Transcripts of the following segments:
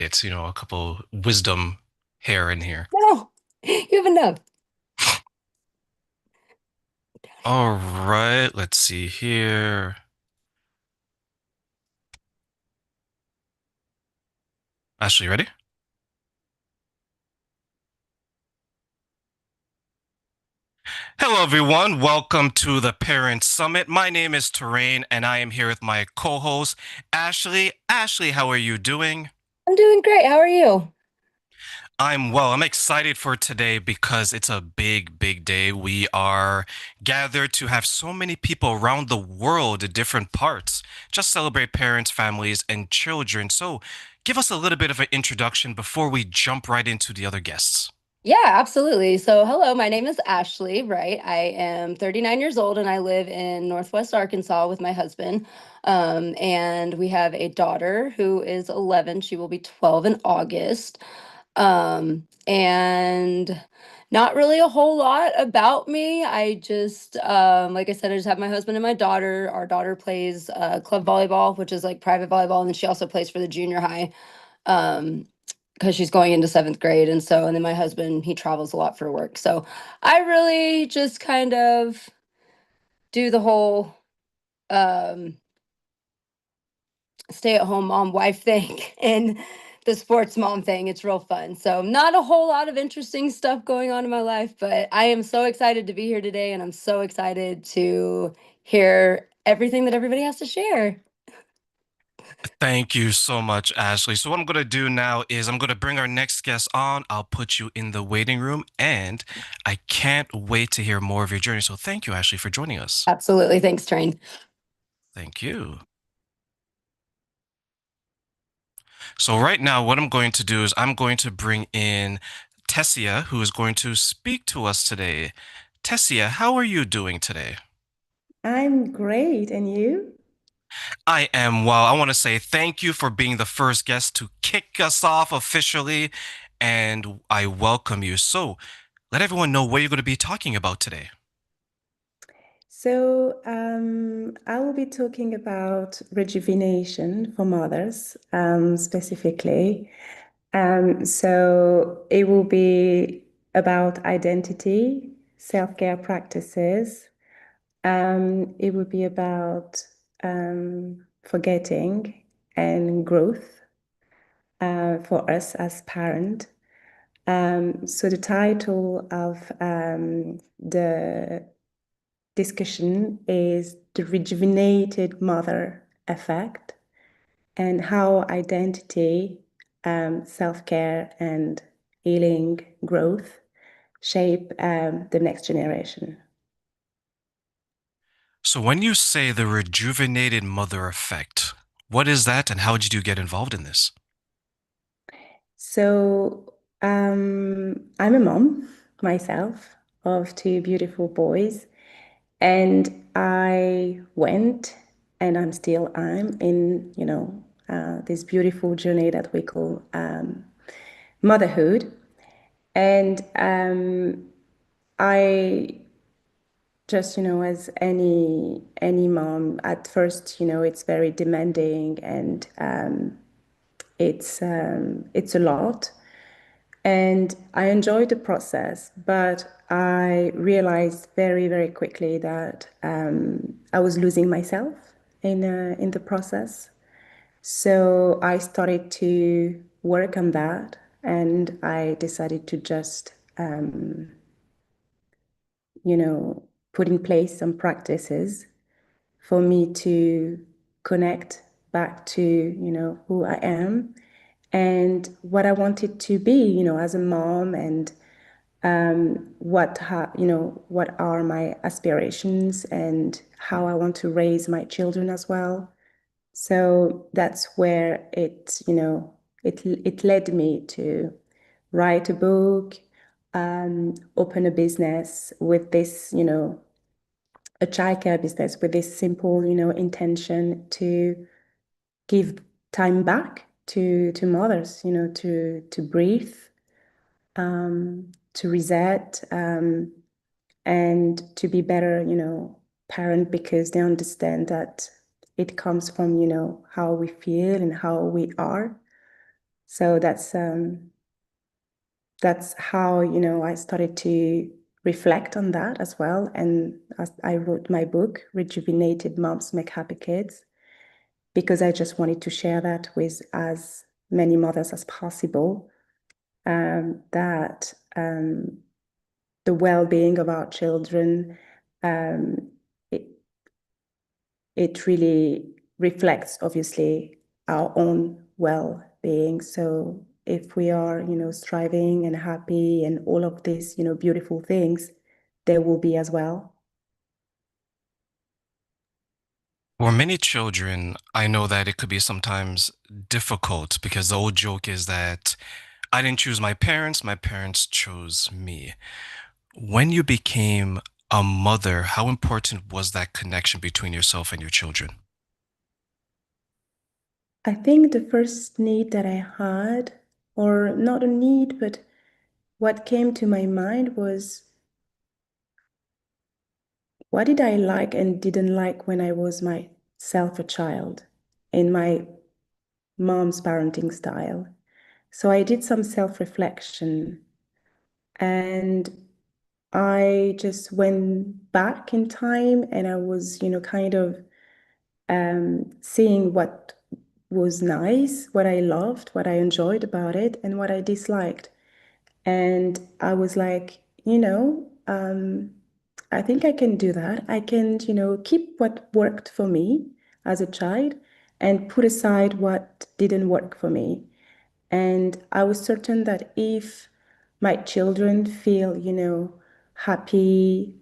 It's, a couple wisdom hair in here. No, you have enough. All right, let's see here. Ashley, ready? Hello, everyone. Welcome to the Parent Summit. My name is TERRAINE, and I am here with my co-host, Ashley. Ashley, how are you doing? I'm doing great. How are you? I'm well. I'm excited for today because it's a big, big day. We are gathered to have so many people around the world in different parts just celebrate parents, families, and children. So, give us a little bit of an introduction before we jump right into the other guests. Yeah, absolutely. So, hello, my name is Ashley, right? I am 39 years old and I live in Northwest Arkansas with my husband. And we have a daughter who is 11. She will be 12 in August. And not really a whole lot about me. I just, like I said, I just have my husband and my daughter. Our daughter plays club volleyball, which is like private volleyball, and then she also plays for the junior high. Um, because she's going into seventh grade. And then my husband, he travels a lot for work. So I really just kind of do the whole um, stay at home mom wife thing and the sports mom thing. It's real fun. So, not a whole lot of interesting stuff going on in my life, but I am so excited to be here today. And I'm so excited to hear everything that everybody has to share. Thank you so much, Ashley. So, what I'm going to do now is I'm going to bring our next guest on. I'll put you in the waiting room, and I can't wait to hear more of your journey. So, thank you, Ashley, for joining us. Absolutely. Thanks, Train. Thank you. So, right now, what I'm going to do is I'm going to bring in Tessia, who is going to speak to us today. Tessia, how are you doing today? I'm great. And you? I am well. I want to say thank you for being the first guest to kick us off officially, and I welcome you. So, let everyone know what you're going to be talking about today. I will be talking about rejuvenation for mothers, specifically. It will be about identity, self-care practices. It will be about forgetting and growth for us as parents. So the title of the discussion is the rejuvenated mother effect and how identity, self-care, and healing growth shape the next generation. So, when you say the rejuvenated mother effect, what is that and how did you get involved in this? I'm a mom myself of two beautiful boys, and I went, and I'm in, this beautiful journey that we call motherhood. And I just, as any mom, at first, it's very demanding and it's a lot. And I enjoyed the process, but I realized very, very quickly that I was losing myself in the process. So I started to work on that, and I decided to just, you know, put in place some practices for me to connect back to, who I am and what I wanted to be, as a mom, and what are my aspirations and how I want to raise my children as well. So that's where it led me to write a book, open a business with this, a childcare business with this simple, intention to give time back to mothers, to breathe, to reset, and to be better, parent, because they understand that it comes from, how we feel and how we are. So that's how, I started to reflect on that as well. And as I wrote my book, Rejuvenated Moms Make Happy Kids, because I just wanted to share that with as many mothers as possible, that the well-being of our children, um, it, it really reflects, obviously, our own well-being. So if we are, striving and happy and all of these, beautiful things, there will be as well. For many children, I know that it could be sometimes difficult because the old joke is that I didn't choose my parents chose me. When you became a mother, how important was that connection between yourself and your children? I think the first need that I had, or not a need, but what came to my mind was, what did I like and didn't like when I was myself a child in my mom's parenting style? So I did some self-reflection, and I just went back in time, and I was, kind of seeing what was nice, what I loved, what I enjoyed about it, and what I disliked. And I was like, I think I can do that. I can, keep what worked for me as a child and put aside what didn't work for me. And I was certain that if my children feel, happy,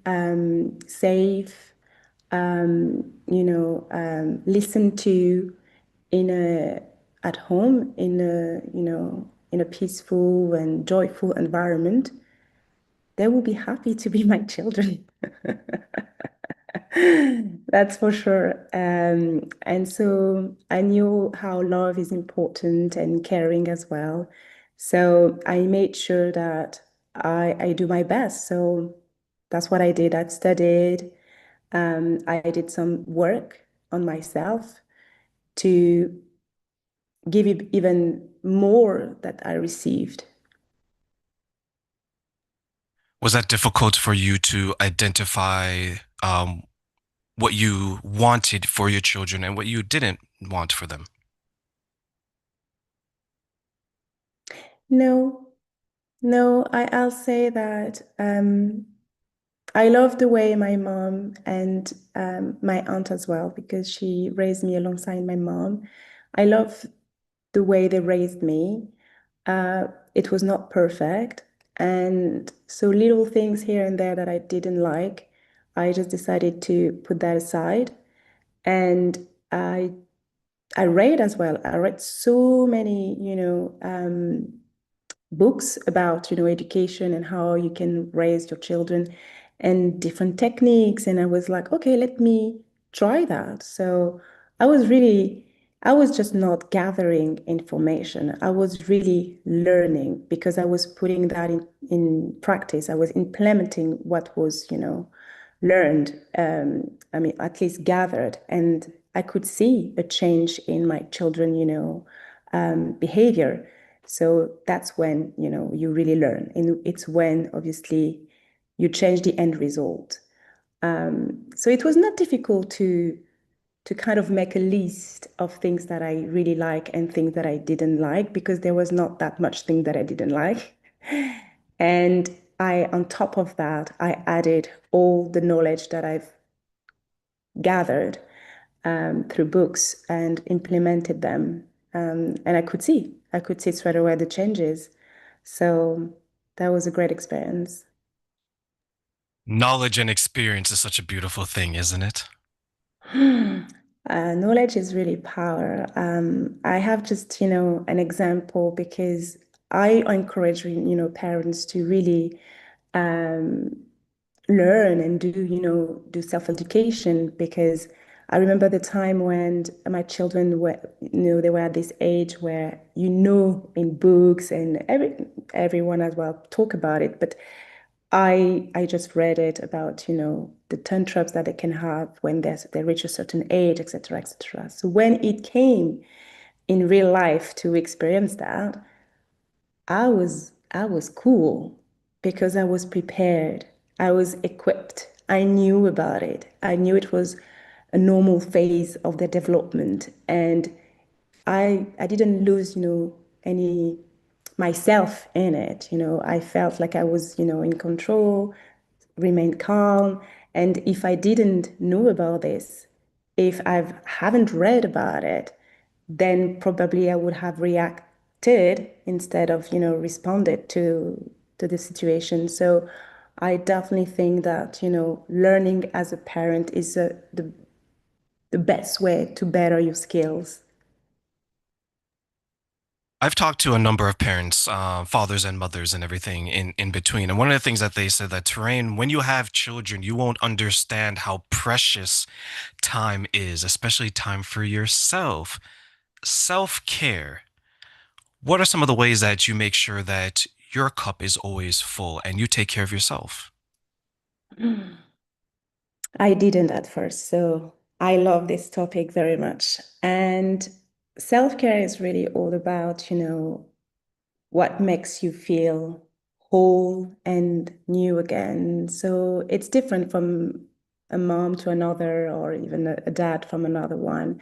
safe, listened to in a at home in a peaceful and joyful environment, they will be happy to be my children. That's for sure. And so I knew how love is important and caring as well. So I made sure that I do my best. So that's what I did. I studied. I did some work on myself to give even more that I received. Was that difficult for you to identify what you wanted for your children and what you didn't want for them? No, no, I'll say that I love the way my mom and my aunt as well, because she raised me alongside my mom. I love the way they raised me. It was not perfect. And so little things here and there that I didn't like, I just decided to put that aside. And I read as well. I read so many, books about, education and how you can raise your children and different techniques. And I was like, okay, let me try that. So I was really, I was just not gathering information. I was really learning because I was putting that in practice. I was implementing what was, learned, I mean, at least gathered. And I could see a change in my children, behavior. So that's when, you really learn. And it's when, obviously, you change the end result. So it was not difficult to kind of make a list of things that I really like and things that I didn't like, because there was not that much thing that I didn't like. And on top of that, I added all the knowledge that I've gathered through books and implemented them. And I could see straight away the changes. So that was a great experience. Knowledge and experience is such a beautiful thing, isn't it? Knowledge is really power. I have just, an example, because I encourage, parents to really um, learn and do self-education, because I remember the time when my children were, they were at this age where, in books and everyone as well talk about it, but I just read it about, the tantrums that they can have when they reach a certain age, etc., etc. So when it came in real life to experience that, I was cool because I was prepared. I was equipped. I knew about it. I knew it was a normal phase of their development. And I didn't lose, any myself in it. I felt like I was, in control, remained calm. And if I didn't know about this, if I haven't read about it, then probably I would have reacted instead of, responded to the situation. So I definitely think that, learning as a parent is the best way to better your skills. I've talked to a number of parents, fathers and mothers and everything in between. And one of the things that they said that terrain, when you have children, you won't understand how precious time is, especially time for yourself. Self-care. What are some of the ways that you make sure that your cup is always full and you take care of yourself? I didn't at first, so I love this topic very much. And self-care is really all about, what makes you feel whole and new again. So it's different from a mom to another, or even a dad from another one.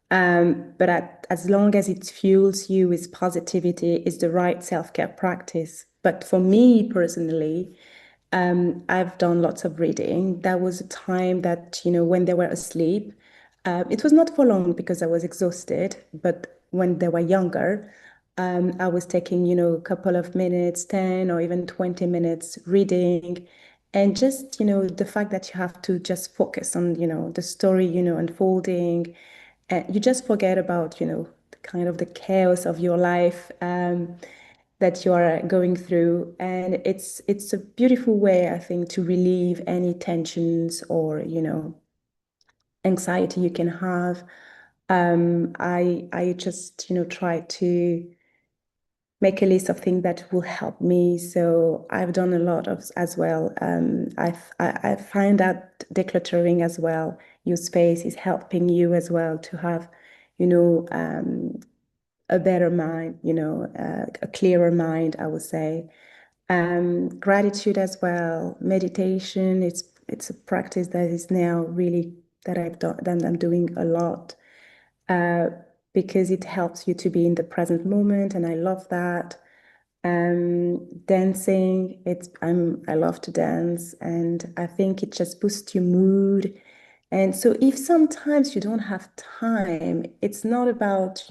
But as long as it fuels you with positivity, is the right self-care practice. But for me personally, I've done lots of reading. There was a time that, when they were asleep, it was not for long because I was exhausted, but when they were younger, I was taking, a couple of minutes, 10 or even 20 minutes reading. And just, the fact that you have to just focus on, the story, unfolding, and you just forget about, the kind of the chaos of your life. That you are going through. And it's a beautiful way, I think, to relieve any tensions or, anxiety you can have. I just, try to make a list of things that will help me. So I've done a lot of as well. I find that decluttering as well, your space is helping you as well to have, you know, a better mind, a clearer mind, I would say. Gratitude as well, meditation. It's a practice that is now really that I've done that I'm doing a lot uh, because it helps you to be in the present moment, and I love that. Dancing, I love to dance, and I think it just boosts your mood. And so if sometimes you don't have time, it's not about,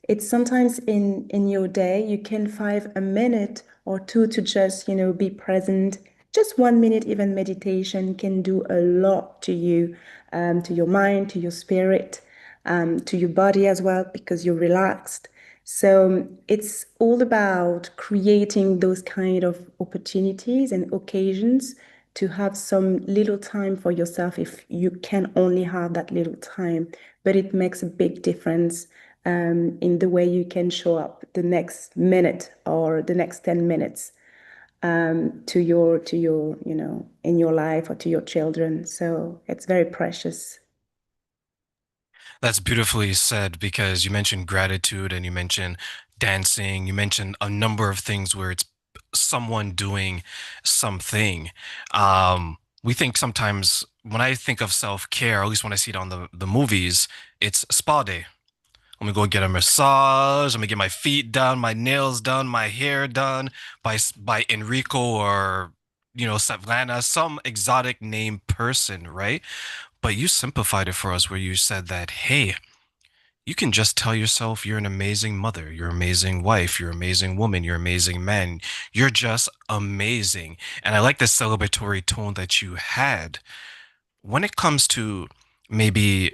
it's sometimes in your day you can find a minute or two to just, be present. Just 1 minute, even meditation can do a lot to your mind, to your spirit, to your body as well, because you're relaxed. So it's all about creating those kind of opportunities and occasions to have some little time for yourself if you can only have that little time. But it makes a big difference in the way you can show up the next minute or the next 10 minutes to your, in your life or to your children. So it's very precious. That's beautifully said because you mentioned gratitude and you mentioned dancing, you mentioned a number of things where it's someone doing something. We think sometimes when I think of self-care, or at least when I see it on the movies, it's spa day. Let me go get a massage. Let me get my feet done, my nails done, my hair done by Enrico or Savannah, some exotic name person, right? But you simplified it for us where you said that, hey, you can just tell yourself you're an amazing mother, you're an amazing wife, you're an amazing woman, you're an amazing man. You're just amazing. And I like the celebratory tone that you had. When it comes to maybe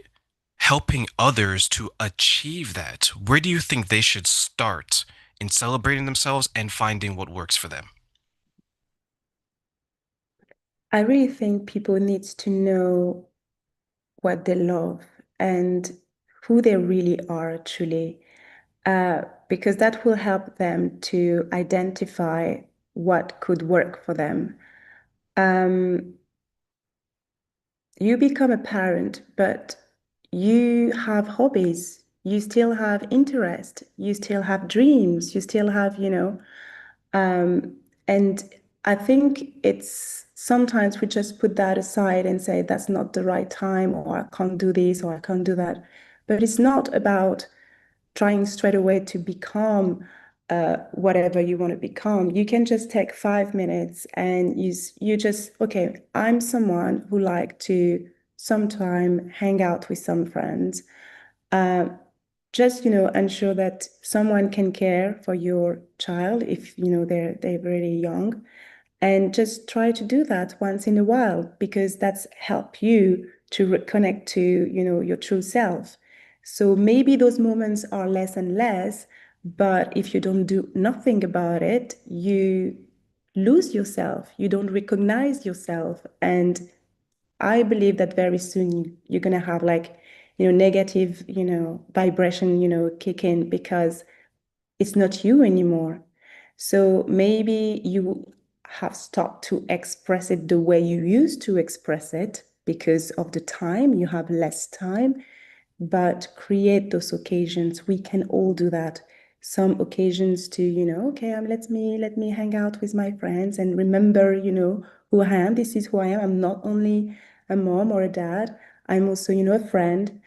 helping others to achieve that, where do you think they should start in celebrating themselves and finding what works for them? I really think people need to know what they love and who they really are truly, because that will help them to identify what could work for them. Um, you become a parent, but you have hobbies, you still have interest, you still have dreams, you still have, and I think it's sometimes we just put that aside and say that's not the right time, or I can't do this, or I can't do that. But it's not about trying straight away to become whatever you want to become. You can just take 5 minutes and you just, okay, I'm someone who like to sometime hang out with some friends. Uh, just, ensure that someone can care for your child if, they're really young. And just try to do that once in a while, because that's help you to reconnect to, your true self. So maybe those moments are less and less, but if you don't do nothing about it, you lose yourself. You don't recognize yourself. And I believe that very soon you're gonna have like, negative, vibration, kick in, because it's not you anymore. So maybe you have stopped to express it the way you used to express it because of the time, you have less time, but create those occasions. We can all do that. Some occasions to, okay, let me hang out with my friends and remember, who I am. This is who I am. I'm not only a mom or a dad, I'm also, a friend.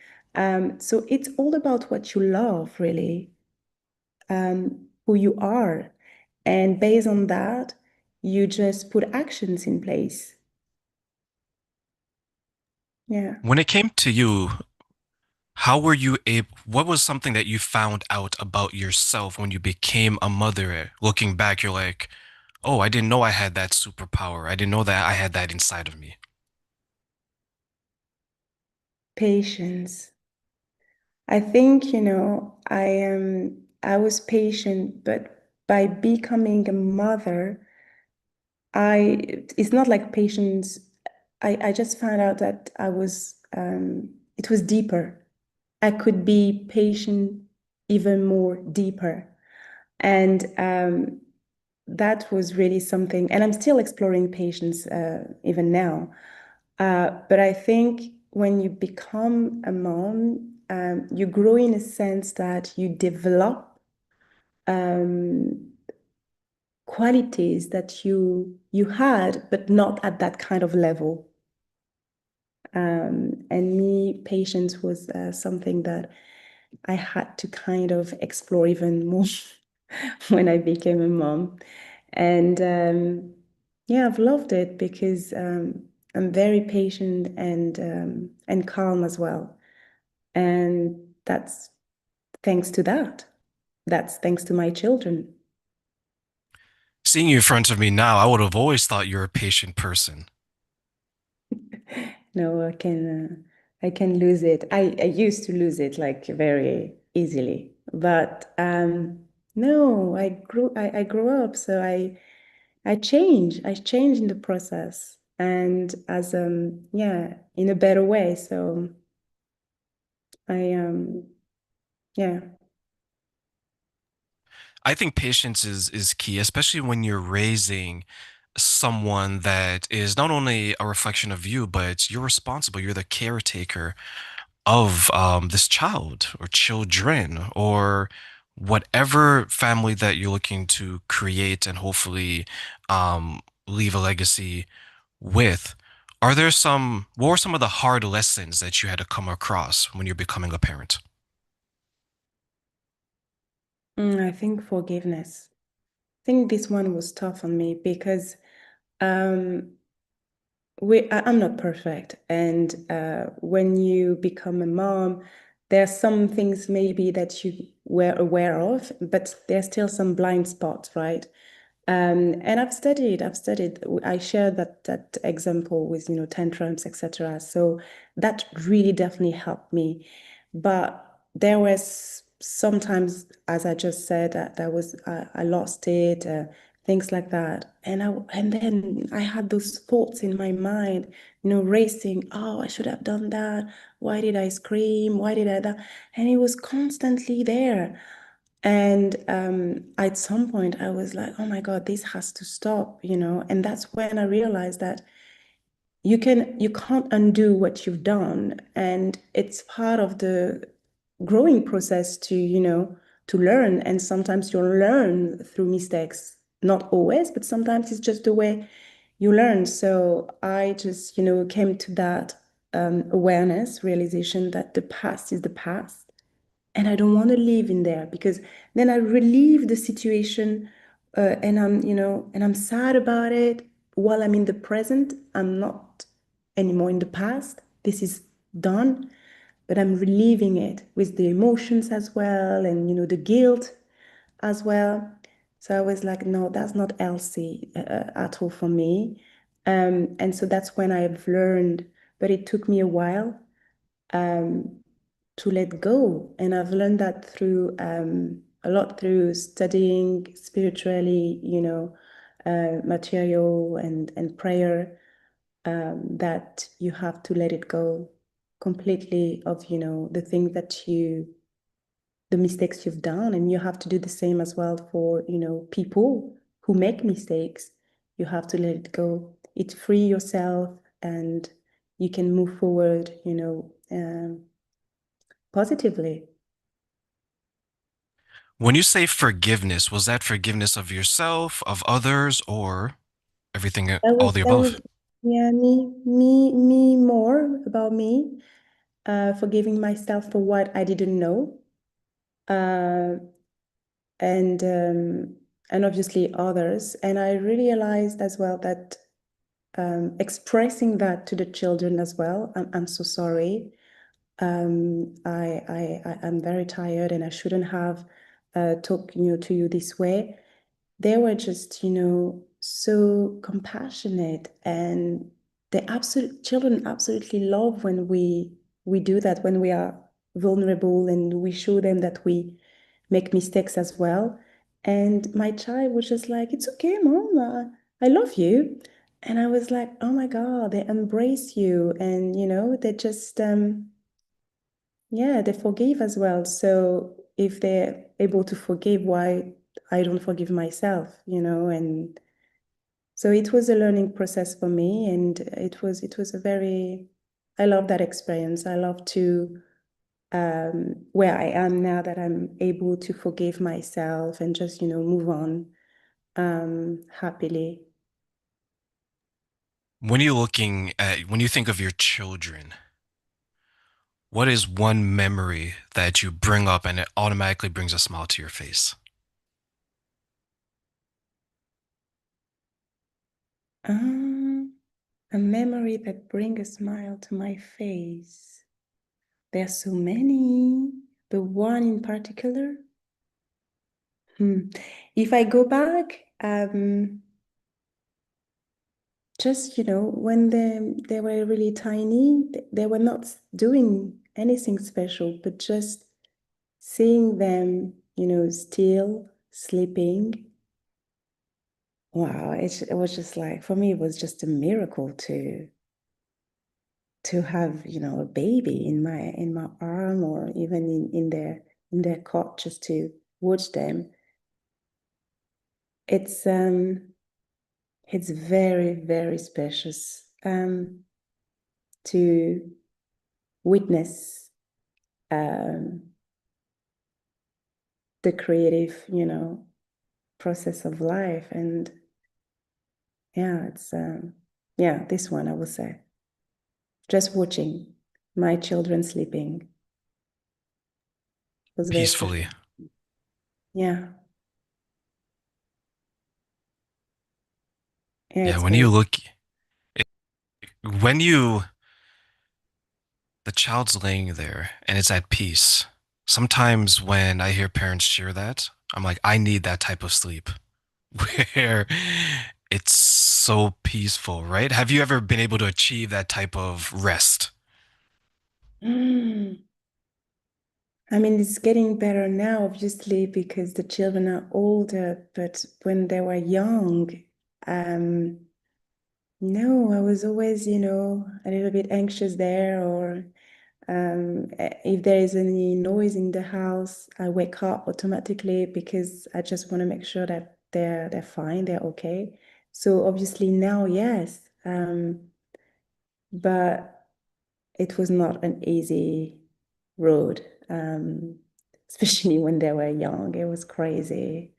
So it's all about what you love, really, who you are. And based on that, you just put actions in place. Yeah. When it came to you, how were you able, what was something that you found out about yourself when you became a mother? Looking back, you're like, oh, I didn't know I had that superpower. I didn't know that I had that inside of me. Patience. I think, I was patient, but by becoming a mother, it's not like patience. I just found out that it was deeper. I could be patient even more deeper. And that was really something. And I'm still exploring patience even now. But I think when you become a mom, you grow in a sense that you develop um, qualities that you had, but not at that kind of level. And me, patience was something that I had to kind of explore even more when I became a mom. And yeah, I've loved it because I'm very patient and calm as well. And that's thanks to that. That's thanks to my children. Seeing you in front of me now, I would have always thought you're a patient person. No, I can lose it. I used to lose it like very easily. But no, I grew up, so I changed in the process, and as yeah, in a better way. So I yeah. I think patience is key, especially when you're raising someone that is not only a reflection of you, but you're responsible. You're the caretaker of this child or children or whatever family that you're looking to create and hopefully leave a legacy with. Are there some, what were some of the hard lessons that you had to come across when you're becoming a parent? I think forgiveness. I think this one was tough on me because um I'm not perfect. And when you become a mom, there are some things maybe that you were aware of, but there's still some blind spots, right? And I've studied. I shared that example with, tantrums, etc. So that really definitely helped me. But there was sometimes, as I just said, that was I lost it, things like that. And then I had those thoughts in my mind, racing. Oh, I should have done that. Why did I scream? Why did I that? And it was constantly there. And at some point, I was like, oh my God, this has to stop, And that's when I realized that you can't undo what you've done. And it's part of growing process to, to learn. And sometimes you'll learn through mistakes. Not always, but sometimes it's just the way you learn. So I just, came to that awareness, realization that the past is the past. And I don't want to live in there, because then I relive the situation, and I'm sad about it while I'm in the present. I'm not anymore in the past. This is done, but I'm reliving it with the emotions as well, and the guilt as well. So I was like, no, that's not healthy at all for me. And so that's when I've learned, but it took me a while um, to let go. And I've learned that through a lot through studying spiritually, material and prayer, that you have to let it go completely of, the things the mistakes you've done. And you have to do the same as well for, people who make mistakes. You have to let it go. It free yourself, and you can move forward, positively. When you say forgiveness, was that forgiveness of yourself, of others, or everything, all the That above? was, yeah, me more about me, forgiving myself for what I didn't know, uh, and um, and obviously others. And I realized as well that expressing that to the children as well. I'm so sorry. I'm very tired, and I shouldn't have talked, to you this way. They were just, so compassionate, and children absolutely love when we do that, when we are vulnerable and we show them that we make mistakes as well. And my child was just like, it's okay, mom, I love you. And I was like, oh my God, they embrace you, and they just yeah, they forgive as well. So if they're able to forgive, why I don't forgive myself, And so it was a learning process for me, and it was a very, I love that experience. I love to where I am now, that I'm able to forgive myself and just, move on happily. When you think of your children, what is one memory that you bring up and it automatically brings a smile to your face? Um, a memory that brings a smile to my face. There are so many, but one in particular. If I go back, just, when they were really tiny, they were not doing anything special, but just seeing them, still sleeping. Wow, it was just like, for me, it was just a miracle to have, a baby in my arm, or even in their cot, just to watch them. It's very, very special, to witness um, the creative, process of life. And yeah, it's yeah, this one I would say. Just watching my children sleeping was very special. Peacefully. Yeah, yeah, Yeah, it's when very. you look, when you, the child's laying there and it's at peace. Sometimes when I hear parents share that, I'm like, I need that type of sleep where it's so peaceful, right? Have you ever been able to achieve that type of rest? Mm. I mean, it's getting better now, obviously, because the children are older. But when they were young, um, no, I was always, a little bit anxious there, or if there is any noise in the house, I wake up automatically, because I just want to make sure that they're fine, they're okay. So obviously now, yes, but it was not an easy road. especially when they were young. It was crazy.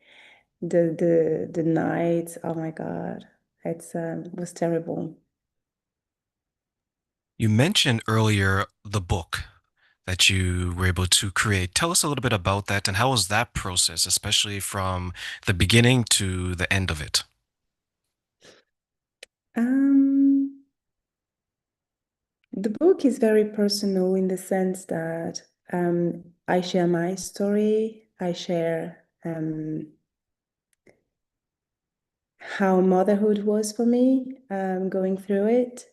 The nights, oh my God, it was terrible. You mentioned earlier the book that you were able to create. Tell us a little bit about that and how was that process, especially from the beginning to the end of it? Um, the book is very personal in the sense that I share my story. I share how motherhood was for me, going through it,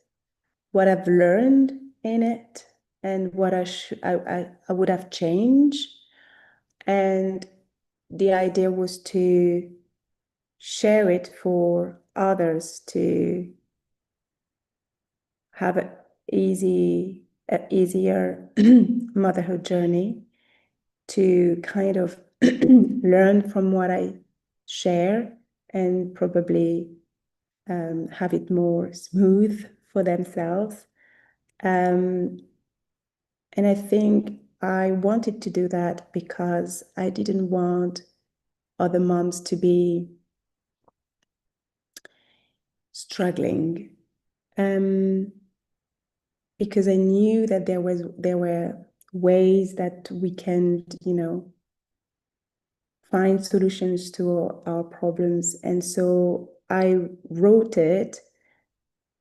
what I've learned in it, and what I would have changed. And the idea was to share it for others to have a easier motherhood journey, to kind of learn from what I share and probably have it more smooth for themselves. And I think I wanted to do that because I didn't want other moms to be struggling. Because I knew that there were ways that we can, find solutions to our problems. And so I wrote it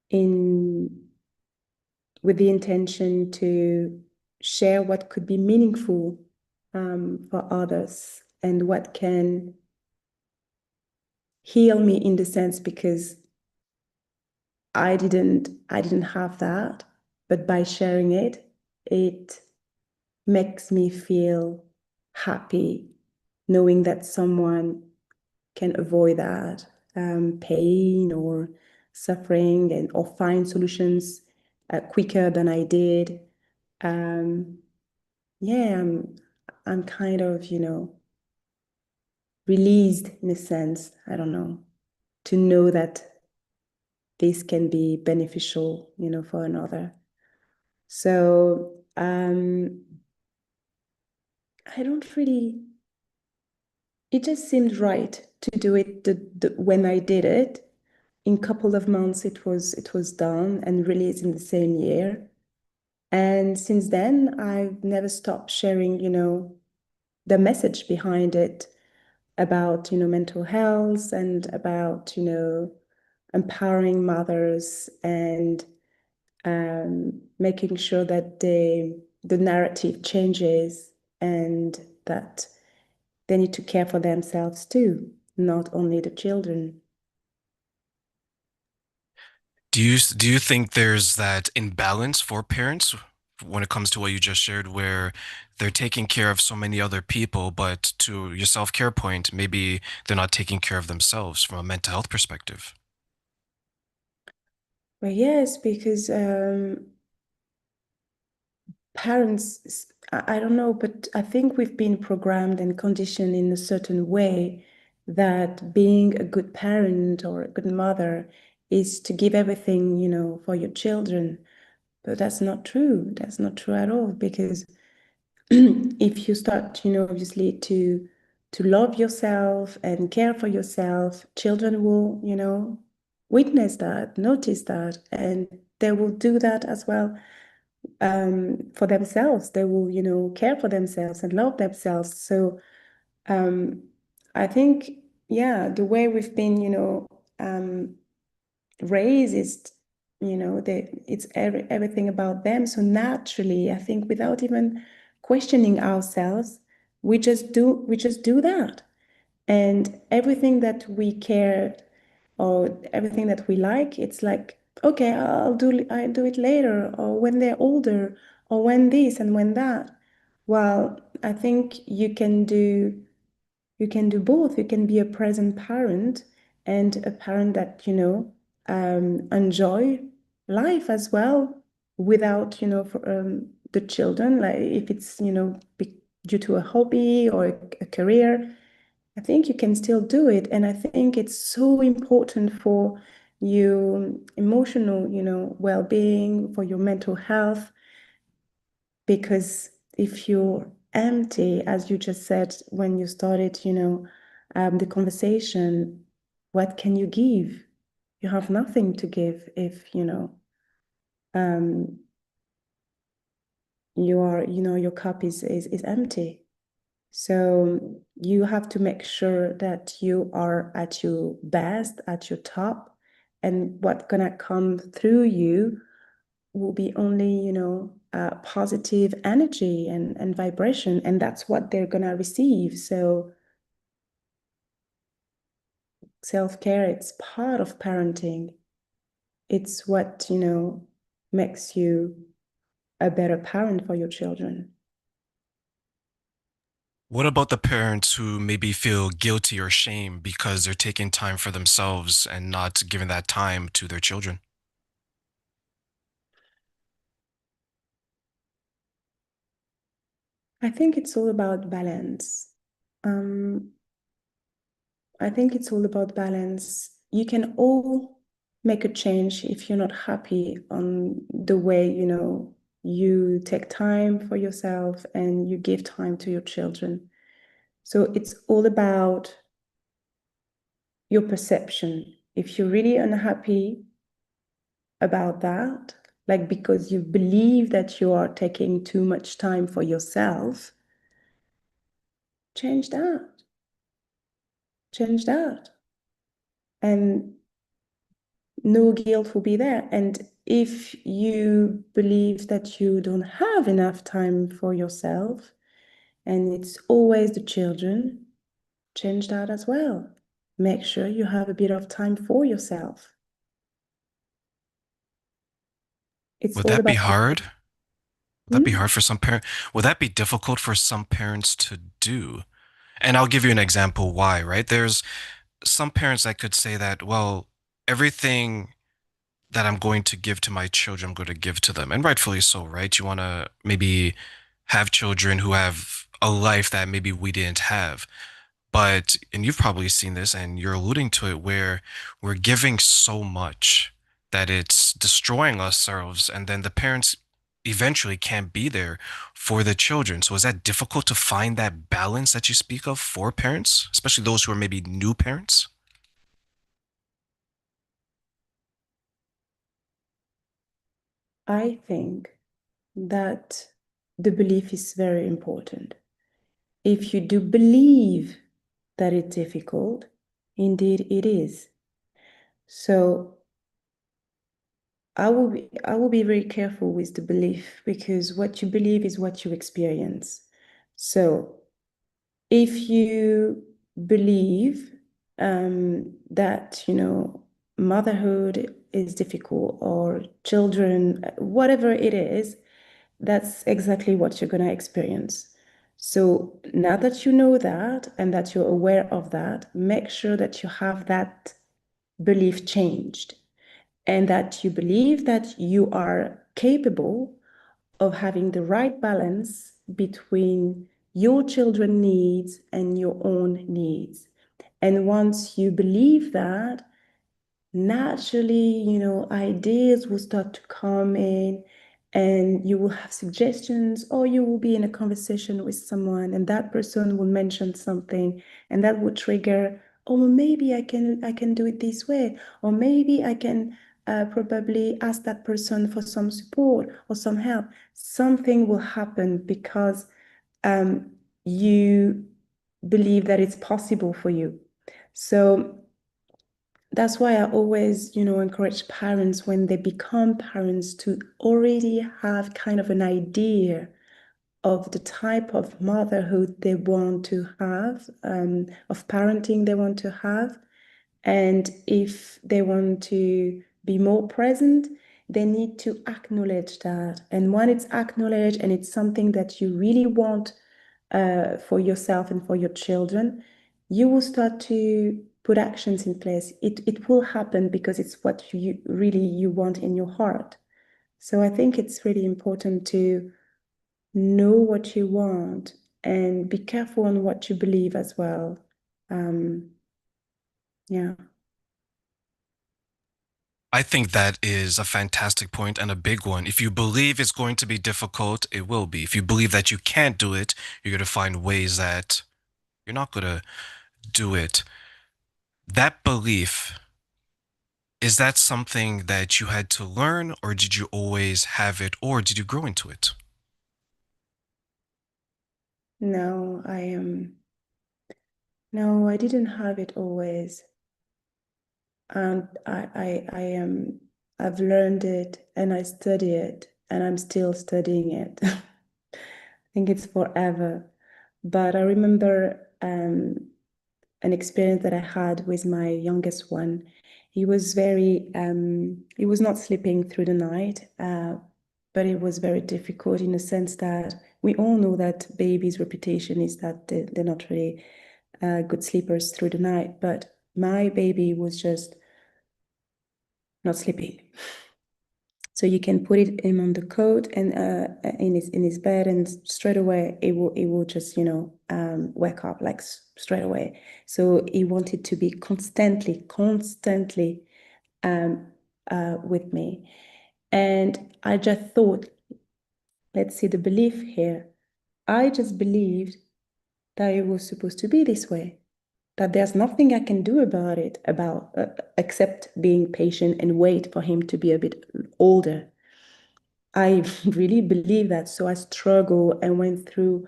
in with the intention to share what could be meaningful for others and what can heal me in the sense because I didn't have that, but by sharing it, it makes me feel happy knowing that someone can avoid that pain or suffering and or find solutions quicker than I did. Um, yeah, I'm kind of, released in a sense, I don't know, to know that this can be beneficial, for another. So I don't really, it just seemed right to do it when I did it. In a couple of months, it was done and released in the same year. And since then, I've never stopped sharing, the message behind it about, mental health and about, empowering mothers and making sure that the narrative changes and that they need to care for themselves too, not only the children. Do you think there's that imbalance for parents when it comes to what you just shared, where they're taking care of so many other people, but to your self-care point, maybe they're not taking care of themselves from a mental health perspective? Well, yes, because parents, I don't know, but I think we've been programmed and conditioned in a certain way that being a good parent or a good mother is to give everything, for your children. But that's not true. That's not true at all because if you start, obviously to love yourself and care for yourself, children will, witness that, notice that, and they will do that as well for themselves. They will, care for themselves and love themselves. So um, I think, yeah, the way we've been, raised is, it's everything about them. So naturally, I think without even questioning ourselves, we just do that. And everything that we care or everything that we like, it's like, okay, I do it later, or when they're older, or when this and when that. Well, I think you can do both. You can be a present parent and a parent that, enjoy life as well without, for, the children, like if it's, due to a hobby or a career. I think you can still do it. And I think it's so important for your emotional, well-being, for your mental health, because if you're empty, as you just said when you started, the conversation. What can you give? You have nothing to give if, um, your cup is empty. So you have to make sure that you are at your best, at your top, and what's gonna come through you will be only, positive energy and vibration, and that's what they're gonna receive. So self-care, it's part of parenting. It's what, makes you a better parent for your children. What about the parents who maybe feel guilty or shame because they're taking time for themselves and not giving that time to their children? I think it's all about balance. Um, I think it's all about balance. You can all make a change if you're not happy on the way, you take time for yourself and you give time to your children. So it's all about your perception. If you're really unhappy about that, like because you believe that you are taking too much time for yourself, change that. Change that. And no guilt will be there. And if you believe that you don't have enough time for yourself and it's always the children, change that as well. Make sure you have a bit of time for yourself. It's Would all that be about. hard? Would that be Hmm? hard for some parents? Would that be difficult for some parents to do? And I'll give you an example why, right? There's some parents that could say that, well, everything that I'm going to give to my children, I'm going to give to them. And rightfully so, right? You want to maybe have children who have a life that maybe we didn't have. But, and you've probably seen this and you're alluding to it, where we're giving so much that it's destroying ourselves. And then the parents eventually can't be there for the children. So is that difficult to find that balance that you speak of for parents, especially those who are maybe new parents? I think that the belief is very important. If you do believe that it's difficult, indeed it is. So I will be very careful with the belief because what you believe is what you experience. So if you believe that motherhood is difficult or children, whatever it is, that's exactly what you're going to experience. So now that you know that and that you're aware of that, make sure that you have that belief changed and that you believe that you are capable of having the right balance between your children's needs and your own needs. And once you believe that, naturally, ideas will start to come in and you will have suggestions, or you will be in a conversation with someone and that person will mention something and that will trigger, oh, maybe I can do it this way, or maybe I can probably ask that person for some support or some help. Something will happen because you believe that it's possible for you. So that's why I always, encourage parents when they become parents to already have kind of an idea of the type of motherhood they want to have, of parenting they want to have. And if they want to be more present, they need to acknowledge that. And when it's acknowledged and it's something that you really want for yourself and for your children, you will start to put actions in place. It will happen because it's what you want in your heart. So I think it's really important to know what you want and be careful on what you believe as well. Yeah. I think that is a fantastic point and a big one. If you believe it's going to be difficult, it will be. If you believe that you can't do it, you're going to find ways that you're not going to do it. That belief, is that something that you had to learn, or did you always have it, or did you grow into it? No, no, I didn't have it always. And I've learned it and I study it and I'm still studying it. I think it's forever. But I remember an experience that I had with my youngest one. He was not sleeping through the night, but it was very difficult in the sense that we all know that babies' reputation is that they're not really good sleepers through the night. But my baby was just not sleeping. So you can put him on the cot and in his bed, and straight away it will just wake up like straight away. So he wanted to be constantly with me, and I just thought, let's see the belief here. I just believed that it was supposed to be this way, that there's nothing I can do about it, except being patient and wait for him to be a bit older. I really believe that. So I struggled and went through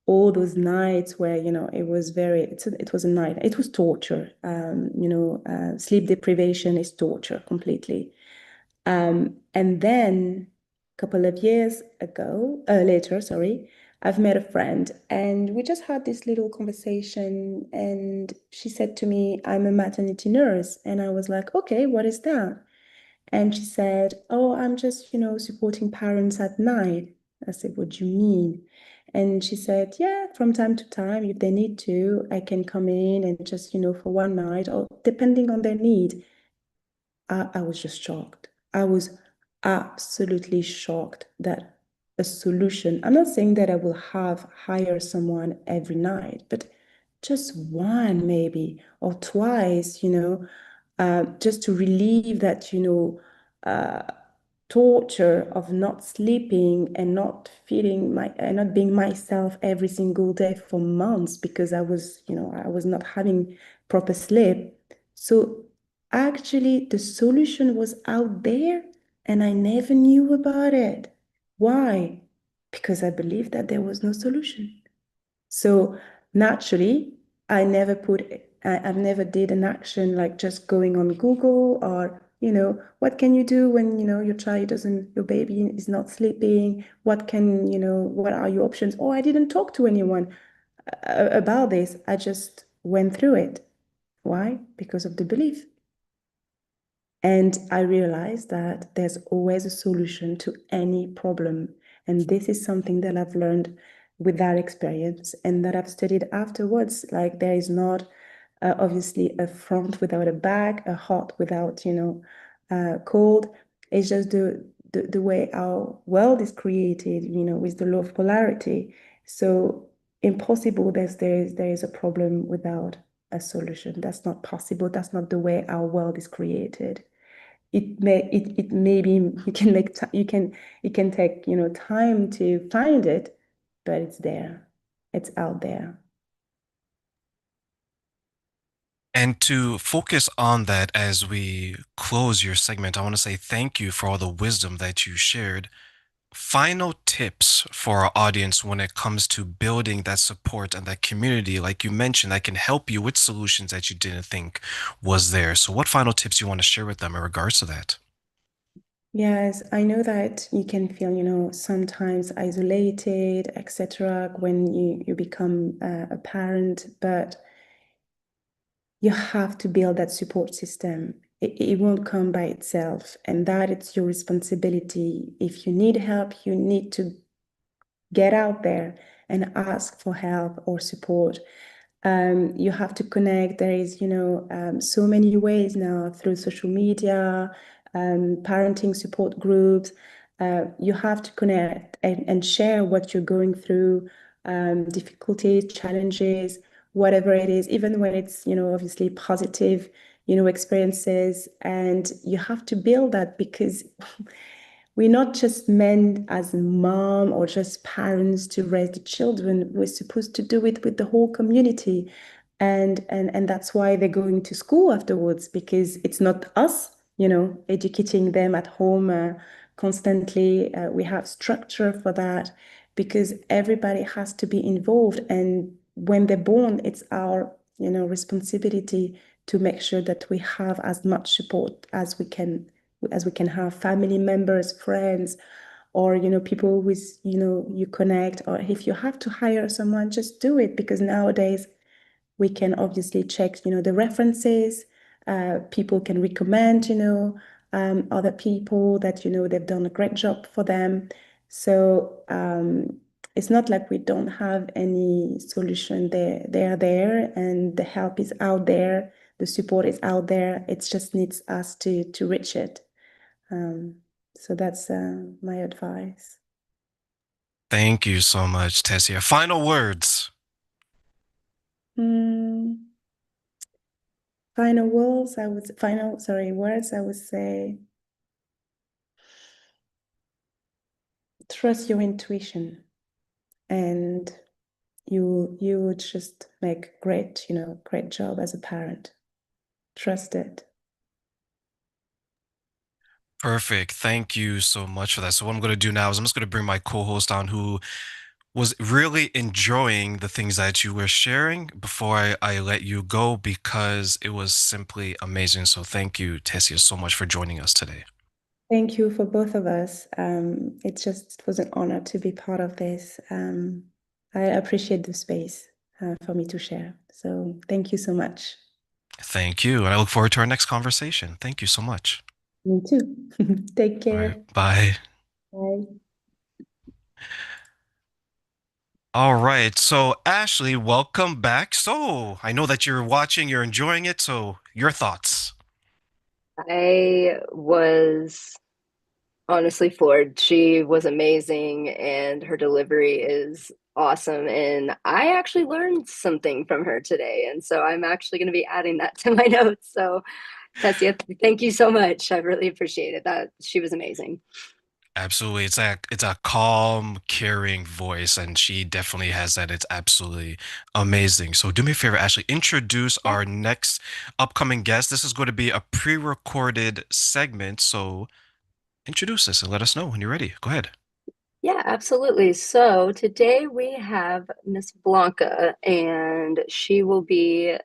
all those nights where, it was a night, it was torture. Sleep deprivation is torture completely. And then a couple of years later, sorry, I've met a friend and we just had this little conversation and she said to me, I'm a maternity nurse. And I was like, okay, what is that? And she said, oh, I'm just, supporting parents at night. I said, what do you mean? And she said, yeah, from time to time, if they need to, I can come in and just, for one night or depending on their need. I was just shocked. I was absolutely shocked that a solution, I'm not saying that I will hire someone every night, but just one maybe or twice, just to relieve that, uh, torture of not sleeping and not feeling not being myself every single day for months because I was not having proper sleep. So actually the solution was out there and I never knew about it. Why? Because I believed that there was no solution. So naturally, I've never did an action like just going on Google or, what can you do when, your baby is not sleeping? What are your options? Oh, I didn't talk to anyone about this. I just went through it. Why? Because of the belief. And I realized that there's always a solution to any problem. And this is something that I've learned with that experience and that I've studied afterwards. Like there is not obviously a front without a back, a hot without, cold. It's just the way our world is created, with the law of polarity. So impossible there is a problem without a solution. That's not possible. That's not the way our world is created. It maybe you can it can take time to find it, but it's there, it's out there. And to focus on that as we close your segment, I want to say thank you for all the wisdom that you shared. Final tips for our audience when it comes to building that support and that community, like you mentioned, that can help you with solutions that you didn't think was there. So, what final tips you want to share with them in regards to that? Yes, I know that you can feel, sometimes isolated, etc., when you become a parent, but you have to build that support system. It won't come by itself, and that it's your responsibility. If you need help, you need to get out there and ask for help or support. You have to connect. There is, so many ways now through social media, parenting support groups. You have to connect and share what you're going through, difficulties, challenges, whatever it is, even when it's, obviously positive, experiences. And you have to build that because we're not just meant as mom or just parents to raise the children. We're supposed to do it with the whole community. And that's why they're going to school afterwards, because it's not us, educating them at home constantly. We have structure for that because everybody has to be involved. And when they're born, it's our, responsibility to make sure that we have as much support as we can have, family members, friends, or people with you connect. Or if you have to hire someone, just do it, because nowadays we can obviously check the references. People can recommend other people that they've done a great job for them. So it's not like we don't have any solution. They are there, and the help is out there, the support is out there. It just needs us to reach it. So that's my advice. Thank you so much, Tessia. Final words. Mm, words, I would say trust your intuition, and you would just make great job as a parent. Trust it. Perfect. Thank you so much for that. So what I'm going to do now is I'm just going to bring my co-host on, who was really enjoying the things that you were sharing before I let you go, because it was simply amazing. So thank you, Tessia, so much for joining us today. Thank you for both of us. It was an honor to be part of this. I appreciate the space for me to share. So thank you so much. Thank you. And I look forward to our next conversation. Thank you so much. Me too. Take All right. care. Bye. Bye. All right. So, Ashley, welcome back. So, I know that you're watching, you're enjoying it. So, your thoughts? I was honestly floored. She was amazing, and her delivery is awesome. And I actually learned something from her today. And so I'm actually going to be adding that to my notes. So, Tessia, thank you so much. I really appreciate it. That she was amazing. Absolutely. It's a calm, caring voice, and she definitely has that. It's absolutely amazing. So do me a favor, Ashley, introduce Yeah. our next upcoming guest. This is going to be a pre-recorded segment. So introduce us and let us know when you're ready. Go ahead. Yeah, absolutely. So today we have Miss Blanka, and she will be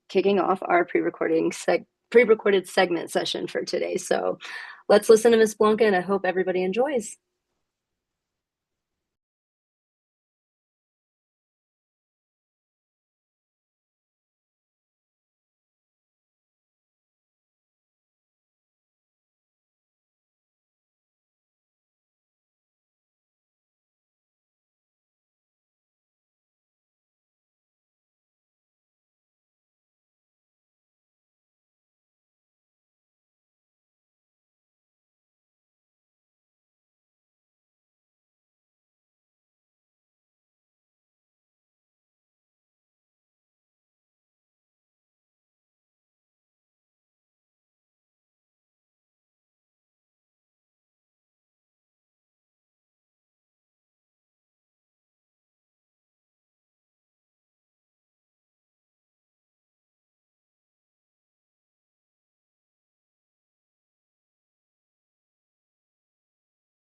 kicking off our pre-recorded segment session for today. So let's listen to Miss Blanka, and I hope everybody enjoys.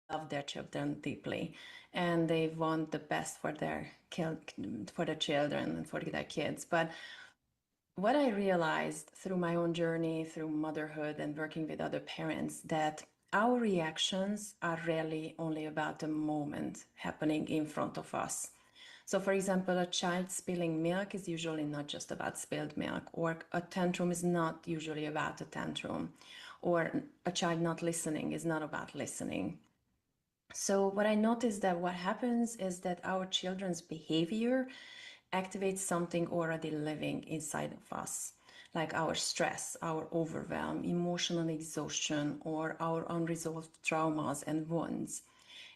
Love their children deeply, and they want the best for their children and for their kids. But what I realized through my own journey, through motherhood and working with other parents, that our reactions are really only about the moment happening in front of us. So, for example, a child spilling milk is usually not just about spilled milk, or a tantrum is not usually about a tantrum, or a child not listening is not about listening. So what I noticed that what happens is that our children's behavior activates something already living inside of us, like our stress, our overwhelm, emotional exhaustion, or our unresolved traumas and wounds.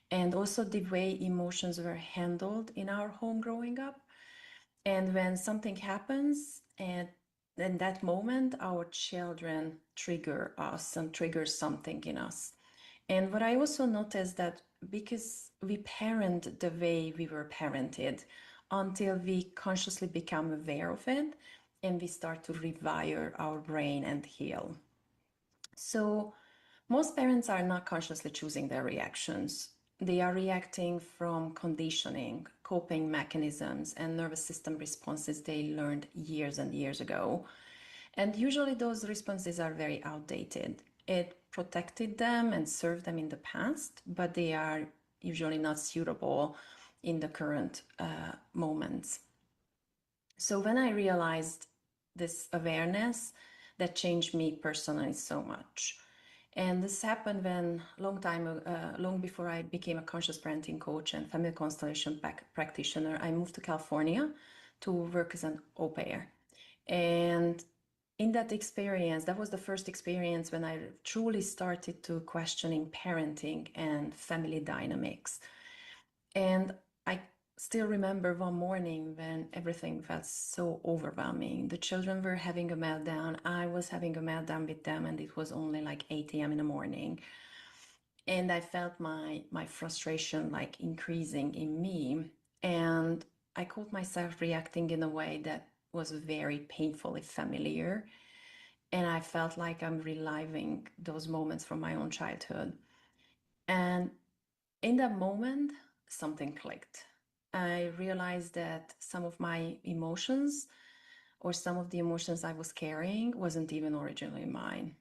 And also the way emotions were handled in our home growing up. And when something happens, and in that moment, our children trigger us and trigger something in us. And what I also noticed that because we parent the way we were parented until we consciously become aware of it and we start to rewire our brain and heal. So most parents are not consciously choosing their reactions. They are reacting from conditioning, coping mechanisms, and nervous system responses they learned years and years ago. And usually those responses are very outdated. It protected them and served them in the past, but they are usually not suitable in the current moments. So when I realized this awareness, that changed me personally so much. And this happened when long before I became a conscious parenting coach and family constellation practitioner, I moved to California to work as an au pair. And in that experience, that was the first experience when I truly started to questioning parenting and family dynamics. And I still remember one morning when everything felt so overwhelming. The children were having a meltdown. I was having a meltdown with them, and it was only like 8 a.m. in the morning. And I felt my frustration like increasing in me. And I caught myself reacting in a way that was very painfully familiar. And I felt like I'm reliving those moments from my own childhood. And in that moment, something clicked. I realized that some of my emotions or some of the emotions I was carrying wasn't even originally mine.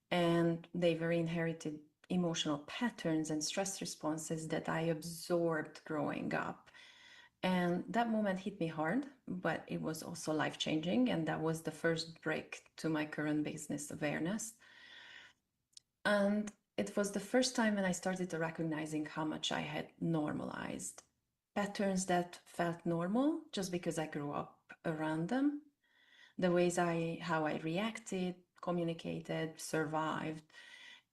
And they were inherited emotional patterns and stress responses that I absorbed growing up. And that moment hit me hard, but it was also life-changing. And that was the first break to my current business awareness. And it was the first time when I started to recognizing how much I had normalized patterns that felt normal just because I grew up around them, the ways how I reacted, communicated, survived.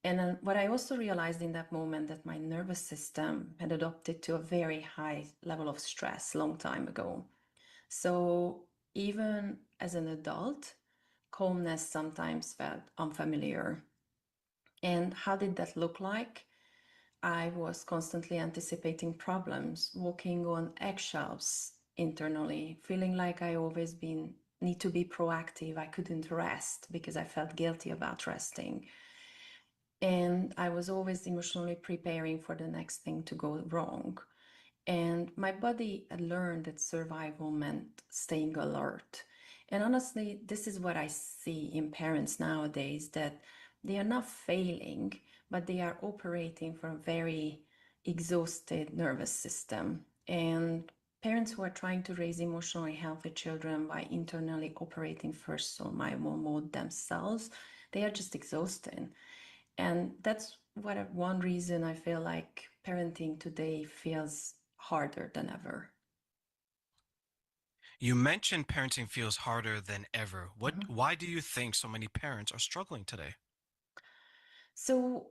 And then what I also realized in that moment that my nervous system had adopted to a very high level of stress long time ago. So even as an adult, calmness sometimes felt unfamiliar. And how did that look like? I was constantly anticipating problems, walking on eggshells internally, feeling like I always need to be proactive. I couldn't rest because I felt guilty about resting. And I was always emotionally preparing for the next thing to go wrong. And my body had learned that survival meant staying alert. And honestly, this is what I see in parents nowadays, that they are not failing, but they are operating from a very exhausted nervous system. And parents who are trying to raise emotionally healthy children by internally operating first survival mode themselves, they are just exhausted. And that's one reason I feel like parenting today feels harder than ever. You mentioned parenting feels harder than ever. Why do you think so many parents are struggling today? So,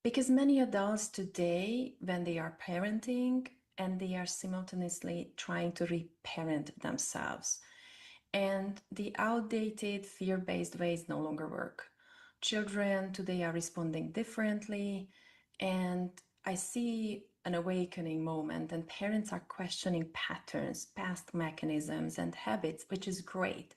because many adults today, when they are parenting, and they are simultaneously trying to reparent themselves, and the outdated fear-based ways no longer work. Children today are responding differently, and I see an awakening moment, and parents are questioning patterns, past mechanisms, and habits, which is great.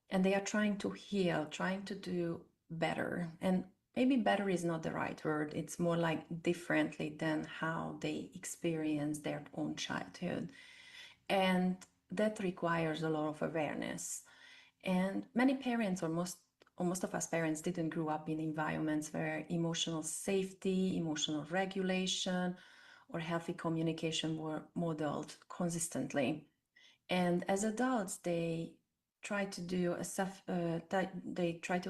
And they are trying to heal, trying to do better. And maybe better is not the right word, it's more like differently than how they experience their own childhood. And that requires a lot of awareness. And many parents, or most of us parents, didn't grow up in environments where emotional safety, emotional regulation, or healthy communication were modeled consistently. And as adults, they try to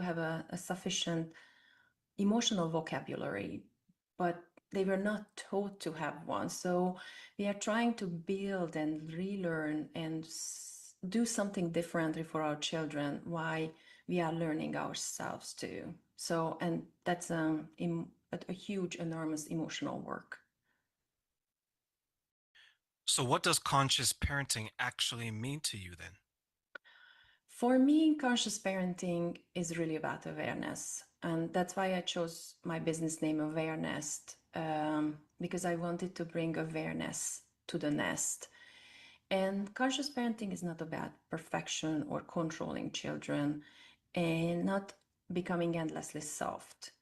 have a sufficient emotional vocabulary, but they were not taught to have one. So we are trying to build and relearn and do something differently for our children while we are learning ourselves too. So, and that's a huge, enormous emotional work. So, what does conscious parenting actually mean to you then? For me, conscious parenting is really about awareness. And that's why I chose my business name, Awareness, because I wanted to bring awareness to the nest. And conscious parenting is not about perfection or controlling children and not becoming endlessly soft.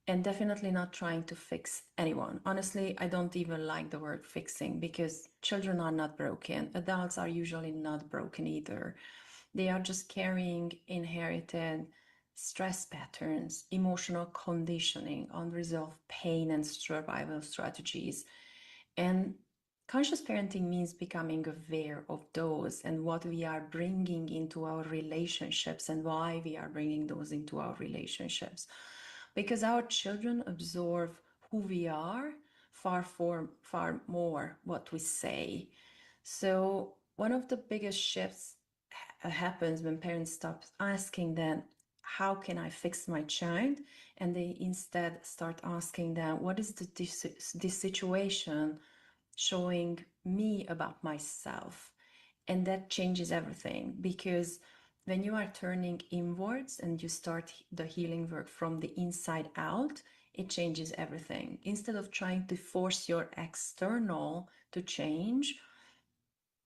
And definitely not trying to fix anyone. Honestly, I don't even like the word fixing because children are not broken. Adults are usually not broken either. They are just carrying inherited stress patterns, emotional conditioning, unresolved pain, and survival strategies. And conscious parenting means becoming aware of those and what we are bringing into our relationships and why we are bringing those into our relationships. Because our children absorb who we are far more what we say. So one of the biggest shifts happens when parents stop asking them, how can I fix my child? And they instead start asking them, what is this situation showing me about myself? And that changes everything, because when you are turning inwards and you start the healing work from the inside out, it changes everything. Instead of trying to force your external to change,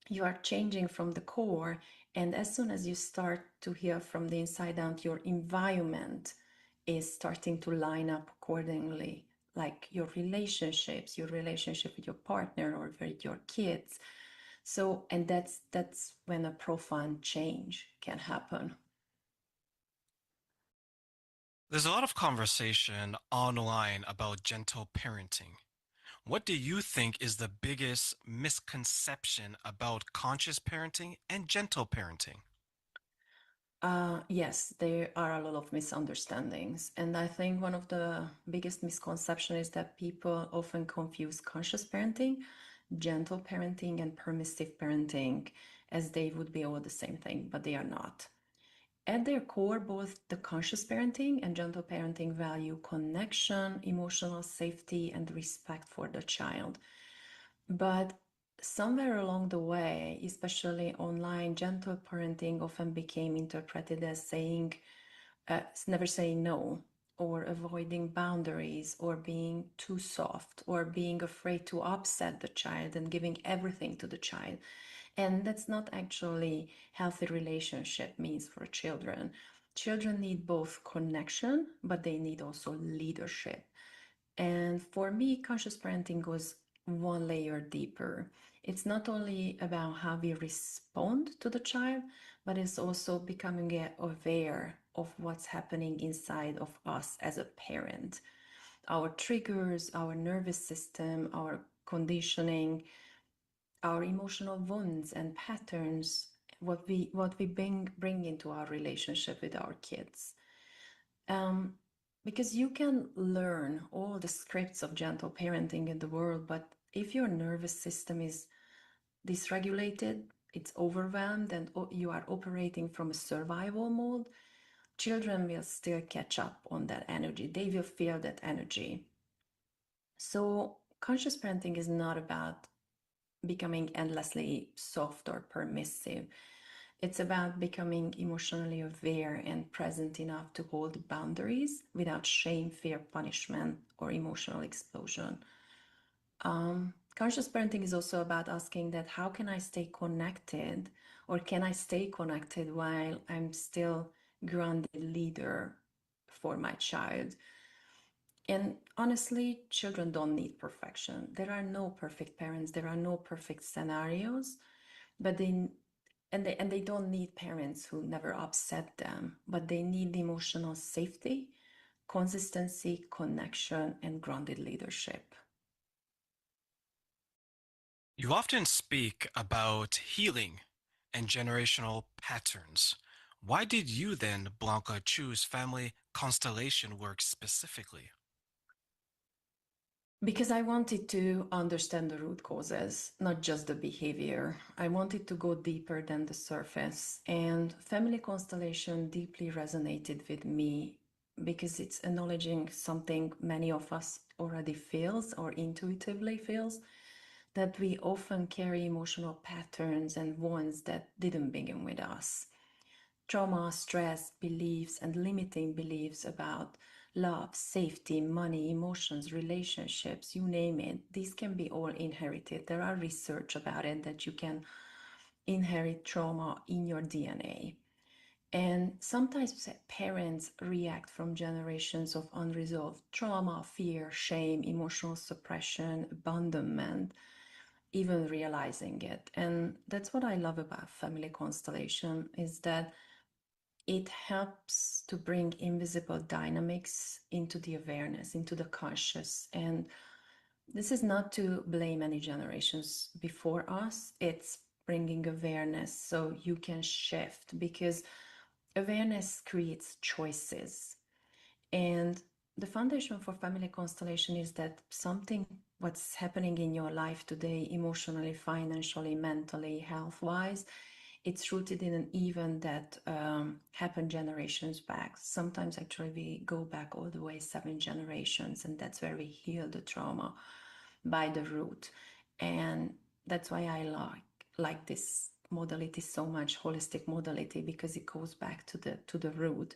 you are changing from the core. And as soon as you start to heal from the inside out, your environment is starting to line up accordingly, like your relationships, your relationship with your partner or with your kids. So, and that's when a profound change can happen. There's a lot of conversation online about gentle parenting. What do you think is the biggest misconception about conscious parenting and gentle parenting? Yes, there are a lot of misunderstandings. And I think one of the biggest misconceptions is that people often confuse conscious parenting, gentle parenting, and permissive parenting as they would be all the same thing, but they are not. At their core, both the conscious parenting and gentle parenting value connection, emotional safety, and respect for the child. But somewhere along the way, especially online, gentle parenting often became interpreted as saying, never saying no, or avoiding boundaries, or being too soft, or being afraid to upset the child and giving everything to the child. And that's not actually healthy relationship means for children. Children need both connection, but they need also leadership. And for me, conscious parenting goes one layer deeper. It's not only about how we respond to the child, but it's also becoming aware of what's happening inside of us as a parent. Our triggers, our nervous system, our conditioning, our emotional wounds and patterns, what we bring into our relationship with our kids. Um, because you can learn all the scripts of gentle parenting in the world, but if your nervous system is dysregulated, it's overwhelmed, and you are operating from a survival mode, children will still catch up on that energy. They will feel that energy. So, conscious parenting is not about becoming endlessly soft or permissive. It's about becoming emotionally aware and present enough to hold boundaries without shame, fear, punishment, or emotional explosion. Conscious parenting is also about asking that how can I stay connected, or can I stay connected while I'm still grounded leader for my child? And honestly, children don't need perfection. There are no perfect parents, there are no perfect scenarios, but they don't need parents who never upset them, but they need emotional safety, consistency, connection, and grounded leadership. You often speak about healing and generational patterns. Why did you then, Blanca, choose family constellation work specifically? Because I wanted to understand the root causes, not just the behavior. I wanted to go deeper than the surface. And family constellation deeply resonated with me because it's acknowledging something many of us already feels or intuitively feels, that we often carry emotional patterns and wounds that didn't begin with us. Trauma, stress, beliefs, and limiting beliefs about love, safety, money, emotions, relationships, you name it, these can be all inherited. There are research about it that you can inherit trauma in your DNA. And sometimes parents react from generations of unresolved trauma, fear, shame, emotional suppression, abandonment, even realizing it. And that's what I love about family constellation, is that it helps to bring invisible dynamics into the awareness, into the conscious. And this is not to blame any generations before us, it's bringing awareness so you can shift, because awareness creates choices. And the foundation for family constellation is that something what's happening in your life today, emotionally, financially, mentally, health-wise, it's rooted in an event that happened generations back. Sometimes actually we go back all the way 7 generations, and that's where we heal the trauma by the root. And that's why I like this modality so much, holistic modality, because it goes back to the root.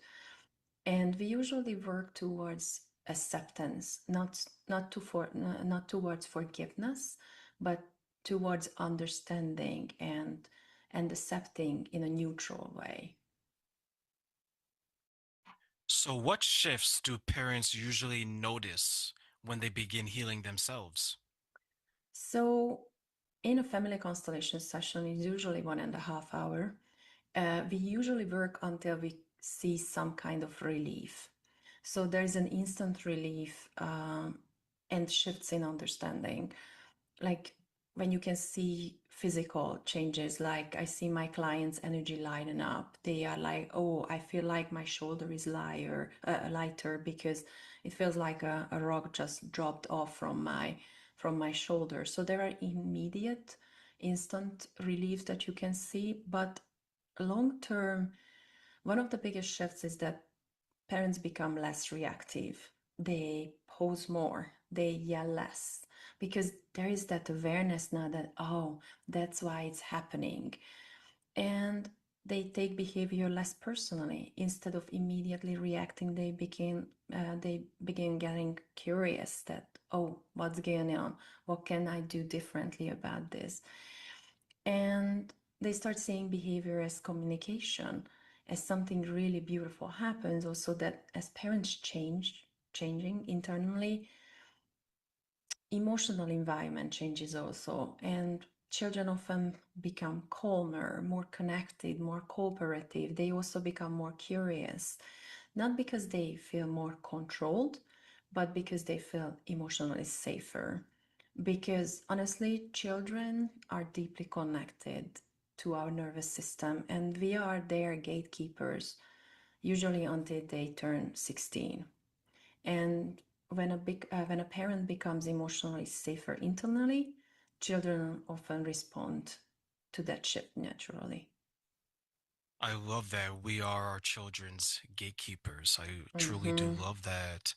And we usually work towards acceptance, not towards forgiveness, but towards understanding and accepting in a neutral way. So, what shifts do parents usually notice when they begin healing themselves? So, in a family constellation session, it's usually 1.5 hours. We usually work until we see some kind of relief. So there's an instant relief and shifts in understanding. Like when you can see physical changes, like I see my clients' energy lighten up. They are like, oh, I feel like my shoulder is lighter because it feels like a rock just dropped off from my shoulder. So there are immediate, instant relief that you can see, but long term, one of the biggest shifts is that parents become less reactive. They pause more, they yell less, because there is that awareness now that, oh, that's why it's happening. And they take behavior less personally. Instead of immediately reacting, they begin getting curious that, oh, what's going on? What can I do differently about this? And they start seeing behavior as communication, as something really beautiful happens. Also, that as parents changing internally, emotional environment changes also, and children often become calmer, more connected, more cooperative. They also become more curious, not because they feel more controlled, but because they feel emotionally safer. Because honestly, children are deeply connected to our nervous system, and we are their gatekeepers, usually until they turn 16. And when a parent becomes emotionally safer internally, children often respond to that shift naturally. I love that we are our children's gatekeepers. I truly do Mm-hmm. love that.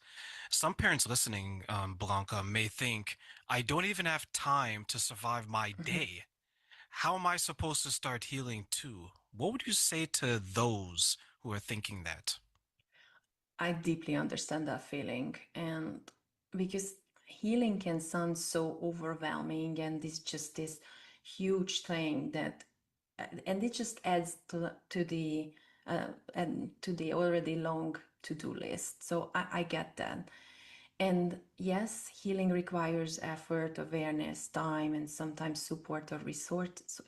Some parents listening, Blanca, may think, I don't even have time to survive my day. How am I supposed to start healing too? What would you say to those who are thinking that? I deeply understand that feeling, and because healing can sound so overwhelming, and it's just this huge thing that, and it just adds to the and to the already long to-do list. So I get that. And yes, healing requires effort, awareness, time, and sometimes support or resources.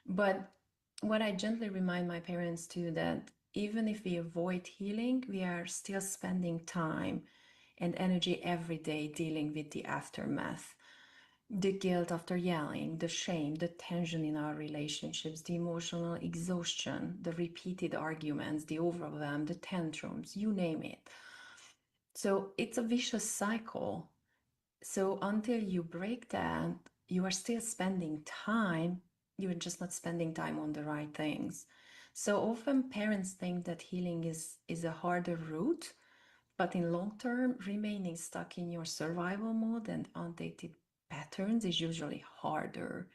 But what I gently remind my parents too, that even if we avoid healing, we are still spending time and energy every day dealing with the aftermath. The guilt after yelling, the shame, the tension in our relationships, the emotional exhaustion, the repeated arguments, the overwhelm, the tantrums, you name it. So it's a vicious cycle. So until you break that, you are still spending time, you're just not spending time on the right things. So often parents think that healing is a harder route, but in long term, remaining stuck in your survival mode and patterns is usually harder.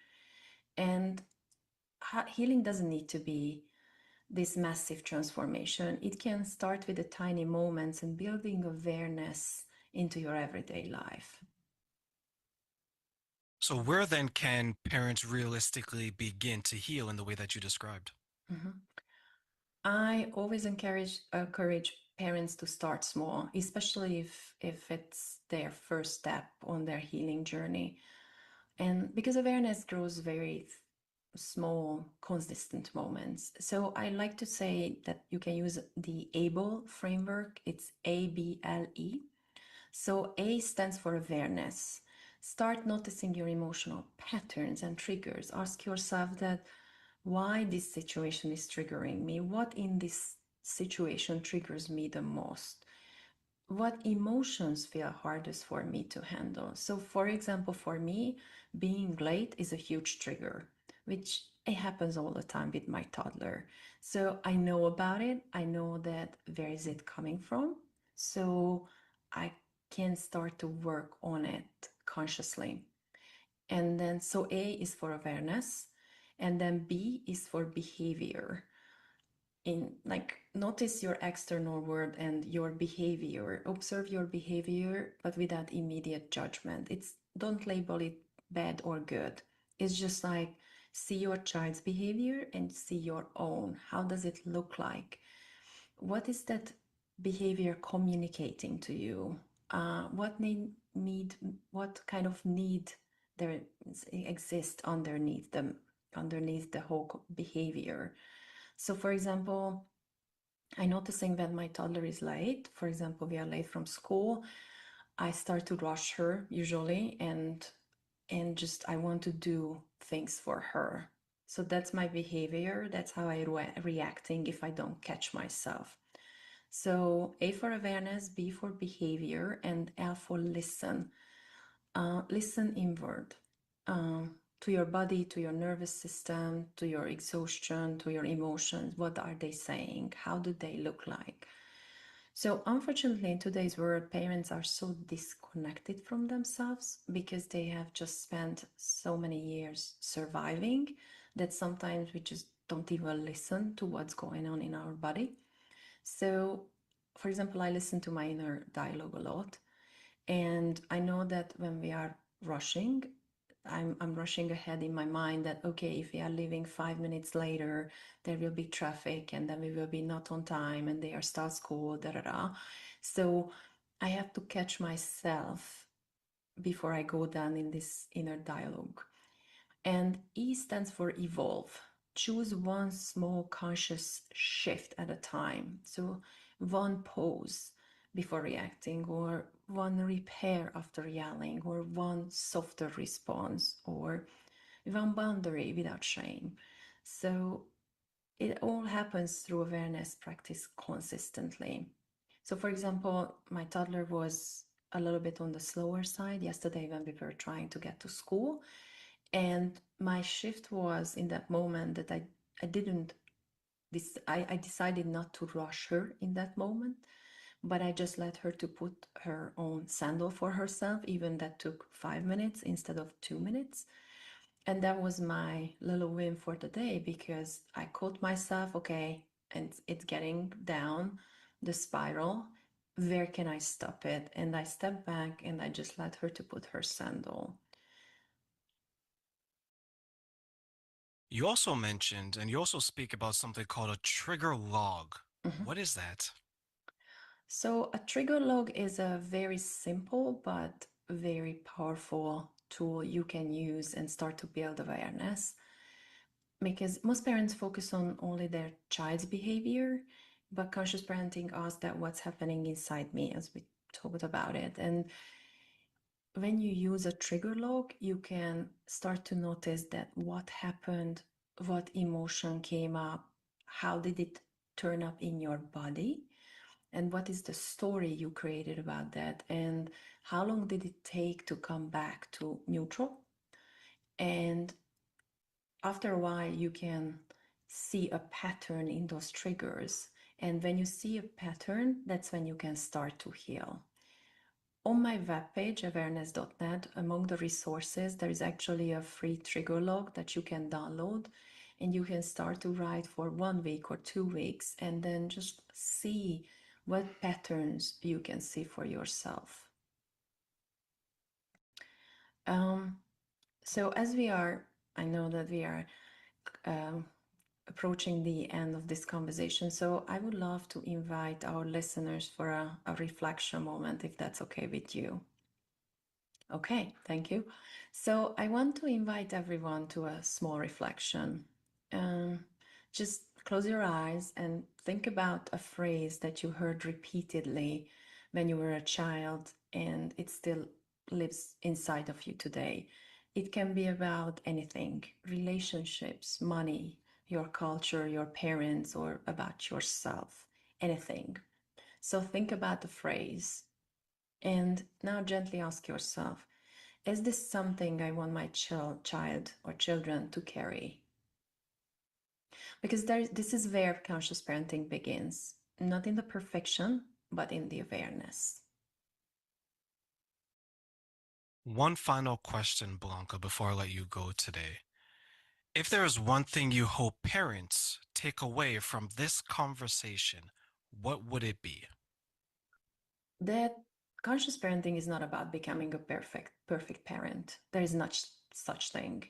And healing doesn't need to be this massive transformation. It can start with the tiny moments and building awareness into your everyday life. So where then can parents realistically begin to heal in the way that you described? I always encourage parents to start small, especially if it's their first step on their healing journey. And because awareness grows very small, consistent moments. So I like to say that you can use the ABLE framework. It's ABLE. So A stands for awareness. Start noticing your emotional patterns and triggers. Ask yourself that why this situation is triggering me. What in this situation triggers me the most? What emotions feel hardest for me to handle? So for example, for me, being late is a huge trigger, which it happens all the time with my toddler. So I know about it. I know that where is it coming from? So I can start to work on it consciously. And then, so A is for awareness, and then B is for behavior. In like, notice your external world and your behavior. Observe your behavior, but without immediate judgment. Don't label it bad or good. It's just like, see your child's behavior and see your own. How does it look like? What is that behavior communicating to you? What kind of need there exists underneath the whole behavior? So for example, I'm noticing that my toddler is late. For example, we are late from school. I start to rush her usually, and just I want to do things for her. So that's my behavior. That's how I reacting if I don't catch myself. So A for awareness, B for behavior, and L for listen. Listen inward to your body, to your nervous system, to your exhaustion, to your emotions. What are they saying? How do they look like? So unfortunately, in today's world, parents are so disconnected from themselves because they have just spent so many years surviving that sometimes we just don't even listen to what's going on in our body. So, for example, I listen to my inner dialogue a lot. And I know that when we are rushing, I'm rushing ahead in my mind that, okay, if we are leaving 5 minutes later, there will be traffic and then we will be not on time and they are start school, da da da. So I have to catch myself before I go down in this inner dialogue. And E stands for evolve. Choose one small conscious shift at a time. So one pause before reacting, or one repair after yelling, or one softer response, or one boundary without shame. So it all happens through awareness practice consistently. So for example, my toddler was a little bit on the slower side yesterday when we were trying to get to school. And my shift was in that moment that I didn't this I decided not to rush her in that moment, but I just let her to put her own sandal for herself, even that took 5 minutes instead of 2 minutes. And that was my little win for the day, because I caught myself, okay, and it's getting down the spiral. Where can I stop it? And I stepped back and I just let her to put her sandal. You also mentioned, and you also speak about something called a trigger log. What is that? So a trigger log is a very simple but very powerful tool you can use and start to build awareness, because most parents focus on only their child's behavior, but conscious parenting asks that what's happening inside me, as we talked about it. And when you use a trigger log, you can start to notice that what happened, what emotion came up, how did it turn up in your body, and what is the story you created about that, and how long did it take to come back to neutral. And after a while you can see a pattern in those triggers, and when you see a pattern, that's when you can start to heal. On my webpage, awareness.net, among the resources, there is actually a free trigger log that you can download, and you can start to write for 1 week or 2 weeks and then just see what patterns you can see for yourself. So as I know that we are approaching the end of this conversation, so I would love to invite our listeners for a reflection moment, if that's okay with you. Okay, thank you. So I want to invite everyone to a small reflection. Just close your eyes and think about a phrase that you heard repeatedly when you were a child and it still lives inside of you today. It can be about anything, relationships, money, your culture, your parents, or about yourself, anything. So think about the phrase and now gently ask yourself, is this something I want my child or children to carry? Because this is where conscious parenting begins, not in the perfection, but in the awareness. One final question, Blanca, before I let you go today. If there is one thing you hope parents take away from this conversation, what would it be? That conscious parenting is not about becoming a perfect parent. There is not such thing.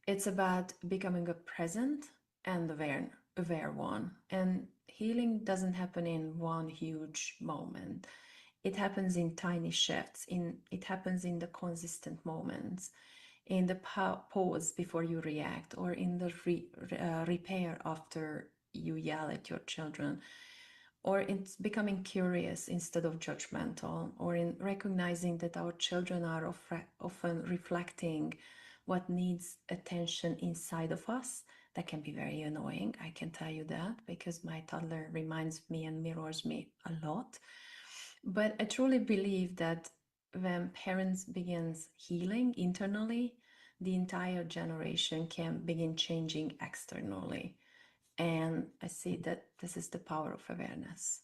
It's about becoming a present and aware one. And healing doesn't happen in one huge moment. It happens in tiny shifts. It happens in the consistent moments, in the pause before you react, or in the repair after you yell at your children, or it's becoming curious instead of judgmental, or in recognizing that our children are often reflecting what needs attention inside of us. That can be very annoying, I can tell you that, because my toddler reminds me and mirrors me a lot. But I truly believe that when parents begins healing internally, the entire generation can begin changing externally. And I see that this is the power of awareness.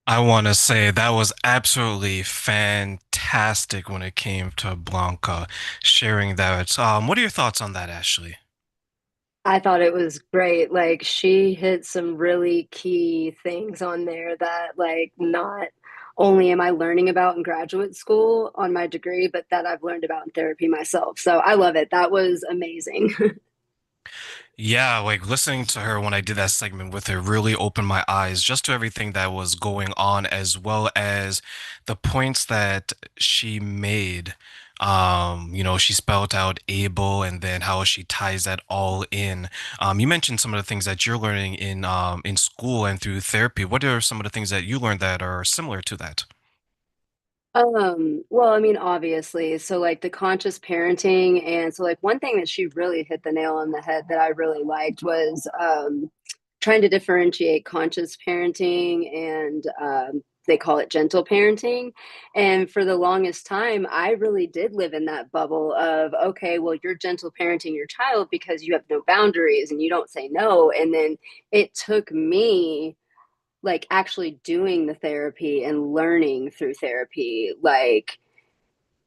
I want to say that was absolutely fantastic when it came to Blanca sharing that. What are your thoughts on that, Ashley? I thought it was great. Like she hit some really key things on there that like not only am I learning about in graduate school on my degree, but that I've learned about in therapy myself. So I love it. That was amazing. Yeah, like listening to her when I did that segment with her really opened my eyes just to everything that was going on, as well as the points that she made. She spelled out able and then how she ties that all in. You mentioned some of the things that you're learning in school and through therapy. What are some of the things that you learned that are similar to that? Well, I mean, obviously, so like the conscious parenting, and so like one thing that she really hit the nail on the head that I really liked was trying to differentiate conscious parenting and they call it gentle parenting. And for the longest time, I really did live in that bubble of, okay, well, you're gentle parenting your child because you have no boundaries and you don't say no. And then it took me like actually doing the therapy and learning through therapy, like,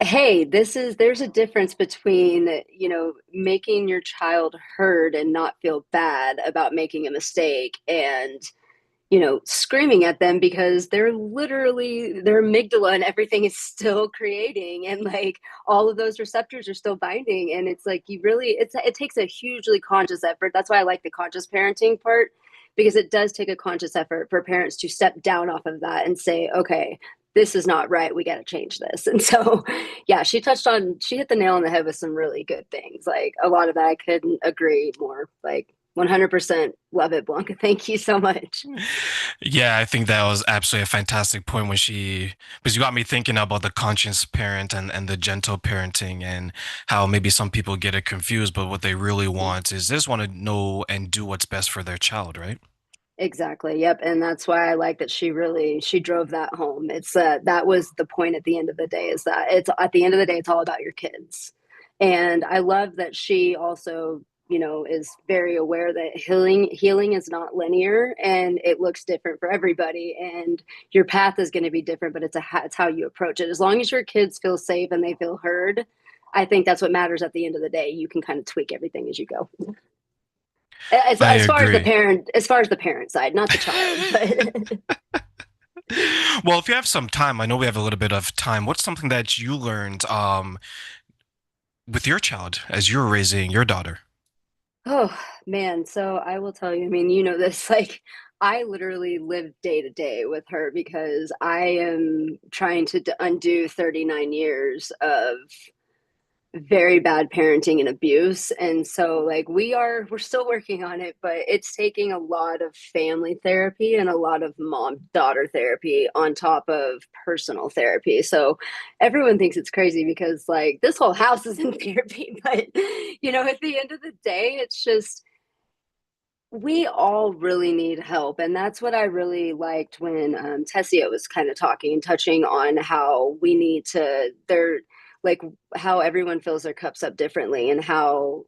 hey, there's a difference between, making your child heard and not feel bad about making a mistake and, screaming at them because they're literally their amygdala and everything is still creating and like all of those receptors are still binding. And it's like it takes a hugely conscious effort. That's why I like the conscious parenting part, because it does take a conscious effort for parents to step down off of that and say, okay, this is not right, we got to change this. And so yeah, she hit the nail on the head with some really good things. Like a lot of that I couldn't agree more. Like 100% love it, Blanca. Thank you so much. Yeah, I think that was absolutely a fantastic point because you got me thinking about the conscious parent and the gentle parenting and how maybe some people get it confused, but what they really want is they just want to know and do what's best for their child, right? Exactly. Yep. And that's why I like that she drove that home. It's that was the point at the end of the day, is that it's at the end of the day, it's all about your kids. And I love that she also is very aware that healing is not linear, and it looks different for everybody, and your path is going to be different, but it's how you approach it. As long as your kids feel safe and they feel heard, I think that's what matters at the end of the day. You can kind of tweak everything as you go. I As far as agree. the parent side, not the child, but Well, if you have some time, I know we have a little bit of time. What's something that you learned with your child as you were raising your daughter? oh man, so I will tell you, I mean, this, like, I literally live day to day with her because I am trying to undo 39 years of very bad parenting and abuse. And so, like, we're still working on it, but it's taking a lot of family therapy and a lot of mom daughter therapy on top of personal therapy. So everyone thinks it's crazy because, like, this whole house is in therapy, but at the end of the day, it's just we all really need help. And that's what I really liked when Tessia was kind of talking and touching on how we need to, they're like, how everyone fills their cups up differently, and how,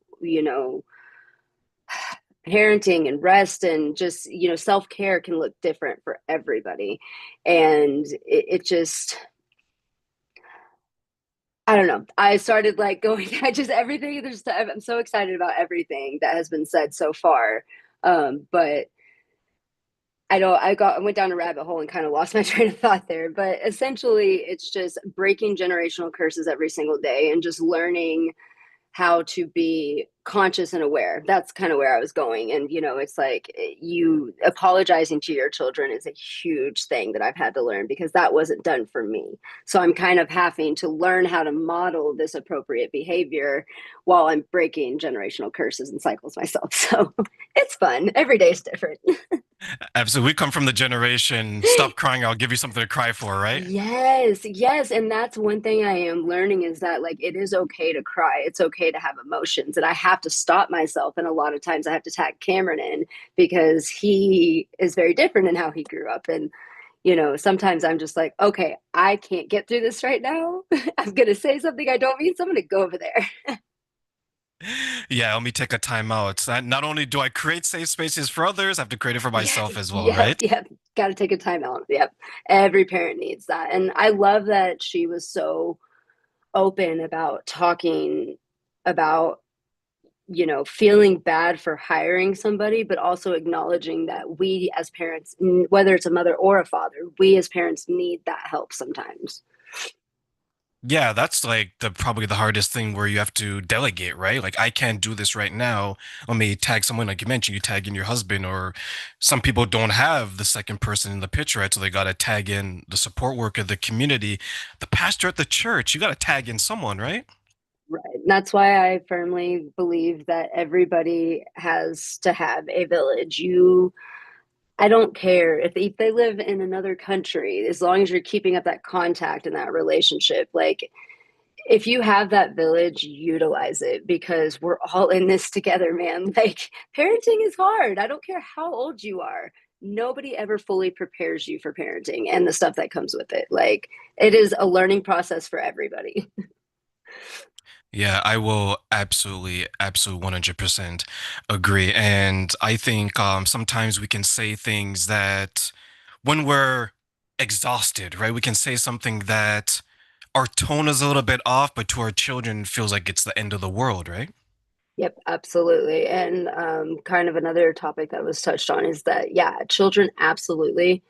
parenting and rest and just, self care can look different for everybody. And it just, I don't know. I started like going, I just, everything, I'm so excited about everything that has been said so far. But I went down a rabbit hole and kind of lost my train of thought there. But essentially, it's just breaking generational curses every single day and just learning how to be conscious and aware. That's kind of where I was going. And, it's like, you apologizing to your children is a huge thing that I've had to learn because that wasn't done for me. So I'm kind of having to learn how to model this appropriate behavior while I'm breaking generational curses and cycles myself. So it's fun. Every day is different. Absolutely. We come from the generation, stop crying, I'll give you something to cry for, right? Yes, yes. And that's one thing I am learning is that, like, it is okay to cry. It's okay to have emotions. And I have to stop myself. And a lot of times I have to tag Cameron in because he is very different in how he grew up. And, sometimes I'm just like, okay, I can't get through this right now. I'm going to say something I don't mean. So I'm going to go over there. Yeah, let me take a time out. Not only do I create safe spaces for others, I have to create it for Yes, myself as well, yep, right? yep. Got to take a time out. Yep. Every parent needs that. And I love that she was so open about talking about, feeling bad for hiring somebody, but also acknowledging that we as parents, whether it's a mother or a father, we as parents need that help sometimes. Yeah, that's like probably the hardest thing where you have to delegate, right? Like I can't do this right now. Let me tag someone like you mentioned, you tag in your husband, or some people don't have the second person in the picture, right? So they gotta tag in the support worker, the community, the pastor at the church. You gotta tag in someone, right? Right. And that's why I firmly believe that everybody has to have a village. I don't care if they live in another country, as long as you're keeping up that contact and that relationship. Like, if you have that village, utilize it because we're all in this together, man. Like, parenting is hard. I don't care how old you are. Nobody ever fully prepares you for parenting and the stuff that comes with it. Like, it is a learning process for everybody. Yeah, I will absolutely 100% agree. And I think sometimes we can say things that when we're exhausted, right? We can say something that our tone is a little bit off, but to our children feels like it's the end of the world, right? Yep, absolutely. And kind of another topic that was touched on is that, yeah, children absolutely,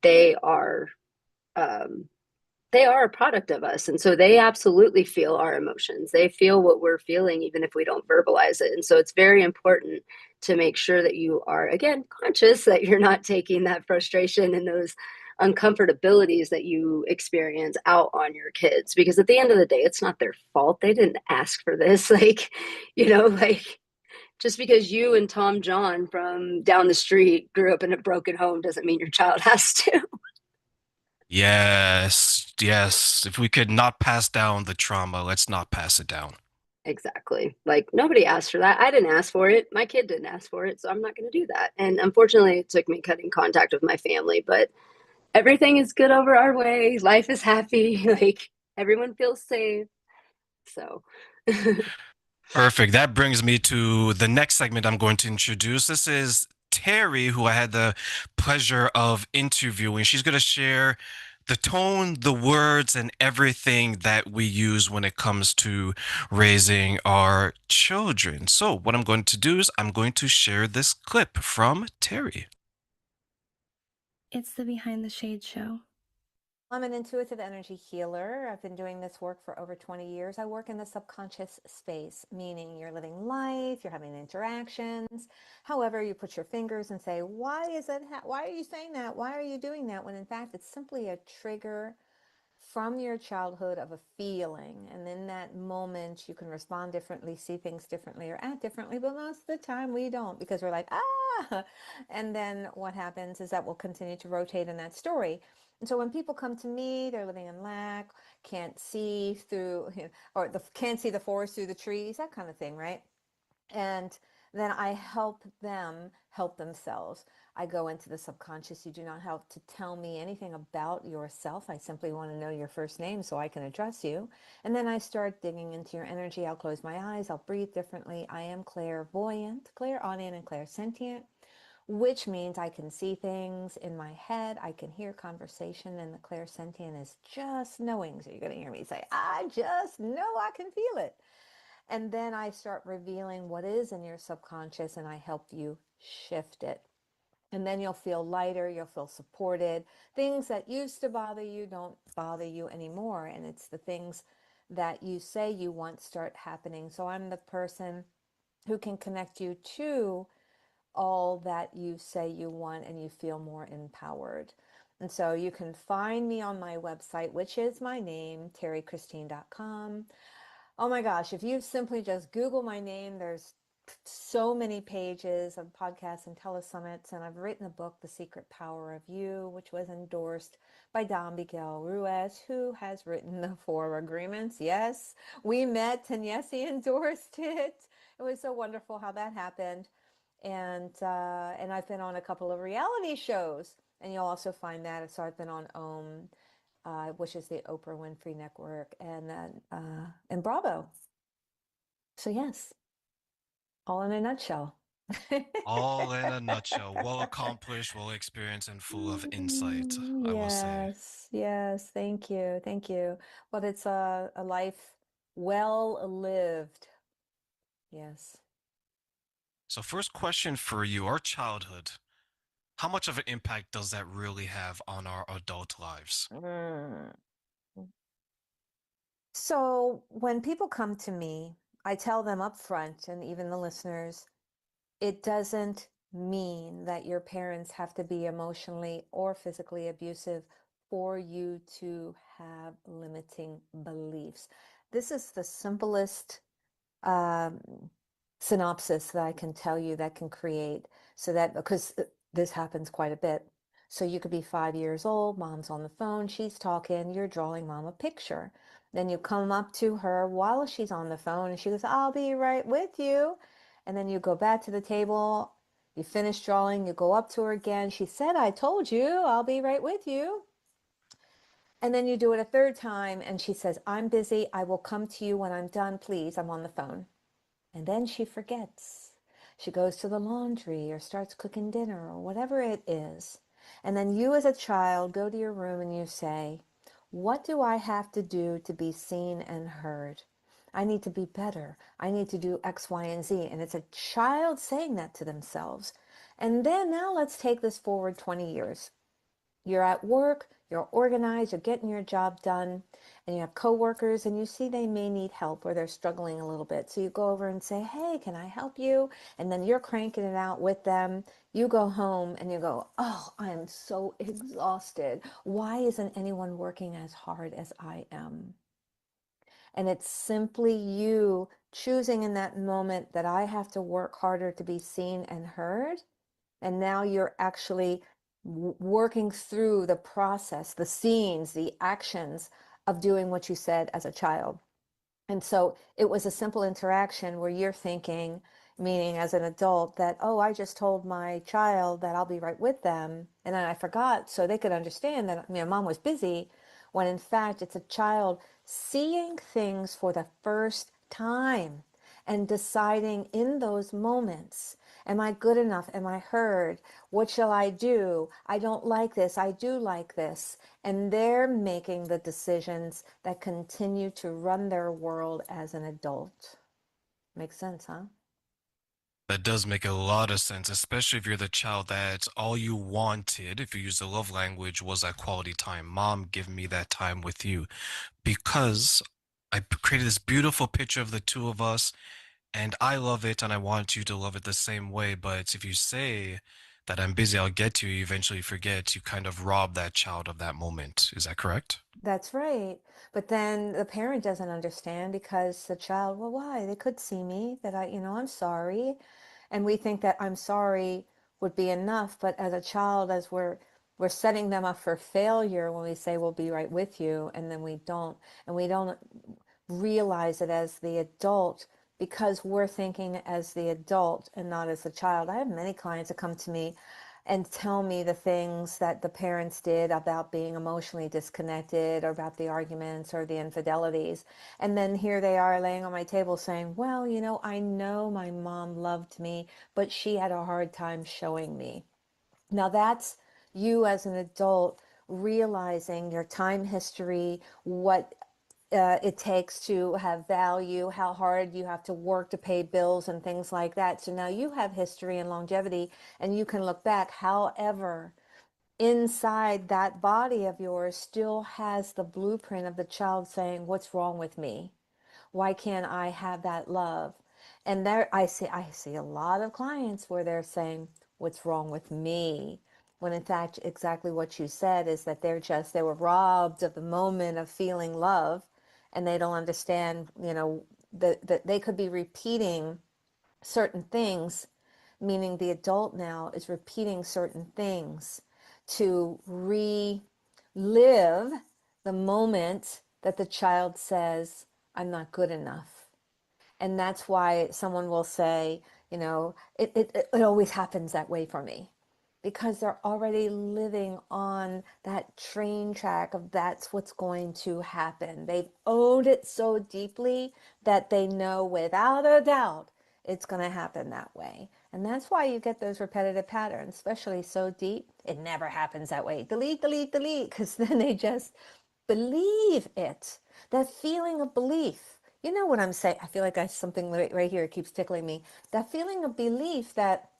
they are um, they are a product of us. And so they absolutely feel our emotions. They feel what we're feeling, even if we don't verbalize it. And so it's very important to make sure that you are, again, conscious that you're not taking that frustration and those uncomfortabilities that you experience out on your kids. Because at the end of the day, it's not their fault. They didn't ask for this. Like, like, just because you and Tom John from down the street grew up in a broken home doesn't mean your child has to. Yes, yes. If we could not pass down the trauma, let's not pass it down. Exactly. Like, nobody asked for that. I didn't ask for it. My kid didn't ask for it. So I'm not going to do that. And unfortunately, it took me cutting contact with my family, but everything is good over our way. Life is happy. Like, everyone feels safe. So, Perfect. That brings me to the next segment I'm going to introduce. This is Terry, who I had the pleasure of interviewing. She's going to share the tone, the words, and everything that we use when it comes to raising our children. So, what I'm going to do is I'm going to share this clip from Terry. It's the Behind the Shade show. I'm an intuitive energy healer. I've been doing this work for over 20 years. I work in the subconscious space, meaning you're living life, you're having interactions. However, you put your fingers and say, why is it, why are you saying that? Why are you doing that? When in fact, it's simply a trigger from your childhood of a feeling. And in that moment, you can respond differently, see things differently, or act differently. But most of the time we don't, because we're like, ah. And then what happens is that we'll continue to rotate in that story. And so when people come to me, they're living in lack, can't see through, or can't see the forest through the trees, that kind of thing, right? And then I help them help themselves. I go into the subconscious. You do not have to tell me anything about yourself. I simply want to know your first name so I can address you. And then I start digging into your energy. I'll close my eyes. I'll breathe differently. I am clairvoyant, clairaudient, and clairsentient, which means I can see things in my head. I can hear conversation, and the clairsentient is just knowing. So you're going to hear me say, I just know, I can feel it. And then I start revealing what is in your subconscious, and I help you shift it. And then you'll feel lighter, you'll feel supported. Things that used to bother you don't bother you anymore. And it's the things that you say you want start happening. So I'm the person who can connect you to all that you say you want, and you feel more empowered. And so you can find me on my website, which is my name, terrychristine.com. Oh my gosh, if you simply just Google my name, there's so many pages of podcasts and telesummits, and I've written a book, The Secret Power of You, which was endorsed by Don Miguel Ruiz, who has written the 4 agreements. Yes, we met. TENYA endorsed it. It was so wonderful how that happened. And I've been on a couple of reality shows, and you'll also find that. So I've been on which is the Oprah Winfrey Network, and Bravo. So yes, all in a nutshell. All in a nutshell. Well accomplished, well experienced, and full of insight, I will say. Yes, thank you, thank you. But it's a life well lived. Yes. So, first question for you, our childhood, how much of an impact does that really have on our adult lives? Mm. So when people come to me, I tell them up front, and even the listeners, it doesn't mean that your parents have to be emotionally or physically abusive for you to have limiting beliefs. This is the simplest um, synopsis that I can tell you that can create, so that, because this happens quite a bit. So you could be 5 years old, mom's on the phone, she's talking, you're drawing mom a picture. Then you come up to her while she's on the phone and she goes, I'll be right with you. And then you go back to the table, you finish drawing, you go up to her again. She said, I told you, I'll be right with you. And then you do it a third time and she says, I'm busy. I will come to you when I'm done. Please, I'm on the phone. And then she forgets. She goes to the laundry or starts cooking dinner or whatever it is. And then you as a child go to your room and you say, what do I have to do to be seen and heard? I need to be better. I need to do X, Y, and Z. And it's a child saying that to themselves. And then now let's take this forward 20 years. You're at work, you're organized, you're getting your job done, and you have coworkers and you see they may need help or they're struggling a little bit. So you go over and say, hey, can I help you? And then you're cranking it out with them. You go home and you go, oh, I'm so exhausted. Why isn't anyone working as hard as I am? And it's simply you choosing in that moment that I have to work harder to be seen and heard. And now you're actually working through the process, the scenes, the actions of doing what you said as a child. And so it was a simple interaction where you're thinking, meaning as an adult, that, oh, I just told my child that I'll be right with them. And then I forgot, so they could understand that mom was busy, when in fact it's a child seeing things for the first time. and deciding in those moments, am I good enough? Am I heard? What shall I do? I don't like this. I do like this. And they're making the decisions that continue to run their world as an adult. Makes sense, huh? That does make a lot of sense, especially if you're the child that all you wanted, if you use the love language, was that quality time. Mom, give me that time with you. Because I created this beautiful picture of the two of us, and I love it, and I want you to love it the same way. But if you say that I'm busy, I'll get to you, you eventually forget, you kind of rob that child of that moment. Is that correct? That's right. But then the parent doesn't understand because the child, well, why? They could see me that I'm sorry. And we think that I'm sorry would be enough. But as a child, as we're setting them up for failure when we say we'll be right with you, and then we don't, and we don't realize it as the adult because we're thinking as the adult and not as the child. I have many clients that come to me and tell me the things that the parents did about being emotionally disconnected or about the arguments or the infidelities. And then here they are laying on my table saying, well, I know my mom loved me, but she had a hard time showing me. Now that's you as an adult realizing your time history, what it takes to have value, how hard you have to work to pay bills and things like that. So now you have history and longevity and you can look back. However, inside that body of yours still has the blueprint of the child saying, what's wrong with me? Why can't I have that love? And there I see a lot of clients where they're saying, what's wrong with me? When in fact, exactly what you said is that they were robbed of the moment of feeling love, and they don't understand, that they could be repeating certain things, meaning the adult now is repeating certain things to relive the moment that the child says, I'm not good enough. And that's why someone will say, it always happens that way for me. Because they're already living on that train track of that's what's going to happen. They've owned it so deeply that they know without a doubt it's going to happen that way. And that's why you get those repetitive patterns, especially so deep. It never happens that way. Delete, delete, delete, because then they just believe it. That feeling of belief. You know what I'm saying? I feel like I something right here keeps tickling me. That feeling of belief that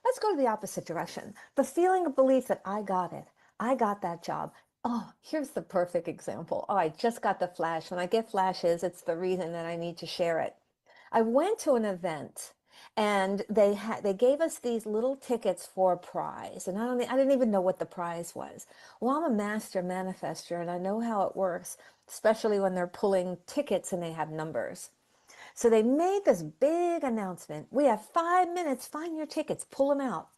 let's go to the opposite direction. The feeling of belief that I got it. I got that job. Oh, here's the perfect example. Oh, I just got the flash. When I get flashes, it's the reason that I need to share it. I went to an event and they gave us these little tickets for a prize, and I didn't even know what the prize was. Well, I'm a master manifester and I know how it works, especially when they're pulling tickets and they have numbers. So they made this big announcement. We have 5 minutes. Find your tickets. Pull them out.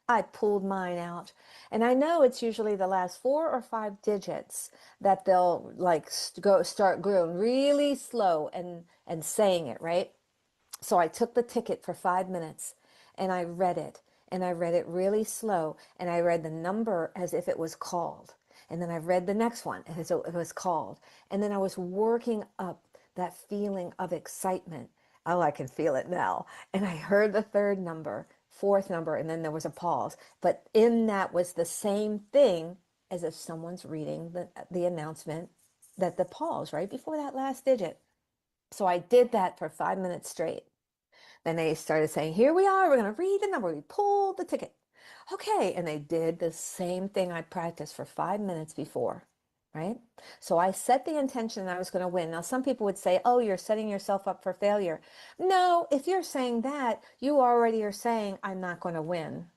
I pulled mine out. And I know it's usually the last 4 or 5 digits that they'll start going really slow and saying it, right? So I took the ticket for 5 minutes and I read it. And I read it really slow. And I read the number as if it was called. And then I read the next one as if it was called. And then I was working up that feeling of excitement. Oh, I can feel it now. And I heard the third number, fourth number, and then there was a pause. But in that was the same thing as if someone's reading the announcement, that the pause right before that last digit. So I did that for 5 minutes straight. Then they started saying, here we are, we're going to read the number. We pulled the ticket. Okay. And they did the same thing I practiced for 5 minutes before, right? So I set the intention that I was going to win. Now, some people would say, oh, you're setting yourself up for failure. No, if you're saying that, you already are saying, I'm not going to win.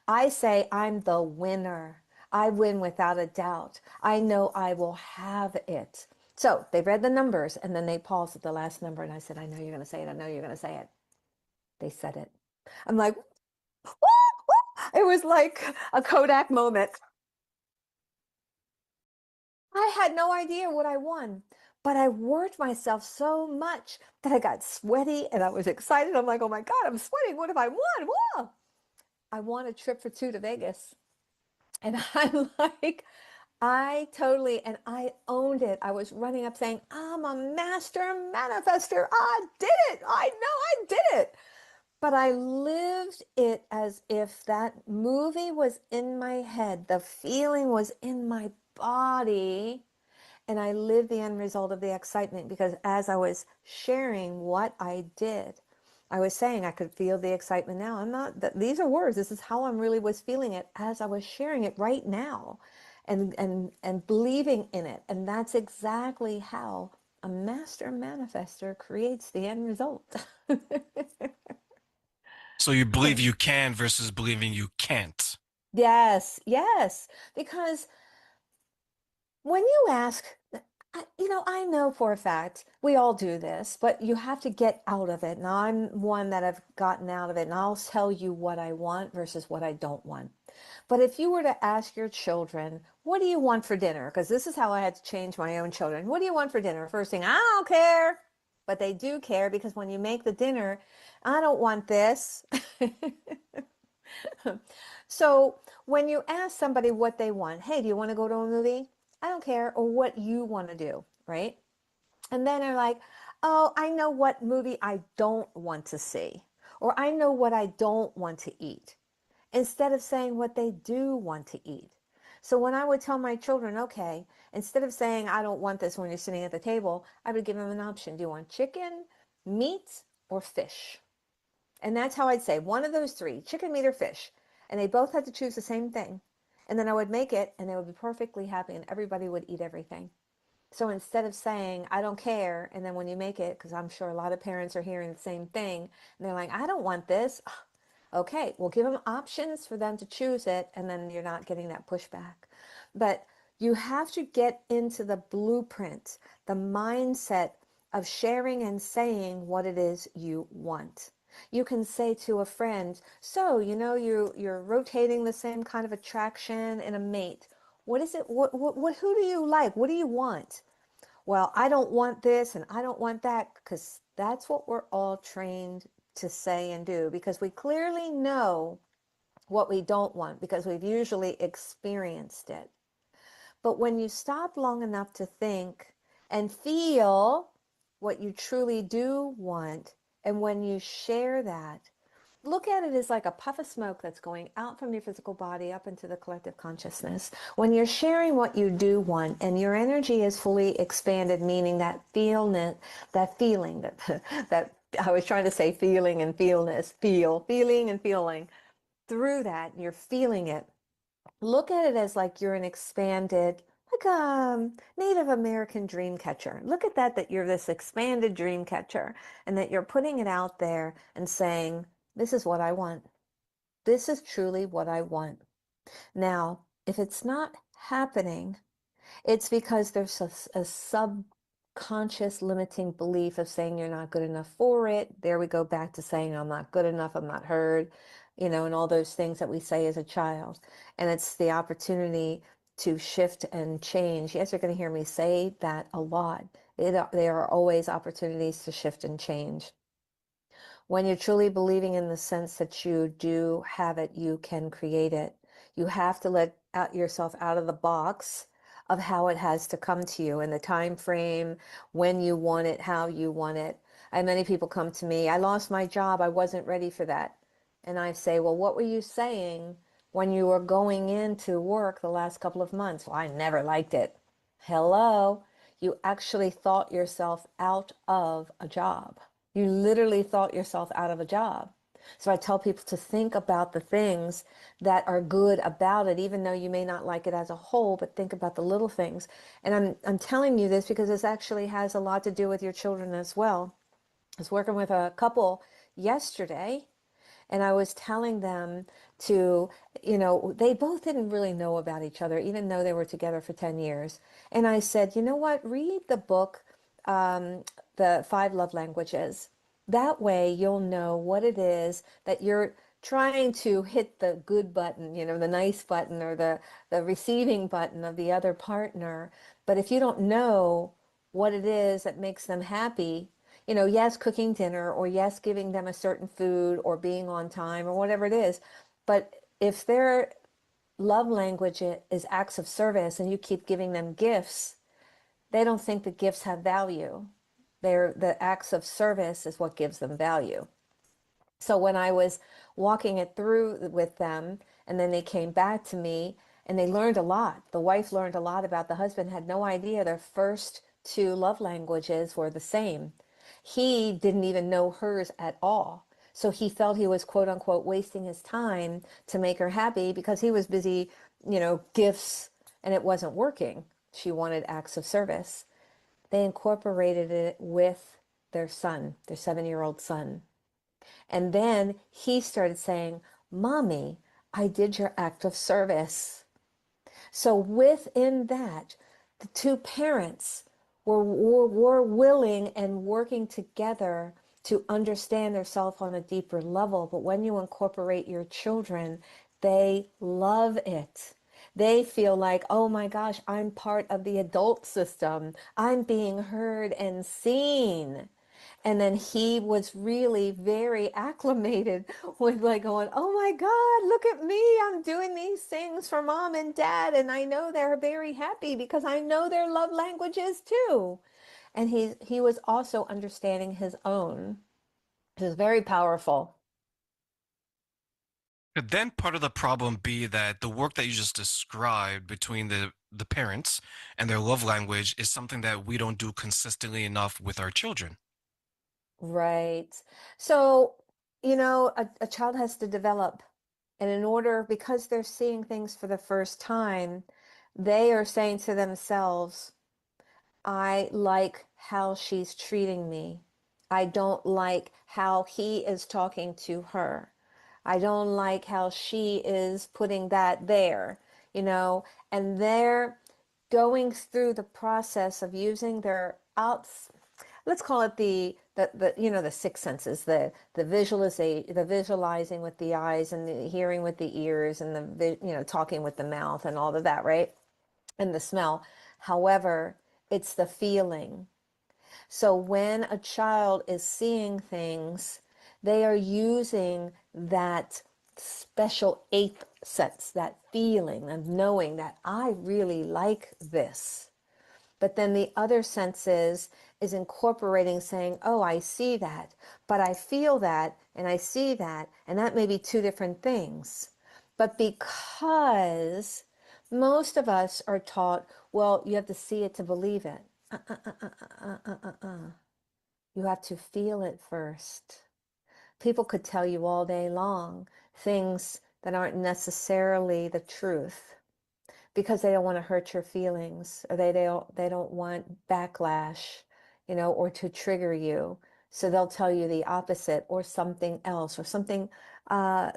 I say, I'm the winner. I win without a doubt. I know I will have it. So they read the numbers and then they paused at the last number. And I said, I know you're going to say it. I know you're going to say it. They said it. I'm like, woo, woo. It was like a Kodak moment. I had no idea what I won, but I worked myself so much that I got sweaty and I was excited. I'm like, oh my God, I'm sweating. What have I won? Whoa. I won a trip for two to Vegas. And I'm like, And I owned it. I was running up saying, I'm a master manifester. I did it. I know I did it. But I lived it as if that movie was in my head. The feeling was in my body. And I lived the end result of the excitement because as I was sharing what I did, I was saying I could feel the excitement now. I'm not, these are words. This is how I really was feeling it as I was sharing it right now and believing in it. And that's exactly how a master manifester creates the end result. So you believe you can versus believing you can't. Yes, yes. Because when you ask, I know for a fact we all do this, but you have to get out of it. Now, I'm one that I've gotten out of it, and I'll tell you what I want versus what I don't want. But if you were to ask your children, what do you want for dinner? Because this is how I had to change my own children. What do you want for dinner? First thing, I don't care. But they do care because when you make the dinner, I don't want this. So when you ask somebody what they want, hey, do you want to go to a movie? I don't care. Or what you want to do, right? And then they're like, oh, I know what movie I don't want to see. Or I know what I don't want to eat. Instead of saying what they do want to eat. So when I would tell my children, okay, instead of saying, I don't want this when you're sitting at the table, I would give them an option. Do you want chicken, meat, or fish? And that's how I'd say one of those three, chicken, meat, or fish. And they both had to choose the same thing. And then I would make it and they would be perfectly happy and everybody would eat everything. So instead of saying, I don't care, and then when you make it, because I'm sure a lot of parents are hearing the same thing, and they're like, I don't want this. Okay, we'll give them options for them to choose it, and then you're not getting that pushback. But you have to get into the blueprint, the mindset of sharing and saying what it is you want. You can say to a friend, so, you're rotating the same kind of attraction in a mate. What is it? Who do you like? What do you want? Well, I don't want this and I don't want that, because that's what we're all trained to say and do, because we clearly know what we don't want because we've usually experienced it. But when you stop long enough to think and feel what you truly do want, and when you share that, look at it as like a puff of smoke that's going out from your physical body up into the collective consciousness. When you're sharing what you do want and your energy is fully expanded, meaning that feeling that that I was trying to say feeling and feelness, feeling and feeling. Through that, you're feeling it. Look at it as like you're an expanded, like a Native American dream catcher. Look at that you're this expanded dream catcher and that you're putting it out there and saying, this is what I want. This is truly what I want. Now, if it's not happening, it's because there's a subconscious limiting belief of saying you're not good enough for it. There we go back to saying I'm not good enough, I'm not heard, and all those things that we say as a child. And it's the opportunity to shift and change. Yes, you're going to hear me say that a lot. There are always opportunities to shift and change. When you're truly believing in the sense that you do have it, you can create it. You have to let yourself out of the box of how it has to come to you and the time frame, when you want it, how you want it. And many people come to me, I lost my job, I wasn't ready for that. And I say, well, what were you saying when you were going into work the last couple of months? Well, I never liked it. Hello, you actually thought yourself out of a job. You literally thought yourself out of a job. So I tell people to think about the things that are good about it, even though you may not like it as a whole, but think about the little things. And I'm telling you this because this actually has a lot to do with your children as well. I was working with a couple yesterday, and I was telling them to, they both didn't really know about each other, even though they were together for 10 years. And I said, you know what, read the book, The Five Love Languages. That way you'll know what it is that you're trying to hit the good button, the nice button or the receiving button of the other partner. But if you don't know what it is that makes them happy, yes, cooking dinner, or yes, giving them a certain food, or being on time, or whatever it is. But if they're love language is acts of service and you keep giving them gifts, they don't think the gifts have value. The acts of service is what gives them value. So when I was walking it through with them, and then they came back to me and they learned a lot. The wife learned a lot about the husband, had no idea their first two love languages were the same. He didn't even know hers at all. So he felt he was quote unquote wasting his time to make her happy because he was busy, gifts, and it wasn't working. She wanted acts of service. They incorporated it with their son, their 7-year-old son. And then he started saying, Mommy, I did your act of service. So within that, the two parents were willing and working together to understand themselves on a deeper level. But when you incorporate your children, they love it. They feel like, oh my gosh, I'm part of the adult system. I'm being heard and seen. And then he was really very acclimated with like going, oh my God, look at me. I'm doing these things for mom and dad. And I know they're very happy because I know their love languages too. And he was also understanding his own, which is very powerful. Could then part of the problem be that the work that you just described between the parents and their love language is something that we don't do consistently enough with our children? Right. So, a child has to develop. And in order, because they're seeing things for the first time, they are saying to themselves, I like how she's treating me. I don't like how he is talking to her. I don't like how she is putting that there, and they're going through the process of using their outs. Let's call it the six senses, the visualizing with the eyes and the hearing with the ears and the talking with the mouth and all of that, right? And the smell. However, it's the feeling. So when a child is seeing things, they are using that special eighth sense, that feeling of knowing that I really like this. But then the other senses is incorporating saying, oh, I see that, but I feel that, and I see that, and that may be two different things. But because most of us are taught, well, you have to see it to believe it. You have to feel it first. People could tell you all day long things that aren't necessarily the truth because they don't want to hurt your feelings, or they don't want backlash, or to trigger you. So they'll tell you the opposite or something else or something uh,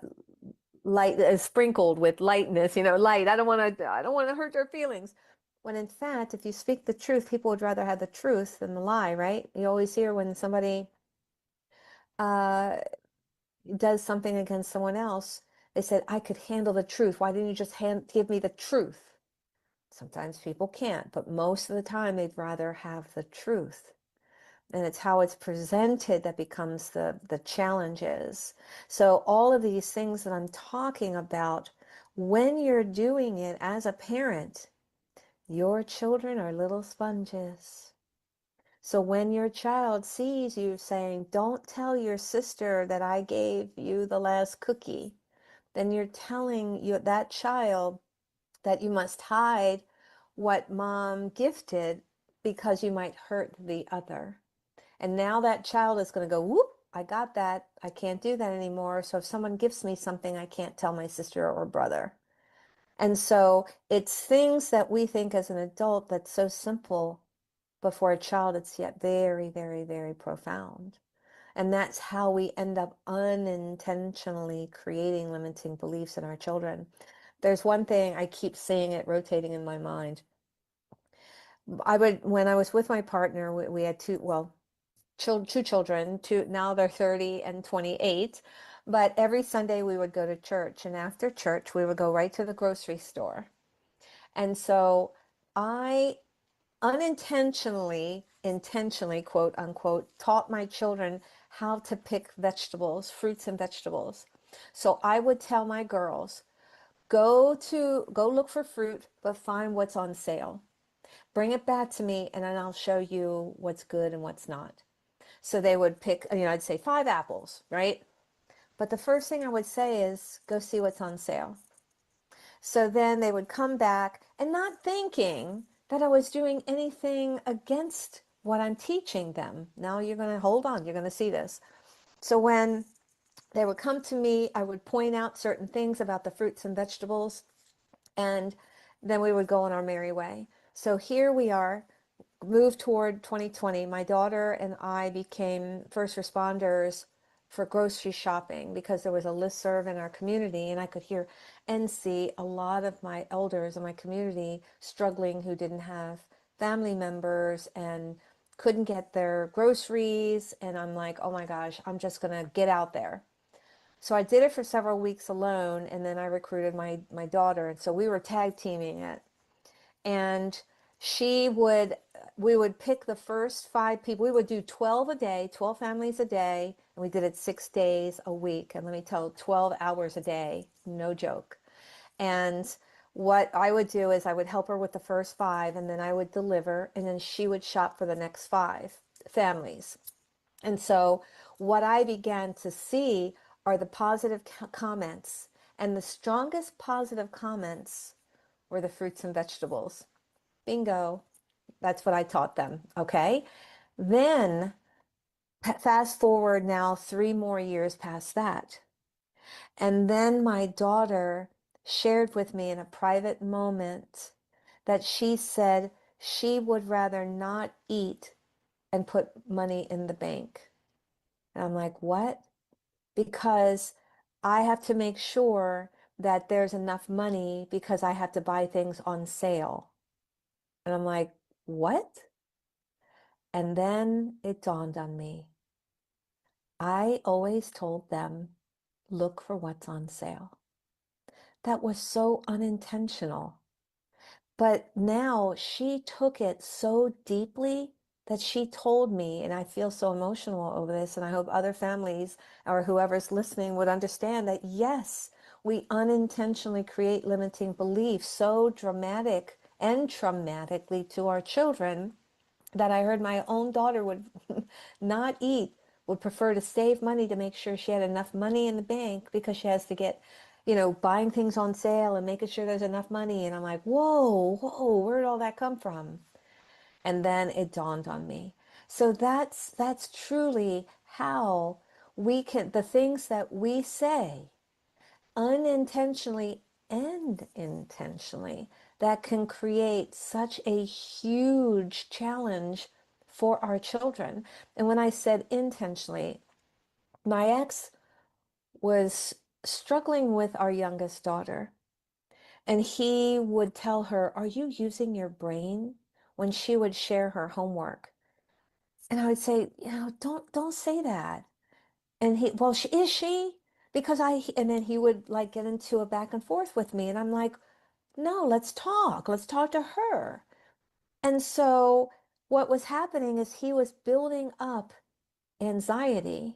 light, sprinkled with lightness, light. I don't want to hurt your feelings. When in fact, if you speak the truth, people would rather have the truth than the lie, right? You always hear when somebody uh, does something against someone else, they said, I could handle the truth. Why didn't you just give me the truth? Sometimes people can't, but most of the time they'd rather have the truth. And it's how it's presented that becomes the challenges. So all of these things that I'm talking about, when you're doing it as a parent, your children are little sponges. So when your child sees you saying, don't tell your sister that I gave you the last cookie, then you're telling that child that you must hide what mom gifted because you might hurt the other. And now that child is going to go, whoop, I got that. I can't do that anymore. So if someone gifts me something, I can't tell my sister or brother. And so it's things that we think as an adult that's so simple, but for a child, it's yet very, very, very profound. And that's how we end up unintentionally creating limiting beliefs in our children. There's one thing I keep seeing it rotating in my mind. When I was with my partner, we had two children, now they're 30 and 28. But every Sunday we would go to church, and after church we would go right to the grocery store. And so I intentionally, quote unquote, taught my children how to pick vegetables, fruits and vegetables. So I would tell my girls, go look for fruit, but find what's on sale. Bring it back to me, and then I'll show you what's good and what's not. So they would pick, I'd say 5 apples, right? But the first thing I would say is go see what's on sale. So then they would come back, and not thinking that I was doing anything against what I'm teaching them. Now you're going to hold on, you're going to see this. So when they would come to me, I would point out certain things about the fruits and vegetables, and then we would go on our merry way. So here we are, moved toward 2020. My daughter and I became first responders for grocery shopping because there was a listserv in our community, and I could hear and see a lot of my elders in my community struggling, who didn't have family members and couldn't get their groceries. And I'm like, oh my gosh, I'm just going to get out there. So I did it for several weeks alone, and then I recruited my daughter, and so we were tag teaming it. And we would pick the first 5 people. We would do 12 a day, 12 families a day, and we did it 6 days a week. And let me tell you, 12 hours a day, no joke. And what I would do is I would help her with the first 5, and then I would deliver, and then she would shop for the next 5 families. And so what I began to see are the positive comments. And the strongest positive comments were the fruits and vegetables. Bingo. That's what I taught them. Okay. Then fast forward now 3 more years past that. And then my daughter shared with me in a private moment that she said she would rather not eat and put money in the bank. And I'm like, what? Because I have to make sure that there's enough money because I have to buy things on sale. And I'm like, what? And then it dawned on me. I always told them, look for what's on sale. That was so unintentional. But now she took it so deeply that she told me, and I feel so emotional over this, and I hope other families or whoever's listening would understand that, yes, we unintentionally create limiting beliefs so dramatic and traumatically to our children that I heard my own daughter would not eat, would prefer to save money to make sure she had enough money in the bank because she has to get, buying things on sale and making sure there's enough money. And I'm like, whoa, where did all that come from? And then it dawned on me. So that's truly how the things that we say unintentionally and intentionally, that can create such a huge challenge for our children. And when I said intentionally, my ex was struggling with our youngest daughter, and he would tell her, "Are you using your brain?" when she would share her homework. And I would say, don't say that. And well, is she? Because and then he would like get into a back and forth with me. And I'm like, no, let's talk. Let's talk to her. And so what was happening is he was building up anxiety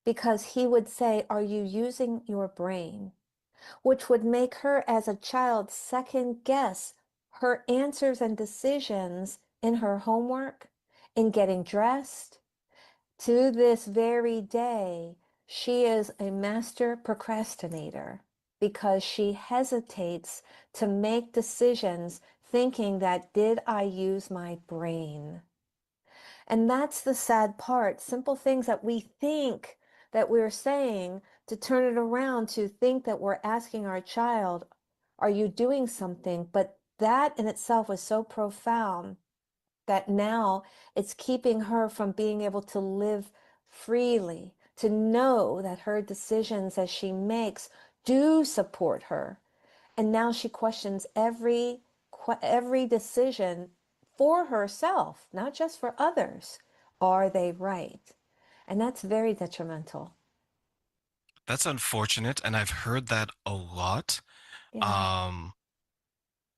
because he would say, are you using your brain? Which would make her as a child second guess her answers and decisions in her homework, in getting dressed. To this very day, she is a master procrastinator because she hesitates to make decisions thinking that, did I use my brain? And that's the sad part. Simple things that we think that we're saying, to turn it around to think that we're asking our child, are you doing something? But that in itself was so profound that now it's keeping her from being able to live freely, to know that her decisions as she makes do support her. And now she questions every decision for herself, not just for others. Are they right? And that's very detrimental. That's unfortunate, and I've heard that a lot. Yeah. Um,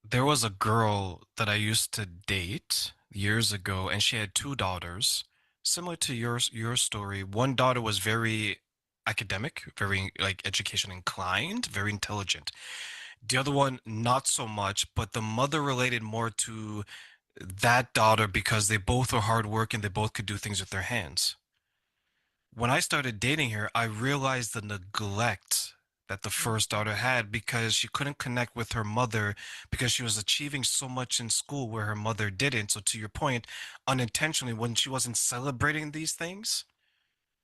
there was a girl that I used to date years ago, and she had 2 daughters, similar to your story. One daughter was very academic, very like education inclined, very intelligent. The other one, not so much, but the mother related more to that daughter because they both were hardworking, they both could do things with their hands. When I started dating her, I realized the neglect that the first daughter had because she couldn't connect with her mother because she was achieving so much in school where her mother didn't. So, to your point, unintentionally, when she wasn't celebrating these things,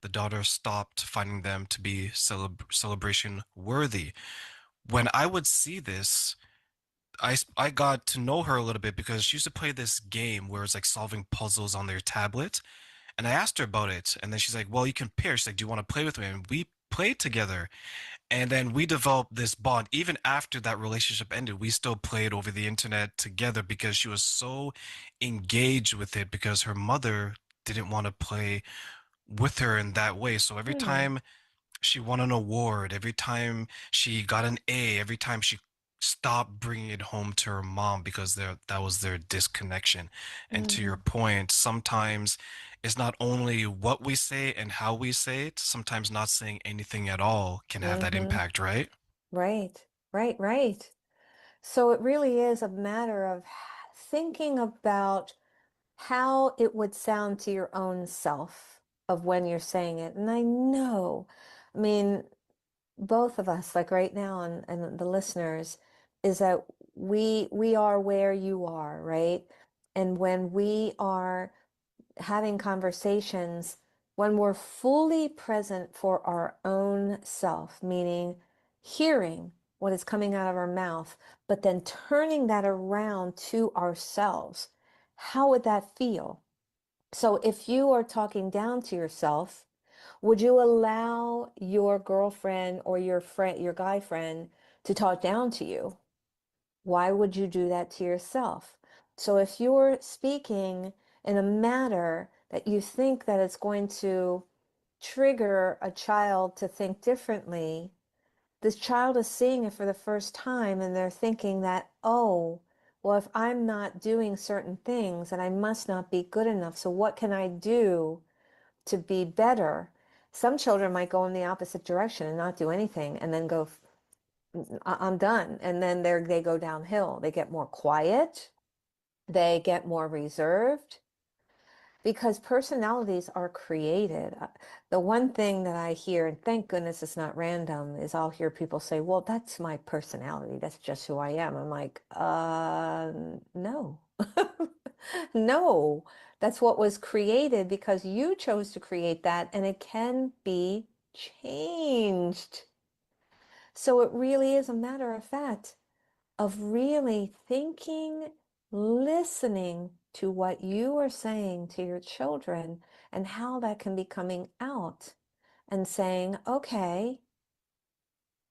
the daughter stopped finding them to be celebration worthy. When I would see this, I got to know her a little bit because she used to play this game where it's like solving puzzles on their tablet. And I asked her about it, and then she's like, "Well, you can pair." She's like, "Do you want to play with me?" And we played together, and then we developed this bond. Even after that relationship ended, we still played over the internet together because she was so engaged with it because her mother didn't want to play with her in that way. So every Hmm. time she won an award, every time she got an A, every time she stopped bringing it home to her mom because that was their disconnection. And to your Hmm. point, sometimes it's not only what we say and how we say it, sometimes not saying anything at all can have that Hmm. impact, right? Right, right, right. So it really is a matter of thinking about how it would sound to your own self of when you're saying it. And I know, I mean, both of us, like right now, and the listeners, is that we are where you are, right? And when we are having conversations, when we're fully present for our own self, meaning hearing what is coming out of our mouth, but then turning that around to ourselves, how would that feel? So if you are talking down to yourself, would you allow your girlfriend or your friend, your guy friend, to talk down to you? Why would you do that to yourself? So if you're speaking in a matter that you think that it's going to trigger a child to think differently, this child is seeing it for the first time and they're thinking that, oh, well, if I'm not doing certain things, then I must not be good enough. So what can I do to be better? Some children might go in the opposite direction and not do anything and then go, I'm done. And then they go downhill. They get more quiet. They get more reserved because personalities are created. The one thing that I hear, and thank goodness it's not random, is I'll hear people say, well, that's my personality. That's just who I am. I'm like, no. No, that's what was created because you chose to create that and it can be changed. So it really is a matter of fact of really thinking, listening to what you are saying to your children and how that can be coming out and saying, okay,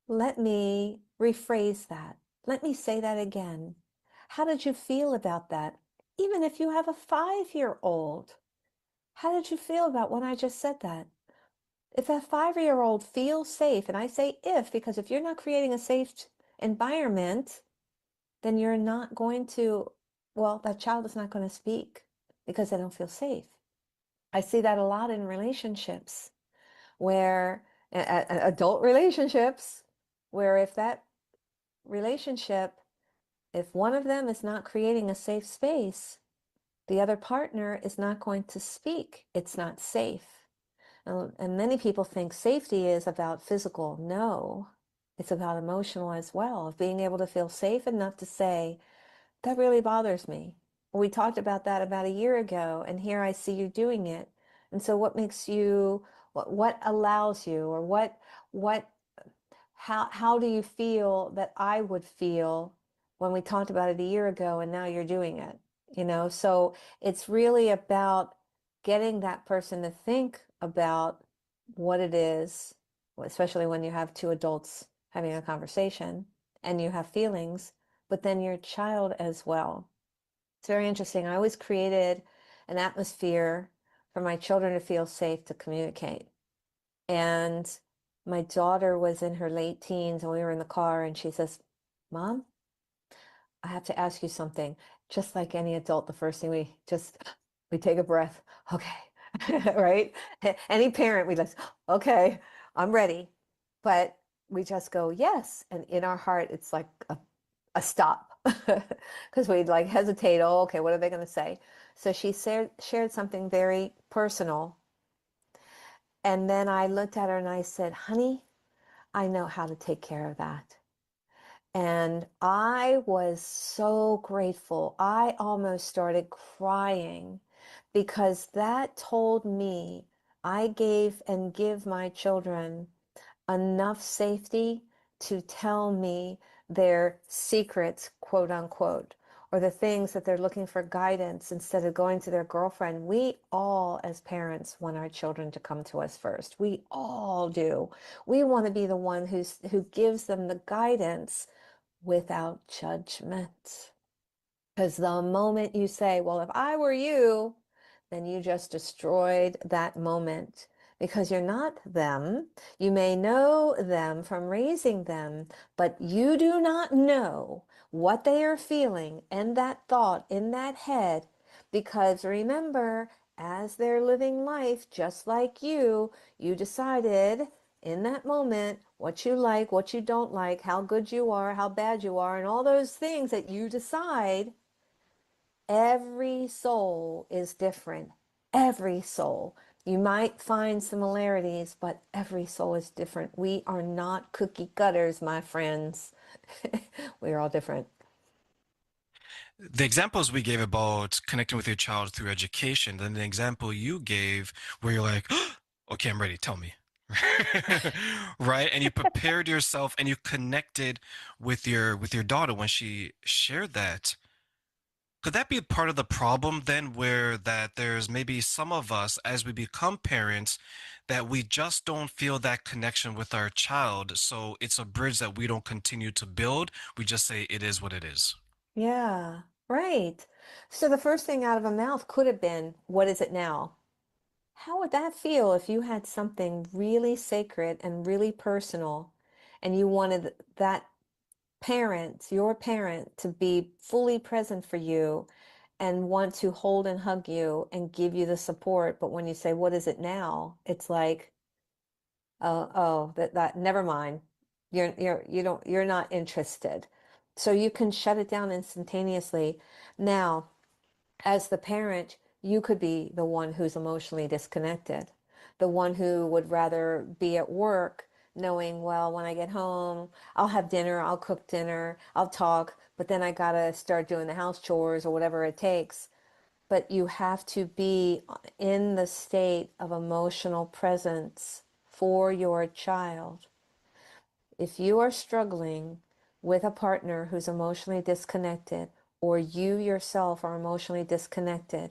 let me rephrase that. Let me say that again. How did you feel about that? Even if you have a 5-year-old, how did you feel about when I just said that? If that 5-year-old feels safe, and I say if, because if you're not creating a safe environment, then you're not going to, well, that child is not going to speak because they don't feel safe. I see that a lot in relationships where, adult relationships, where if that relationship, if one of them is not creating a safe space, the other partner is not going to speak. It's not safe. And many people think safety is about physical. No, it's about emotional as well, of being able to feel safe enough to say, that really bothers me. We talked about that about a year ago, and here I see you doing it. And so what makes you, what allows you, or what how do you feel that I would feel when we talked about it a year ago and now you're doing it? So it's really about getting that person to think about what it is, especially when you have two adults having a conversation and you have feelings, but then your child as well. It's very interesting. I always created an atmosphere for my children to feel safe to communicate. And my daughter was in her late teens and we were in the car and she says, Mom, I have to ask you something. Just like any adult, the first thing we take a breath. Okay. Right? Any parent, we just, okay, I'm ready. But we just go, yes. And in our heart, it's like a stop because we'd like hesitate. Oh, okay, what are they going to say? So she shared something very personal. And then I looked at her and I said, honey, I know how to take care of that. And I was so grateful. I almost started crying because that told me I gave and give my children enough safety to tell me their secrets, quote unquote, or the things that they're looking for guidance instead of going to their girlfriend. We all, as parents, want our children to come to us first. We all do. We want to be the one who gives them the guidance without judgment. Because the moment you say, well, if I were you, then you just destroyed that moment because you're not them. You may know them from raising them, but you do not know what they are feeling and that thought in that head. Because remember, as they're living life just like you decided in that moment what you like, what you don't like, how good you are, how bad you are, and all those things that you decide. Every soul is different. Every soul. You might find similarities, but every soul is different. We are not cookie cutters, my friends. We're all different. The examples we gave about connecting with your child through education, then the example you gave where you're like, okay, I'm ready, tell me. Right? And you prepared yourself and you connected with your daughter when she shared that. Could that be part of the problem then, where that there's maybe some of us as we become parents that we just don't feel that connection with our child, so it's a bridge that we don't continue to build. We just say it is what it is. Yeah, right. So the first thing out of a mouth could have been, what is it now? How would that feel if you had something really sacred and really personal and you wanted that parent, your parent, to be fully present for you and want to hold and hug you and give you the support, but when you say, what is it now? It's like, oh, that never mind. You're not interested. So you can shut it down instantaneously. Now, as the parent, you could be the one who's emotionally disconnected, the one who would rather be at work knowing, well, when I get home, I'll have dinner, I'll cook dinner, I'll talk, but then I gotta start doing the house chores or whatever it takes. But you have to be in the state of emotional presence for your child. If you are struggling with a partner who's emotionally disconnected, or you yourself are emotionally disconnected,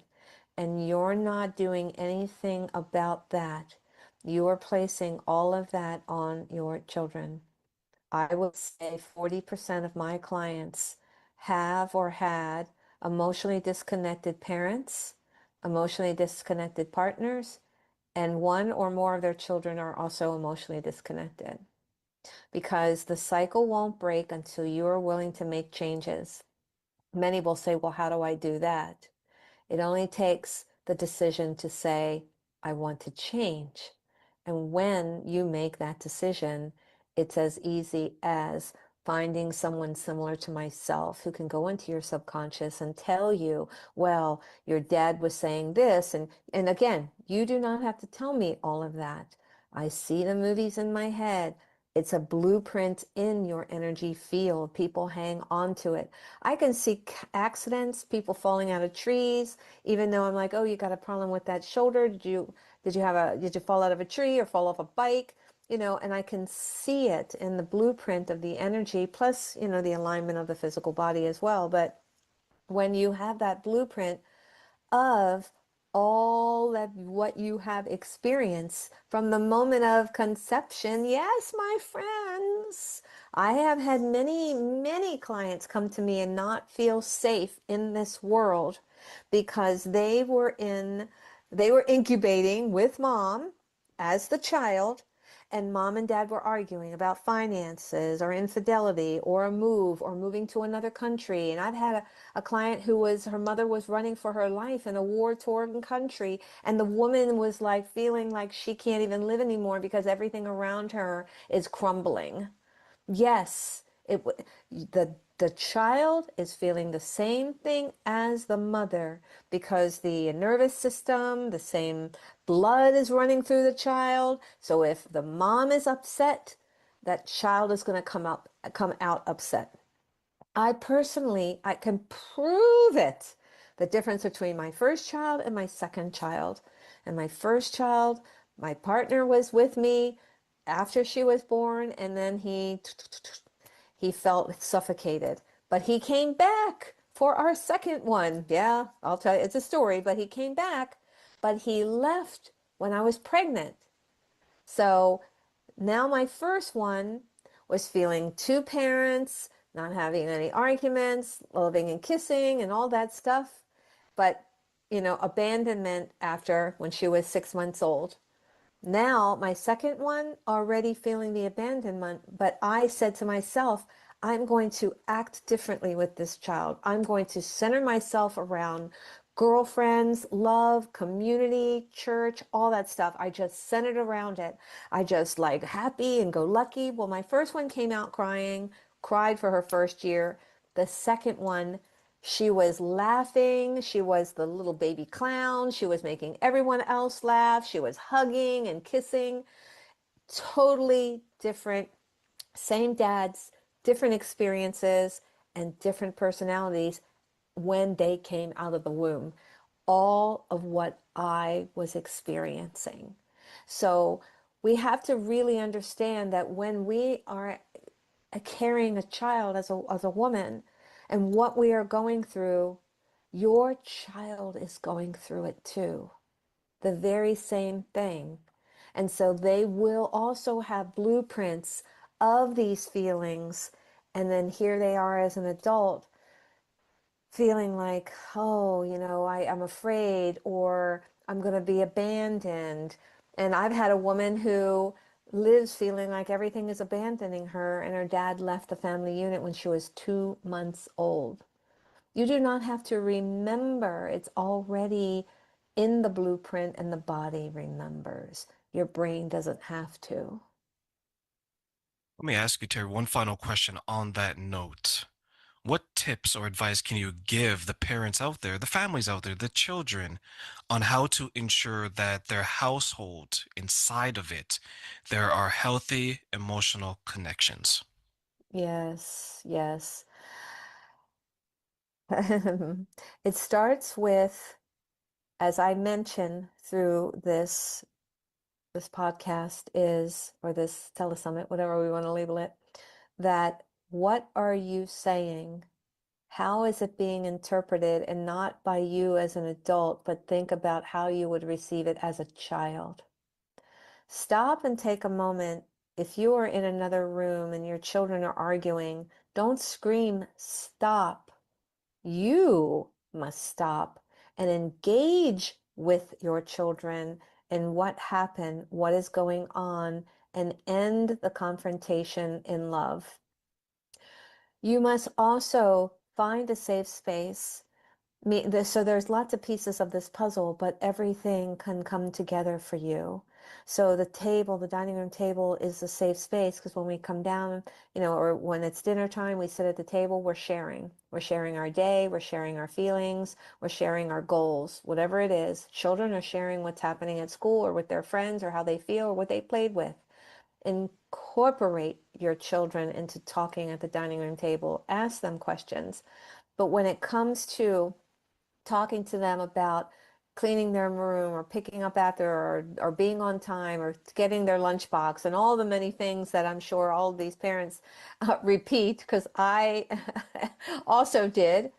and you're not doing anything about that, you are placing all of that on your children. I would say 40% of my clients have or had emotionally disconnected parents, emotionally disconnected partners, and one or more of their children are also emotionally disconnected because the cycle won't break until you are willing to make changes. Many will say, well, how do I do that? It only takes the decision to say, I want to change. And when you make that decision, it's as easy as finding someone similar to myself who can go into your subconscious and tell you, well, your dad was saying this. And again, you do not have to tell me all of that. I see the movies in my head. It's a blueprint in your energy field. People hang on to it. I can see accidents, people falling out of trees, even though I'm like, oh, you got a problem with that shoulder. Did you fall out of a tree or fall off a bike? And I can see it in the blueprint of the energy, plus, the alignment of the physical body as well. But when you have that blueprint of all of what you have experienced from the moment of conception. Yes, my friends, I have had many, many clients come to me and not feel safe in this world because they were incubating with mom as the child, and mom and dad were arguing about finances or infidelity or a move or moving to another country. And I've had a client who was, her mother was running for her life in a war-torn country, and the woman was like feeling like she can't even live anymore because everything around her is crumbling. Yes, the child is feeling the same thing as the mother, because the nervous system, the same blood is running through the child. So if the mom is upset, that child is going to come out upset. I can prove it. The difference between my first child and my second child. And my first child, my partner was with me after she was born, and then he felt suffocated. But he came back for our second one. Yeah, I'll tell you, it's a story, but he came back, but he left when I was pregnant. So now my first one was feeling two parents, not having any arguments, loving and kissing and all that stuff. But, abandonment after when she was 6 months old. Now, my second one, already feeling the abandonment, but I said to myself, I'm going to act differently with this child. I'm going to center myself around girlfriends, love, community, church, all that stuff. I just centered around it. I just like happy and go lucky. Well, my first one came out crying, cried for her first year. The second one, she was laughing. She was the little baby clown. She was making everyone else laugh. She was hugging and kissing. Totally different. Same dads, different experiences, and different personalities when they came out of the womb. All of what I was experiencing. So we have to really understand that when we are carrying a child as a woman, and what we are going through, your child is going through it too. The very same thing. And so they will also have blueprints of these feelings. And then here they are as an adult feeling like, oh, I'm afraid, or I'm going to be abandoned. And I've had a woman who lives feeling like everything is abandoning her, and her dad left the family unit when she was 2 months old. You do not have to remember. It's already in the blueprint, and the body remembers. Your brain doesn't have to. Let me ask you, Terry, one final question on that note. What tips or advice can you give the parents out there, the families out there, the children, on how to ensure that their household, inside of it, there are healthy emotional connections? Yes, yes. It starts with, as I mentioned through this podcast is, or this telesummit, whatever we want to label it, that what are you saying? How is it being interpreted? And not by you as an adult, but think about how you would receive it as a child. Stop and take a moment. If you are in another room and your children are arguing, don't scream, stop. You must stop and engage with your children in what happened, what is going on, and end the confrontation in love. You must also find a safe space. So there's lots of pieces of this puzzle, but everything can come together for you. So the table, the dining room table, is a safe space, because when we come down, or when it's dinner time, we sit at the table, we're sharing. We're sharing our day, we're sharing our feelings, we're sharing our goals, whatever it is. Children are sharing what's happening at school or with their friends, or how they feel, or what they played with. Incorporate your children into talking at the dining room table. Ask them questions. But when it comes to talking to them about cleaning their room, or picking up after, or being on time, or getting their lunchbox, and all the many things that I'm sure all of these parents repeat, because I also did,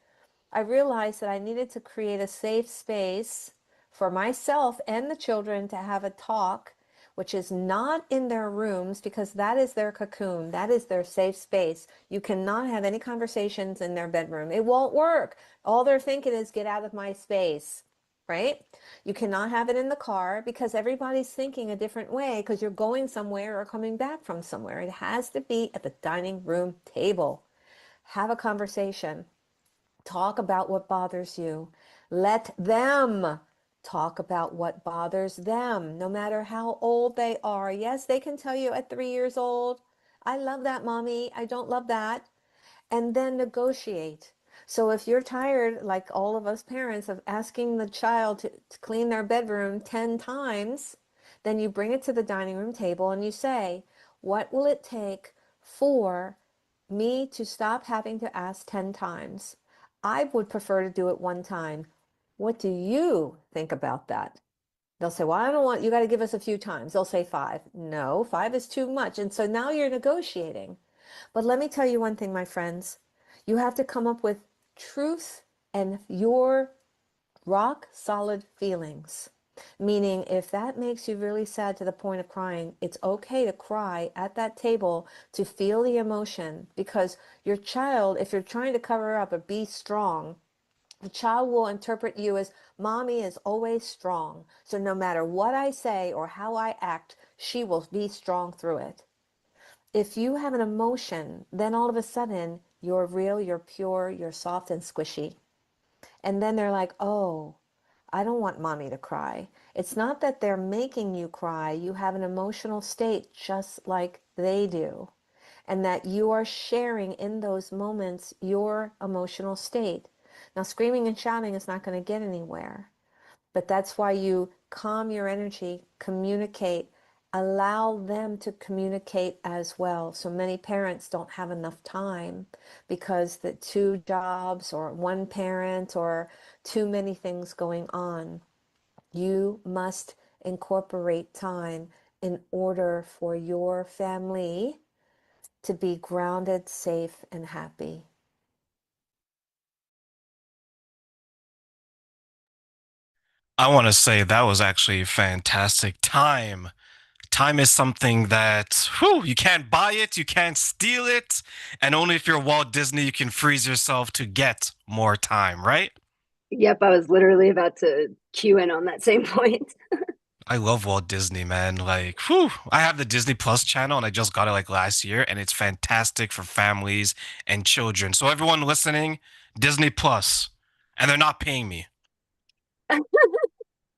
I realized that I needed to create a safe space for myself and the children to have a talk, which is not in their rooms, because that is their cocoon. That is their safe space. You cannot have any conversations in their bedroom. It won't work. All they're thinking is, get out of my space, right? You cannot have it in the car because everybody's thinking a different way because you're going somewhere or coming back from somewhere. It has to be at the dining room table. Have a conversation. Talk about what bothers you. Let them talk about what bothers them, no matter how old they are. Yes, they can tell you at 3 years old, I love that, mommy. I don't love that. And then negotiate. So if you're tired, like all of us parents, of asking the child to clean their bedroom 10 times, then you bring it to the dining room table and you say, what will it take for me to stop having to ask 10 times? I would prefer to do it one time. What do you think about that? They'll say, well, I don't want, you got to give us a few times. They'll say 5. No, 5 is too much. And so now you're negotiating. But let me tell you one thing, my friends. You have to come up with truth and your rock solid feelings. Meaning, if that makes you really sad to the point of crying, it's okay to cry at that table to feel the emotion, because your child, if you're trying to cover up or be strong, the child will interpret you as mommy is always strong. So no matter what I say or how I act, she will be strong through it. If you have an emotion, then all of a sudden you're real, you're pure, you're soft and squishy. And then they're like, oh, I don't want mommy to cry. It's not that they're making you cry. You have an emotional state just like they do. And that you are sharing in those moments your emotional state. Now, screaming and shouting is not going to get anywhere. But that's why you calm your energy, communicate, allow them to communicate as well. So many parents don't have enough time because the 2 jobs or one parent or too many things going on. You must incorporate time in order for your family to be grounded, safe, and happy. I want to say that was actually fantastic. Time is something that, whew, you can't buy it, you can't steal it, and only if you're Walt Disney you can freeze yourself to get more time, right? Yep, I was literally about to cue in on that same point. I love Walt Disney, man. Like, whew, I have the Disney Plus channel and I just got it like last year, and it's fantastic for families and children. So everyone listening, Disney Plus, and they're not paying me,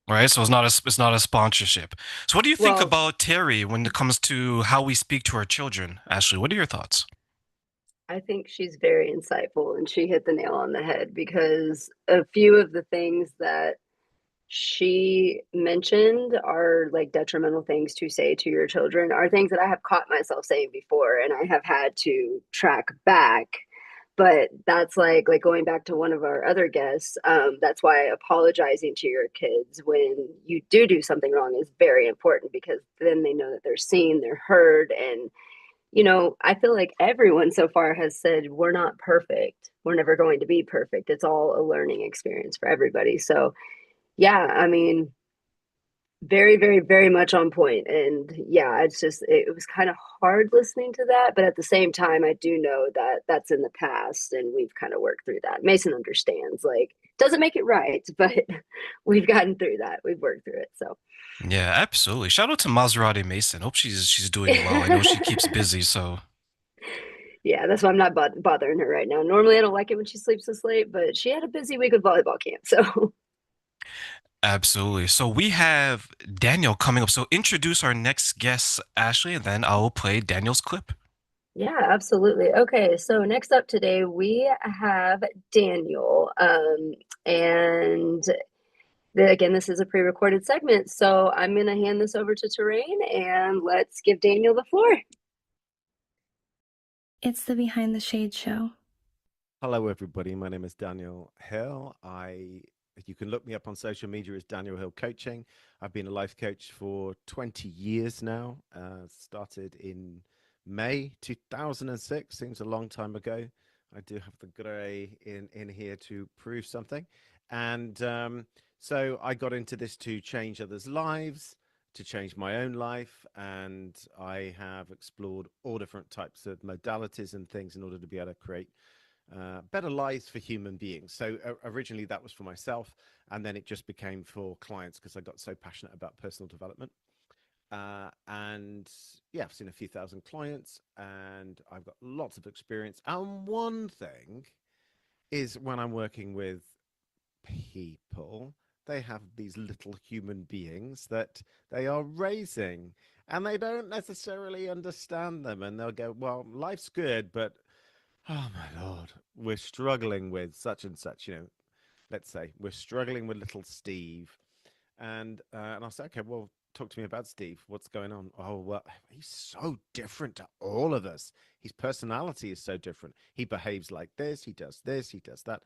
right? So it's not a sponsorship. So what do you think Well, about Terry when it comes to how we speak to our children? Ashley, what are your thoughts? I think she's very insightful and she hit the nail on the head because a few of the things that she mentioned are like detrimental things to say to your children are things that I have caught myself saying before and I have had to track back. But that's like going back to one of our other guests. That's why apologizing to your kids when you do something wrong is very important because then they know that they're seen, they're heard, and I feel like everyone so far has said we're not perfect. We're never going to be perfect. It's all a learning experience for everybody. So, yeah, I mean, very, very, very much on point. And yeah, it was kind of hard listening to that. But at the same time, I do know that that's in the past and we've kind of worked through that. Mason understands, like, doesn't make it right, but we've gotten through that. We've worked through it. So, Yeah, absolutely. Shout out to Maserati Mason. Hope she's doing well. I know she keeps busy, so yeah, that's why I'm not bothering her right now. Normally, I don't like it when she sleeps this late, but she had a busy week with volleyball camp. So, absolutely. So we have Daniel coming up. So introduce our next guest, Ashley, and then I will play Daniel's clip. yeah, absolutely. Okay, so next up today, we have Daniel. And again, this is a pre recorded segment. So, I'm going to hand this over to TERRAINE and let's give Daniel the floor. It's the Behind the Shade show. Hello, everybody. My name is Daniel Hill. You can look me up on social media as Daniel Hill Coaching. I've been a life coach for 20 years now. Started in May 2006. Seems a long time ago. I do have the gray in here to prove something. And so I got into this to change others' lives, to change my own life. And I have explored all different types of modalities and things in order to be able to create better lives for human beings. So originally that was for myself, and then it just became for clients because I got so passionate about personal development. And yeah, I've seen a few thousand clients, and I've got lots of experience. And one thing is when I'm working with people, they have these little human beings that they are raising, and they don't necessarily understand them. And they'll go, well, life's good, but oh my Lord, we're struggling with such and such, let's say we're struggling with little Steve. And I'll say, okay, well, talk to me about Steve. What's going on? Oh, well, he's so different to all of us. His personality is so different. He behaves like this, he does that.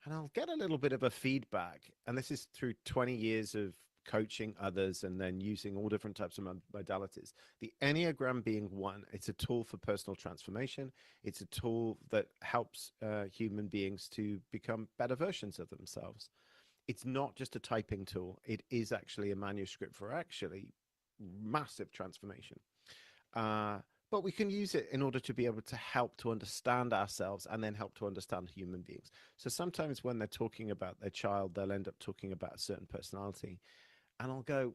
And I'll get a little bit of a feedback. And this is through 20 years of coaching others and then using all different types of modalities. The Enneagram being one, it's a tool for personal transformation. It's a tool that helps human beings to become better versions of themselves. It's not just a typing tool. It is actually a manuscript for actually massive transformation. Uh, but we can use it in order to be able to help to understand ourselves and then help to understand human beings. So sometimes when they're talking about their child, they'll end up talking about a certain personality. And I'll go,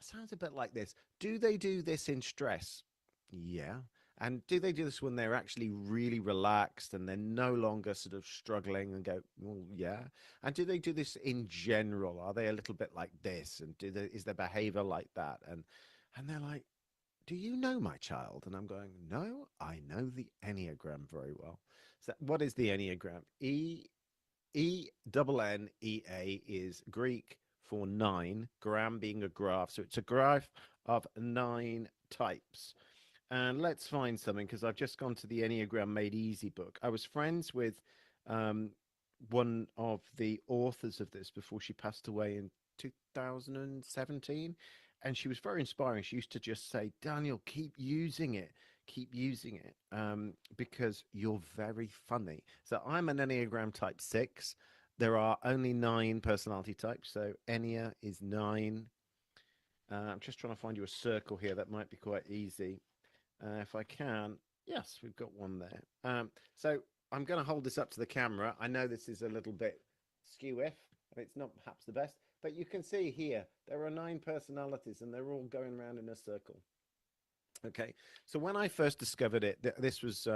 sounds a bit like this. Do they do this in stress? Yeah. And do they do this when they're actually really relaxed and they're no longer sort of struggling and go, well, yeah. And do they do this in general? Are they a little bit like this? And is their behavior like that? And they're like, do you know my child? And I'm going, no, I know the Enneagram very well. So what is the Enneagram? ENNEA is Greek for 9, gram being a graph. So it's a graph of 9 types. And let's find something, because I've just gone to the Enneagram Made Easy book. I was friends with um, one of the authors of this before she passed away in 2017. And she was very inspiring. She used to just say, Daniel, keep using it, because you're very funny. So I'm an Enneagram type 6. There are only 9 personality types. So Ennea is 9. I'm just trying to find you a circle here. That might be quite easy. If I can, yes, we've got one there. So I'm going to hold this up to the camera. I know this is a little bit skew-if, and it's not perhaps the best, but you can see here, there are 9 personalities, and they're all going around in a circle. Okay, so when I first discovered it, this was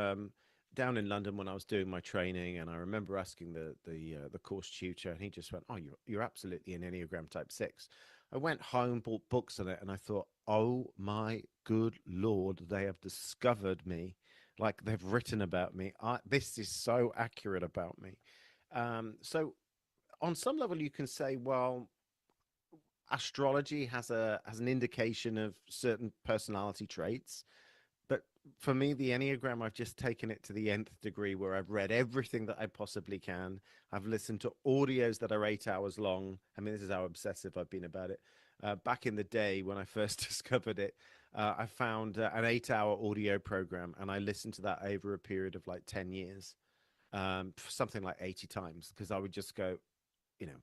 down in London when I was doing my training, and I remember asking the course tutor, and he just went, "Oh, you're absolutely an Enneagram Type 6." I went home, bought books on it, and I thought, "Oh my good Lord, they have discovered me, like they've written about me. This is so accurate about me." So on some level, you can say, well, astrology has an indication of certain personality traits, but for me, the Enneagram, I've just taken it to the nth degree, where I've read everything that I possibly can. I've listened to audios that are 8 hours long. I mean, this is how obsessive I've been about it. Back in the day when I first discovered it, I found an 8 hour audio program, and I listened to that over a period of like 10 years, something like 80 times, because I would just go,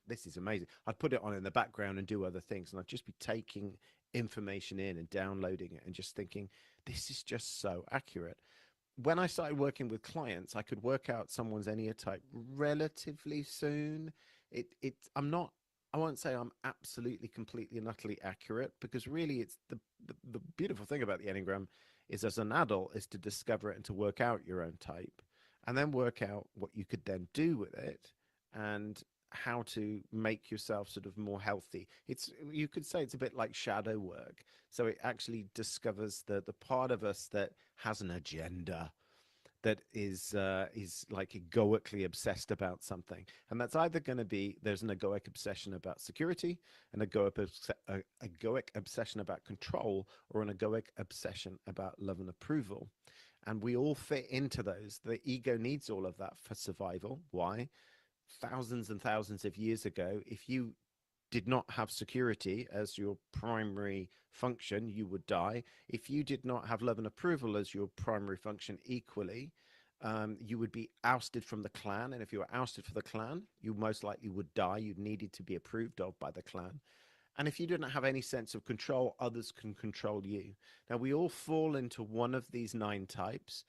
this is amazing. I'd put it on in the background and do other things, and I'd just be taking information in and downloading it and just thinking, this is just so accurate. When I started working with clients, I could work out someone's Enneatype relatively soon. I won't say I'm absolutely, completely, and utterly accurate, because really it's the beautiful thing about the Enneagram is, as an adult, is to discover it and to work out your own type, and then work out what you could then do with it, and how to make yourself sort of more healthy. You could say it's a bit like shadow work. So it actually discovers the part of us that has an agenda, that is like egoically obsessed about something, and that's either going to be, there's an egoic obsession about security, an egoic obsession about control, or an egoic obsession about love and approval. And we all fit into those. The ego needs all of that for survival. Why? Thousands and thousands of years ago, if you did not have security as your primary function, you would die. If you did not have love and approval as your primary function equally, you would be ousted from the clan. And if you were ousted from the clan, you most likely would die. You needed to be approved of by the clan. And if you didn't have any sense of control, others can control you. Now, we all fall into one of these 9 types.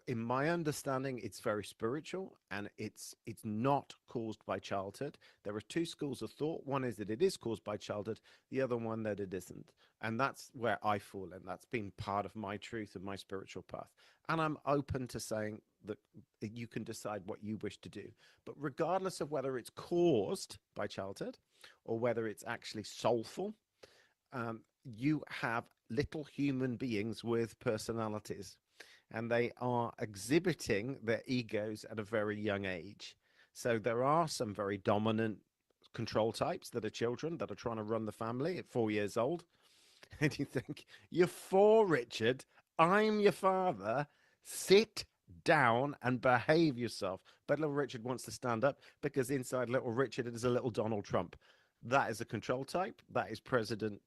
in my understanding, it's very spiritual, and it's not caused by childhood. There are two schools of thought. One is that it is caused by childhood, the other one that it isn't. And that's where I fall in. That's been part of my truth and my spiritual path. And I'm open to saying that you can decide what you wish to do. But regardless of whether it's caused by childhood or whether it's actually soulful, you have little human beings with personalities, and they are exhibiting their egos at a very young age. So there are some very dominant control types that are children that are trying to run the family at 4 years old. And you think, you're four, Richard. I'm your father. Sit down and behave yourself. But little Richard wants to stand up because inside little Richard is a little Donald Trump. That is a control type. That is President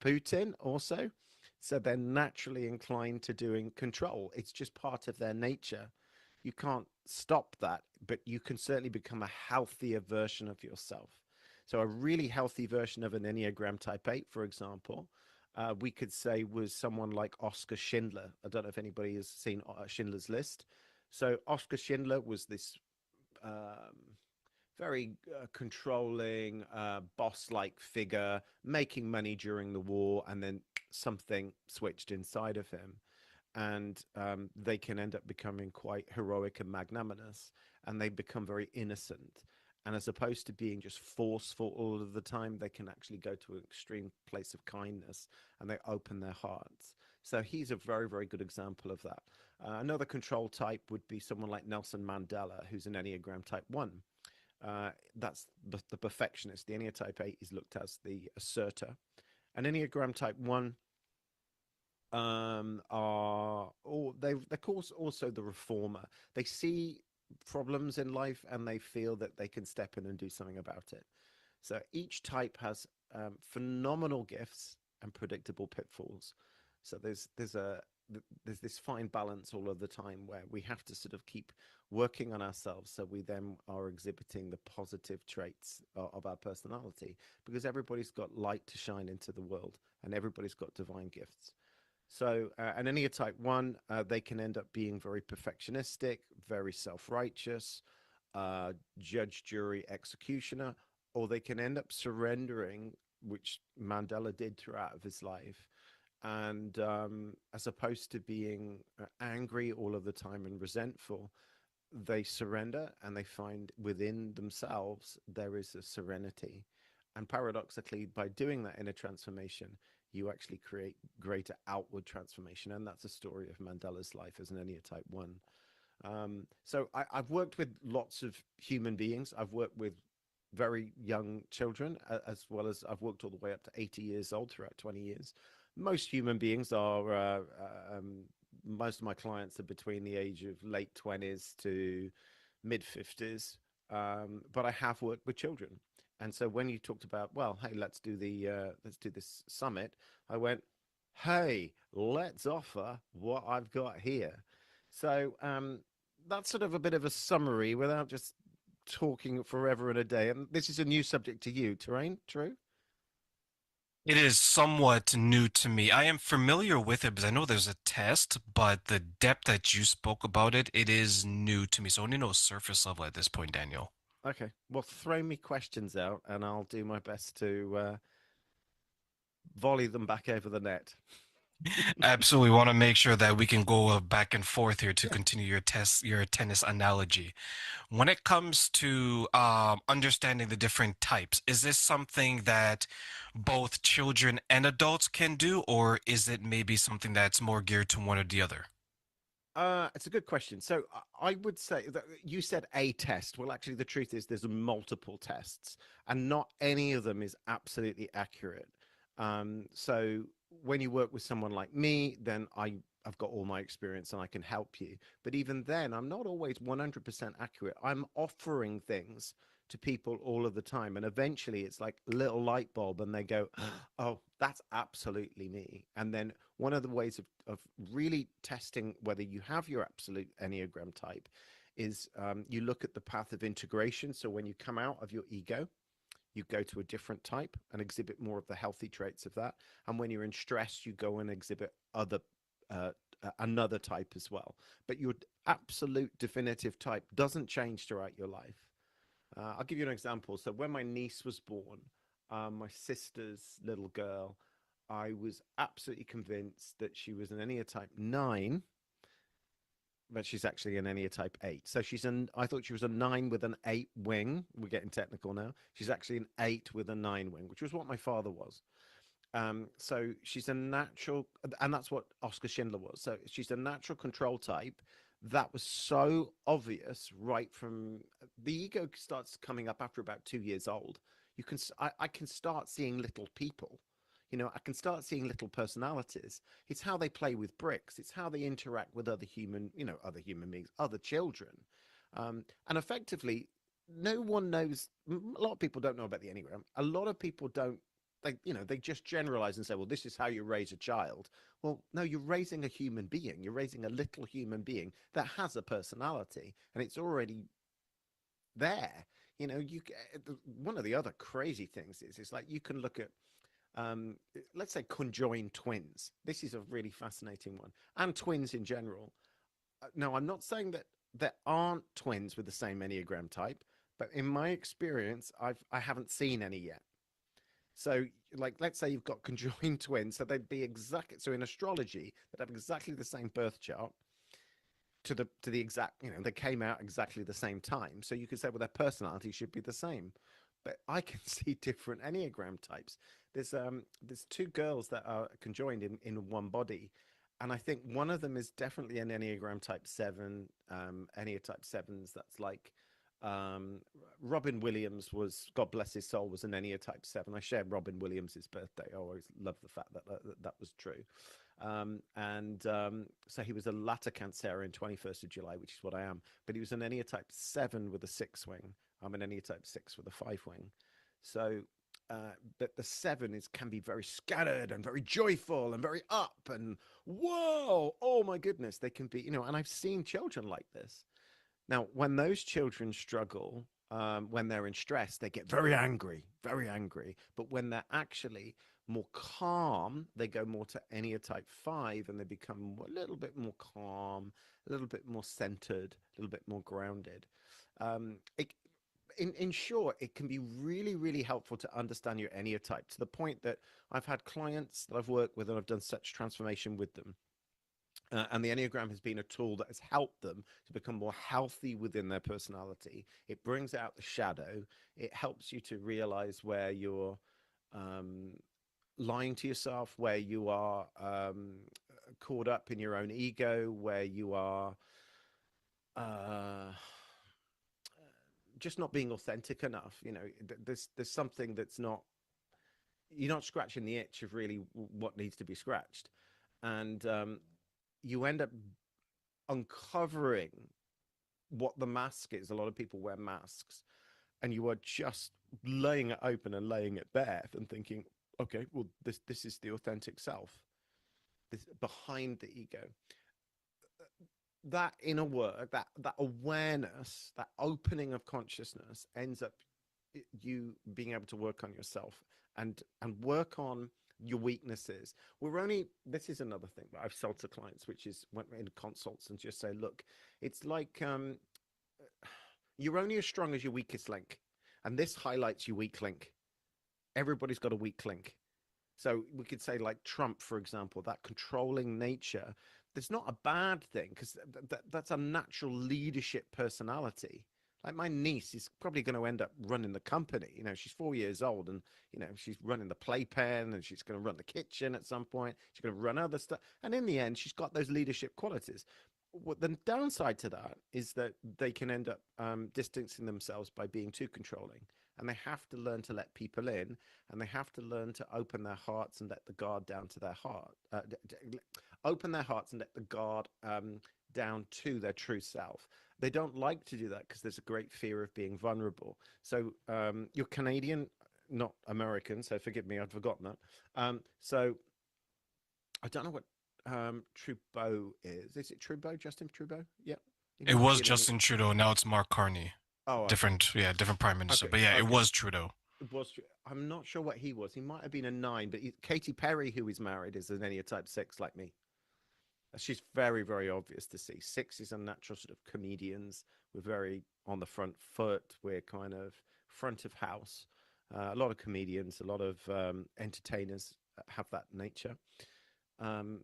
Putin also. So they're naturally inclined to doing control. It's just part of their nature. You can't stop that, but you can certainly become a healthier version of yourself. So a really healthy version of an Enneagram Type 8, for example, we could say was someone like Oscar Schindler. I don't know if anybody has seen Schindler's List. So Oscar Schindler was this very controlling, boss-like figure, making money during the war, and then something switched inside of him. And they can end up becoming quite heroic and magnanimous, and they become very innocent. And as opposed to being just forceful all of the time, they can actually go to an extreme place of kindness, and they open their hearts. So he's a very, very good example of that. Another control type would be someone like Nelson Mandela, who's an Enneagram Type 1. That's the perfectionist. The Enneagram Type 8 is looked as the asserter. An Enneagram Type 1 they're called also the reformer. They see problems in life and they feel that they can step in and do something about it. So each type has phenomenal gifts and predictable pitfalls. So there's this fine balance all of the time where we have to sort of keep working on ourselves, so we then are exhibiting the positive traits of our personality, because everybody's got light to shine into the world and everybody's got divine gifts. So an Enneagram Type 1, they can end up being very perfectionistic, very self-righteous, judge, jury, executioner, or they can end up surrendering, which Mandela did throughout of his life. And as opposed to being angry all of the time and resentful, they surrender and they find within themselves there is a serenity. And paradoxically, by doing that inner transformation, you actually create greater outward transformation. And that's a story of Mandela's life as an Enneagram Type 1. So I've worked with lots of human beings. I've worked with very young children, as well as I've worked all the way up to 80 years old throughout 20 years. Most human beings are, most of my clients are between the age of late 20s to mid 50s. But I have worked with children. And so when you talked about, well, hey, let's do this summit, I went, hey, let's offer what I've got here. So that's sort of a bit of a summary without just talking forever and a day. And this is a new subject to you, TERRAINE, true? It is somewhat new to me. I am familiar with it because I know there's a test, but the depth that you spoke about it, it is new to me. So I only know surface level at this point, Daniel. Okay, well, throw me questions out and I'll do my best to volley them back over the net. Absolutely want to make sure that we can go back and forth here to continue your tennis analogy. When it comes to understanding the different types, is this something that both children and adults can do, or is it maybe something that's more geared to one or the other? It's a good question. So I would say that you said a test. Well, actually, the truth is there's multiple tests, and not any of them is absolutely accurate. So when you work with someone like me, then I've got all my experience and I can help you. But even then, I'm not always 100% accurate. I'm offering things to people all of the time, and eventually it's like a little light bulb and they go, oh, that's absolutely me. And then one of the ways of really testing whether you have your absolute Enneagram type is you look at the path of integration. So when you come out of your ego, you go to a different type and exhibit more of the healthy traits of that. And when you're in stress, you go and exhibit other another type as well. But your absolute definitive type doesn't change throughout your life. I'll give you an example. So when my niece was born, my sister's little girl, I was absolutely convinced that she was an Ennea type 9, but she's actually an Ennea type 8. So I thought she was a 9 with an 8 wing. We're getting technical now. She's actually an 8 with a 9 wing, which was what my father was. So she's a natural, and that's what Oscar Schindler was. So she's a natural control type. That was so obvious right from the ego starts coming up after about 2 years old. I can start seeing little people. I can start seeing little personalities. It's how they play with bricks. It's how they interact with other human beings, other children. And effectively, no one knows. A lot of people don't know about the Enneagram. A lot of people don't. They just generalize and say, well, this is how you raise a child. Well, no, you're raising a human being. You're raising a little human being that has a personality, and it's already there. One of the other crazy things is it's like you can look at let's say conjoined twins. This is a really fascinating one, and twins in general. Now, I'm not saying that there aren't twins with the same Enneagram type, but in my experience, I haven't seen any yet. So, like, let's say you've got conjoined twins, so they'd be so in astrology, they'd have exactly the same birth chart to the exact, they came out exactly the same time. So you could say, well, their personality should be the same. But I can see different Enneagram types. There's 2 girls that are conjoined in one body, and I think one of them is definitely an Enneagram type 7. Ennea type 7s. That's like Robin Williams was, God bless his soul, was an Ennea type 7. I shared Robin Williams's birthday. I always love the fact that was true. So he was a latter Cancerian, 21st of July, which is what I am. But he was an Ennea type 7 with a 6 wing. I'm an Ennea type 6 with a 5 wing. So but the 7 can be very scattered and very joyful and very up and whoa, oh my goodness, they can be, and I've seen children like this. Now, when those children struggle, when they're in stress, they get very angry, very angry. But when they're actually more calm, they go more to Ennea type 5 and they become a little bit more calm, a little bit more centered, a little bit more grounded. In short, it can be really, really helpful to understand your Ennea type, to the point that I've had clients that I've worked with and I've done such transformation with them. And the Enneagram has been a tool that has helped them to become more healthy within their personality. It brings out the shadow. It helps you to realize where you're lying to yourself, where you are caught up in your own ego, where you are just not being authentic enough. There's something that's not, you're not scratching the itch of really what needs to be scratched. And you end up uncovering what the mask is. A lot of people wear masks, and you are just laying it open and laying it bare and thinking, okay, well, this is the authentic self, this behind the ego. That inner work, that awareness, that opening of consciousness ends up you being able to work on yourself and work on your weaknesses. This is another thing that I've sold to clients, which is when in consults and just say, look, it's like you're only as strong as your weakest link. And this highlights your weak link. Everybody's got a weak link. So we could say, like Trump, for example, that controlling nature, that's not a bad thing, because that's a natural leadership personality. Like my niece is probably going to end up running the company. She's 4 years old, and she's running the playpen, and she's going to run the kitchen at some point. She's going to run other stuff, and in the end, she's got those leadership qualities. What the downside to that is that they can end up distancing themselves by being too controlling, and they have to learn to let people in, and they have to learn to open their hearts and let the guard down to their heart. Open their hearts and let the guard down to their true self. They don't like to do that because there's a great fear of being vulnerable. So you're Canadian, not American, so forgive me, I'd forgotten that. So I don't know what Trudeau is. Is it Trudeau, Justin Trudeau? Yeah. It was Justin Trudeau. Now it's Mark Carney. Oh, okay. Different prime minister. Okay. But yeah, it was Trudeau. It was. I'm not sure what he was. He might have been a 9, but Katy Perry, who is married, is an Ennea type 6 like me. She's very, very obvious to see. 6 is unnatural sort of comedians. We're very on the front foot. We're kind of front of house. A lot of comedians, a lot of entertainers have that nature. Um,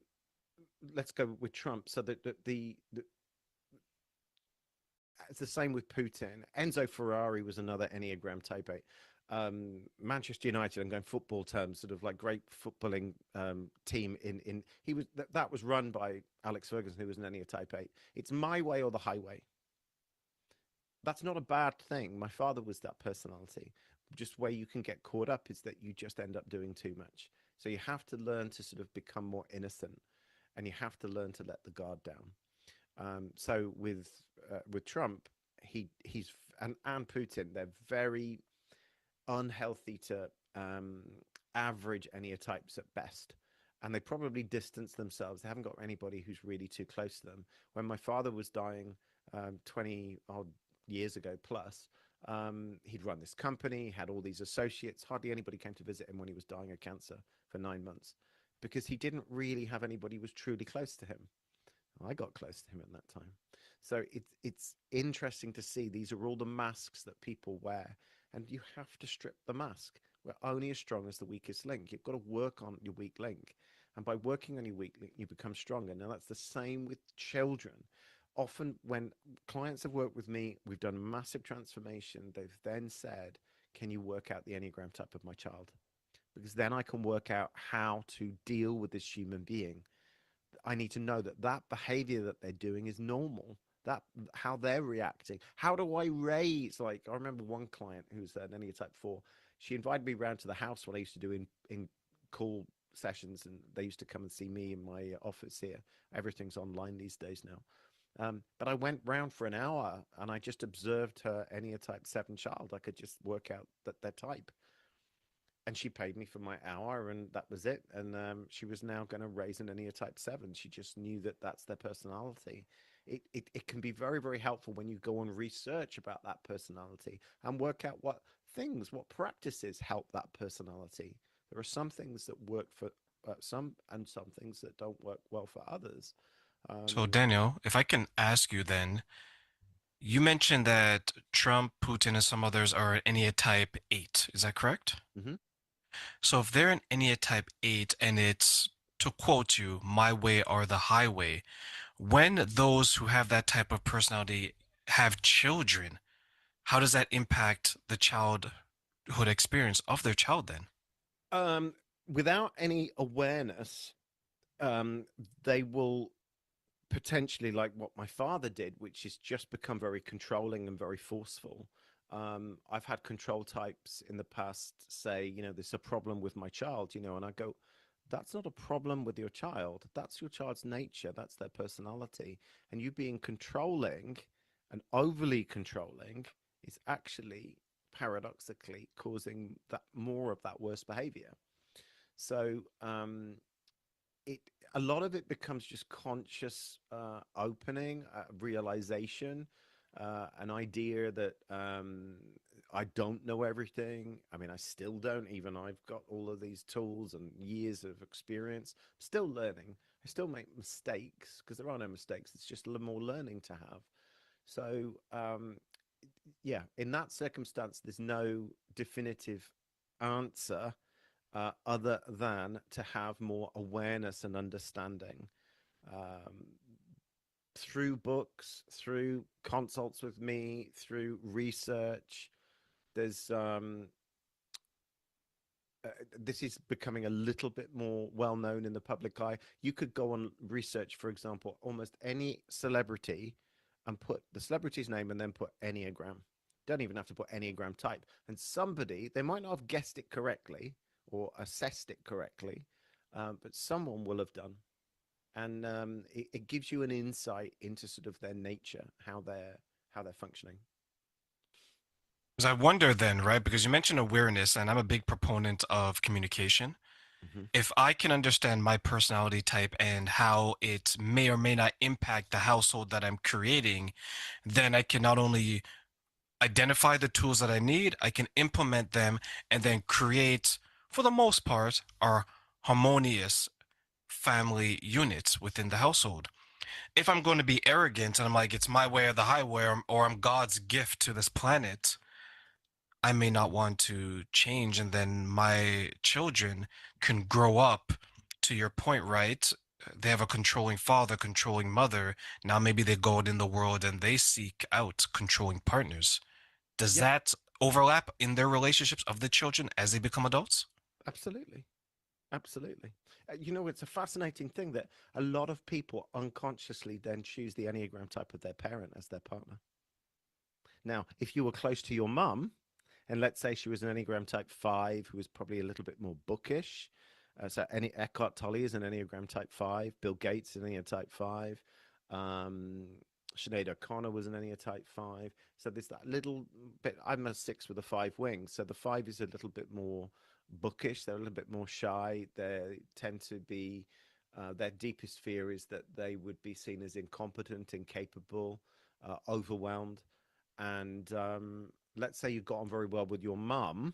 let's go with Trump. So it's the same with Putin. Enzo Ferrari was another Enneagram type 8. Manchester United, I'm going football terms, sort of like great footballing team in he was that was run by Alex Ferguson, who was an Enneagram type 8. It's my way or the highway. That's not a bad thing. My father was that personality. Just where you can get caught up is that you just end up doing too much. So you have to learn to sort of become more innocent, and you have to learn to let the guard down. So with Trump, he's and Putin, they're very unhealthy to average Enneatypes at best. And they probably distance themselves. They haven't got anybody who's really too close to them. When my father was dying 20 odd years ago plus, he'd run this company, had all these associates. Hardly anybody came to visit him when he was dying of cancer for 9 months, because he didn't really have anybody who was truly close to him. I got close to him at that time. So it's interesting to see these are all the masks that people wear, and you have to strip the mask. We're only as strong as the weakest link. You've got to work on your weak link, and by working on your weak link, you become stronger. Now that's the same with children. Often when clients have worked with me, we've done massive transformation. They've then said, can you work out the Enneagram type of my child? Because then I can work out how to deal with this human being. I need to know that that behavior that they're doing is normal, that how they're reacting. How do I raise, like, I remember one client who's an Enneatype type 4. She invited me around to the house when I used to do in call sessions, and they used to come and see me in my office here. Everything's online these days now. But I went round for an hour and I just observed her Enneatype type 7 child. I could just work out that their type. And she paid me for my hour, and that was it. And she was now going to raise an Enneatype type 7. She just knew that that's their personality. It can be very, very helpful when you go and research about that personality and work out what practices help that personality. There are some things that work for some, and some things that don't work well for others. So, Daniel, if I can ask you then, you mentioned that Trump, Putin, and some others are Enneatype 8. Is that correct? Mhm. So if they're an Enneatype 8 and it's, to quote you, my way or the highway, when those who have that type of personality have children, how does that impact the childhood experience of their child then? Without any awareness, they will potentially, like what my father did, which is just become very controlling and very forceful. I've had control types in the past say, there's a problem with my child, and I go, that's not a problem with your child. That's your child's nature. That's their personality. And you being controlling and overly controlling is actually paradoxically causing that more of that worst behavior. So it a lot of it becomes just conscious opening, realization, an idea that I don't know everything. I mean, I still don't. Even I've got all of these tools and years of experience. I'm still learning. I still make mistakes, because there are no mistakes. It's just a little more learning to have. So yeah, in that circumstance, there's no definitive answer other than to have more awareness and understanding through books, through consults with me, through research. There's this is becoming a little bit more well known in the public eye. You could go on research, for example, almost any celebrity and put the celebrity's name and then put Enneagram. Don't even have to put Enneagram type. And somebody, they might not have guessed it correctly or assessed it correctly, but someone will have done. And it gives you an insight into sort of their nature, how they're functioning. Because I wonder then, right? Because you mentioned awareness, and I'm a big proponent of communication. Mm-hmm. If I can understand my personality type and how it may or may not impact the household that I'm creating, then I can not only identify the tools that I need, I can implement them and then create, for the most part, are harmonious family units within the household. If I'm going to be arrogant and I'm like, it's my way or the highway, or I'm God's gift to this planet, I may not want to change. And then my children can grow up, to your point, right? They have a controlling father, controlling mother. Now maybe they go out in the world and they seek out controlling partners. Does Yeah, that overlap in their relationships of the children as they become adults? absolutely. Absolutely. You know, it's a fascinating thing that a lot of people unconsciously then choose the Enneagram type of their parent as their partner. Now, if you were close to your mum, and let's say she was an Enneagram type 5, who was probably a little bit more bookish. So any Eckhart Tolle is an Enneagram type 5, Bill Gates is an Enneagram type 5, um, Sinead O'Connor was an Enneagram type 5. So there's that little bit. I'm a 6 with a 5 wing. So the 5 is a little bit more bookish. They're a little bit more shy. They tend to be, their deepest fear is that they would be seen as incompetent, incapable, overwhelmed. And let's say you got on very well with your mum,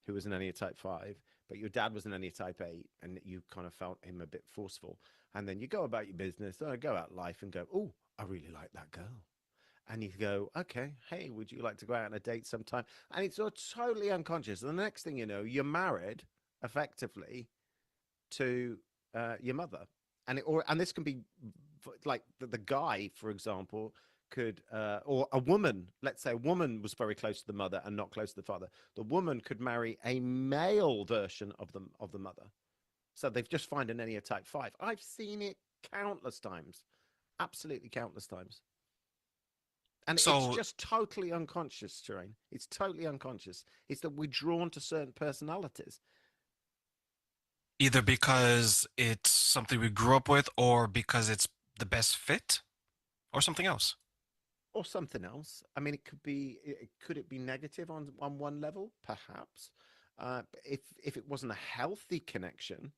who was an Enneagram type 5, but your dad was an Enneagram type 8, and you kind of felt him a bit forceful. And then you go about your business, or go out life and go, oh, I really like that girl. And you go, okay, hey, would you like to go out on a date sometime? And it's all totally unconscious. And the next thing you know, you're married effectively to your mother. And this can be like the guy, for example, could or a woman, let's say a woman was very close to the mother and not close to the father. The woman could marry a male version of the mother. So they've just find an Enneagram type 5. I've seen it countless times, absolutely countless times. And it's So just totally unconscious, Terrain. It's totally unconscious. It's that we're drawn to certain personalities. either because it's something we grew up with or because it's the best fit or something else. Or something else. I mean, it could be. Could it be negative on one level? Perhaps. If it wasn't a healthy connection,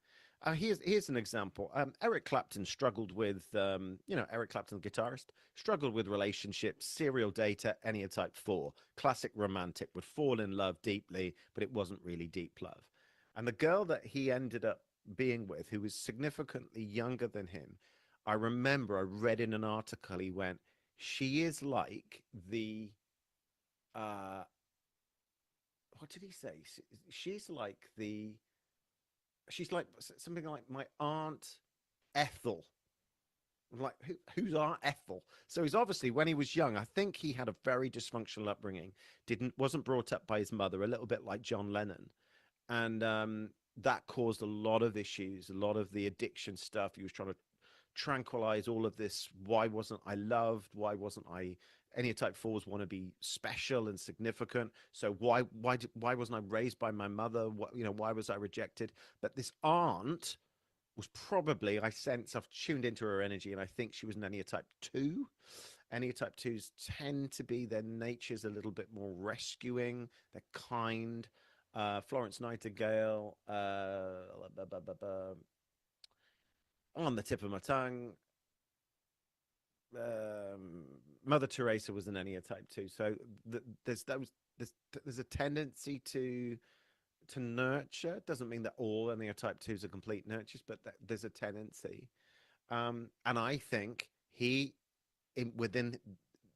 here's an example. Eric Clapton struggled with, Eric Clapton, the guitarist, struggled with relationships, serial dater, Enneatype type 4, classic romantic, would fall in love deeply, but it wasn't really deep love. And the girl that he ended up being with, who was significantly younger than him, I remember I read in an article, he went, she is like the uh what did he say? She's like the she's like something like my aunt Ethel. Like who's Aunt Ethel? So he's obviously, when he was young, I think he had a very dysfunctional upbringing. Wasn't brought up by his mother, a little bit like John Lennon. And that caused a lot of issues, a lot of the addiction stuff. He was trying to tranquilize all of this. Why wasn't I loved? Why wasn't I? Any type 4s want to be special and significant. So why wasn't I raised by my mother? Why was I rejected? But this aunt was probably, I sense, I've tuned into her energy, and I think she was an Enneatype 2. Enneatype 2s tend to be, their nature's a little bit more rescuing, they're kind. Florence Nightingale, on the tip of my tongue. Mother Teresa was an Enneatype 2. So there's a tendency to nurture. Doesn't mean that all Enneatype 2s are complete nurtures, but there's a tendency. And I think within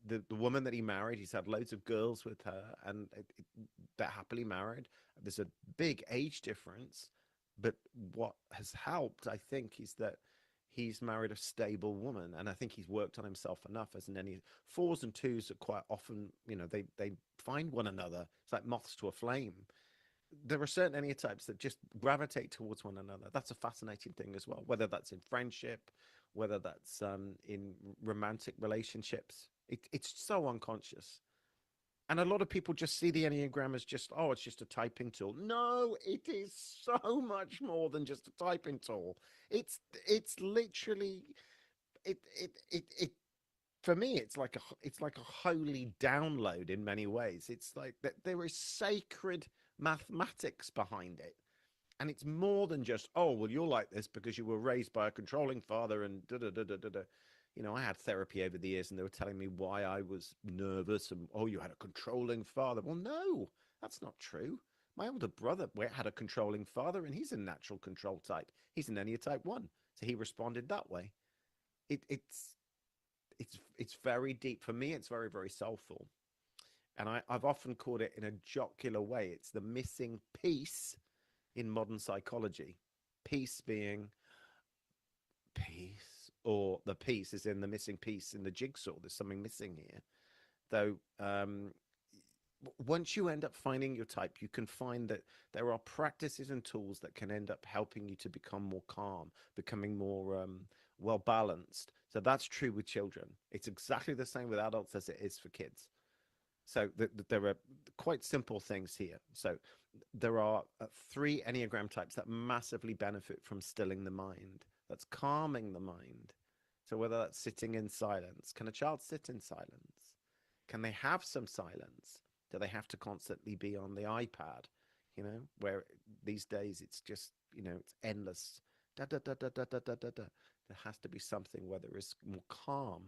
the woman that he married, he's had loads of girls with her, and they're happily married. There's a big age difference, but what has helped, I think, is that he's married a stable woman, and I think he's worked on himself enough. As in any 4s and 2s are quite often, they find one another. It's like moths to a flame. There are certain Enneatypes that just gravitate towards one another. That's a fascinating thing as well, whether that's in friendship, whether that's in romantic relationships. It's so unconscious. And a lot of people just see the Enneagram as just, oh, it's just a typing tool. No, it is so much more than just a typing tool. It's literally, it for me, it's like a holy download in many ways. It's like that there is sacred mathematics behind it. And it's more than just, oh, well, you're like this because you were raised by a controlling father and da da da da da da. I had therapy over the years, and they were telling me why I was nervous and, oh, you had a controlling father. Well, no, that's not true. My older brother had a controlling father, and he's a natural control type. He's an Enya type 1, so he responded that way. It's very deep. For me, it's very, very soulful. And I've often called it in a jocular way. It's the missing piece in modern psychology. Peace being peace, or the piece is in the missing piece in the jigsaw. There's something missing here. Though once you end up finding your type, you can find that there are practices and tools that can end up helping you to become more calm, becoming more well balanced. So that's true with children. It's exactly the same with adults as it is for kids. So there are quite simple things here. So there are 3 Enneagram types that massively benefit from stilling the mind. That's calming the mind. So whether that's sitting in silence, can a child sit in silence? Can they have some silence? Do they have to constantly be on the iPad? You know, where these days it's just, you know, it's endless. Da, da, da, da, da, da, da, da. There has to be something where there is more calm.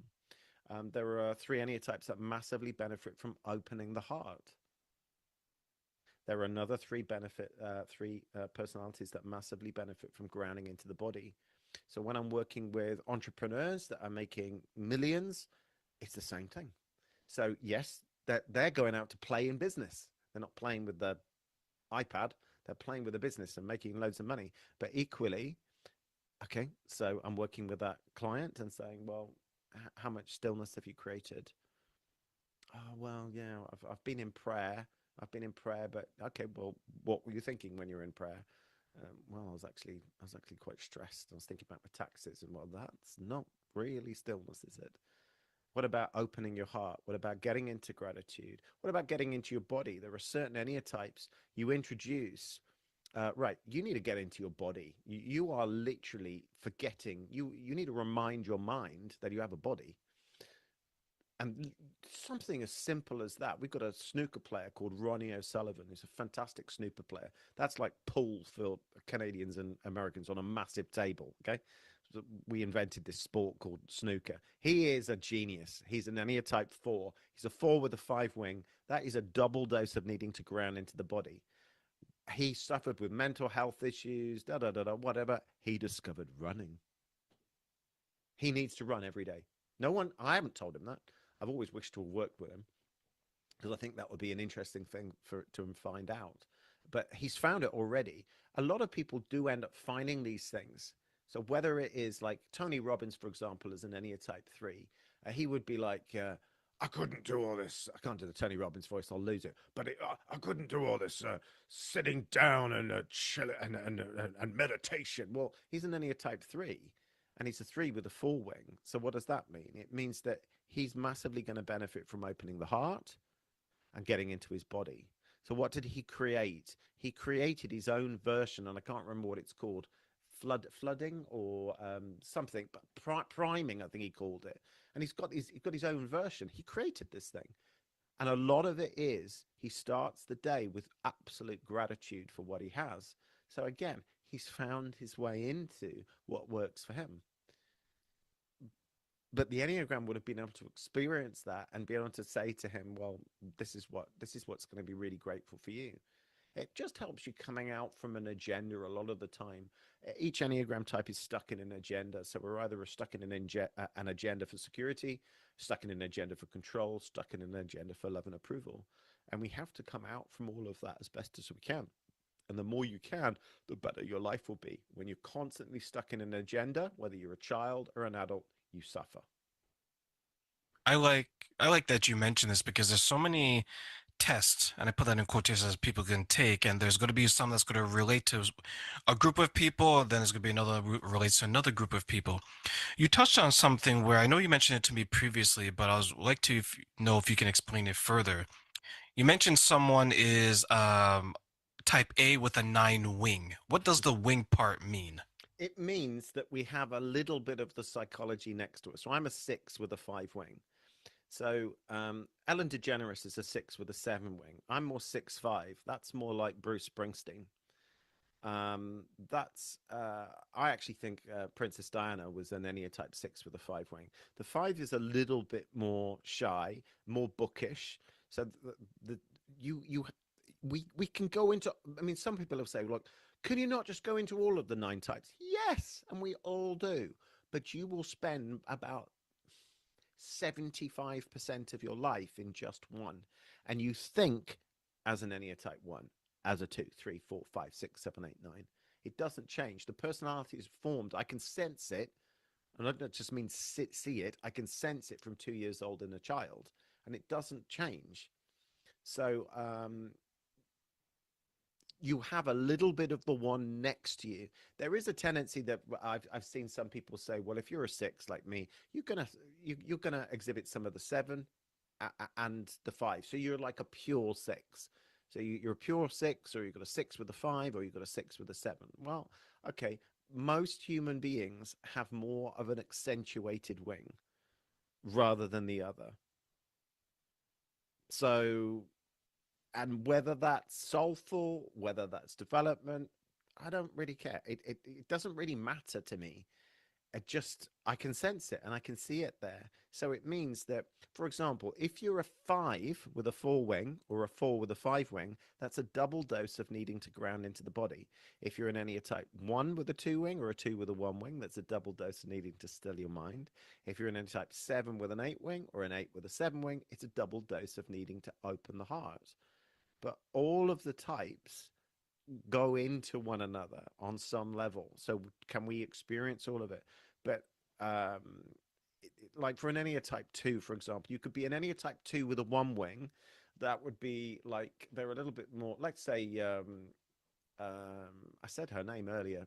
There are 3 Enneatypes that massively benefit from opening the heart. There are another 3 personalities that massively benefit from grounding into the body. So when I'm working with entrepreneurs that are making millions, it's the same thing. So yes, they're going out to play in business. They're not playing with the iPad. They're playing with the business and making loads of money. But equally, okay, so I'm working with that client and saying, well, how much stillness have you created? Oh, well, yeah, I've been in prayer. I've been in prayer, but okay, well, what were you thinking when you were in prayer? Well, I was actually quite stressed. I was thinking about my taxes, and well, that's not really stillness, is it? What about opening your heart? What about getting into gratitude? What about getting into your body? There are certain Enneatypes you introduce. Right, you need to get into your body. You are literally forgetting. You need to remind your mind that you have a body. And something as simple as that. We've got a snooker player called Ronnie O'Sullivan, who's a fantastic snooker player. That's like pool for Canadians and Americans on a massive table, okay? So we invented this sport called snooker. He is a genius. He's an Enneatype 4. He's a 4 with a 5 wing. That is a double dose of needing to ground into the body. He suffered with mental health issues, whatever. He discovered running. He needs to run every day. I haven't told him that. I've always wished to have worked with him because I think that would be an interesting thing to find out. But he's found it already. A lot of people do end up finding these things. So whether it is like Tony Robbins, for example, as an Enneatype 3, he would be like, I couldn't do all this. I can't do the Tony Robbins voice. I'll lose it. But I couldn't do all this sitting down and chill and meditation. Well, he's an Enneatype 3. And he's a 3 with a 4 wing. So what does that mean? It means that he's massively going to benefit from opening the heart and getting into his body. So what did he create? He created his own version, and I can't remember what it's called, flooding or something, but priming, I think he called it. And he's got his own version. He created this thing. And a lot of it is he starts the day with absolute gratitude for what he has. So again, he's found his way into what works for him. But the Enneagram would have been able to experience that and be able to say to him, well, this is what's going to be really grateful for you. It just helps you coming out from an agenda a lot of the time. Each Enneagram type is stuck in an agenda. So we're either stuck in an agenda for security, stuck in an agenda for control, stuck in an agenda for love and approval. And we have to come out from all of that as best as we can. And the more you can, the better your life will be. When you're constantly stuck in an agenda, whether you're a child or an adult, you suffer. I like that you mentioned this because there's so many tests, and I put that in quotations, people can take, and there's going to be some that's going to relate to a group of people, then there's going to be another relates to another group of people. You touched on something where I know you mentioned it to me previously, but I was like to know if you can explain it further. You mentioned someone is type A with a 9 wing. What does the wing part mean? It means that we have a little bit of the psychology next to us. So I'm a 6 with a 5 wing. So Ellen DeGeneres is a 6 with a 7 wing. I'm more 6'5". That's more like Bruce Springsteen. I actually think Princess Diana was an Enneatype 6 with a 5 wing. The 5 is a little bit more shy, more bookish. So we can go into, I mean, some people have said, look, can you not just go into all of the 9 types? Yes, and we all do. But you will spend about 75% of your life in just one. And you think as an Ennea type 1, as a 2, 3, 4, 5, 6, 7, 8, 9. It doesn't change. The personality is formed. I can sense it. And I don't just mean see it. I can sense it from 2 years old in a child. And it doesn't change. So you have a little bit of the one next to you. There is a tendency that I've seen some people say, well, if you're a 6 like me, you're gonna exhibit some of the 7 and the 5. So you're like a pure 6. So you're a pure 6, or you've got a 6 with a 5, or you've got a 6 with a 7. Well, okay, most human beings have more of an accentuated wing rather than the other. So, and whether that's soulful, whether that's development, I don't really care. It doesn't really matter to me. I can sense it and I can see it there. So it means that, for example, if you're a 5 with a 4 wing, or a 4 with a 5 wing, that's a double dose of needing to ground into the body. If you're an Ennea type 1 with a 2 wing, or a 2 with a 1 wing, that's a double dose of needing to still your mind. If you're an Ennea type 7 with an 8 wing, or an 8 with a 7 wing, it's a double dose of needing to open the heart. But all of the types go into one another on some level. So can we experience all of it? But like for an Ennea type 2, for example, you could be an Ennea type 2 with a 1 wing. That would be like, they're a little bit more, let's say, I said her name earlier.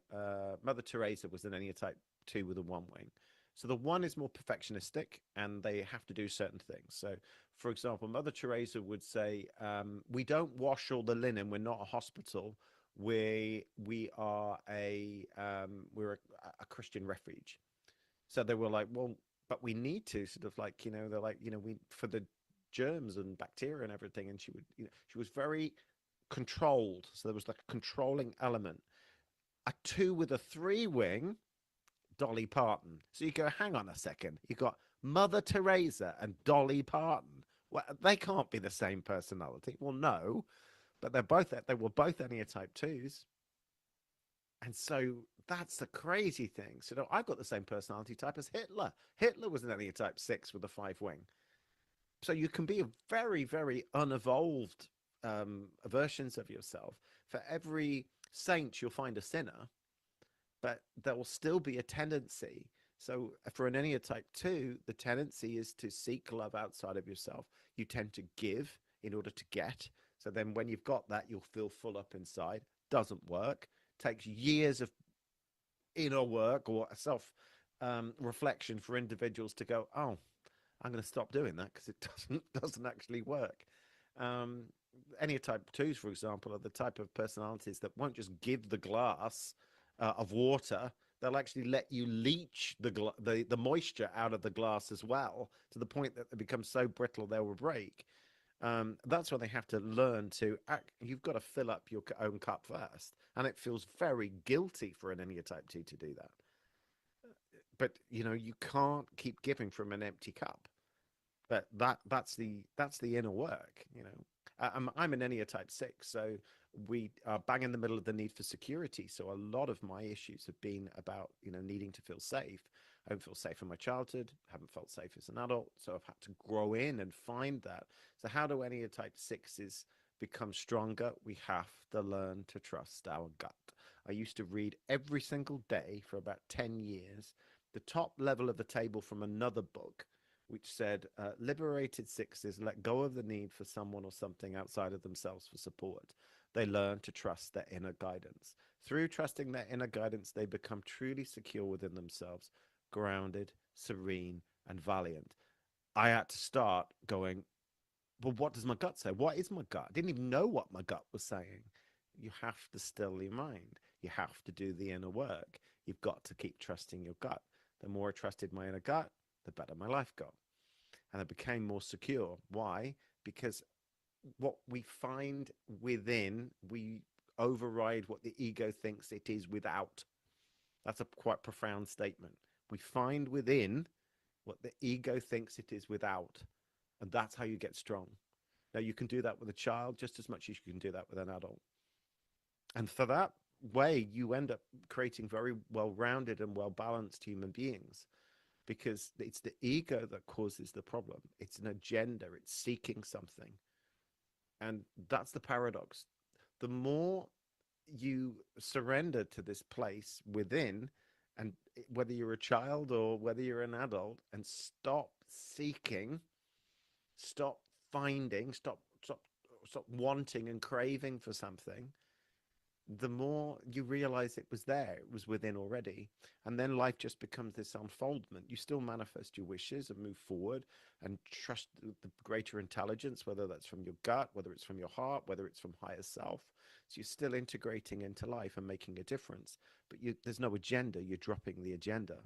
Mother Teresa was an Ennea type 2 with a 1 wing. So the 1 is more perfectionistic, and they have to do certain things. So, for example, Mother Teresa would say, we don't wash all the linen. We're not a hospital. We are we're a Christian refuge. So they were like, well, but we need to sort of like, they're like, we, for the germs and bacteria and everything. And she would, she was very controlled. So there was like a controlling element. A 2 with a 3 wing, Dolly Parton. So you go, hang on a second. You got Mother Teresa and Dolly Parton. Well, they can't be the same personality. Well, no, but they were both Ennea type 2s. And so that's the crazy thing. So I've got the same personality type as Hitler. Hitler was an Ennea type 6 with a 5 wing. So you can be a very, very unevolved versions of yourself. For every saint, you'll find a sinner, but there will still be a tendency. So for an Ennea type 2, the tendency is to seek love outside of yourself. You tend to give in order to get. So then when you've got that, you'll feel full up inside. Doesn't work. Takes years of inner work or self reflection for individuals to go, oh, I'm going to stop doing that because it doesn't actually work. Ennea type 2s, for example, are the type of personalities that won't just give the glass of water. They'll actually let you leach the moisture out of the glass as well, to the point that they become so brittle they will break. That's why they have to learn to act. You've got to fill up your own cup first, and it feels very guilty for an Ennea type 2 to do that. But you can't keep giving from an empty cup. But that's the inner work. I'm an Ennea type 6, so we are bang in the middle of the need for security. So a lot of my issues have been about needing to feel safe. I haven't felt safe in my childhood, haven't felt safe as an adult, so I've had to grow in and find that. So how do Ennea type 6s become stronger? We have to learn to trust our gut. I used to read every single day for about 10 years the top level of the table from another book, which said liberated 6s let go of the need for someone or something outside of themselves for support. They learn to trust their inner guidance. Through trusting their inner guidance, they become truly secure within themselves, grounded, serene, and valiant. I had to start going, well, what does my gut say? What is my gut? I didn't even know what my gut was saying. You have to still your mind. You have to do the inner work. You've got to keep trusting your gut. The more I trusted my inner gut, the better my life got. And I became more secure. Why? Because what we find within, we override what the ego thinks it is without. That's a quite profound statement. We find within what the ego thinks it is without. And that's how you get strong. Now, you can do that with a child just as much as you can do that with an adult. And for that way, you end up creating very well-rounded and well-balanced human beings, because it's the ego that causes the problem. It's an agenda. It's seeking something. And that's the paradox. The more you surrender to this place within, and whether you're a child or whether you're an adult, and stop seeking, stop finding, stop wanting and craving for something, the more you realize it was there, it was within already. And then life just becomes this unfoldment. You still manifest your wishes and move forward and trust the greater intelligence, whether that's from your gut, whether it's from your heart, whether it's from higher self. So you're still integrating into life and making a difference, but there's no agenda. You're dropping the agenda.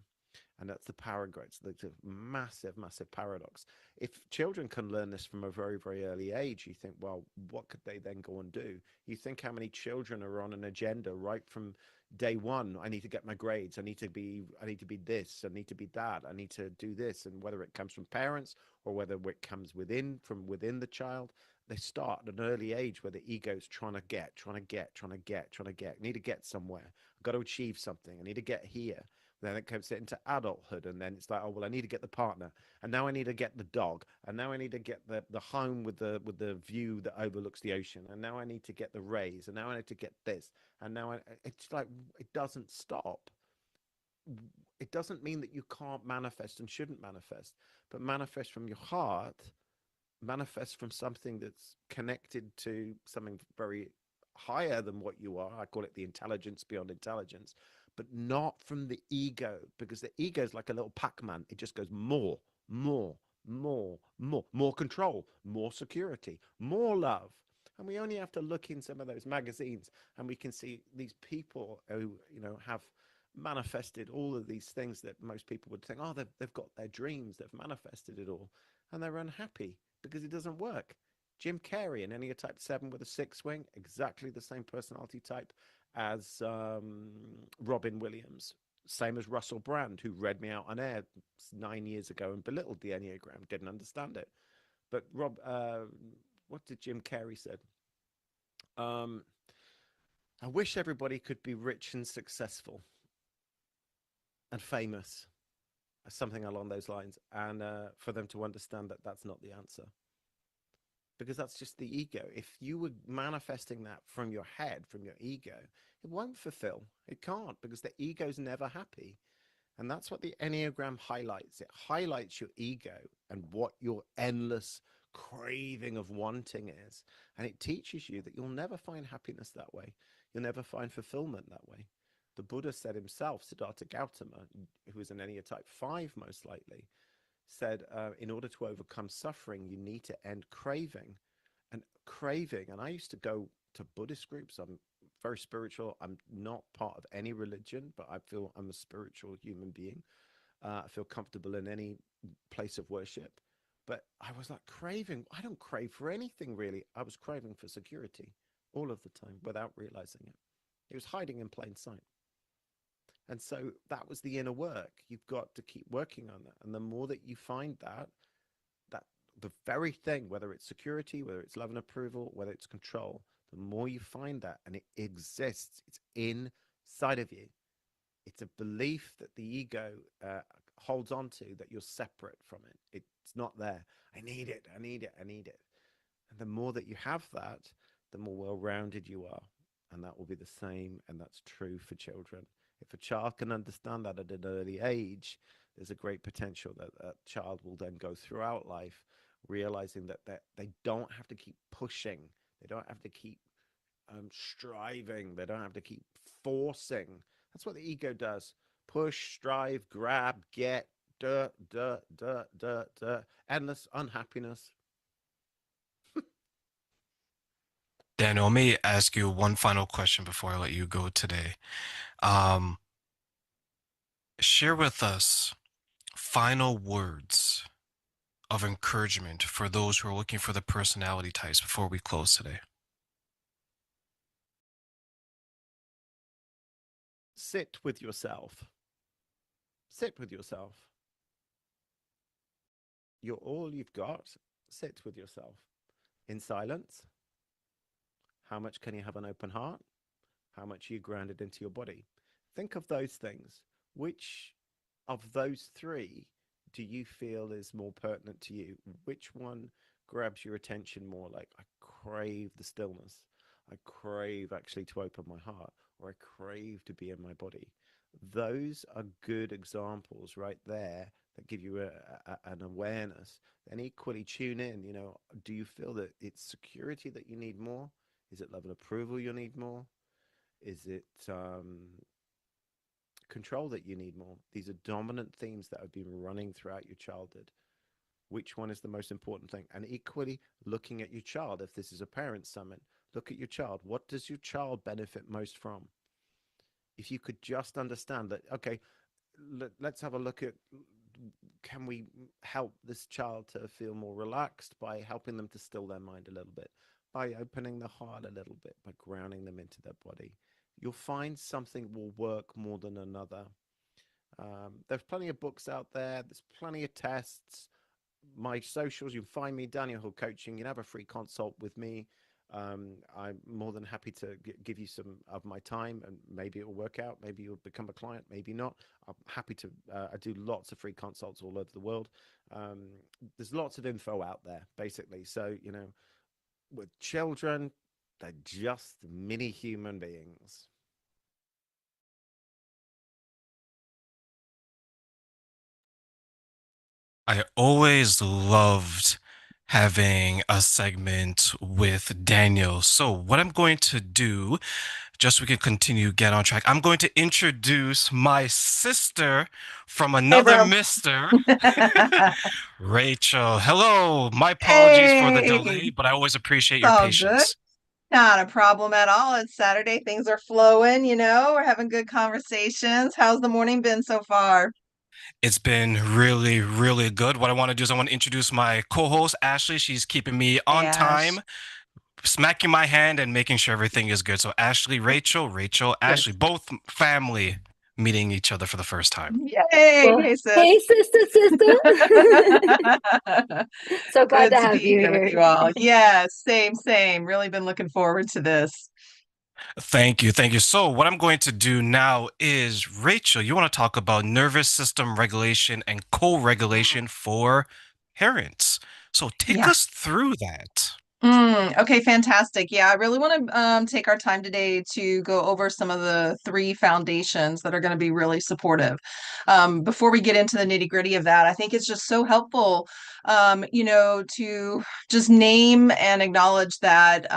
And that's the paradox. That's a massive, massive paradox. If children can learn this from a very, very early age, you think, well, what could they then go and do? You think how many children are on an agenda right from day one. I need to get my grades. I need to be this. I need to be that. I need to do this. And whether it comes from parents or whether it comes from within the child, they start at an early age where the ego's trying to get. I need to get somewhere. I've got to achieve something. I need to get here. Then it comes into adulthood, and then it's like, oh well, I need to get the partner, and now I need to get the dog, and now I need to get the home with the view that overlooks the ocean, and now I need to get the raise, and now I need to get this, and now it's like it doesn't stop. It doesn't mean that you can't manifest and shouldn't manifest, but manifest from your heart, manifest from something that's connected to something very higher than what you are. I call it the intelligence beyond intelligence, but not from the ego, because the ego is like a little Pac-Man. It just goes more, more, more control, more security, more love. And we only have to look in some of those magazines and we can see these people who, have manifested all of these things that most people would think, oh, they've got their dreams, they've manifested it all, and they're unhappy because it doesn't work. Jim Carrey, an Enya type 7 with a 6 wing, exactly the same personality type as Robin Williams. Same as Russell Brand, who read me out on air 9 years ago and belittled the Enneagram, didn't understand it. But what did Jim Carrey said? I wish everybody could be rich and successful and famous, something along those lines, and for them to understand that that's not the answer. Because that's just the ego. If you were manifesting that from your head, from your ego, it won't fulfill. It can't, because the ego's never happy. And that's what the Enneagram highlights. It highlights your ego and what your endless craving of wanting is. And it teaches you that you'll never find happiness that way. You'll never find fulfillment that way. The Buddha said himself, Siddhartha Gautama, who was an Enya type 5 most likely, said, in order to overcome suffering, you need to end craving. And craving, and I used to go to Buddhist groups. I'm very spiritual. I'm not part of any religion, but I feel I'm a spiritual human being. I feel comfortable in any place of worship. But I was like craving. I don't crave for anything, really. I was craving for security all of the time without realizing it. It was hiding in plain sight. And so that was the inner work. You've got to keep working on that. And the more that you find that the very thing, whether it's security, whether it's love and approval, whether it's control, the more you find that, and it exists, it's inside of you. It's a belief that the ego holds on to, that you're separate from it. It's not there. I need it. I need it. I need it. And the more that you have that, the more well-rounded you are. And that will be the same. And that's true for children. If a child can understand that at an early age, there's a great potential that that child will then go throughout life realizing that they don't have to keep pushing. They don't have to keep striving. They don't have to keep forcing. That's what the ego does. Push, strive, grab, get, endless unhappiness. Daniel, let me ask you one final question before I let you go today. Share with us final words of encouragement for those who are looking for the personality types before we close today. Sit with yourself. Sit with yourself. You're all you've got. Sit with yourself. in silence? How much can you have an open heart? How much are you grounded into your body? Think of those things. Which of those three do you feel is more pertinent to you? Which one grabs your attention more? Like, I crave the stillness. I crave actually to open my heart, or I crave to be in my body. Those are good examples right there that give you an awareness. And equally tune in, do you feel that it's security that you need more? Is it level of approval you need more? Is it control that you need more? These are dominant themes that have been running throughout your childhood. Which one is the most important thing? And equally, looking at your child, if this is a parent summit, look at your child. What does your child benefit most from? If you could just understand that, okay, let's have a look at, can we help this child to feel more relaxed by helping them to still their mind a little bit, by opening the heart a little bit, by grounding them into their body? You'll find something will work more than another. There's plenty of books out there. There's plenty of tests. My socials, you can find me, Daniel Hill Coaching. You can have a free consult with me. I'm more than happy to give you some of my time, and maybe it will work out. Maybe you'll become a client, maybe not. I'm happy to. I do lots of free consults all over the world. There's lots of info out there, basically. So, with children, they're just mini human beings. I always loved having a segment with Daniel. So what I'm going to do, just so we can continue get on track, I'm going to introduce my sister from another mister, Rachel. Hello. My apologies for the delay, but I always appreciate your patience. Not a problem at all. It's Saturday. Things are flowing, we're having good conversations. How's the morning been so far? It's been really, really good. What I want to do is I want to introduce my co-host, Ashley. She's keeping me on time, smacking my hand and making sure everything is good. So Ashley, Rachel, Ashley, both family meeting each other for the first time. Yay! Hey, sis. Hey, sister. So glad Good to have be you here here. with you all. Yes, same. Really been looking forward to this. Thank you. So what I'm going to do now is, Rachel, you want to talk about nervous system regulation and co-regulation for parents. So take us through that. Okay, fantastic. Yeah, I really want to take our time today to go over some of the three foundations that are going to be really supportive. Before we get into the nitty-gritty of that, I think it's just so helpful, to just name and acknowledge that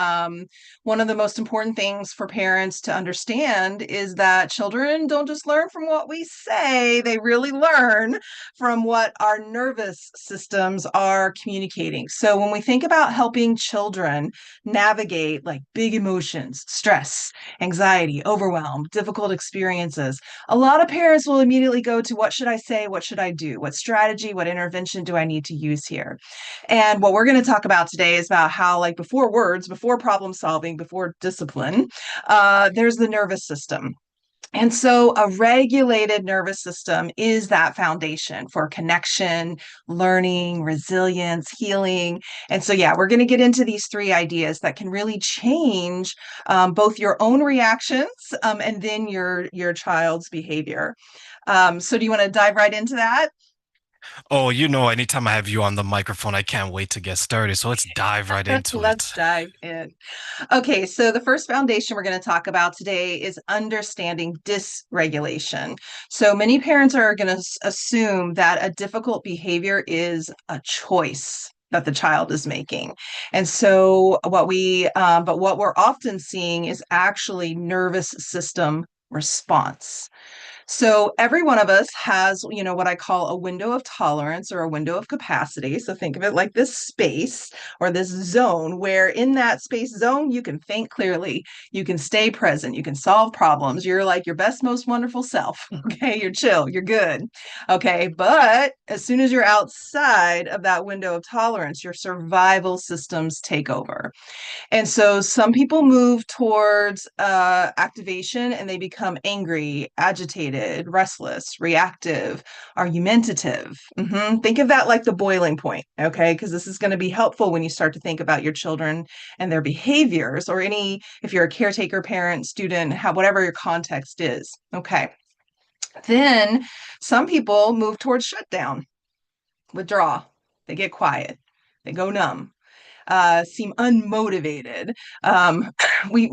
one of the most important things for parents to understand is that children don't just learn from what we say, they really learn from what our nervous systems are communicating. So when we think about helping children navigate like big emotions, stress, anxiety, overwhelm, difficult experiences, a lot of parents will immediately go to, what should I say? What should I do? What strategy, what intervention do I need to use here? And what we're going to talk about today is about how, like, before words, before problem solving, before discipline, there's the nervous system. And so a regulated nervous system is that foundation for connection, learning, resilience, healing. And so, we're going to get into these three ideas that can really change both your own reactions and then your child's behavior. So do you want to dive right into that? Oh, anytime I have you on the microphone, I can't wait to get started. So let's dive right into it. Let's dive in. Okay, so the first foundation we're going to talk about today is understanding dysregulation. So many parents are going to assume that a difficult behavior is a choice that the child is making. And so what we're often seeing is actually nervous system response. So every one of us has, what I call a window of tolerance or a window of capacity. So think of it like this space or this zone where in that space zone, you can think clearly, you can stay present, you can solve problems. You're like your best, most wonderful self. Okay. You're chill, you're good. Okay. But as soon as you're outside of that window of tolerance, your survival systems take over. And so some people move towards activation and they become angry, agitated, agitated, restless, reactive, argumentative. Think of that like the boiling point, okay? Because this is going to be helpful when you start to think about your children and their behaviors, or if you're a caretaker, parent, student, whatever your context is, okay? Then some people move towards shutdown, withdraw, they get quiet, they go numb, seem unmotivated. We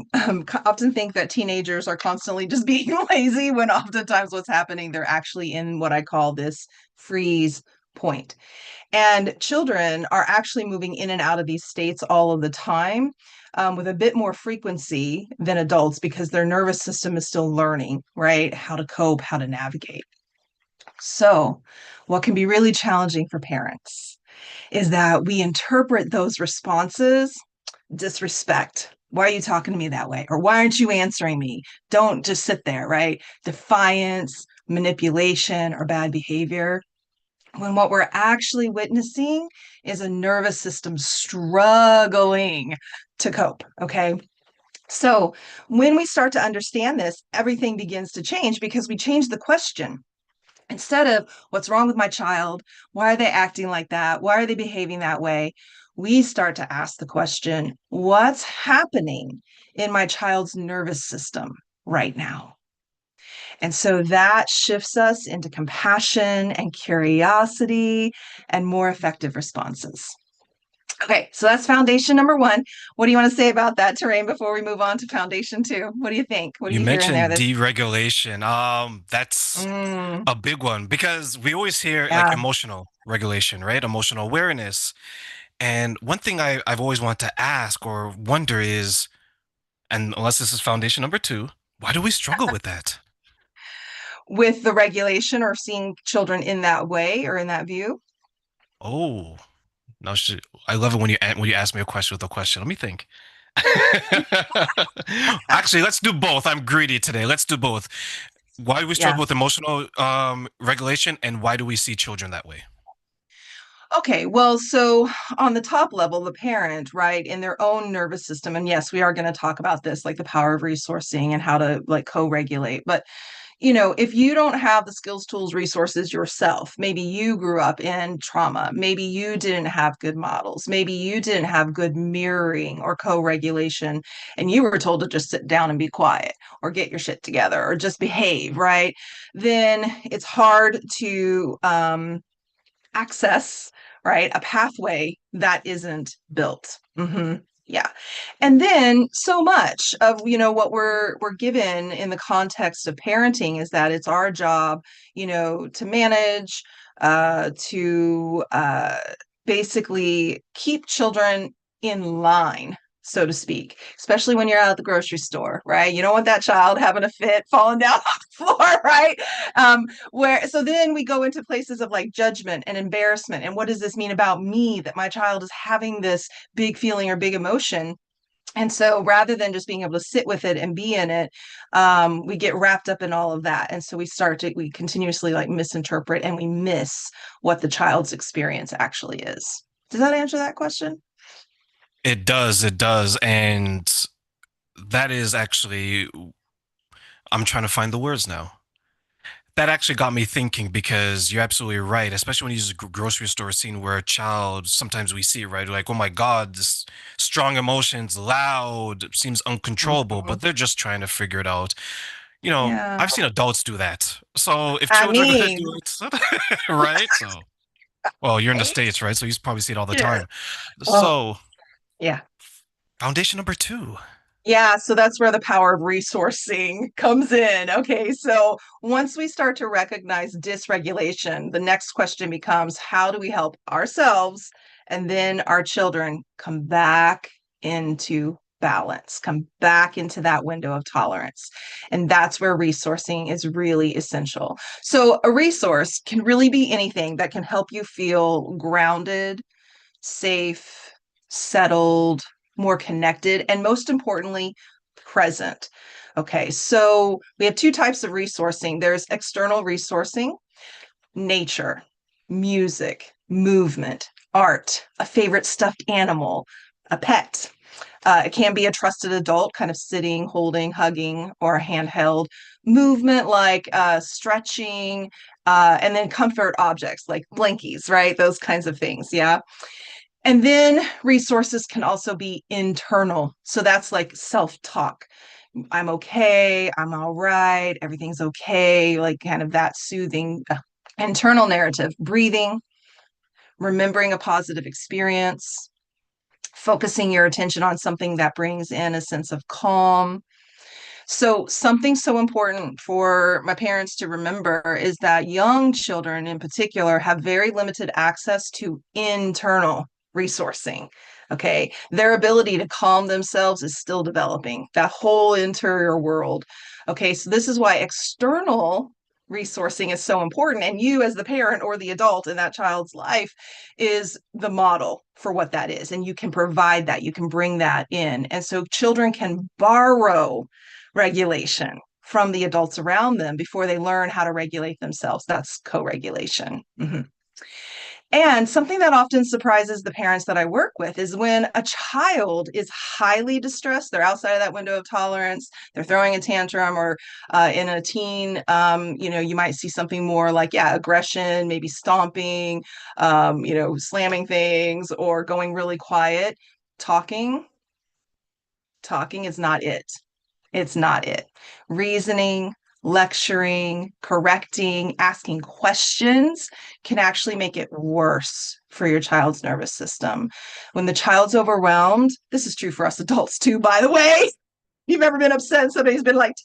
often think that teenagers are constantly just being lazy, when oftentimes what's happening, they're actually in what I call this freeze point. And children are actually moving in and out of these states all of the time, with a bit more frequency than adults, because their nervous system is still learning, right? How to cope, how to navigate. So what can be really challenging for parents is that we interpret those responses: disrespect. Why are you talking to me that way? Or why aren't you answering me? Don't just sit there, right? Defiance, manipulation, or bad behavior. When what we're actually witnessing is a nervous system struggling to cope, okay? So when we start to understand this, everything begins to change, because we change the question. Instead of what's wrong with my child? Why are they acting like that? Why are they behaving that way? We start to ask the question, what's happening in my child's nervous system right now? And so that shifts us into compassion and curiosity and more effective responses. Okay, so that's foundation number 1. What do you want to say about that, TERRAINE, before we move on to foundation 2? What do you think? What do You you hear in there? mentioned deregulation. That's Mm, a big one, because we always hear like yeah. emotional regulation, right? Emotional awareness. And one thing I've always wanted to ask or wonder is, and unless this is foundation number 2, why do we struggle with that? With the regulation, or seeing children in that way or in that view? Oh, no, I love it when you ask me a question with a question. Let me think. Actually, let's do both. I'm greedy today. Let's do both. Why do we Yeah. struggle with emotional regulation, and why do we see children that way? Okay, well, so on the top level, the parent, right, in their own nervous system, and yes, we are going to talk about this, like the power of resourcing and how to like co-regulate. But if you don't have the skills, tools, resources yourself, maybe you grew up in trauma, maybe you didn't have good models, maybe you didn't have good mirroring or co-regulation, and you were told to just sit down and be quiet, or get your shit together, or just behave, right? Then it's hard to access, right, a pathway that isn't built. Yeah. And then so much of what we're given in the context of parenting is that it's our job to manage, to basically keep children in line, so to speak, especially when you're out at the grocery store, right? You don't want that child having a fit, falling down on the floor, right? So then we go into places of like judgment and embarrassment. And what does this mean about me, that my child is having this big feeling or big emotion? And so rather than just being able to sit with it and be in it, we get wrapped up in all of that. And so we continuously like misinterpret, and we miss what the child's experience actually is. Does that answer that question? It does, and that is actually, I'm trying to find the words now. That actually got me thinking, because you're absolutely right, especially when you use a grocery store scene where a child, sometimes we see, right, like, oh my God, this strong emotions, loud, seems uncontrollable, Mhm. but they're just trying to figure it out. Yeah. I've seen adults do that. So if I children are going to mean, do it, right? So, well, you're in the States, right? So you probably see it all the yeah. time. Oh, So, yeah. foundation number 2. Yeah, so that's where the power of resourcing comes in. Okay, so once we start to recognize dysregulation, the next question becomes, how do we help ourselves and then our children come back into balance, come back into that window of tolerance? And that's where resourcing is really essential. So a resource can really be anything that can help you feel grounded, safe, settled, more connected, and most importantly, present. Okay, so we have 2 types of resourcing. There's external resourcing: nature, music, movement, art, a favorite stuffed animal, a pet. It can be a trusted adult, kind of sitting, holding, hugging, or a handheld movement like stretching, and then comfort objects like blankies, right? Those kinds of things. Yeah. And then resources can also be internal. So that's like self-talk. I'm okay. I'm all right. Everything's okay. Like kind of that soothing internal narrative, breathing, remembering a positive experience, focusing your attention on something that brings in a sense of calm. So something so important for my parents to remember is that young children in particular have very limited access to internal resourcing. Okay. Their ability to calm themselves is still developing, that whole interior world. Okay. So this is why external resourcing is so important. And you, as the parent or the adult in that child's life, is the model for what that is. And you can provide that, you can bring that in. And so children can borrow regulation from the adults around them before they learn how to regulate themselves. That's co-regulation. Mm-hmm. And something that often surprises the parents that I work with is when a child is highly distressed, they're outside of that window of tolerance, they're throwing a tantrum, or in a teen, you might see something more like, aggression, maybe stomping, slamming things, or going really quiet. Talking is not it. It's not it. Reasoning, lecturing, correcting, asking questions can actually make it worse for your child's nervous system. When the child's overwhelmed, this is true for us adults too, by the way. You've ever been upset and somebody's been like,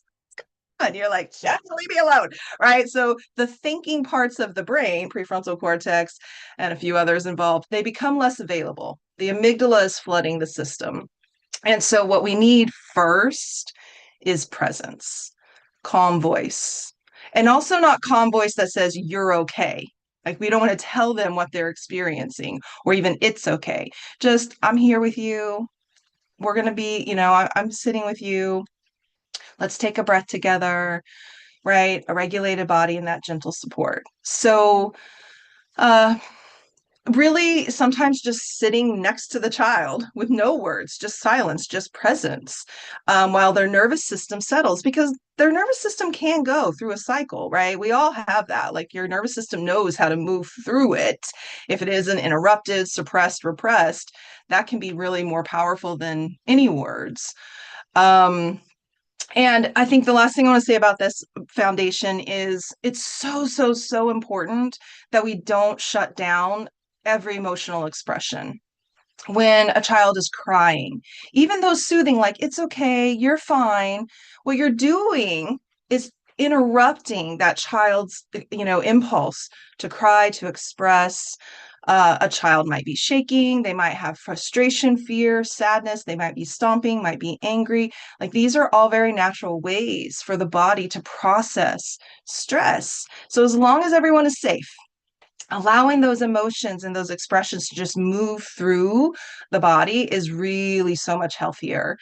and you're like, just leave me alone, right? So the thinking parts of the brain, prefrontal cortex, and a few others involved, they become less available. The amygdala is flooding the system. And so what we need first is presence, calm voice, and also not calm voice that says you're okay. Like we don't want to tell them what they're experiencing or even it's okay. Just, I'm here with you. We're going to be, I'm sitting with you. Let's take a breath together, right? A regulated body and that gentle support. So, really sometimes just sitting next to the child with no words, just silence, just presence, while their nervous system settles, because their nervous system can go through a cycle, right? We all have that. Like your nervous system knows how to move through it. If it isn't interrupted, suppressed, repressed, that can be really more powerful than any words. And I think the last thing I want to say about this foundation is it's so, so, so important that we don't shut down every emotional expression. When a child is crying, even though soothing, like, it's okay, you're fine, what you're doing is interrupting that child's, impulse to cry, to express. A child might be shaking, they might have frustration, fear, sadness, they might be stomping, might be angry. Like these are all very natural ways for the body to process stress. So as long as everyone is safe, allowing those emotions and those expressions to just move through the body is really so much healthier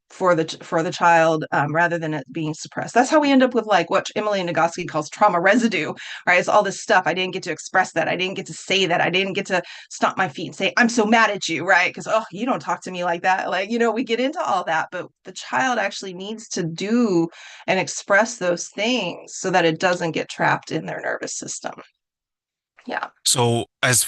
for the child rather than it being suppressed. That's how we end up with like what Emily Nagoski calls trauma residue, right? It's all this stuff. I didn't get to express that. I didn't get to say that. I didn't get to stomp my feet and say, I'm so mad at you, right? Because, oh, you don't talk to me like that. Like, we get into all that, but the child actually needs to do and express those things so that it doesn't get trapped in their nervous system. Yeah. So as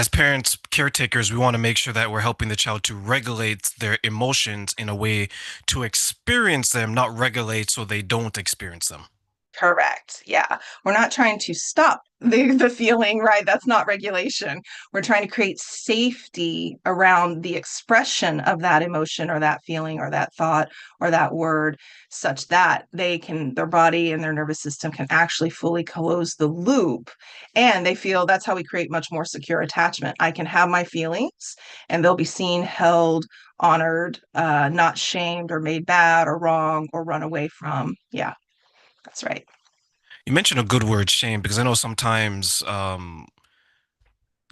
parents, caretakers, we want to make sure that we're helping the child to regulate their emotions in a way to experience them, not regulate so they don't experience them. Correct. Yeah. We're not trying to stop the feeling, right? That's not regulation. We're trying to create safety around the expression of that emotion or that feeling or that thought or that word such that their body and their nervous system can actually fully close the loop. And they feel that's how we create much more secure attachment. I can have my feelings and they'll be seen, held, honored, not shamed or made bad or wrong or run away from. Yeah. That's right. You mentioned a good word, shame, because I know sometimes,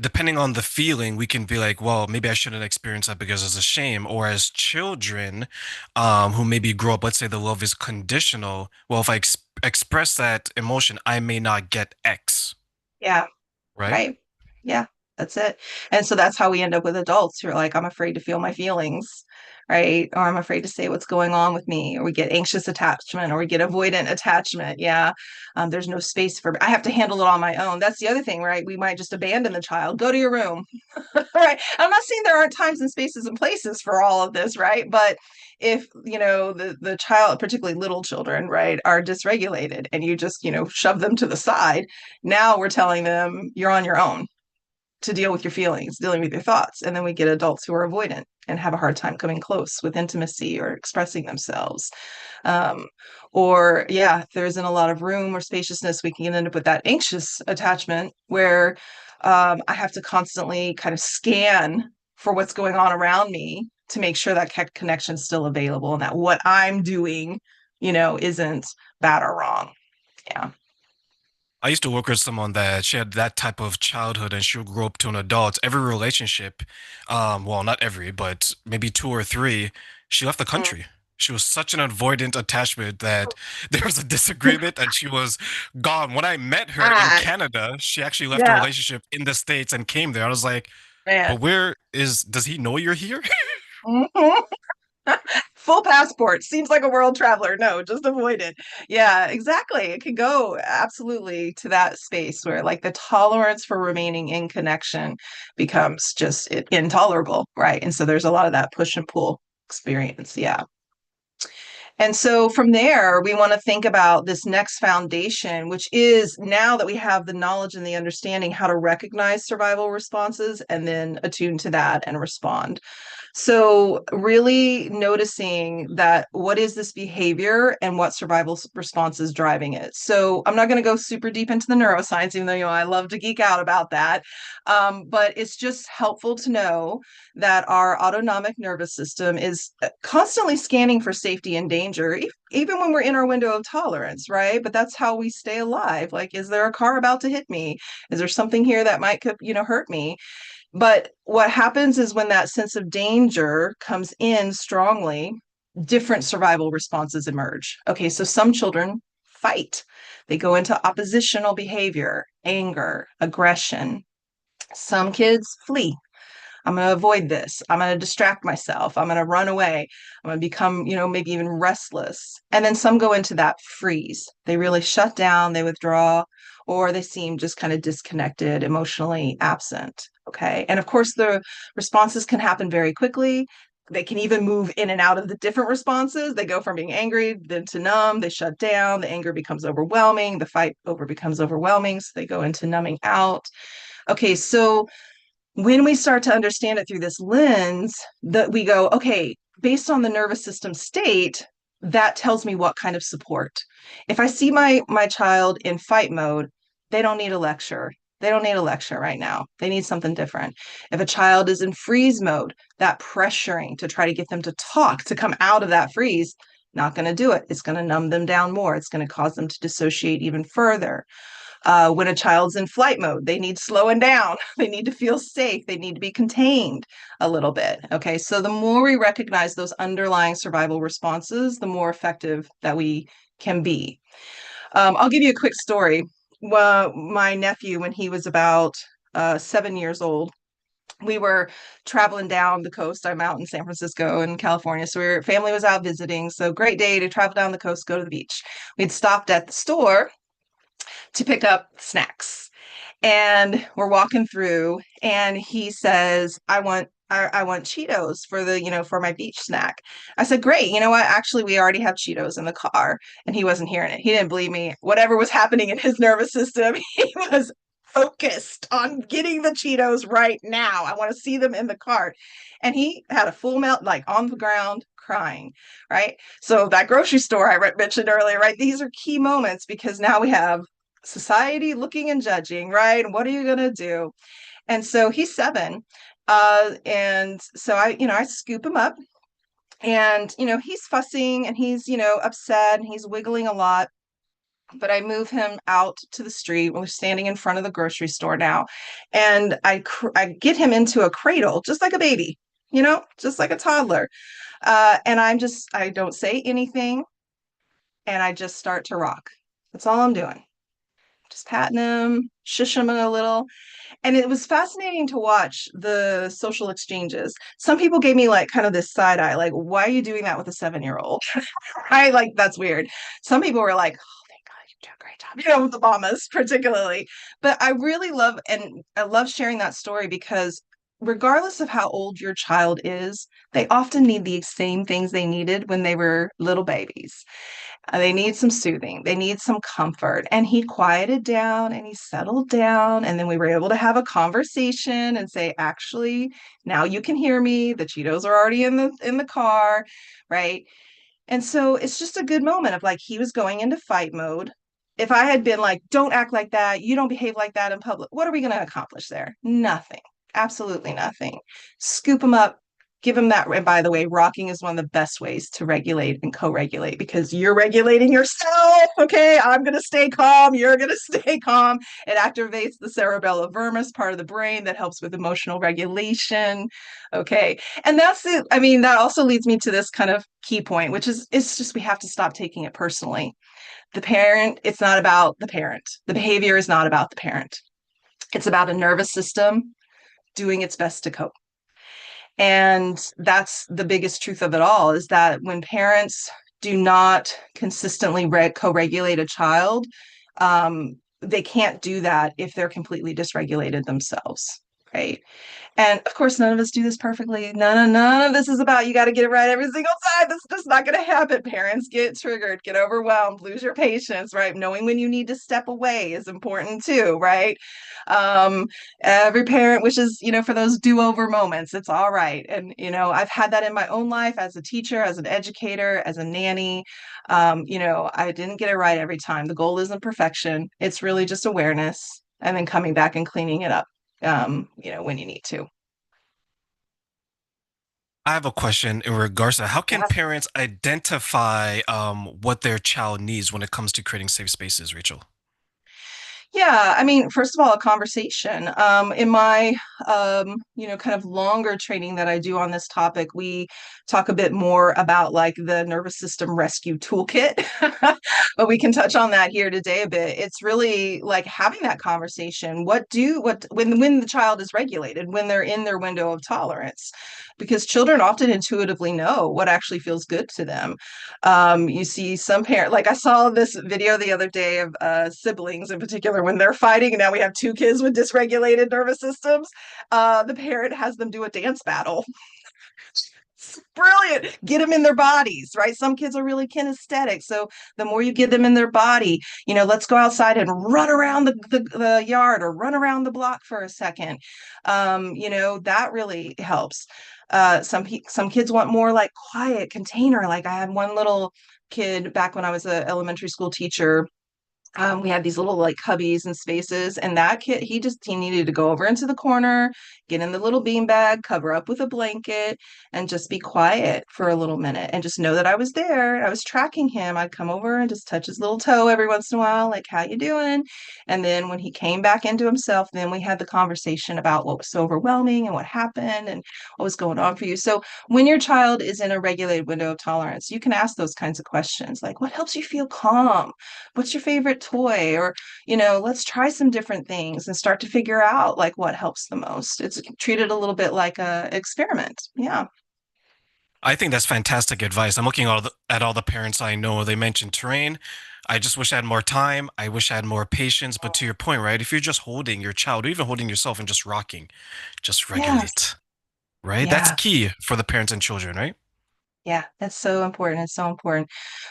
depending on the feeling, we can be like, well, maybe I shouldn't experience that because it's a shame. Or as children, who maybe grow up, let's say the love is conditional. Well, if I express that emotion, I may not get X. Yeah. Right? Right. Yeah. That's it. And so that's how we end up with adults who are like, I'm afraid to feel my feelings, right? Or I'm afraid to say what's going on with me, or we get anxious attachment, or we get avoidant attachment. Yeah. There's no space for, I have to handle it on my own. That's the other thing, right? We might just abandon the child, go to your room. Right. I'm not saying there aren't times and spaces and places for all of this, right? But if, the child, particularly little children, right, are dysregulated and you just, shove them to the side, now we're telling them you're on your own to deal with your feelings, dealing with your thoughts. And then we get adults who are avoidant and have a hard time coming close with intimacy or expressing themselves. Or, yeah, if there isn't a lot of room or spaciousness, we can end up with that anxious attachment where I have to constantly kind of scan for what's going on around me to make sure that connection is still available and that what I'm doing, isn't bad or wrong. Yeah. I used to work with someone that she had that type of childhood and she'll grow up to an adult. Every relationship, well, not every, but maybe two or three, she left the Mm. country. She was such an avoidant attachment that there was a disagreement and she was gone. When I met her in Ah, Canada, she actually left a yeah, relationship in the States and came there. I was like, man. but does he know you're here? Mhm. Full passport. Seems like a world traveler. No, just avoid it. Yeah, exactly. It can go absolutely to that space where like the tolerance for remaining in connection becomes just intolerable, right? And so there's a lot of that push and pull experience. Yeah. And so from there, we want to think about this next foundation, which is now that we have the knowledge and the understanding how to recognize survival responses and then attune to that and respond. So really noticing that what is this behavior and what survival response is driving it. So I'm not going to go super deep into the neuroscience, even though I love to geek out about that. But it's just helpful to know that our autonomic nervous system is constantly scanning for safety and danger, even when we're in our window of tolerance, right? But that's how we stay alive. Like, is there a car about to hit me? Is there something here that might, hurt me? But what happens is when that sense of danger comes in strongly, different survival responses emerge. Okay, so some children fight. They go into oppositional behavior, anger, aggression. Some kids flee. I'm going to avoid this. I'm going to distract myself. I'm going to run away. I'm going to become, maybe even restless. And then some go into that freeze. They really shut down, they withdraw, or they seem just kind of disconnected, emotionally absent. Okay. And of course, the responses can happen very quickly. They can even move in and out of the different responses. They go from being angry then to numb. They shut down. The anger becomes overwhelming. The fight becomes overwhelming. So they go into numbing out. Okay. So when we start to understand it through this lens, that we go, okay, based on the nervous system state, that tells me what kind of support. If I see my child in fight mode, they don't need a lecture. They don't need a lecture right now. They need something different. If a child is in freeze mode, that pressuring to try to get them to talk, to come out of that freeze, not going to do it. It's going to numb them down more. It's going to cause them to dissociate even further. When a child's in flight mode, they need slowing down. They need to feel safe. They need to be contained a little bit. Okay, so the more we recognize those underlying survival responses, the more effective that we can be. I'll give you a quick story. Well, my nephew, when he was about 7 years old, we were traveling down the coast. I'm out in San Francisco in California. So family was out visiting. So great day to travel down the coast, go to the beach. We'd stopped at the store to pick up snacks. And we're walking through and he says, I want Cheetos for for my beach snack. I said, great. You know what? Actually, we already have Cheetos in the car. And he wasn't hearing it. He didn't believe me. Whatever was happening in his nervous system, he was focused on getting the Cheetos right now. I want to see them in the cart. And he had a full melt, like on the ground, crying, right? So that grocery store I mentioned earlier, right? These are key moments because now we have society looking and judging, right? What are you going to do? And so he's 7. And so I scoop him up and, he's fussing and he's, upset and he's wiggling a lot. But I move him out to the street. We're standing in front of the grocery store now. And I get him into a cradle, just like a baby, just like a toddler. And I don't say anything. And I just start to rock. That's all I'm doing. just patting him, shush him a little. And it was fascinating to watch the social exchanges. Some people gave me like kind of this side eye, like, why are you doing that with a 7-year-old? Right? Like, that's weird. Some people were like, oh, thank God, you do a great job, you know, with the mamas particularly. But I really love, and I love sharing that story because regardless of how old your child is, they often need the same things they needed when they were little babies. They need some soothing. They need some comfort. And he quieted down and he settled down. And then we were able to have a conversation and say, actually, now you can hear me. The Cheetos are already in the car, right? And so it's just a good moment of like he was going into fight mode. If I had been like, don't act like that, you don't behave like that in public, what are we going to accomplish there? Nothing. Absolutely nothing. Scoop him up, give him that. And by the way, rocking is one of the best ways to regulate and co-regulate because you're regulating yourself. Okay, I'm going to stay calm. You're going to stay calm. It activates the cerebellum vermis, part of the brain that helps with emotional regulation. Okay, and that's it. I mean, that also leads me to this kind of key point, which is it's just we have to stop taking it personally. The parent, it's not about the parent. The behavior is not about the parent. It's about a nervous system doing its best to cope. And that's the biggest truth of it all is that when parents do not consistently co-regulate a child, they can't do that if they're completely dysregulated themselves, right? And of course, none of us do this perfectly. None of this is about you got to get it right every single time. That's just not going to happen. Parents get triggered, get overwhelmed, lose your patience, right? Knowing when you need to step away is important too, right? Every parent wishes, you know, for those do-over moments. It's all right. And, you know, I've had that in my own life as a teacher, as an educator, as a nanny. You know, I didn't get it right every time. The goal isn't perfection. It's really just awareness and then coming back and cleaning it up. You know, when you need to. I have a question in regards to how can Yes. parents identify what their child needs when it comes to creating safe spaces, Rachel? Yeah, I mean, first of all, a conversation. In my, you know, kind of longer training that I do on this topic, we talk a bit more about like the nervous system rescue toolkit, but we can touch on that here today a bit. It's really like having that conversation. When the child is regulated, when they're in their window of tolerance, because children often intuitively know what actually feels good to them. You see some parent, like I saw this video the other day of siblings in particular when they're fighting, and now we have two kids with dysregulated nervous systems. The parent has them do a dance battle. It's brilliant. Get them in their bodies, right? Some kids are really kinesthetic. So the more you get them in their body, you know, let's go outside and run around the yard or run around the block for a second. You know, that really helps. Some kids want more like quiet container. Like I had one little kid back when I was an elementary school teacher. We had these little like cubbies and spaces, and that kid, he needed to go over into the corner, get in the little beanbag, cover up with a blanket, and just be quiet for a little minute, and just know that I was there. I was tracking him. I'd come over and just touch his little toe every once in a while, like, how you doing? And then when he came back into himself, then we had the conversation about what was so overwhelming and what happened and what was going on for you. So when your child is in a regulated window of tolerance, you can ask those kinds of questions, like, what helps you feel calm? What's your favorite toy? Or, you know, let's try some different things and start to figure out like what helps the most. It's treated a little bit like a experiment. Yeah. I think that's fantastic advice. I'm looking at all the parents I know. They mentioned terrain. I just wish I had more time. I wish I had more patience. But to your point, right? If you're just holding your child, or even holding yourself and just rocking, just Yes. regulate, right? That's Yeah. key for the parents and children, right? Yeah. That's so important. It's so important.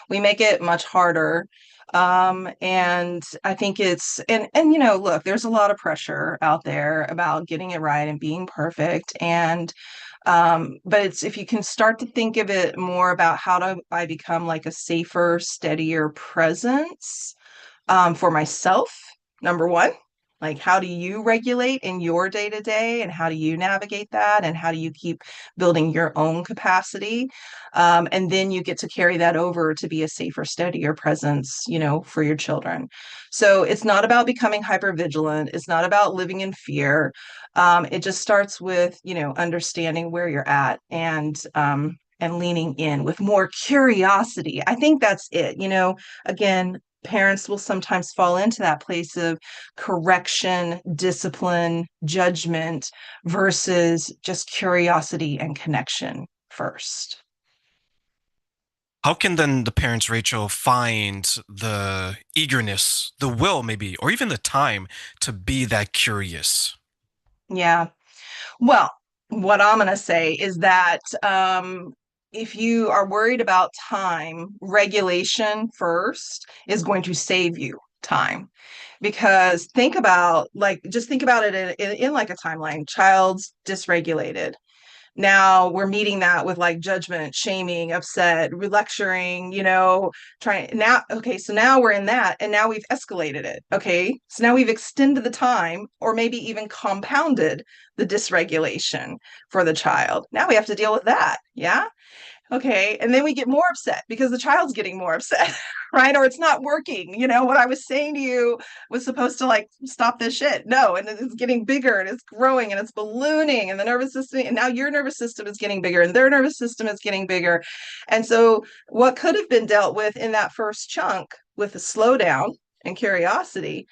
We make it much harder. And I think and you know, look, there's a lot of pressure out there about getting it right and being perfect. And but it's if you can start to think of it more about how do I become like a safer, steadier presence for myself, number one. Like, how do you regulate in your day to day, and how do you navigate that, and how do you keep building your own capacity? And then you get to carry that over to be a safer, steadier presence, you know, for your children. So it's not about becoming hyper vigilant. It's not about living in fear. It just starts with, you know, understanding where you're at and leaning in with more curiosity. I think that's it. You know, again, parents will sometimes fall into that place of correction, discipline, judgment versus just curiosity and connection first. How can then the parents, Rachel, find the eagerness, the will maybe, or even the time to be that curious? Yeah. Well, what I'm going to say is that if you are worried about time, regulation first is going to save you time. Because just think about it in like a timeline. Child's dysregulated. Now we're meeting that with like judgment, shaming, upset, lecturing, trying now. Okay, so now we're in that, and now we've escalated it. Okay, so now we've extended the time or maybe even compounded the dysregulation for the child. Now we have to deal with that. Yeah. Okay. And then we get more upset because the child's getting more upset, right? Or it's not working. What I was saying to you was supposed to like stop this shit. No. And it's getting bigger and it's growing and it's ballooning and the nervous system. And now your nervous system is getting bigger and their nervous system is getting bigger. And so what could have been dealt with in that first chunk with a slowdown and curiosity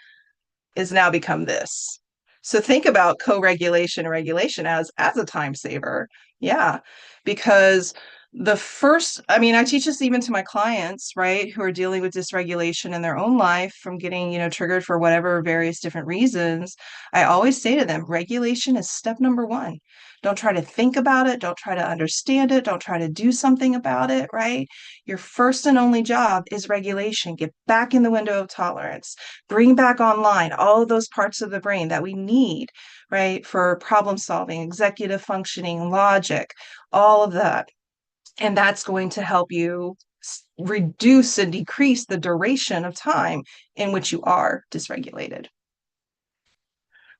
is now become this. So think about co-regulation and regulation as a time saver. Yeah. Because I teach this even to my clients, right, who are dealing with dysregulation in their own life from getting, triggered for whatever various different reasons. I always say to them, regulation is step number one. Don't try to think about it. Don't try to understand it. Don't try to do something about it, right? Your first and only job is regulation. Get back in the window of tolerance. Bring back online all of those parts of the brain that we need, right, for problem solving, executive functioning, logic, all of that. And that's going to help you reduce and decrease the duration of time in which you are dysregulated.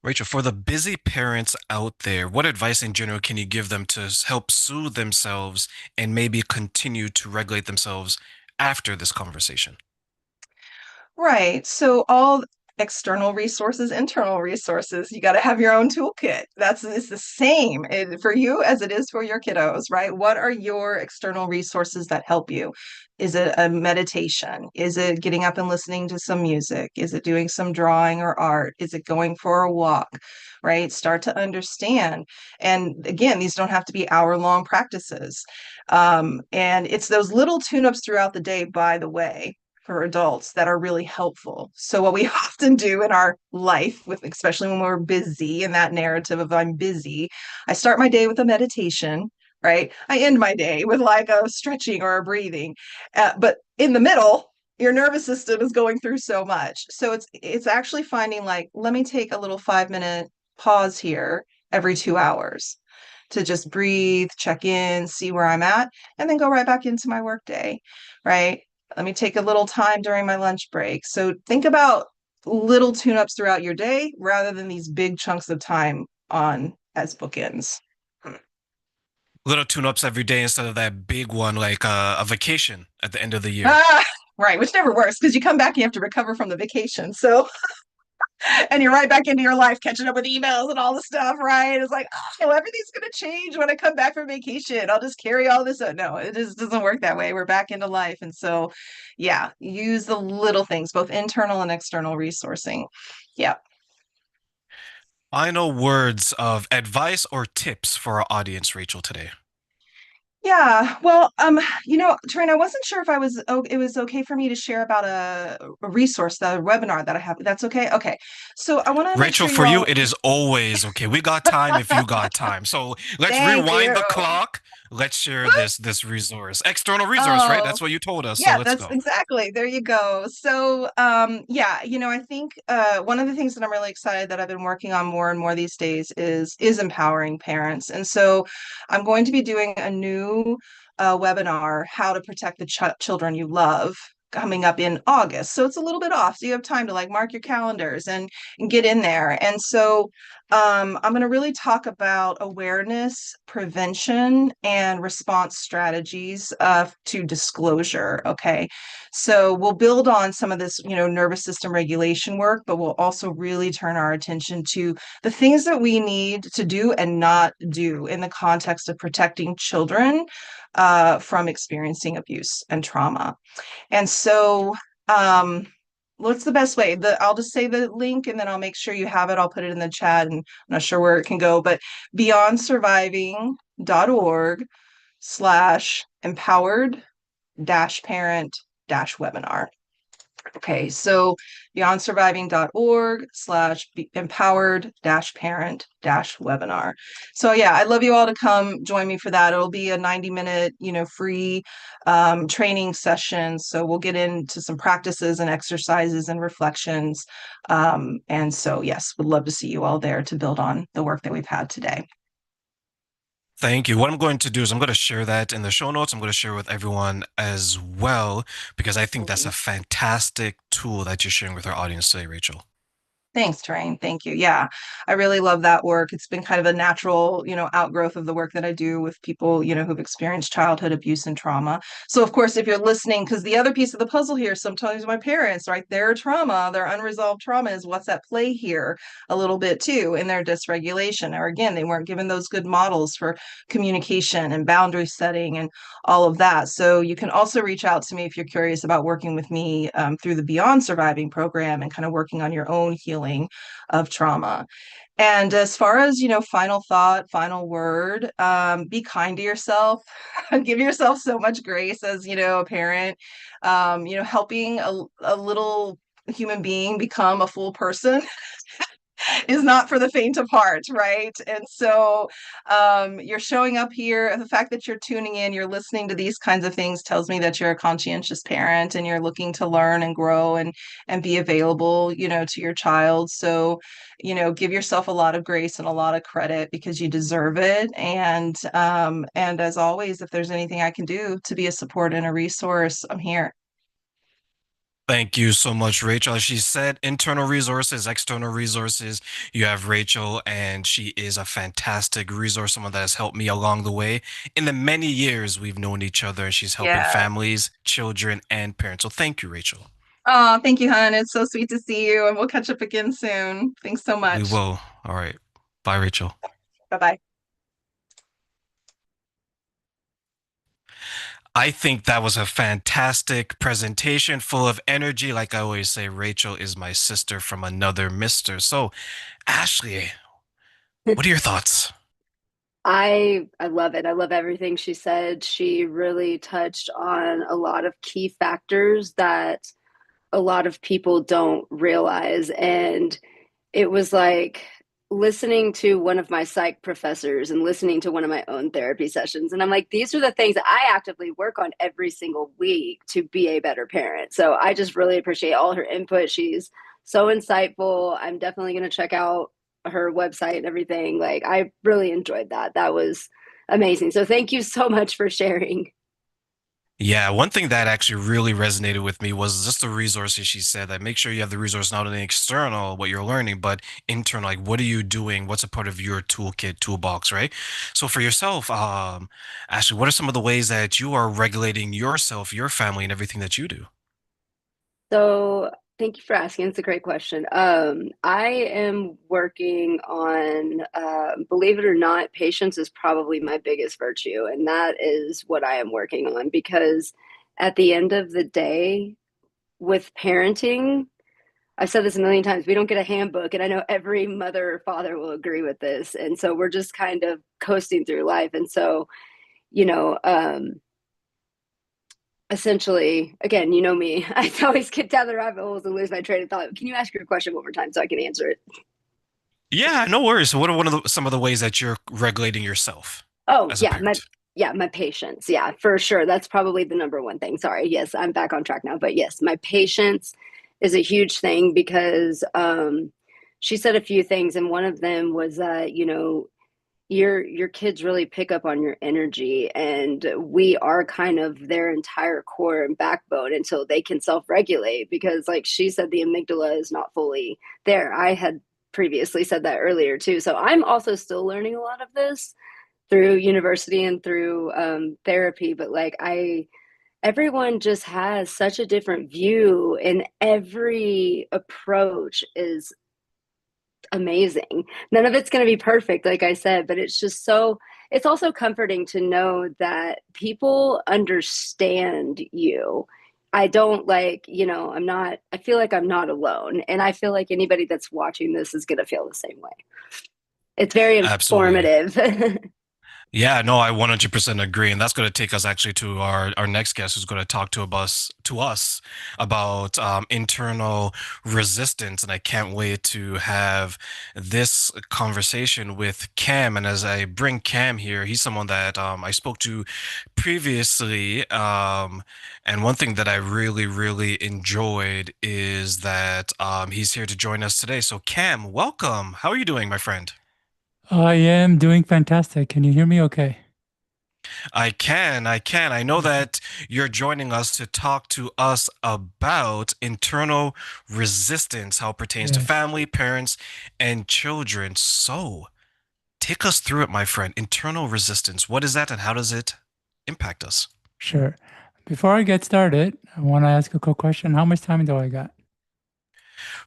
Rachel, for the busy parents out there, what advice in general can you give them to help soothe themselves and maybe continue to regulate themselves after this conversation? Right. So all external resources, internal resources, you got to have your own toolkit. It's the same for you as it is for your kiddos, right? What are your external resources that help you? Is it a meditation? Is it getting up and listening to some music? Is it doing some drawing or art? Is it going for a walk, right? Start to understand. And again, these don't have to be hour-long practices. And it's those little tune-ups throughout the day, by the way, for adults that are really helpful. So what we often do in our life, especially when we're busy, in that narrative of I'm busy, I start my day with a meditation, right? I end my day with like a stretching or a breathing. But in the middle, your nervous system is going through so much. So it's actually finding like, let me take a little 5-minute pause here every 2 hours to just breathe, check in, see where I'm at, and then go right back into my workday, right? Let me take a little time during my lunch break. So think about little tune-ups throughout your day rather than these big chunks of time as bookends. Little tune-ups every day instead of that big one like a vacation at the end of the year. Right, which never works because you come back and you have to recover from the vacation. So and you're right back into your life, catching up with emails and all the stuff, right? It's like, oh, everything's going to change when I come back from vacation. I'll just carry all this out. No, it just doesn't work that way. We're back into life. And so, yeah, use the little things, both internal and external resourcing. Yeah. Final words of advice or tips for our audience, Rachel, today. Yeah, well, TERRAINE, I wasn't sure if it was okay for me to share about a resource, the webinar that I have. That's okay? Okay. So I want to make Rachel, sure for you, it is always okay. We got time if you got time. So let's rewind the clock. Let's share this resource. External resource, right? That's what you told us. So Yeah, let's that's go. exactly. There you go. So, yeah, I think one of the things that I'm really excited that I've been working on more and more these days is empowering parents. And so I'm going to be doing a new webinar, How to Protect the Children You Love, coming up in August. So it's a little bit off. So you have time to like mark your calendars and get in there. And so I'm going to really talk about awareness, prevention, and response strategies to disclosure. Okay. So we'll build on some of this, nervous system regulation work, but we'll also really turn our attention to the things that we need to do and not do in the context of protecting children from experiencing abuse and trauma. And so, what's the best way? I'll just say the link and then I'll make sure you have it. I'll put it in the chat, and I'm not sure where it can go, but beyondsurviving.org/empowered parent webinar. Okay, so beyondsurviving.org/empowered parent webinar. So yeah, I'd love you all to come join me for that. It'll be a 90-minute, free training session. So we'll get into some practices and exercises and reflections. And so yes, would love to see you all there to build on the work that we've had today. Thank you. What I'm going to do is I'm going to share that in the show notes. I'm going to share with everyone as well, because I think that's a fantastic tool that you're sharing with our audience today, Rachel. Thanks, TERRAINE. Thank you. Yeah, I really love that work. It's been kind of a natural, outgrowth of the work that I do with people, who've experienced childhood abuse and trauma. So, of course, if you're listening, because the other piece of the puzzle here, sometimes my parents, right, their trauma, their unresolved trauma is what's at play here a little bit too in their dysregulation. Or again, they weren't given those good models for communication and boundary setting and all of that. So you can also reach out to me if you're curious about working with me through the Beyond Surviving program and kind of working on your own healing of trauma. And as far as, final thought, final word, be kind to yourself. Give yourself so much grace as, a parent, helping a little human being become a full person is not for the faint of heart, right? And so you're showing up here. The fact that you're tuning in, you're listening to these kinds of things tells me that you're a conscientious parent and you're looking to learn and grow and be available, to your child. So, give yourself a lot of grace and a lot of credit because you deserve it. And as always, if there's anything I can do to be a support and a resource, I'm here. Thank you so much, Rachel. As she said, internal resources, external resources. You have Rachel, and she is a fantastic resource, someone that has helped me along the way in the many years we've known each other. She's helping families, children, and parents. So thank you, Rachel. Oh, thank you, hon. It's so sweet to see you, and we'll catch up again soon. Thanks so much. We will. All right. Bye, Rachel. Bye-bye. I think that was a fantastic presentation, full of energy. Like I always say, Rachel is my sister from another mister. So, Ashley, what are your thoughts? I love it. I love everything she said. She really touched on a lot of key factors that a lot of people don't realize. And it was like listening to one of my psych professors and listening to one of my own therapy sessions. And I'm like, these are the things that I actively work on every single week to be a better parent. So I just really appreciate all her input. She's so insightful. I'm definitely going to check out her website and everything. Like, I really enjoyed that. That was amazing. So thank you so much for sharing. Yeah, one thing that actually really resonated with me was just the resources she said, that make sure you have the resource, not only external, what you're learning, but internal, like what are you doing? What's a part of your toolkit, toolbox, right? So for yourself, Ashley, what are some of the ways that you are regulating yourself, your family, and everything that you do? So thank you for asking. It's a great question. I am working on, believe it or not, patience is probably my biggest virtue. And that is what I am working on, because at the end of the day, with parenting, I've said this a million times, we don't get a handbook. And I know every mother or father will agree with this. And so we're just kind of coasting through life. And so, you know, essentially, again, you know me, I always get down the rabbit holes and lose my train of thought. Can you ask your question one more time so I can answer it? Yeah, no worries. So what are some of the ways that you're regulating yourself Oh, as a parent? my patience. Yeah, for sure. That's probably the number one thing. Sorry. Yes, I'm back on track now. But yes, my patience is a huge thing because she said a few things, and one of them was that, your kids really pick up on your energy, and we are kind of their entire core and backbone until they can self-regulate, because like she said, the amygdala is not fully there. I had previously said that earlier too. So I'm also still learning a lot of this through university and through therapy, but like everyone just has such a different view, and every approach is amazing. None of it's going to be perfect, like I said, but it's just so, it's also comforting to know that people understand you. I don't like, I feel like I'm not alone. And I feel like anybody that's watching this is going to feel the same way. It's very Absolutely. informative. Yeah, no, I 100% agree. And that's going to take us actually to our next guest who's going to talk to us about internal resistance. And I can't wait to have this conversation with Cam. And as I bring Cam here, he's someone that I spoke to previously. And one thing that I really, really enjoyed is that he's here to join us today. So, Cam, welcome. How are you doing, my friend? I am doing fantastic. Can you hear me okay? I can. I know that you're joining us to talk to us about internal resistance, how it pertains to Yes, family, parents, and children. So, take us through it, my friend. Internal resistance. What is that and how does it impact us? sure. Before I get started, I want to ask a quick question. How much time do I got?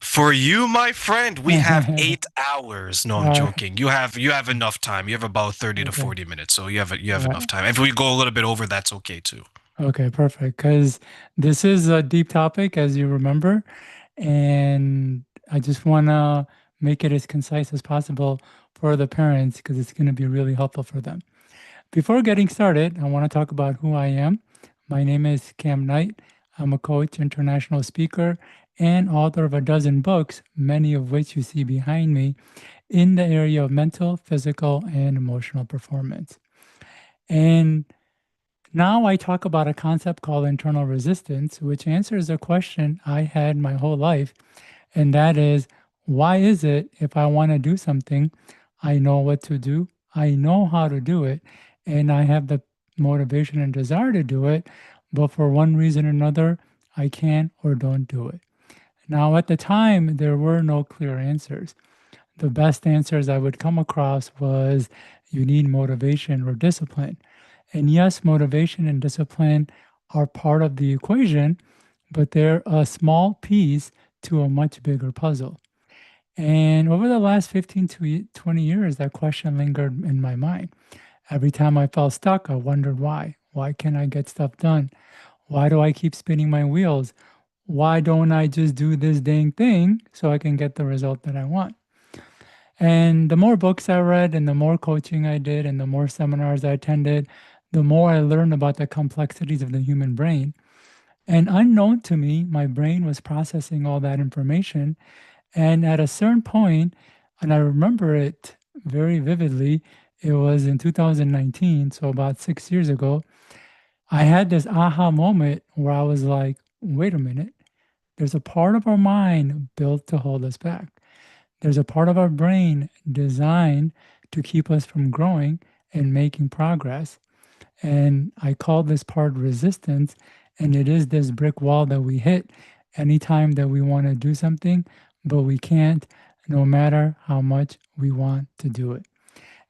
For you, my friend, we have 8 hours. No, I'm Uh, joking. You have enough time. You have about 30 to okay. 40 minutes. So you have Uh, enough time. If we go a little bit over, that's okay too. okay, perfect. Because this is a deep topic, as you remember, and I just want to make it as concise as possible for the parents because it's going to be really helpful for them. Before getting started, I want to talk about who I am. My name is Cam Knight. I'm a coach, international speaker, and author of a dozen books, many of which you see behind me, in the area of mental, physical, and emotional performance. And now I talk about a concept called internal resistance, which answers a question I had my whole life, and that is, why is it if I want to do something, I know what to do, I know how to do it, and I have the motivation and desire to do it, but for one reason or another, I can't or don't do it. Now, at the time, there were no clear answers. The best answers I would come across was you need motivation or discipline. And yes, motivation and discipline are part of the equation, but they're a small piece to a much bigger puzzle. And over the last 15 to 20 years, that question lingered in my mind. Every time I felt stuck, I wondered why. Why can't I get stuff done? Why do I keep spinning my wheels? Why don't I just do this dang thing so I can get the result that I want? And the more books I read and the more coaching I did and the more seminars I attended, the more I learned about the complexities of the human brain. And unknown to me, my brain was processing all that information. And at a certain point, and I remember it very vividly, it was in 2019, so about 6 years ago, I had this aha moment where I was like, wait a minute, there's a part of our mind built to hold us back. There's a part of our brain designed to keep us from growing and making progress. And I call this part resistance. And it is this brick wall that we hit anytime that we want to do something, but we can't, no matter how much we want to do it.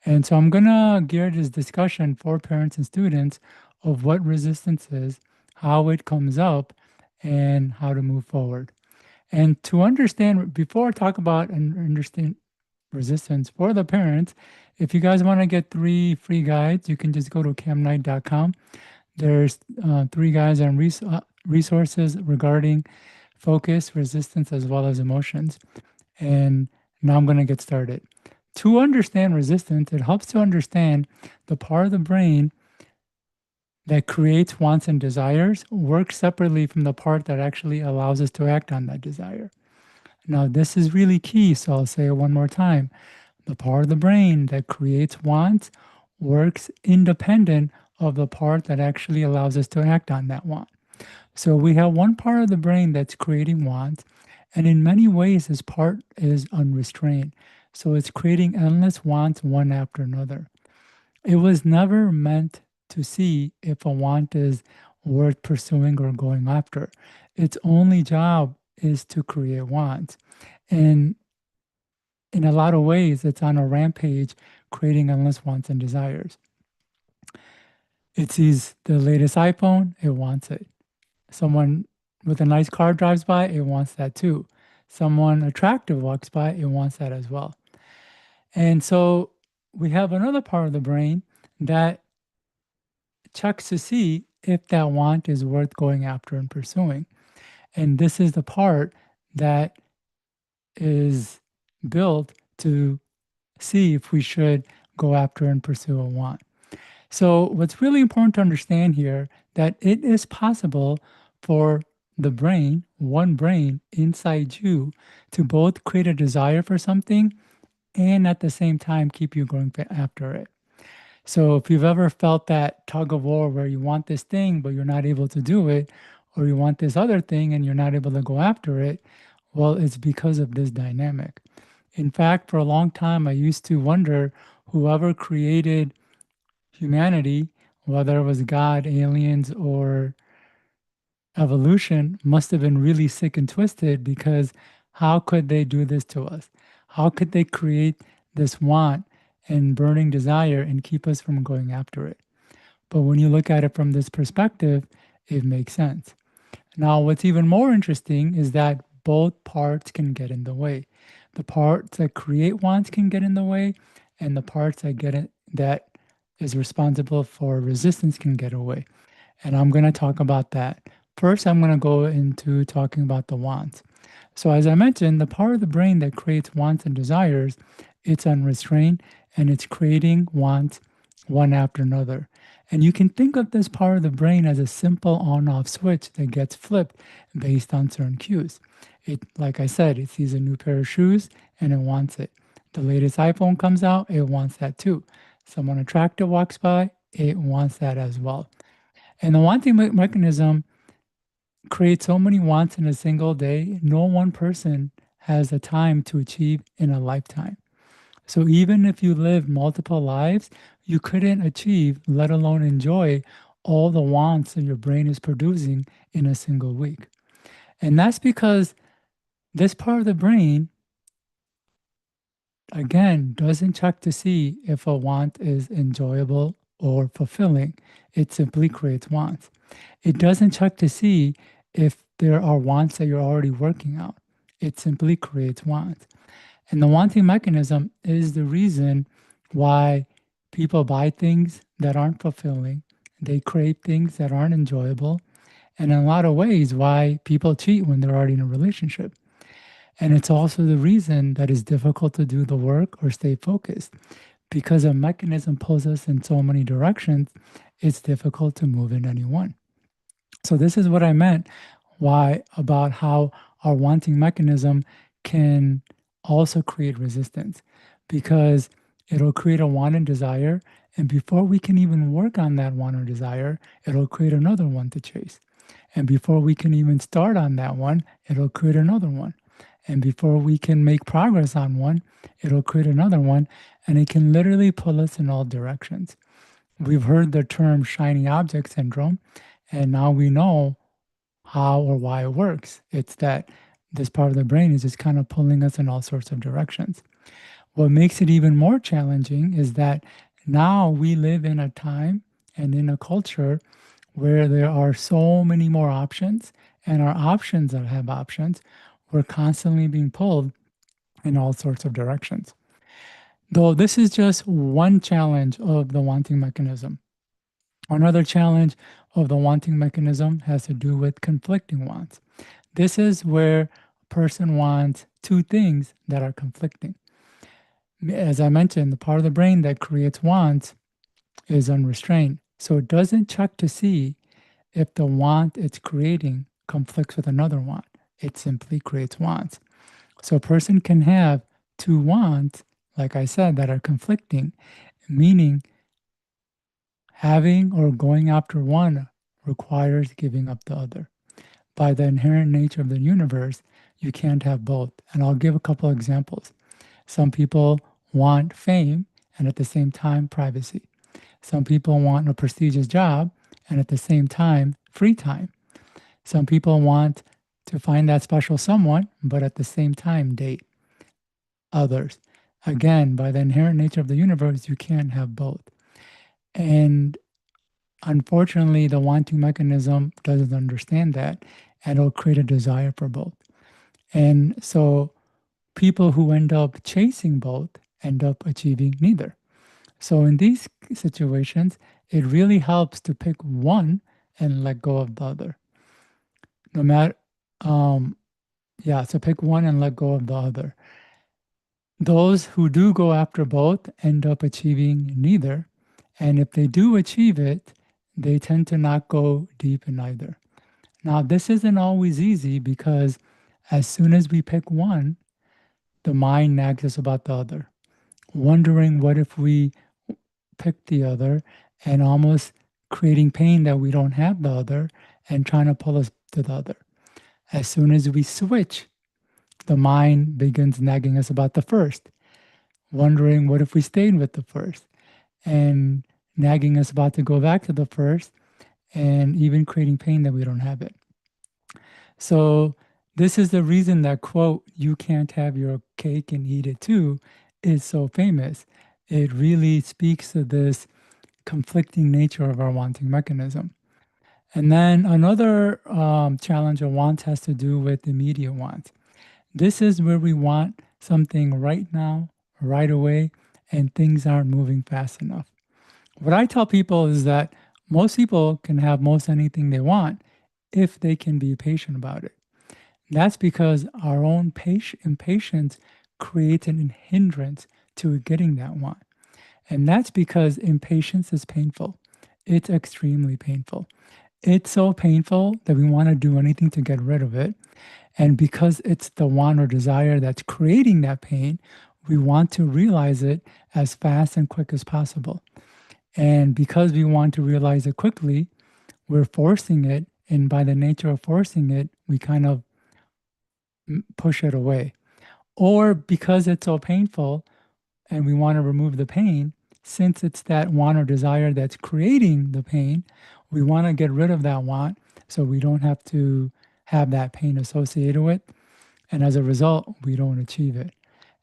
And so I'm going to gear this discussion for parents and students of what resistance is, how it comes up, and how to move forward. And to understand, before I talk about and understand resistance for the parents, if you guys want to get 3 free guides, you can just go to camnight.com. There's 3 guides on resources regarding focus, resistance, as well as emotions. And now I'm going to get started. To understand resistance, it helps to understand the part of the brain that creates wants and desires works separately from the part that actually allows us to act on that desire. Now, this is really key, so I'll say it one more time. The part of the brain that creates wants works independent of the part that actually allows us to act on that want. So we have one part of the brain that's creating wants, and in many ways, this part is unrestrained. So it's creating endless wants one after another. It was never meant to see if a want is worth pursuing or going after. Its only job is to create wants. And in a lot of ways, it's on a rampage, creating endless wants and desires. It sees the latest iPhone, it wants it. Someone with a nice car drives by, it wants that too. Someone attractive walks by, it wants that as well. And so we have another part of the brain that checks to see if that want is worth going after and pursuing. And this is the part that is built to see if we should go after and pursue a want. So what's really important to understand here, that it is possible for the brain, one brain inside you, to both create a desire for something and at the same time keep you going after it. So if you've ever felt that tug of war where you want this thing, but you're not able to do it, or you want this other thing and you're not able to go after it, well, it's because of this dynamic. In fact, for a long time, I used to wonder whoever created humanity, whether it was God, aliens, or evolution, must have been really sick and twisted, because how could they do this to us? How could they create this want and burning desire and keep us from going after it? But when you look at it from this perspective, it makes sense. Now, what's even more interesting is that both parts can get in the way. The parts that create wants can get in the way, and the parts that is responsible for resistance can get away. And I'm going to talk about that. First, I'm going to go into talking about the wants. So as I mentioned, the part of the brain that creates wants and desires, it's unrestrained, and it's creating wants one after another. And you can think of this part of the brain as a simple on-off switch that gets flipped based on certain cues. It, like I said, it sees a new pair of shoes and it wants it. The latest iPhone comes out, it wants that too. Someone attractive walks by, it wants that as well. And the wanting mechanism creates so many wants in a single day, no one person has the time to achieve in a lifetime. So even if you lived multiple lives, you couldn't achieve, let alone enjoy, all the wants that your brain is producing in a single week. And that's because this part of the brain, again, doesn't check to see if a want is enjoyable or fulfilling. It simply creates wants. It doesn't check to see if there are wants that you're already working out. It simply creates wants. And the wanting mechanism is the reason why people buy things that aren't fulfilling. They crave things that aren't enjoyable. And in a lot of ways, why people cheat when they're already in a relationship. And it's also the reason that it's difficult to do the work or stay focused. Because a mechanism pulls us in so many directions, it's difficult to move in any one. So this is what I meant about how our wanting mechanism can also create resistance, because it'll create a want and desire, and before we can even work on that want or desire, it'll create another one to chase. And before we can even start on that one, it'll create another one. And before we can make progress on one, it'll create another one, and it can literally pull us in all directions. We've heard the term shiny object syndrome, and now we know how or why it works. It's that this part of the brain is just kind of pulling us in all sorts of directions. What makes it even more challenging is that now we live in a time and in a culture where there are so many more options, and our options that have options, we're constantly being pulled in all sorts of directions. Though this is just one challenge of the wanting mechanism. Another challenge of the wanting mechanism has to do with conflicting wants. This is where a person wants two things that are conflicting. As I mentioned, the part of the brain that creates wants is unrestrained. So it doesn't check to see if the want it's creating conflicts with another want. It simply creates wants. So a person can have two wants, like I said, that are conflicting, meaning having or going after one requires giving up the other. By the inherent nature of the universe, you can't have both. And I'll give a couple examples. Some people want fame and at the same time privacy. Some people want a prestigious job and at the same time free time. Some people want to find that special someone, but at the same time date others. Again, by the inherent nature of the universe, you can't have both. And unfortunately, the wanting mechanism doesn't understand that, and it'll create a desire for both. And so people who end up chasing both end up achieving neither. So in these situations, it really helps to pick one and let go of the other. No matter, yeah, so pick one and let go of the other. Those who do go after both end up achieving neither. And if they do achieve it, they tend to not go deep in either. Now, this isn't always easy because as soon as we pick one, the mind nags us about the other, wondering what if we pick the other and almost creating pain that we don't have the other and trying to pull us to the other. As soon as we switch, the mind begins nagging us about the first, wondering what if we stayed with the first, and nagging us about to go back to the first, and even creating pain that we don't have it. So this is the reason that quote, "You can't have your cake and eat it too," is so famous. It really speaks to this conflicting nature of our wanting mechanism. And then another challenge of wants has to do with immediate wants. This is where we want something right now, right away, and things aren't moving fast enough. What I tell people is that most people can have most anything they want if they can be patient about it. That's because our own impatience creates an hindrance to getting that want. And that's because impatience is painful. It's extremely painful. It's so painful that we want to do anything to get rid of it. And because it's the want or desire that's creating that pain, we want to realize it as fast and quick as possible. And because we want to realize it quickly, we're forcing it. And by the nature of forcing it, we kind of push it away. Or because it's so painful and we want to remove the pain, since it's that want or desire that's creating the pain, we want to get rid of that want so we don't have to have that pain associated with. And as a result, we don't achieve it.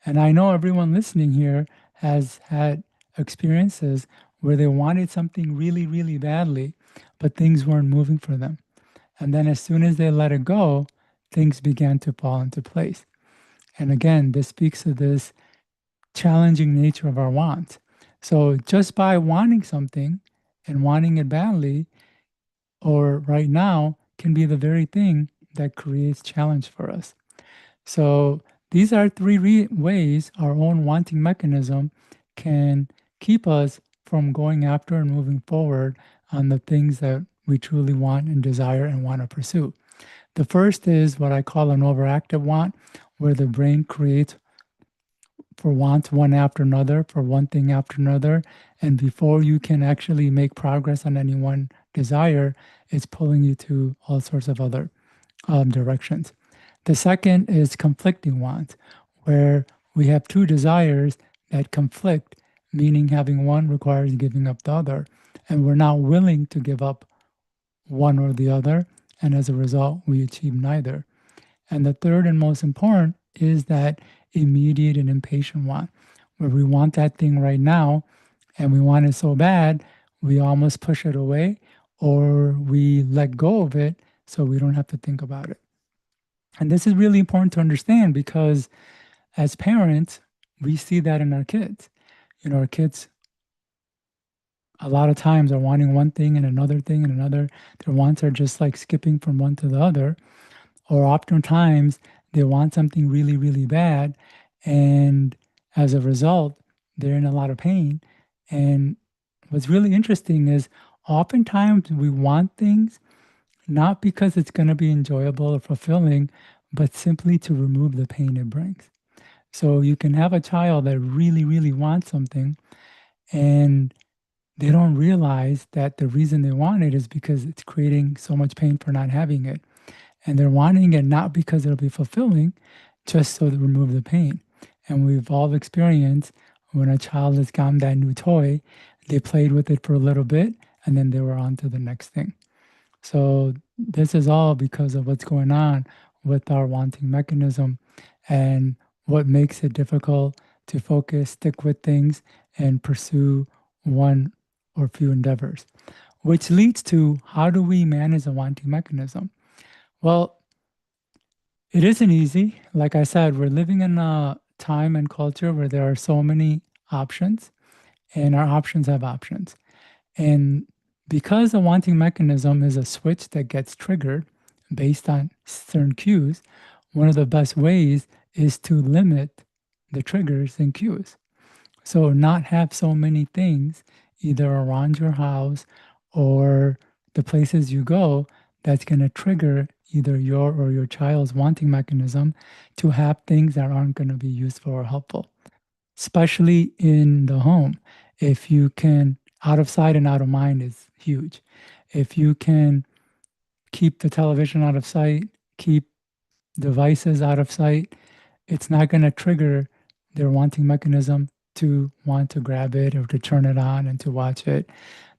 And I know everyone listening here has had experiences where they wanted something really, really badly, but things weren't moving for them. And then as soon as they let it go, things began to fall into place. And again, this speaks to this challenging nature of our wants. So just by wanting something and wanting it badly, or right now, can be the very thing that creates challenge for us. So these are three ways our own wanting mechanism can keep us from going after and moving forward on the things that we truly want and desire and want to pursue. The first is what I call an overactive want, where the brain creates for wants one after another, for one thing after another. And before you can actually make progress on any one desire, it's pulling you to all sorts of other directions. The second is conflicting wants, where we have two desires that conflict, meaning having one requires giving up the other, and we're not willing to give up one or the other, and as a result, we achieve neither. And the third and most important is that immediate and impatient want, where we want that thing right now, and we want it so bad, we almost push it away, or we let go of it so we don't have to think about it. And this is really important to understand because as parents, we see that in our kids. You know, our kids a lot of times are wanting one thing and another thing and another. Their wants are just like skipping from one to the other. Or oftentimes they want something really, really bad. And as a result, they're in a lot of pain. And what's really interesting is oftentimes we want things not because it's going to be enjoyable or fulfilling, but simply to remove the pain it brings. So you can have a child that really, really wants something, and they don't realize that the reason they want it is because it's creating so much pain for not having it. And they're wanting it not because it'll be fulfilling, just so to remove the pain. And we've all experienced when a child has gotten that new toy, they played with it for a little bit, and then they were on to the next thing. So this is all because of what's going on with our wanting mechanism and what makes it difficult to focus, stick with things, and pursue one or few endeavors, which leads to how do we manage a wanting mechanism? Well, it isn't easy. Like I said, we're living in a time and culture where there are so many options, and our options have options. And Because a wanting mechanism is a switch that gets triggered based on certain cues, one of the best ways is to limit the triggers and cues. So not have so many things either around your house or the places you go that's going to trigger either your or your child's wanting mechanism to have things that aren't going to be useful or helpful, especially in the home. If you can, out of sight and out of mind is huge. If you can keep the television out of sight, keep devices out of sight, it's not going to trigger their wanting mechanism to want to grab it or to turn it on and to watch it.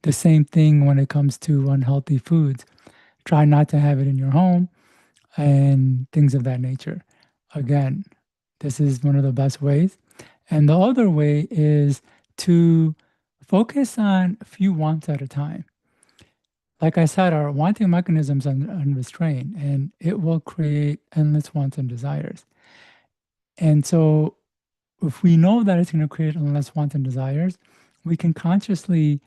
The same thing when it comes to unhealthy foods. Try not to have it in your home and things of that nature. Again, this is one of the best ways. And the other way is to focus on a few wants at a time. Like I said, our wanting mechanisms are unrestrained, and it will create endless wants and desires. And so if we know that it's going to create endless wants and desires, we can consciously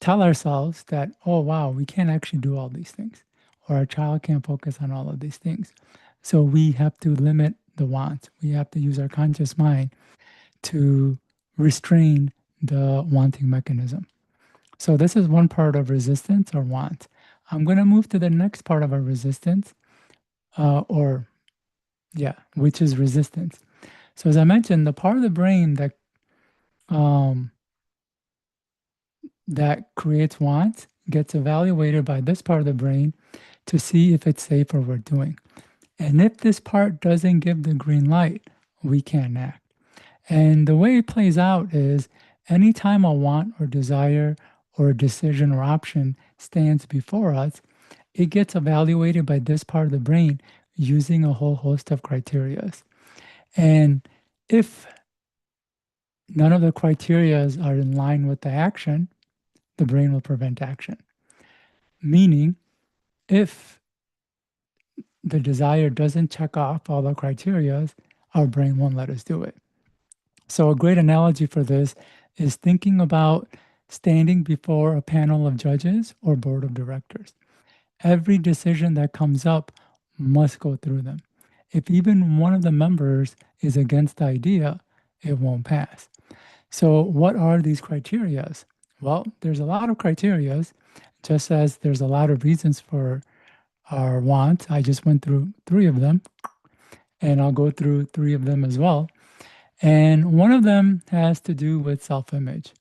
tell ourselves that, oh, wow, we can't actually do all these things, or our child can't focus on all of these things. So we have to limit the wants. We have to use our conscious mind to restrain the wanting mechanism. So this is one part of resistance or want. I'm going to move to the next part of our resistance, which is resistance. So as I mentioned, the part of the brain that creates wants gets evaluated by this part of the brain to see if it's safe or worth doing. And if this part doesn't give the green light, we can't act. And the way it plays out is anytime a want or desire or a decision or option stands before us, it gets evaluated by this part of the brain using a whole host of criteria. And if none of the criteria are in line with the action, the brain will prevent action. Meaning, if the desire doesn't check off all the criteria, our brain won't let us do it. So a great analogy for this is thinking about standing before a panel of judges or board of directors. Every decision that comes up must go through them. If even one of the members is against the idea, it won't pass. So what are these criteria? Well, there's a lot of criteria, just as there's a lot of reasons for our want. I just went through 3 of them, and I'll go through 3 of them as well. And one of them has to do with self-image.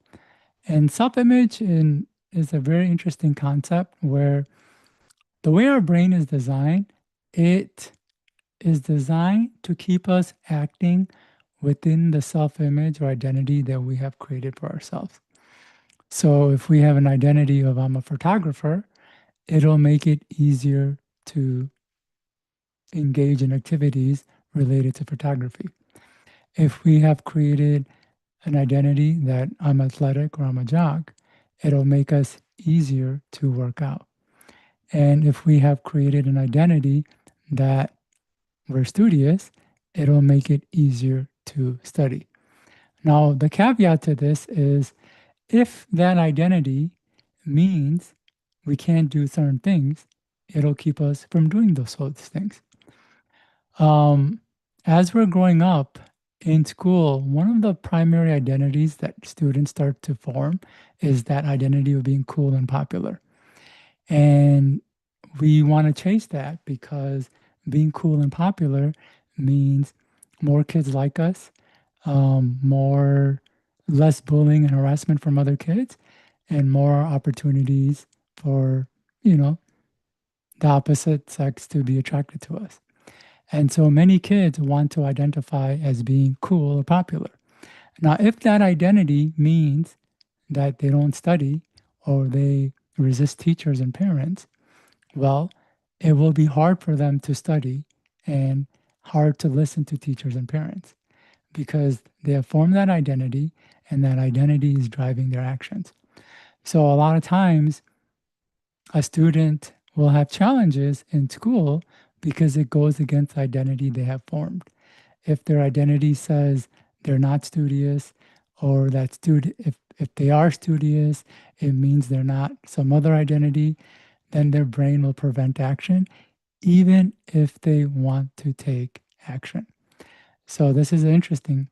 And self-image is a very interesting concept where the way our brain is designed, it is designed to keep us acting within the self-image or identity that we have created for ourselves. So if we have an identity of I'm a photographer, it'll make it easier to engage in activities related to photography. If we have created an identity that I'm athletic or I'm a jock, it'll make us easier to work out. And if we have created an identity that we're studious, it'll make it easier to study. Now, the caveat to this is if that identity means we can't do certain things, it'll keep us from doing those things. As we're growing up in school, one of the primary identities that students start to form is that identity of being cool and popular. And we want to chase that because being cool and popular means more kids like us, less bullying and harassment from other kids, and more opportunities for, the opposite sex to be attracted to us. And so many kids want to identify as being cool or popular. Now, if that identity means that they don't study or they resist teachers and parents, well, it will be hard for them to study and hard to listen to teachers and parents because they have formed that identity and that identity is driving their actions. So a lot of times a student will have challenges in school because it goes against the identity they have formed. If their identity says they're not studious or that if If they are studious, it means they're not some other identity, then their brain will prevent action, even if they want to take action. So this is interesting.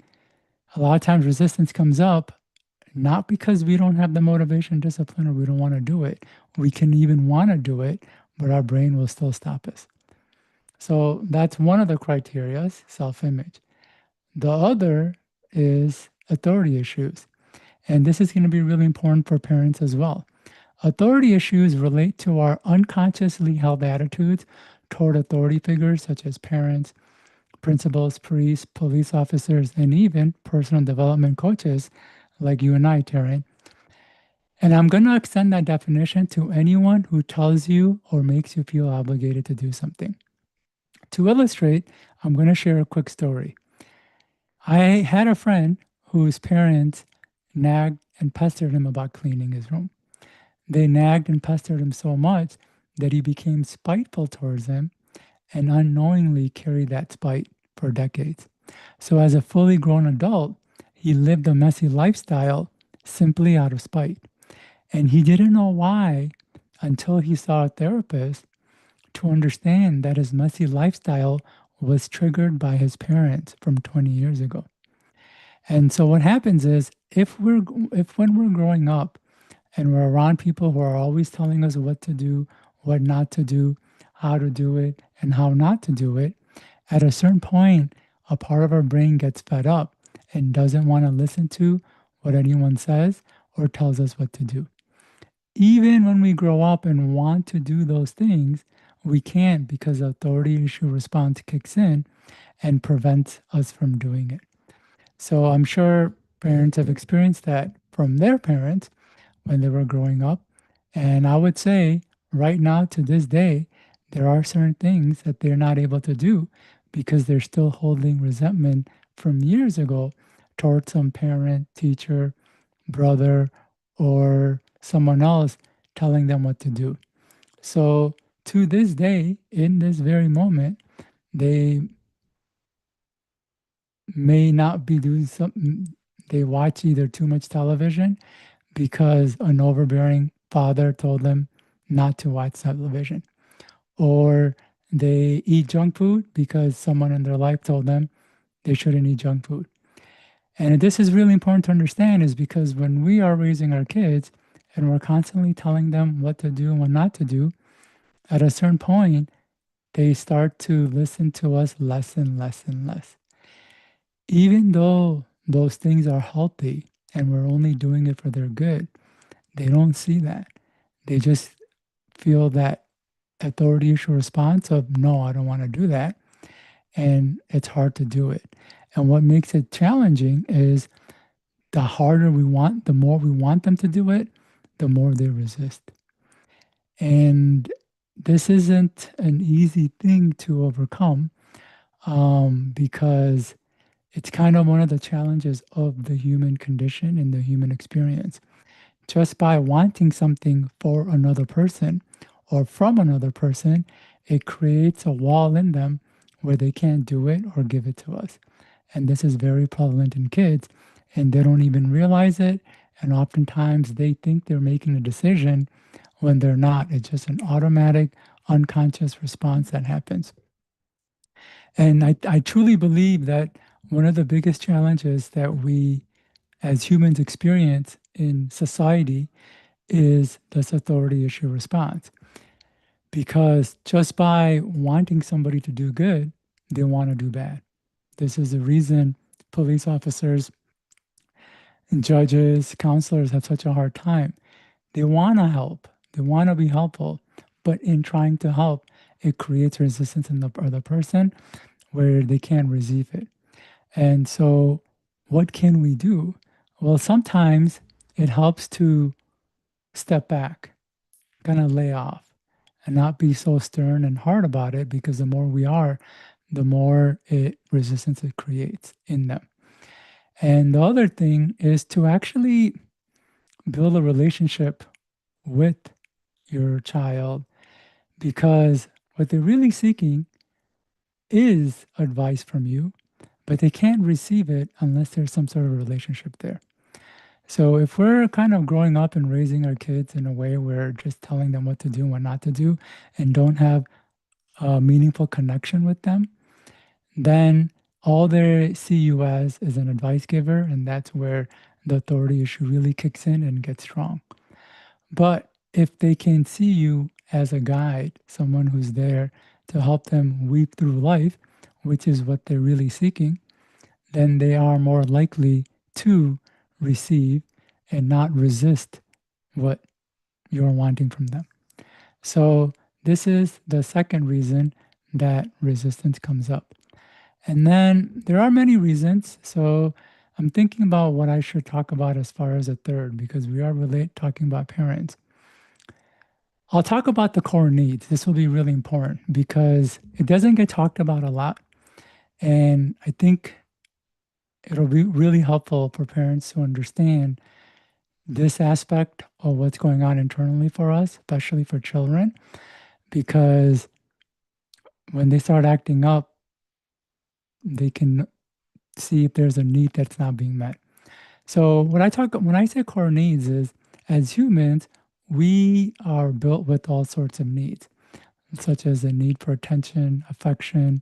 A lot of times resistance comes up not because we don't have the motivation, discipline, or we don't want to do it. We can even want to do it, but our brain will still stop us. So that's one of the criteria, self-image. The other is authority issues. And this is going to be really important for parents as well. Authority issues relate to our unconsciously held attitudes toward authority figures such as parents, principals, priests, police officers, and even personal development coaches like you and I, TERRAINE. And I'm going to extend that definition to anyone who tells you or makes you feel obligated to do something. To illustrate, I'm going to share a quick story. I had a friend whose parents nagged and pestered him about cleaning his room. They nagged and pestered him so much that he became spiteful towards them and unknowingly carried that spite for decades. So as a fully grown adult, he lived a messy lifestyle simply out of spite. And he didn't know why until he saw a therapist to understand that his messy lifestyle was triggered by his parents from 20 years ago. And so what happens is if when we're growing up and we're around people who are always telling us what to do, what not to do, how to do it, and how not to do it, at a certain point, a part of our brain gets fed up and doesn't want to listen to what anyone says or tells us what to do. Even when we grow up and want to do those things, we can't because the authority issue response kicks in and prevents us from doing it. So I'm sure parents have experienced that from their parents when they were growing up. And I would say right now to this day, there are certain things that they're not able to do because they're still holding resentment from years ago towards some parent, teacher, brother, or someone else telling them what to do. So to this day, in this very moment, they may not be doing something. They watch either too much television because an overbearing father told them not to watch television, or they eat junk food because someone in their life told them they shouldn't eat junk food. And this is really important to understand is because when we are raising our kids and we're constantly telling them what to do and what not to do, at a certain point, they start to listen to us less and less and less. Even though those things are healthy and we're only doing it for their good, they don't see that. They just feel that authority issue response of, no, I don't want to do that. And it's hard to do it. And what makes it challenging is the harder we want, the more we want them to do it, the more they resist. And this isn't an easy thing to overcome because it's kind of one of the challenges of the human condition and the human experience. Just by wanting something for another person or from another person, it creates a wall in them where they can't do it or give it to us. And this is very prevalent in kids, and they don't even realize it. And oftentimes they think they're making a decision when they're not. It's just an automatic, unconscious response that happens. And I truly believe that one of the biggest challenges that we as humans experience in society is this authority issue response. Because just by wanting somebody to do good, they want to do bad. This is the reason police officers, judges, counselors have such a hard time. They want to help, they want to be helpful, but in trying to help, it creates resistance in the other person where they can't receive it. And so, what can we do? Well, sometimes it helps to step back, kind of lay off, and not be so stern and hard about it, because the more we are, the more resistance it creates in them. And the other thing is to actually build a relationship with your child, because what they're really seeking is advice from you, but they can't receive it unless there's some sort of relationship there. So if we're kind of growing up and raising our kids in a way where just telling them what to do and what not to do and don't have a meaningful connection with them, then all they see you as is an advice giver, and that's where the authority issue really kicks in and gets strong. But if they can see you as a guide, someone who's there to help them weave through life, which is what they're really seeking, then they are more likely to receive and not resist what you're wanting from them. So this is the second reason that resistance comes up. And then there are many reasons. So I'm thinking about what I should talk about as far as a third, because we are talking about parents. I'll talk about the core needs. This will be really important because it doesn't get talked about a lot. And I think it'll be really helpful for parents to understand this aspect of what's going on internally for us, especially for children, because when they start acting up, they can see if there's a need that's not being met. So when I say core needs is, as humans, we are built with all sorts of needs, such as a need for attention, affection,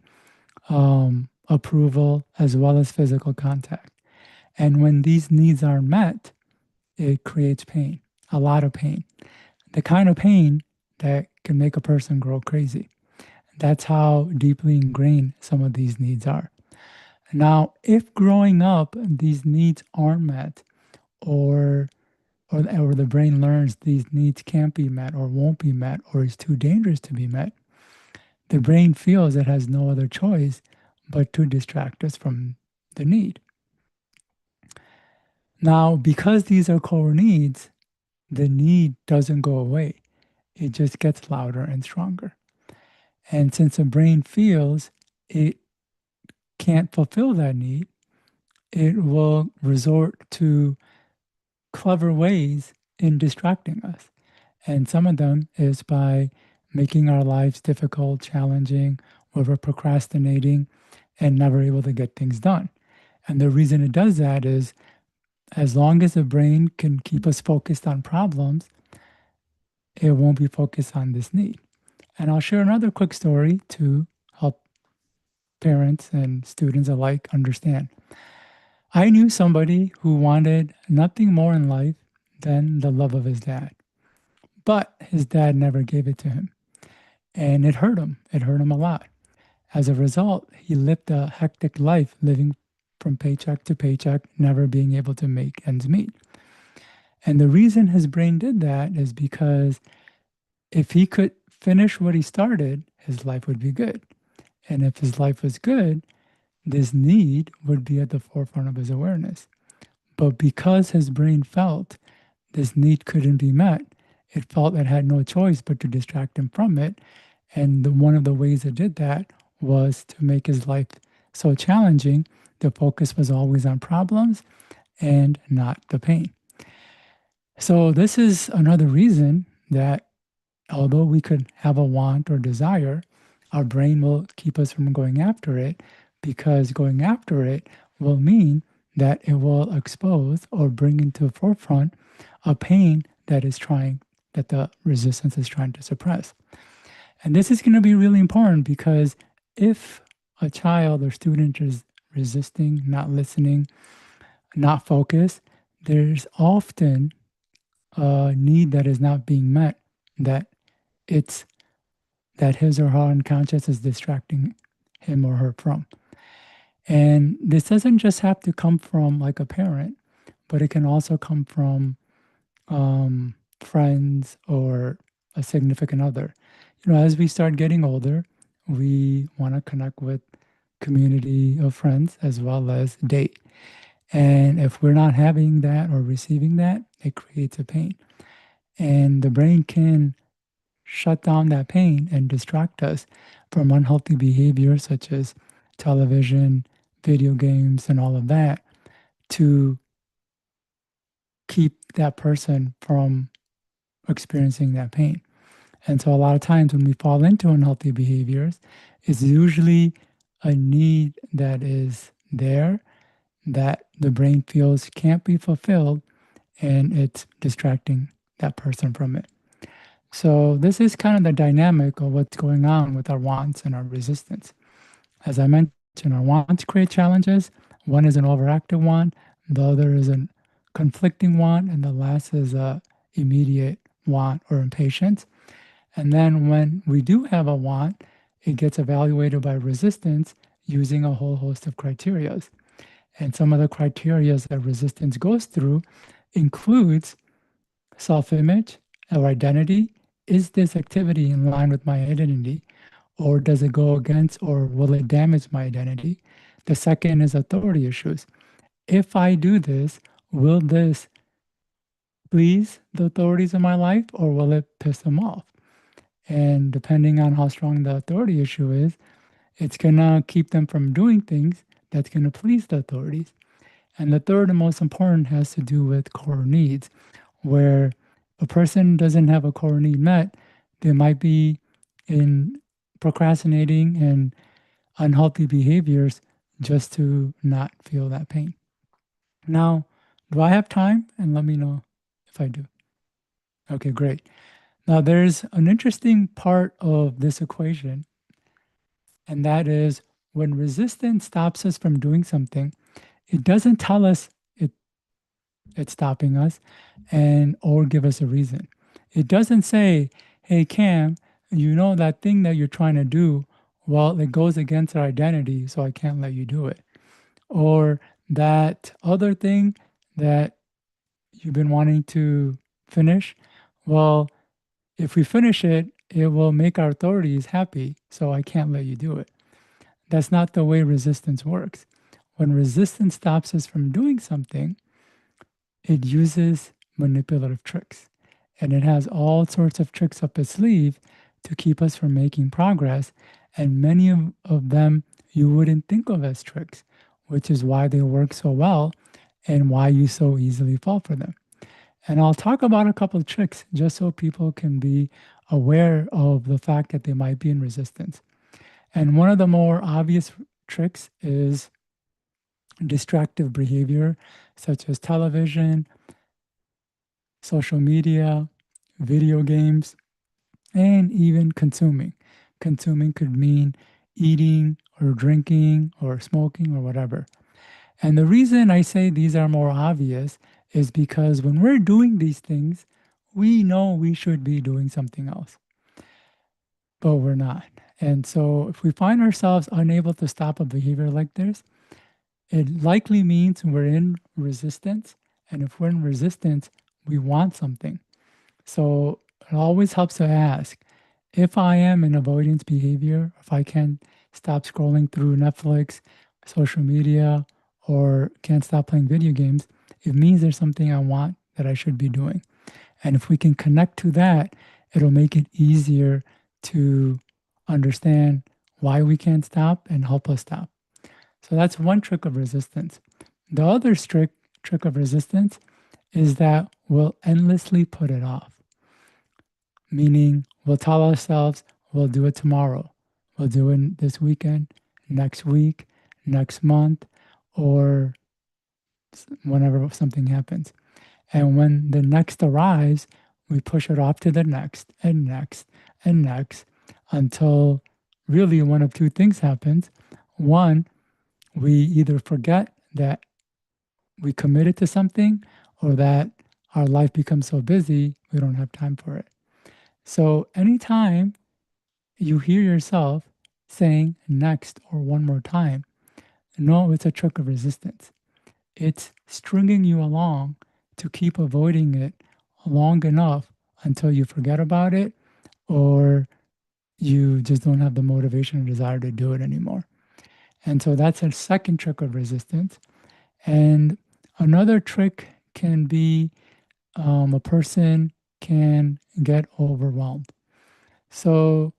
approval, as well as physical contact. And when these needs aren't met, it creates pain, a lot of pain. The kind of pain that can make a person go crazy. That's how deeply ingrained some of these needs are. Now, if growing up these needs aren't met, or the brain learns these needs can't be met or won't be met or is too dangerous to be met, the brain feels it has no other choice but to distract us from the need. Now, because these are core needs, the need doesn't go away. It just gets louder and stronger. And since the brain feels it can't fulfill that need, it will resort to clever ways in distracting us. And some of them is by making our lives difficult, challenging, where we're procrastinating and never able to get things done. And the reason it does that is as long as the brain can keep us focused on problems, it won't be focused on this need. And I'll share another quick story to help parents and students alike understand. I knew somebody who wanted nothing more in life than the love of his dad, but his dad never gave it to him. And it hurt him. It hurt him a lot. As a result, he lived a hectic life, living from paycheck to paycheck, never being able to make ends meet. And the reason his brain did that is because if he could finish what he started, his life would be good. And if his life was good, this need would be at the forefront of his awareness. But because his brain felt this need couldn't be met, it felt it had no choice but to distract him from it. And one of the ways it did that was to make his life so challenging. The focus was always on problems and not the pain. So this is another reason that although we could have a want or desire, our brain will keep us from going after it, because going after it will mean that it will expose or bring into the forefront a pain that the resistance is trying to suppress. And this is going to be really important, because if a child or student is resisting, not listening, not focused, there's often a need that is not being met, that his or her unconscious is distracting him or her from. And this doesn't just have to come from like a parent, but it can also come from friends or a significant other. As we start getting older, we want to connect with community of friends as well as date. And if we're not having that or receiving that, it creates a pain. And the brain can shut down that pain and distract us from unhealthy behaviors such as television, video games, and all of that, to keep that person from experiencing that pain. And so a lot of times when we fall into unhealthy behaviors, it's usually a need that is there that the brain feels can't be fulfilled, and it's distracting that person from it. So this is kind of the dynamic of what's going on with our wants and our resistance. As I mentioned, our wants create challenges. One is an overactive want, the other is a conflicting want, and the last is a immediate want or impatience. And then when we do have a want, it gets evaluated by resistance using a whole host of criterias. And some of the criterias that resistance goes through includes self-image or identity. Is this activity in line with my identity? Or does it go against or will it damage my identity? The second is authority issues. If I do this, will this please the authorities in my life or will it piss them off? And depending on how strong the authority issue is, it's gonna keep them from doing things that's gonna please the authorities. And the third and most important has to do with core needs, where a person doesn't have a core need met, they might be in procrastinating and unhealthy behaviors just to not feel that pain. Now, do I have time? And let me know if I do. Okay, great. Now, there's an interesting part of this equation, and that is when resistance stops us from doing something, it doesn't tell us it's stopping us and or give us a reason. It doesn't say, hey, Cam, you know that thing that you're trying to do, well, it goes against our identity, so I can't let you do it. Or that other thing that you've been wanting to finish, well, if we finish it, it will make our authorities happy, so I can't let you do it. That's not the way resistance works. When resistance stops us from doing something, it uses manipulative tricks. And it has all sorts of tricks up its sleeve to keep us from making progress. And many of them you wouldn't think of as tricks, which is why they work so well and why you so easily fall for them. And I'll talk about a couple of tricks just so people can be aware of the fact that they might be in resistance. And one of the more obvious tricks is distractive behavior, such as television, social media, video games, and even consuming. Consuming could mean eating or drinking or smoking or whatever. And the reason I say these are more obvious is because when we're doing these things, we know we should be doing something else, but we're not. And so if we find ourselves unable to stop a behavior like this, it likely means we're in resistance. And if we're in resistance, we want something. So it always helps to ask, if I am in avoidance behavior, if I can't stop scrolling through Netflix, social media, or can't stop playing video games, it means there's something I want that I should be doing. And if we can connect to that, it'll make it easier to understand why we can't stop and help us stop. So that's one trick of resistance. The other trick of resistance is that we'll endlessly put it off. Meaning we'll tell ourselves we'll do it tomorrow, we'll do it this weekend, next week, next month, or whenever something happens. And when the next arrives, we push it off to the next and next and next until really one of two things happens. One, we either forget that we committed to something or that our life becomes so busy, we don't have time for it. So anytime you hear yourself saying next or one more time, know it's a trick of resistance. It's stringing you along to keep avoiding it long enough until you forget about it or you just don't have the motivation or desire to do it anymore. And so that's a second trick of resistance. And another trick can be a person can get overwhelmed. So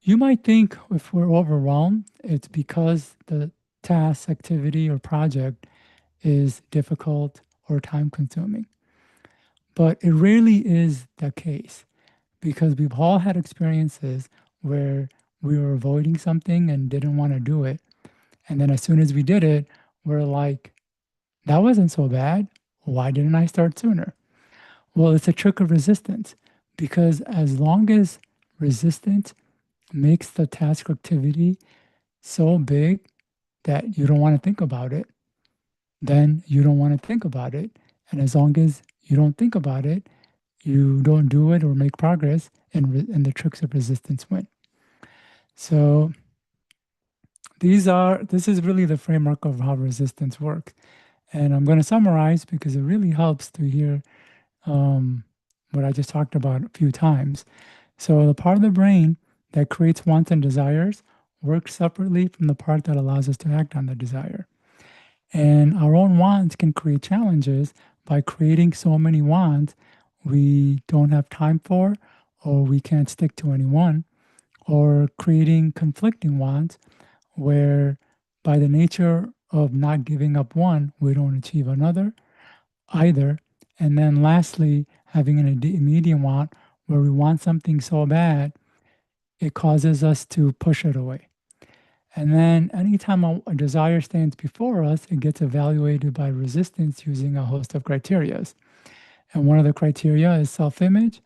you might think if we're overwhelmed, it's because the task, activity, or project is difficult or time consuming. But it rarely is the case because we've all had experiences where we were avoiding something and didn't want to do it. And then as soon as we did it, we're like, that wasn't so bad. Why didn't I start sooner? Well, it's a trick of resistance, because as long as resistance makes the task or activity so big that you don't want to think about it, then you don't want to think about it. And as long as you don't think about it, you don't do it or make progress, and the tricks of resistance win. So this is really the framework of how resistance works. And I'm going to summarize because it really helps to hear what I just talked about a few times. So the part of the brain that creates wants and desires works separately from the part that allows us to act on the desire. And our own wants can create challenges by creating so many wants we don't have time for, or we can't stick to any one, or creating conflicting wants where by the nature of not giving up one, we don't achieve another either. And then lastly, having an immediate want where we want something so bad, it causes us to push it away. And then anytime a desire stands before us, it gets evaluated by resistance using a host of criterias. And one of the criteria is self-image.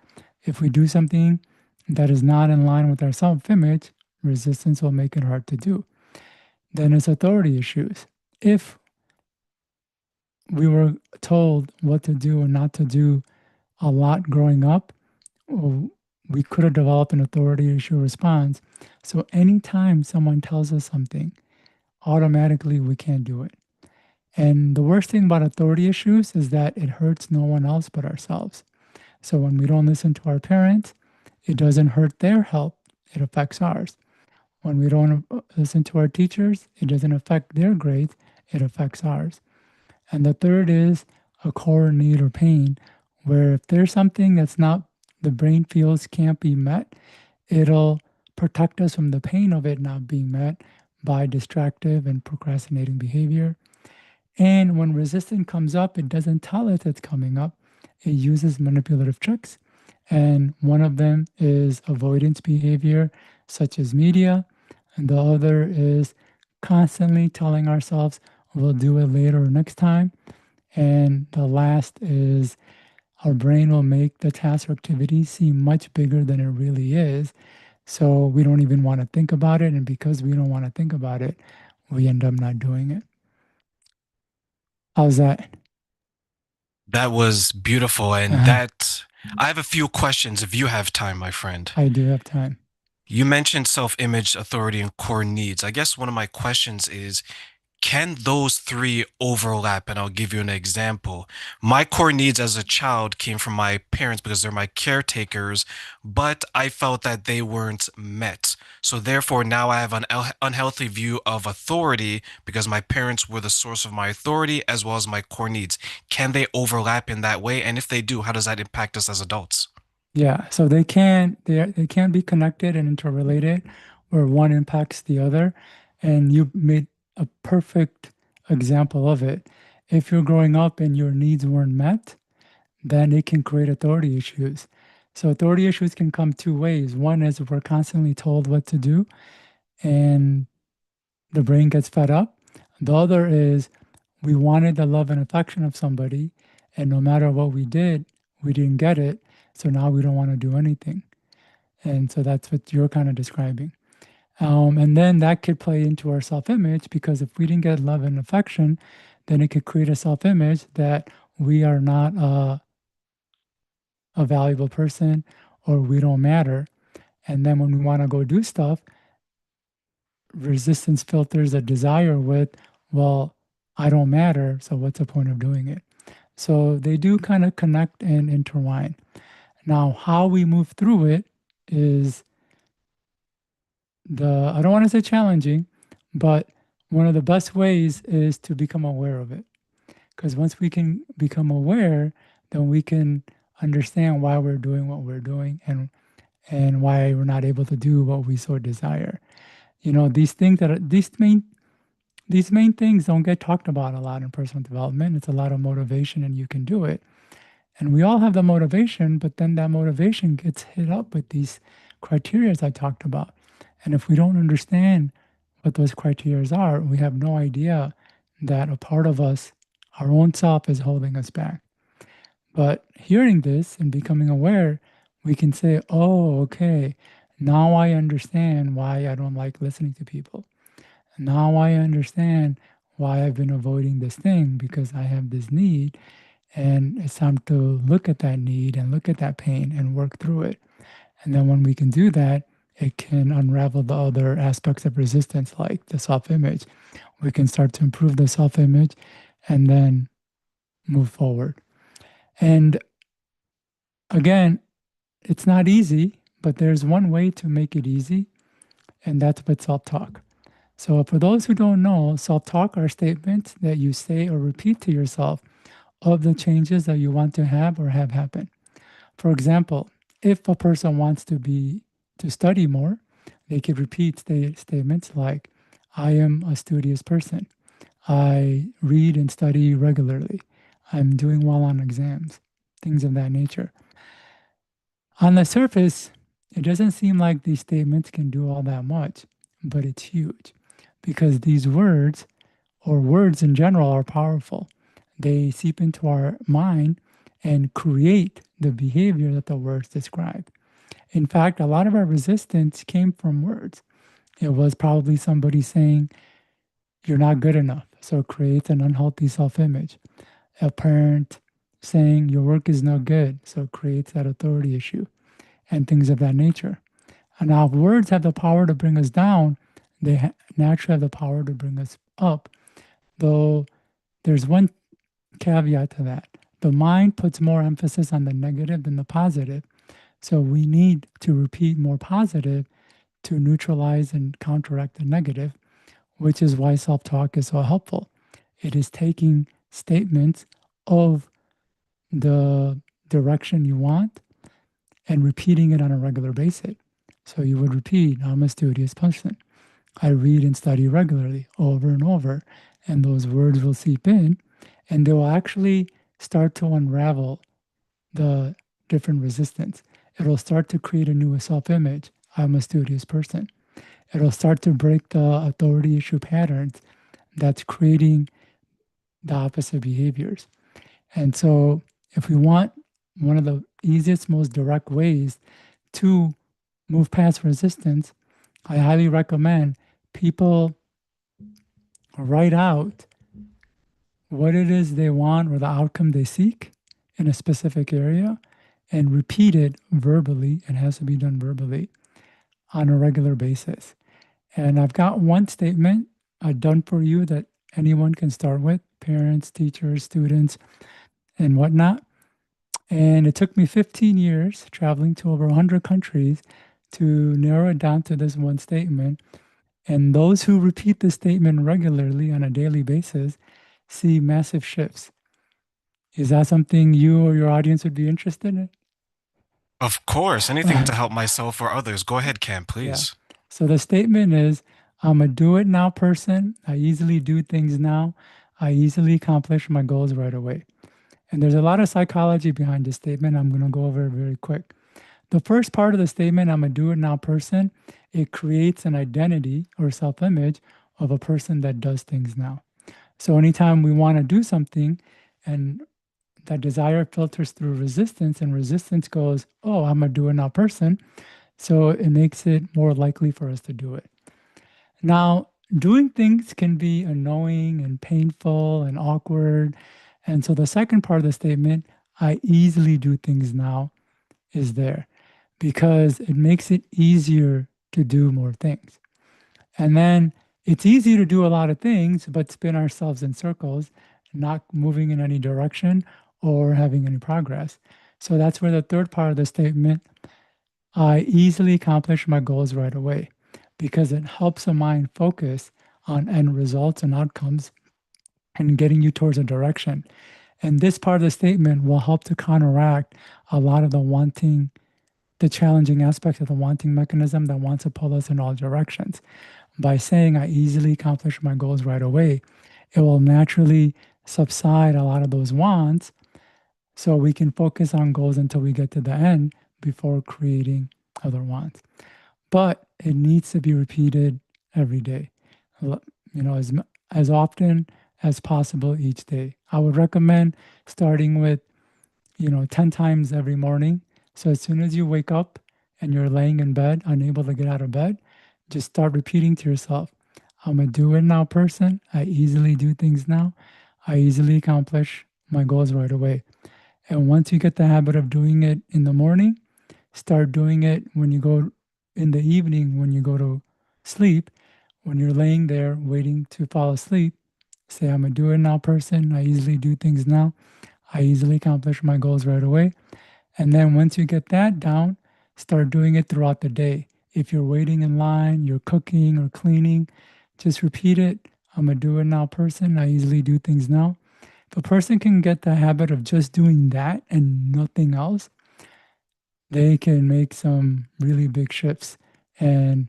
If we do something that is not in line with our self-image, resistance will make it hard to do. Then it's authority issues. If we were told what to do and not to do a lot growing up, we could have developed an authority issue response. So anytime someone tells us something, automatically we can't do it. And the worst thing about authority issues is that it hurts no one else but ourselves. So when we don't listen to our parents, it doesn't hurt their health, it affects ours. When we don't listen to our teachers, it doesn't affect their grades, it affects ours. And the third is a core need or pain, where if there's something that's not, the brain feels can't be met, it'll protect us from the pain of it not being met by distractive and procrastinating behavior. And when resistance comes up, it doesn't tell us it's coming up. It uses manipulative tricks. And one of them is avoidance behavior, such as media. And the other is constantly telling ourselves, we'll do it later or next time. And the last is our brain will make the task or activity seem much bigger than it really is. So we don't even want to think about it. And because we don't want to think about it, we end up not doing it. How's that? That was beautiful. And I have a few questions if you have time, my friend. I do have time. You mentioned self-image, authority, and core needs. I guess one of my questions is, can those three overlap? And I'll give you an example. My core needs as a child came from my parents because they're my caretakers, but I felt that they weren't met. So therefore, now I have an unhealthy view of authority because my parents were the source of my authority as well as my core needs. Can they overlap in that way? And if they do, how does that impact us as adults? Yeah, so they can't be connected and interrelated, where one impacts the other. And you made a perfect example of it. If you're growing up and your needs weren't met, then it can create authority issues. So authority issues can come two ways. One is we're constantly told what to do and the brain gets fed up. The other is we wanted the love and affection of somebody, and no matter what we did, we didn't get it. So now we don't want to do anything. And so that's what you're kind of describing. And then that could play into our self-image, because if we didn't get love and affection, then it could create a self-image that we are not a valuable person or we don't matter. And then when we want to go do stuff, resistance filters a desire with, well, I don't matter, so what's the point of doing it? So they do kind of connect and intertwine. Now, how we move through it is I don't want to say challenging, but one of the best ways is to become aware of it. Because once we can become aware, then we can understand why we're doing what we're doing and why we're not able to do what we so desire. You know, these main things don't get talked about a lot in personal development. It's a lot of motivation and you can do it. And we all have the motivation, but then that motivation gets hit up with these criteria I talked about. And if we don't understand what those criteria are, we have no idea that a part of us, Our own self is holding us back. But hearing this and becoming aware, we can say, oh, okay, now I understand why I don't like listening to people. Now I understand why I've been avoiding this thing, because I have this need, and it's time to look at that need and look at that pain and work through it. And then when we can do that, it can unravel the other aspects of resistance, like the self-image. We can start to improve the self-image and then move forward. And again, it's not easy, but there's one way to make it easy, and that's with self-talk. So for those who don't know, self-talk are statements that you say or repeat to yourself of the changes that you want to have or have happen. For example, if a person wants to study more, they could repeat statements like, I am a studious person. I read and study regularly. I'm doing well on exams, things of that nature. On the surface, it doesn't seem like these statements can do all that much, but it's huge, because these words, or words in general, are powerful. They seep into our mind and create the behavior that the words describe. In fact, a lot of our resistance came from words. It was probably somebody saying, you're not good enough, so it creates an unhealthy self-image. A parent saying, your work is no good, so it creates that authority issue, and things of that nature. And now, if words have the power to bring us down, they naturally have the power to bring us up. Though there's one caveat to that. The mind puts more emphasis on the negative than the positive. So we need to repeat more positive to neutralize and counteract the negative, which is why self-talk is so helpful. It is taking statements of the direction you want and repeating it on a regular basis. So you would repeat, I'm a studious person. I read and study regularly, over and over, and those words will seep in, and they will actually start to unravel the different resistance. It'll start to create a new self-image. I'm a studious person. It'll start to break the authority issue patterns that's creating the opposite behaviors. And so if we want one of the easiest, most direct ways to move past resistance, I highly recommend people write out what it is they want or the outcome they seek in a specific area and repeat it verbally. It has to be done verbally on a regular basis. And I've got one statement done for you that anyone can start with, parents, teachers, students, and whatnot. And it took me 15 years traveling to over 100 countries to narrow it down to this one statement. And those who repeat this statement regularly on a daily basis see massive shifts. Is that something you or your audience would be interested in? Of course, anything to help myself or others. Go ahead, Cam, please. Yeah. So the statement is, I'm a do-it-now person. I easily do things now. I easily accomplish my goals right away. And there's a lot of psychology behind this statement. I'm going to go over it very quick. The first part of the statement, I'm a do-it-now person, it creates an identity or self-image of a person that does things now. So anytime we want to do something and that desire filters through resistance, and resistance goes, oh, I'm a do-it-now person, so it makes it more likely for us to do it. Now, doing things can be annoying and painful and awkward. And so the second part of the statement, I easily do things now, is there because it makes it easier to do more things. And then it's easy to do a lot of things, but spin ourselves in circles, not moving in any direction or having any progress. So that's where the third part of the statement, I easily accomplish my goals right away, because it helps the mind focus on end results and outcomes and getting you towards a direction. And this part of the statement will help to counteract a lot of the challenging aspects of the wanting mechanism that wants to pull us in all directions. By saying I easily accomplish my goals right away, it will naturally subside a lot of those wants, so we can focus on goals until we get to the end before creating other wants. But it needs to be repeated every day, as often as possible each day. I would recommend starting with, 10 times every morning. So as soon as you wake up and you're laying in bed, unable to get out of bed, just start repeating to yourself, I'm a do it now person. I easily do things now. I easily accomplish my goals right away. And once you get the habit of doing it in the morning, start doing it when you go in the evening, when you go to sleep, when you're laying there waiting to fall asleep. Say, I'm a do it now person. I easily do things now. I easily accomplish my goals right away. And then once you get that down, start doing it throughout the day. If you're waiting in line, you're cooking or cleaning, just repeat it. I'm a do it now person. I easily do things now. If a person can get the habit of just doing that and nothing else, they can make some really big shifts and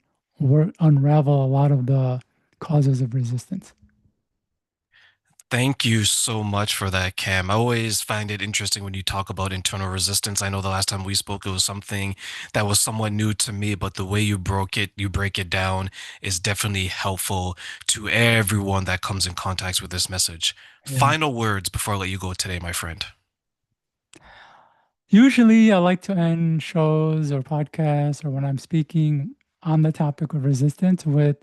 unravel a lot of the causes of resistance. Thank you so much for that, Cam. I always find it interesting when you talk about internal resistance. I know the last time we spoke, it was something that was somewhat new to me, but the way you break it down is definitely helpful to everyone that comes in contact with this message. Yeah. Final words before I let you go today, my friend. Usually, I like to end shows or podcasts or when I'm speaking on the topic of resistance with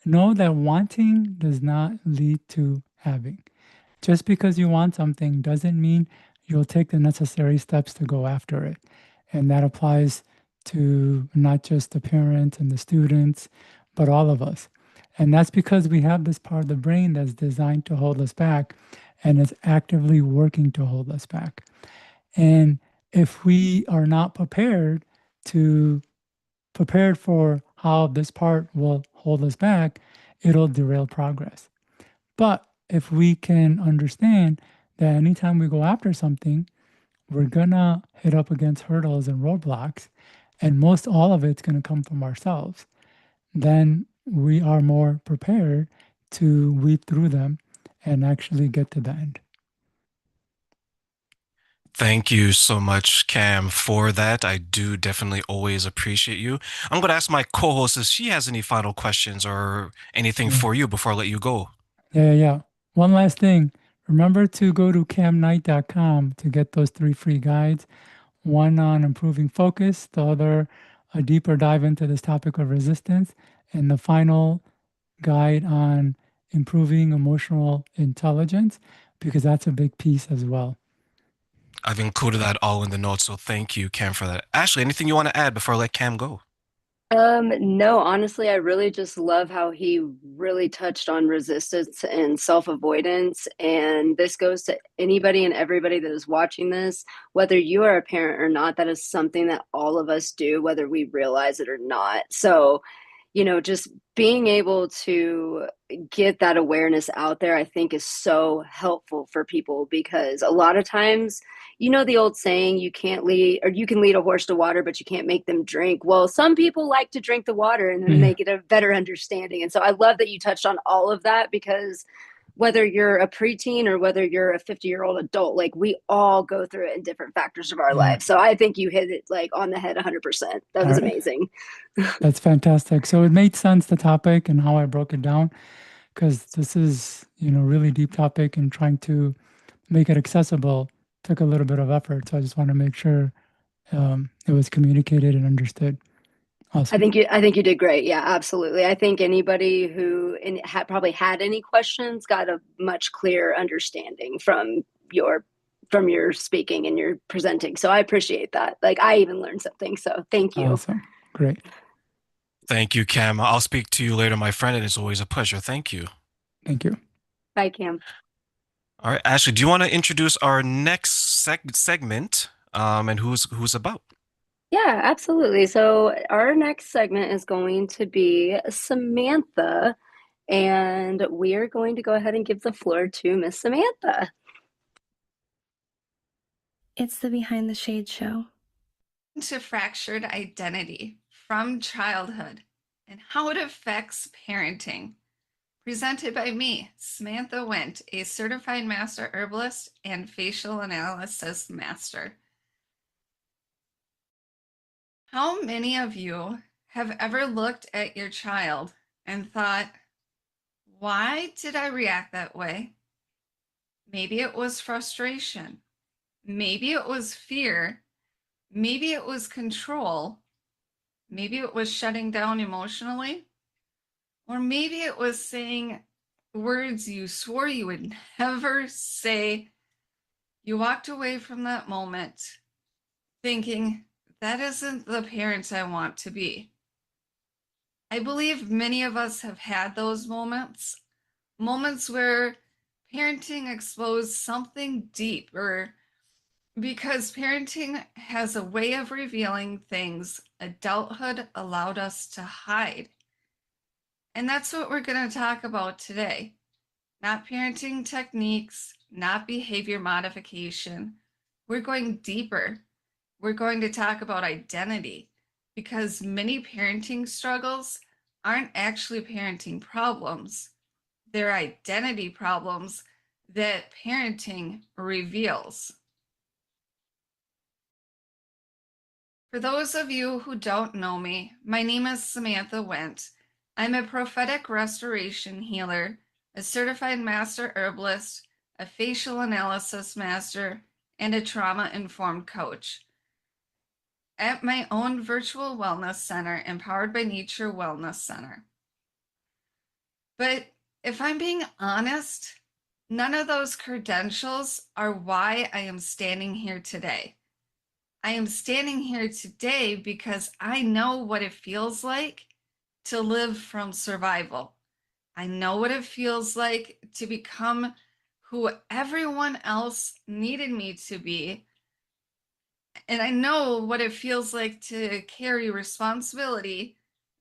know that wanting does not lead to having. Just because you want something doesn't mean you'll take the necessary steps to go after it. And that applies to not just the parents and the students, but all of us. And that's because we have this part of the brain that's designed to hold us back and is actively working to hold us back. And if we are not prepared for how this part will hold us back, it'll derail progress. But if we can understand that anytime we go after something, we're gonna hit up against hurdles and roadblocks, and most all of it's gonna come from ourselves, then we are more prepared to weed through them and actually get to the end. Thank you so much, Cam, for that. I do definitely always appreciate you. I'm going to ask my co-host if she has any final questions or anything Yeah. for you before I let you go. Yeah. One last thing. Remember to go to camknight.com to get those 3 free guides. One on improving focus, the other a deeper dive into this topic of resistance, and the final guide on improving emotional intelligence, because that's a big piece as well. I've included that all in the notes, so thank you, Cam, for that. Ashley, anything you want to add before I let Cam go? No, honestly, I really just love how he really touched on resistance and self-avoidance. And this goes to anybody and everybody that is watching this, whether you are a parent or not, that is something that all of us do, whether we realize it or not. So, just being able to get that awareness out there, I think is so helpful for people because a lot of times, the old saying, you can't lead, or you can lead a horse to water, but you can't make them drink. Well, some people like to drink the water and then they get a better understanding. And so I love that you touched on all of that because whether you're a preteen or whether you're a 50-year-old adult, like we all go through it in different factors of our life. So I think you hit it like on the head 100%. That was amazing. That's fantastic. So it made sense, the topic and how I broke it down, because this is, really deep topic, and trying to make it accessible took a little bit of effort. So I just want to make sure it was communicated and understood. Awesome. I think you did great. Yeah, absolutely. I think anybody who probably had any questions got a much clearer understanding from your speaking and your presenting. So I appreciate that. Like I even learned something. So thank you. Awesome. Great. Thank you, Cam. I'll speak to you later, my friend, and it's always a pleasure. Thank you. Thank you. Bye, Cam. All right, Ashley, do you want to introduce our next segment and who's about? Yeah, absolutely. So our next segment is going to be Samantha, and we are going to go ahead and give the floor to Miss Samantha. It's the Behind the Shade show. To fractured identity from childhood and how it affects parenting. Presented by me, Samantha WENT, a certified master herbalist and facial analysis master. How many of you have ever looked at your child and thought, why did I react that way? Maybe it was frustration. Maybe it was fear. Maybe it was control. Maybe it was shutting down emotionally. Or maybe it was saying words you swore you would never say. You walked away from that moment thinking, that isn't the parent I want to be. I believe many of us have had those moments where parenting exposed something deep, or because parenting has a way of revealing things adulthood allowed us to hide. And that's what we're going to talk about today. Not parenting techniques, not behavior modification. We're going deeper. We're going to talk about identity, because many parenting struggles aren't actually parenting problems. They're identity problems that parenting reveals. For those of you who don't know me, my name is Samantha WENT. I'm a prophetic restoration healer, a certified master herbalist, a facial analysis master, and a trauma-informed coach. At my own virtual wellness center, Empowered by Nature Wellness Center. But if I'm being honest, none of those credentials are why I am standing here today. I am standing here today because I know what it feels like to live from survival. I know what it feels like to become who everyone else needed me to be. And I know what it feels like to carry responsibility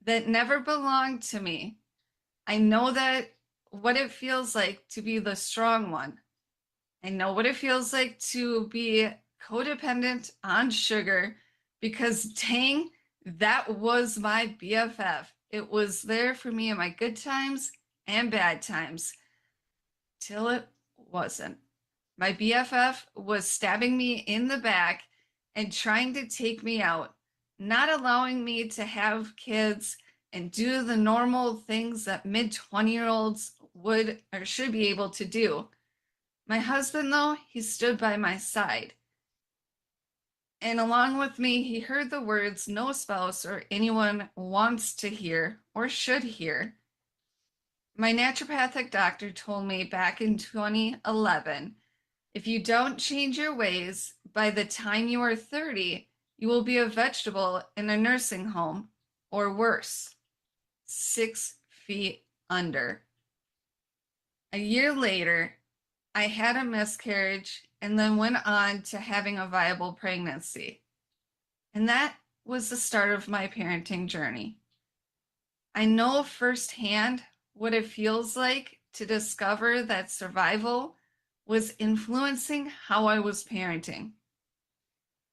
that never belonged to me. I know that what it feels like to be the strong one. I know what it feels like to be codependent on sugar, because dang, that was my BFF. It was there for me in my good times and bad times, till it wasn't. My BFF was stabbing me in the back and trying to take me out, not allowing me to have kids and do the normal things that mid-20-year-olds would or should be able to do. My husband, though, he stood by my side. And along with me, he heard the words no spouse or anyone wants to hear or should hear. My naturopathic doctor told me back in 2011, if you don't change your ways, by the time you are 30, you will be a vegetable in a nursing home, or worse, 6 feet under. A year later, I had a miscarriage and then went on to having a viable pregnancy. And that was the start of my parenting journey. I know firsthand what it feels like to discover that survival was influencing how I was parenting.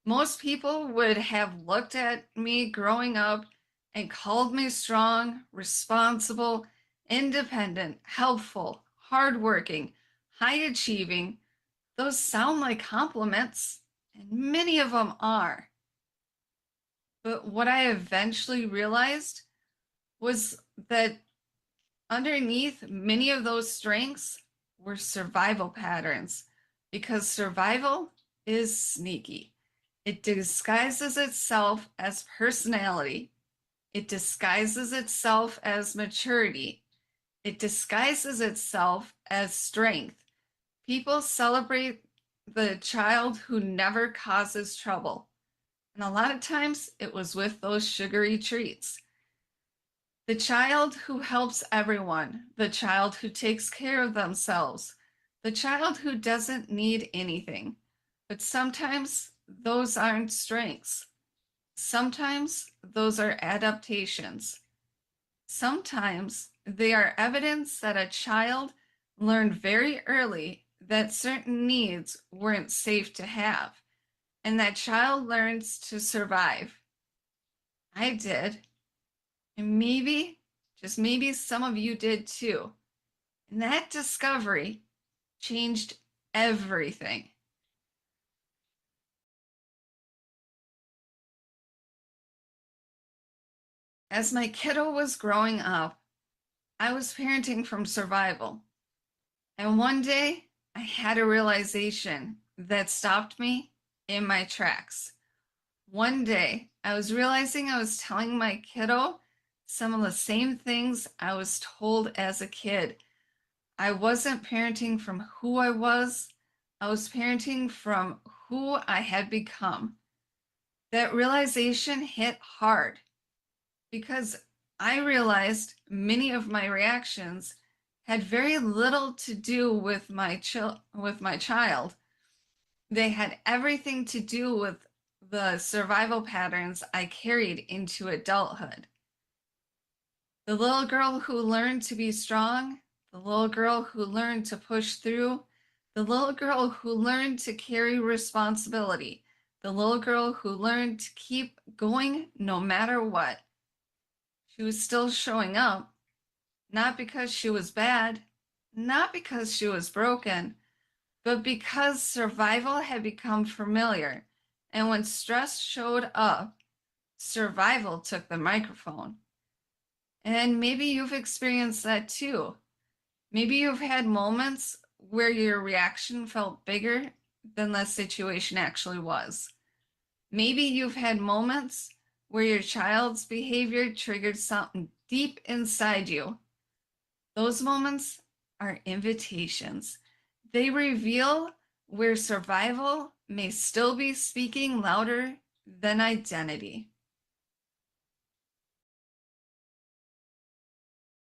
Most people would have looked at me growing up and called me strong, responsible, independent, helpful, hardworking, high achieving. Those sound like compliments, and many of them are. But what I eventually realized was that underneath many of those strengths were survival patterns, because survival is sneaky. It disguises itself as personality. It disguises itself as maturity. It disguises itself as strength. People celebrate the child who never causes trouble. And a lot of times it was with those sugary treats. The child who helps everyone, the child who takes care of themselves, the child who doesn't need anything. But sometimes those aren't strengths. Sometimes those are adaptations. Sometimes they are evidence that a child learned very early that certain needs weren't safe to have, and that child learns to survive. I did. And maybe, just maybe some of you did too. And that discovery changed everything. As my kiddo was growing up, I was parenting from survival. And one day, I had a realization that stopped me in my tracks. One day, I was realizing I was telling my kiddo some of the same things I was told as a kid. I wasn't parenting from who I was parenting from who I had become. That realization hit hard because I realized many of my reactions had very little to do with my child. They had everything to do with the survival patterns I carried into adulthood. The little girl who learned to be strong, the little girl who learned to push through, the little girl who learned to carry responsibility, the little girl who learned to keep going no matter what. She was still showing up, not because she was bad, not because she was broken, but because survival had become familiar. And when stress showed up, survival took the microphone. And maybe you've experienced that too. Maybe you've had moments where your reaction felt bigger than the situation actually was. Maybe you've had moments where your child's behavior triggered something deep inside you. Those moments are invitations. They reveal where survival may still be speaking louder than identity.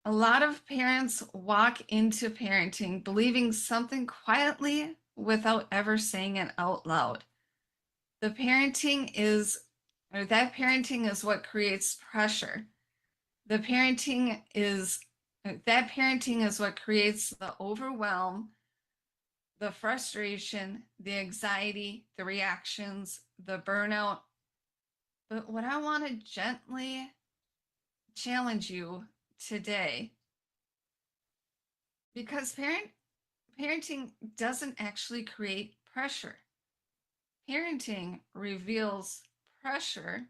A lot of parents walk into parenting believing something quietly without ever saying it out loud. That parenting is what creates pressure. That parenting is what creates the overwhelm, the frustration, the anxiety, the reactions, the burnout. But what I want to gently challenge you today, because parenting doesn't actually create pressure. Parenting reveals pressure,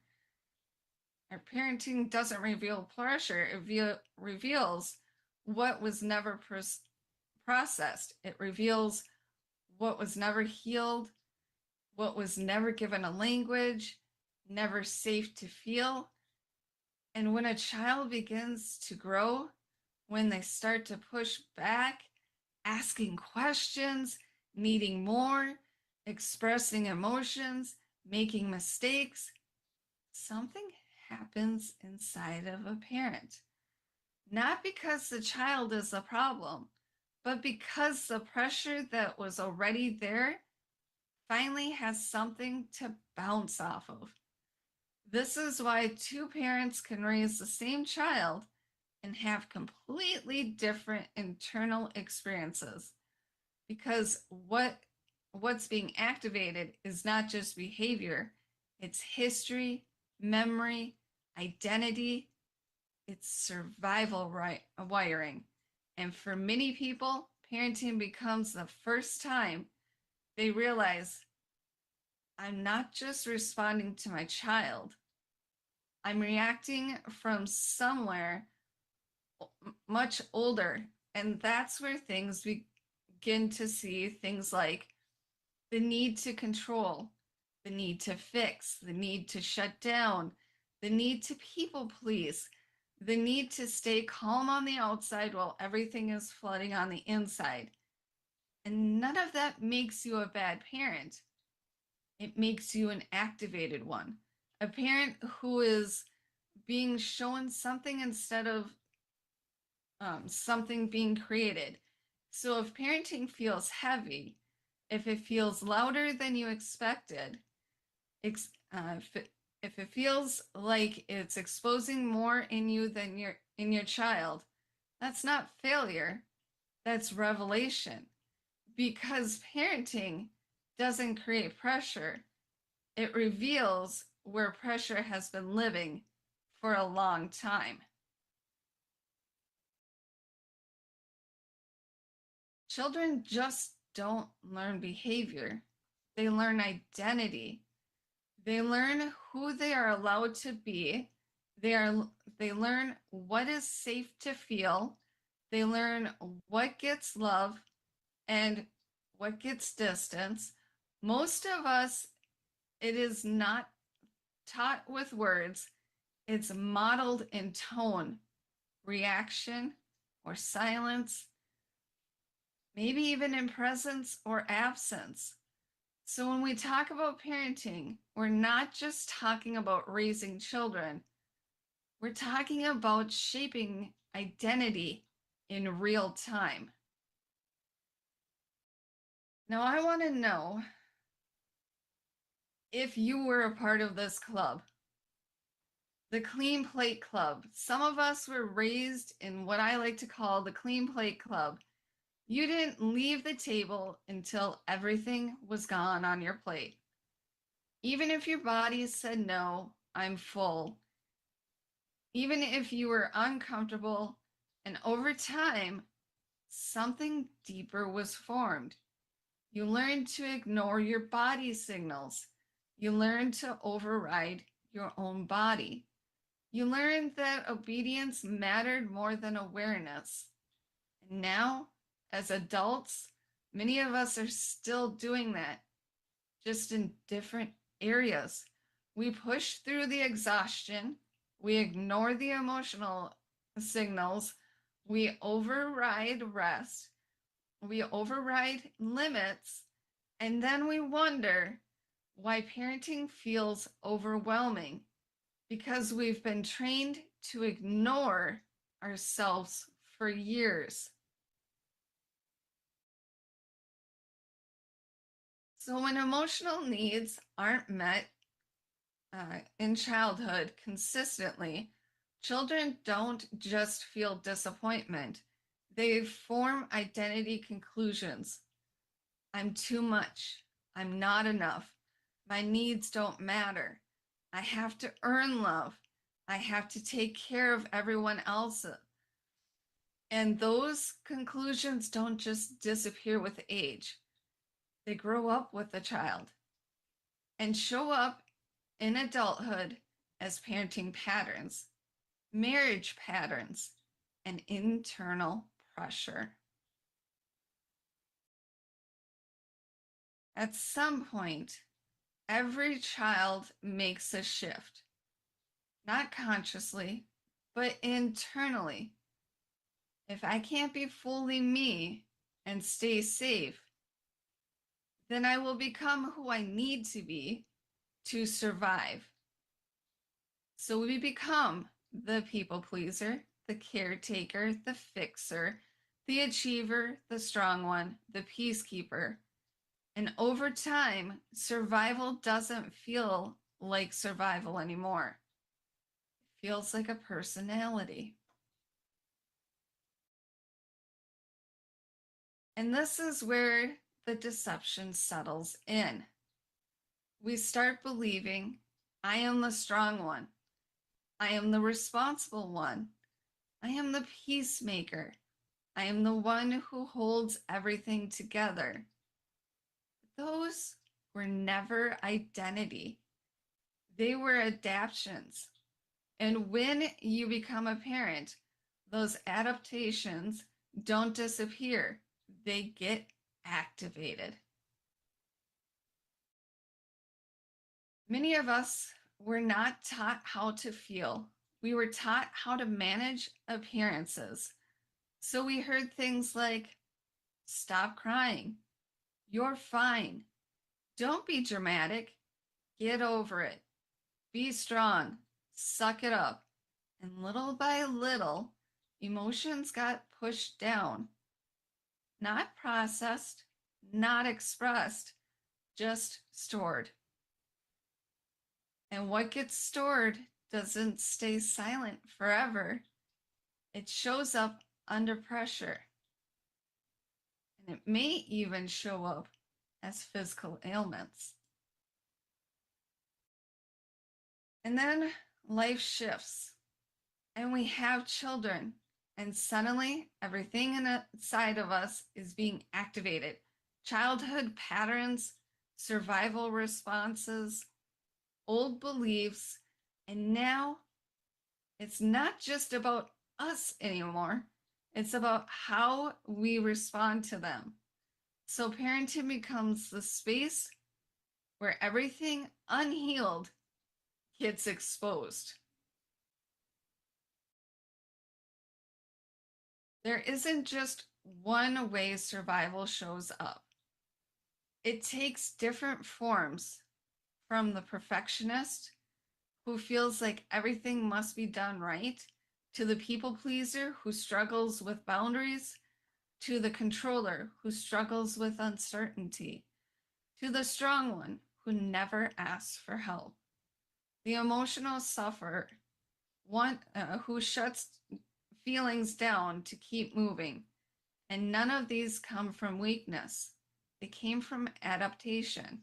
or parenting doesn't reveal pressure, it reveals what was never processed. It reveals what was never healed, what was never given a language, never safe to feel. And when a child begins to grow, when they start to push back, asking questions, needing more, expressing emotions, making mistakes, something happens inside of a parent. Not because the child is the problem, but because the pressure that was already there finally has something to bounce off of. This is why two parents can raise the same child and have completely different internal experiences, because what's being activated is not just behavior, it's history, memory, identity, it's survival wiring. And for many people, parenting becomes the first time they realize, I'm not just responding to my child, I'm reacting from somewhere much older. And that's where things begin to see things like the need to control, the need to fix, the need to shut down, the need to people please, the need to stay calm on the outside while everything is flooding on the inside. And none of that makes you a bad parent. It makes you an activated one. A parent who is being shown something instead of something being created. So if parenting feels heavy, if it feels louder than you expected, if it feels like it's exposing more in you than in your child, that's not failure, that's revelation. Because parenting doesn't create pressure, it reveals where pressure has been living for a long time. Children just don't learn behavior. They learn identity. They learn who they are allowed to be. They learn what is safe to feel. They learn what gets love and what gets distance. Most of us, it is not taught with words, it's modeled in tone, reaction, or silence, maybe even in presence or absence. So when we talk about parenting, we're not just talking about raising children, we're talking about shaping identity in real time. Now, I want to know if you were a part of this club, the Clean Plate Club. Some of us were raised in what I like to call the Clean Plate Club. You didn't leave the table until everything was gone on your plate. Even if your body said, no, I'm full. Even if you were uncomfortable, and over time, something deeper was formed. You learned to ignore your body signals. You learned to override your own body. You learned that obedience mattered more than awareness. And now, as adults, many of us are still doing that, just in different areas. We push through the exhaustion, we ignore the emotional signals, we override rest, we override limits, and then we wonder why parenting feels overwhelming, because we've been trained to ignore ourselves for years. So when emotional needs aren't met in childhood consistently, children don't just feel disappointment. They form identity conclusions. I'm too much. I'm not enough. My needs don't matter. I have to earn love. I have to take care of everyone else. And those conclusions don't just disappear with age. They grow up with the child and show up in adulthood as parenting patterns, marriage patterns, and internal pressure. At some point, every child makes a shift, not consciously, but internally. If I can't be fully me and stay safe, then I will become who I need to be to survive. So we become the people pleaser, the caretaker, the fixer, the achiever, the strong one, the peacekeeper. And over time, survival doesn't feel like survival anymore. It feels like a personality. And this is where the deception settles in. We start believing, I am the strong one. I am the responsible one. I am the peacemaker. I am the one who holds everything together. Those were never identity. They were adaptations. And when you become a parent, those adaptations don't disappear. They get activated. Many of us were not taught how to feel. We were taught how to manage appearances. So we heard things like, stop crying. You're fine. Don't be dramatic. Get over it. Be strong. Suck it up. And little by little, emotions got pushed down. Not processed, not expressed, just stored. And what gets stored doesn't stay silent forever. It shows up under pressure. And it may even show up as physical ailments. And then life shifts and we have children, and suddenly everything inside of us is being activated. Childhood patterns, survival responses, old beliefs, and now it's not just about us anymore. It's about how we respond to them. So parenting becomes the space where everything unhealed gets exposed. There isn't just one way survival shows up. It takes different forms, from the perfectionist who feels like everything must be done right, to the people pleaser who struggles with boundaries, to the controller who struggles with uncertainty, to the strong one who never asks for help, the emotional sufferer, one who shuts feelings down to keep moving. And none of these come from weakness. They came from adaptation.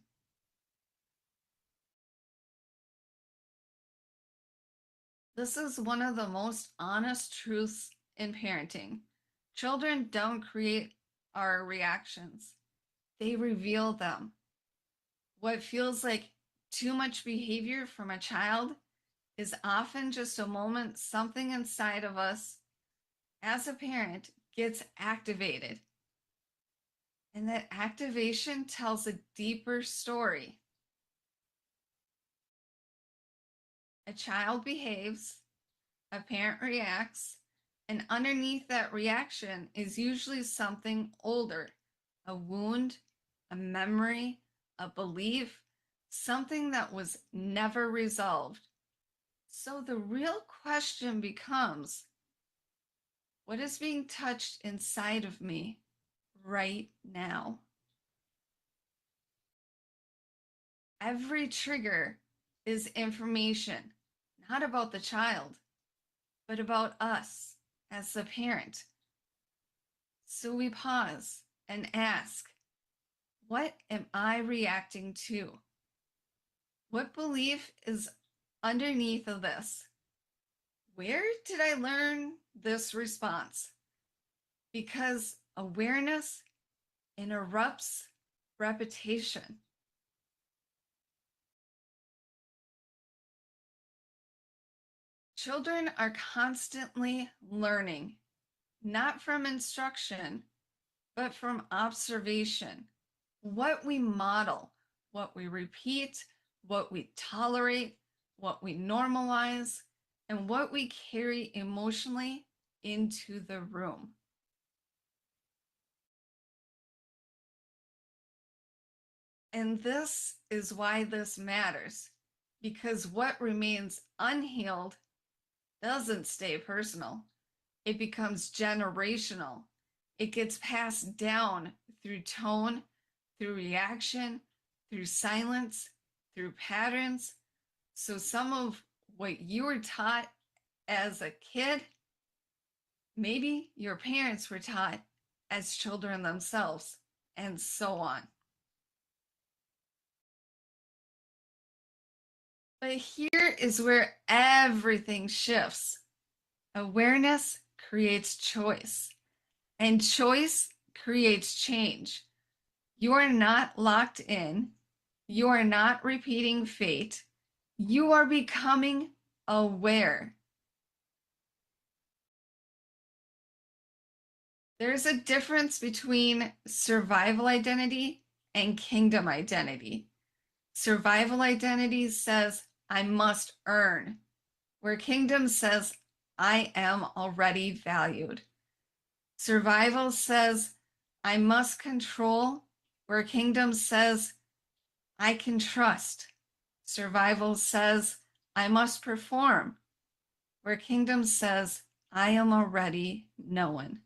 This is one of the most honest truths in parenting. Children don't create our reactions. They reveal them. What feels like too much behavior from a child is often just a moment something inside of us as a parent gets activated. And that activation tells a deeper story. A child behaves, a parent reacts, and underneath that reaction is usually something older, a wound, a memory, a belief, something that was never resolved. So the real question becomes, what is being touched inside of me right now? Every trigger is information, not about the child, but about us as the parent. So we pause and ask, what am I reacting to? What belief is underneath of this? Where did I learn this response? Because awareness interrupts repetition. Children are constantly learning, not from instruction, but from observation. What we model, what we repeat, what we tolerate, what we normalize, and what we carry emotionally into the room. And this is why this matters, because what remains unhealed doesn't stay personal. It becomes generational. It gets passed down through tone, through reaction, through silence, through patterns. So some of what you were taught as a kid, maybe your parents were taught as children themselves, and so on. But here is where everything shifts. Awareness creates choice, and choice creates change. You are not locked in. You are not repeating fate. You are becoming aware. There's a difference between survival identity and kingdom identity. Survival identity says, I must earn, where kingdom says, I am already valued. Survival says, I must control, where kingdom says, I can trust. Survival says, I must perform, where kingdom says, I am already known.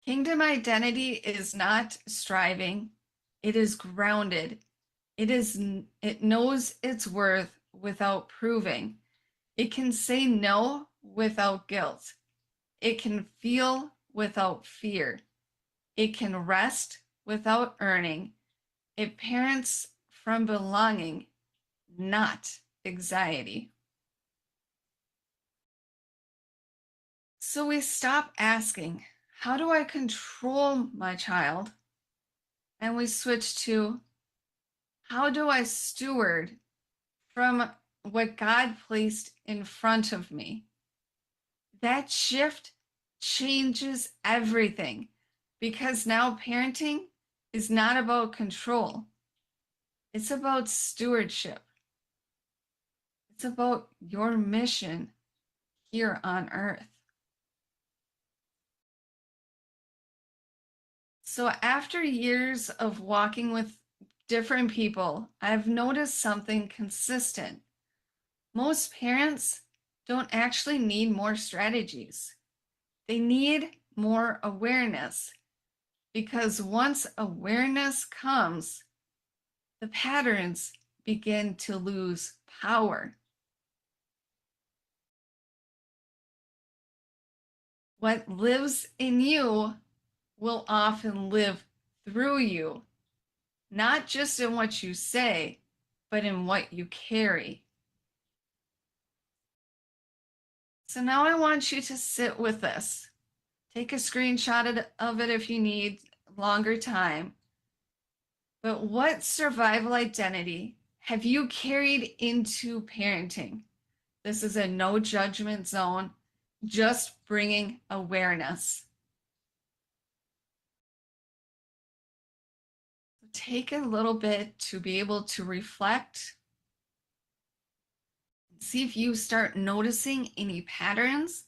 Kingdom identity is not striving, it is grounded. It knows its worth without proving. It can say no without guilt. It can feel without fear. It can rest without earning. It parents from belonging, not anxiety. So we stop asking, how do I control my child? And we switch to, how do I steward from what God placed in front of me? That shift changes everything, because now parenting is not about control. It's about stewardship. It's about your mission here on earth. So after years of walking with different people, I've noticed something consistent. Most parents don't actually need more strategies. They need more awareness, because once awareness comes, the patterns begin to lose power. What lives in you will often live through you, not just in what you say, but in what you carry. So now I want you to sit with this. Take a screenshot of it if you need longer time. But what survival identity have you carried into parenting? This is a no judgment zone, just bringing awareness. Take a little bit to be able to reflect. See if you start noticing any patterns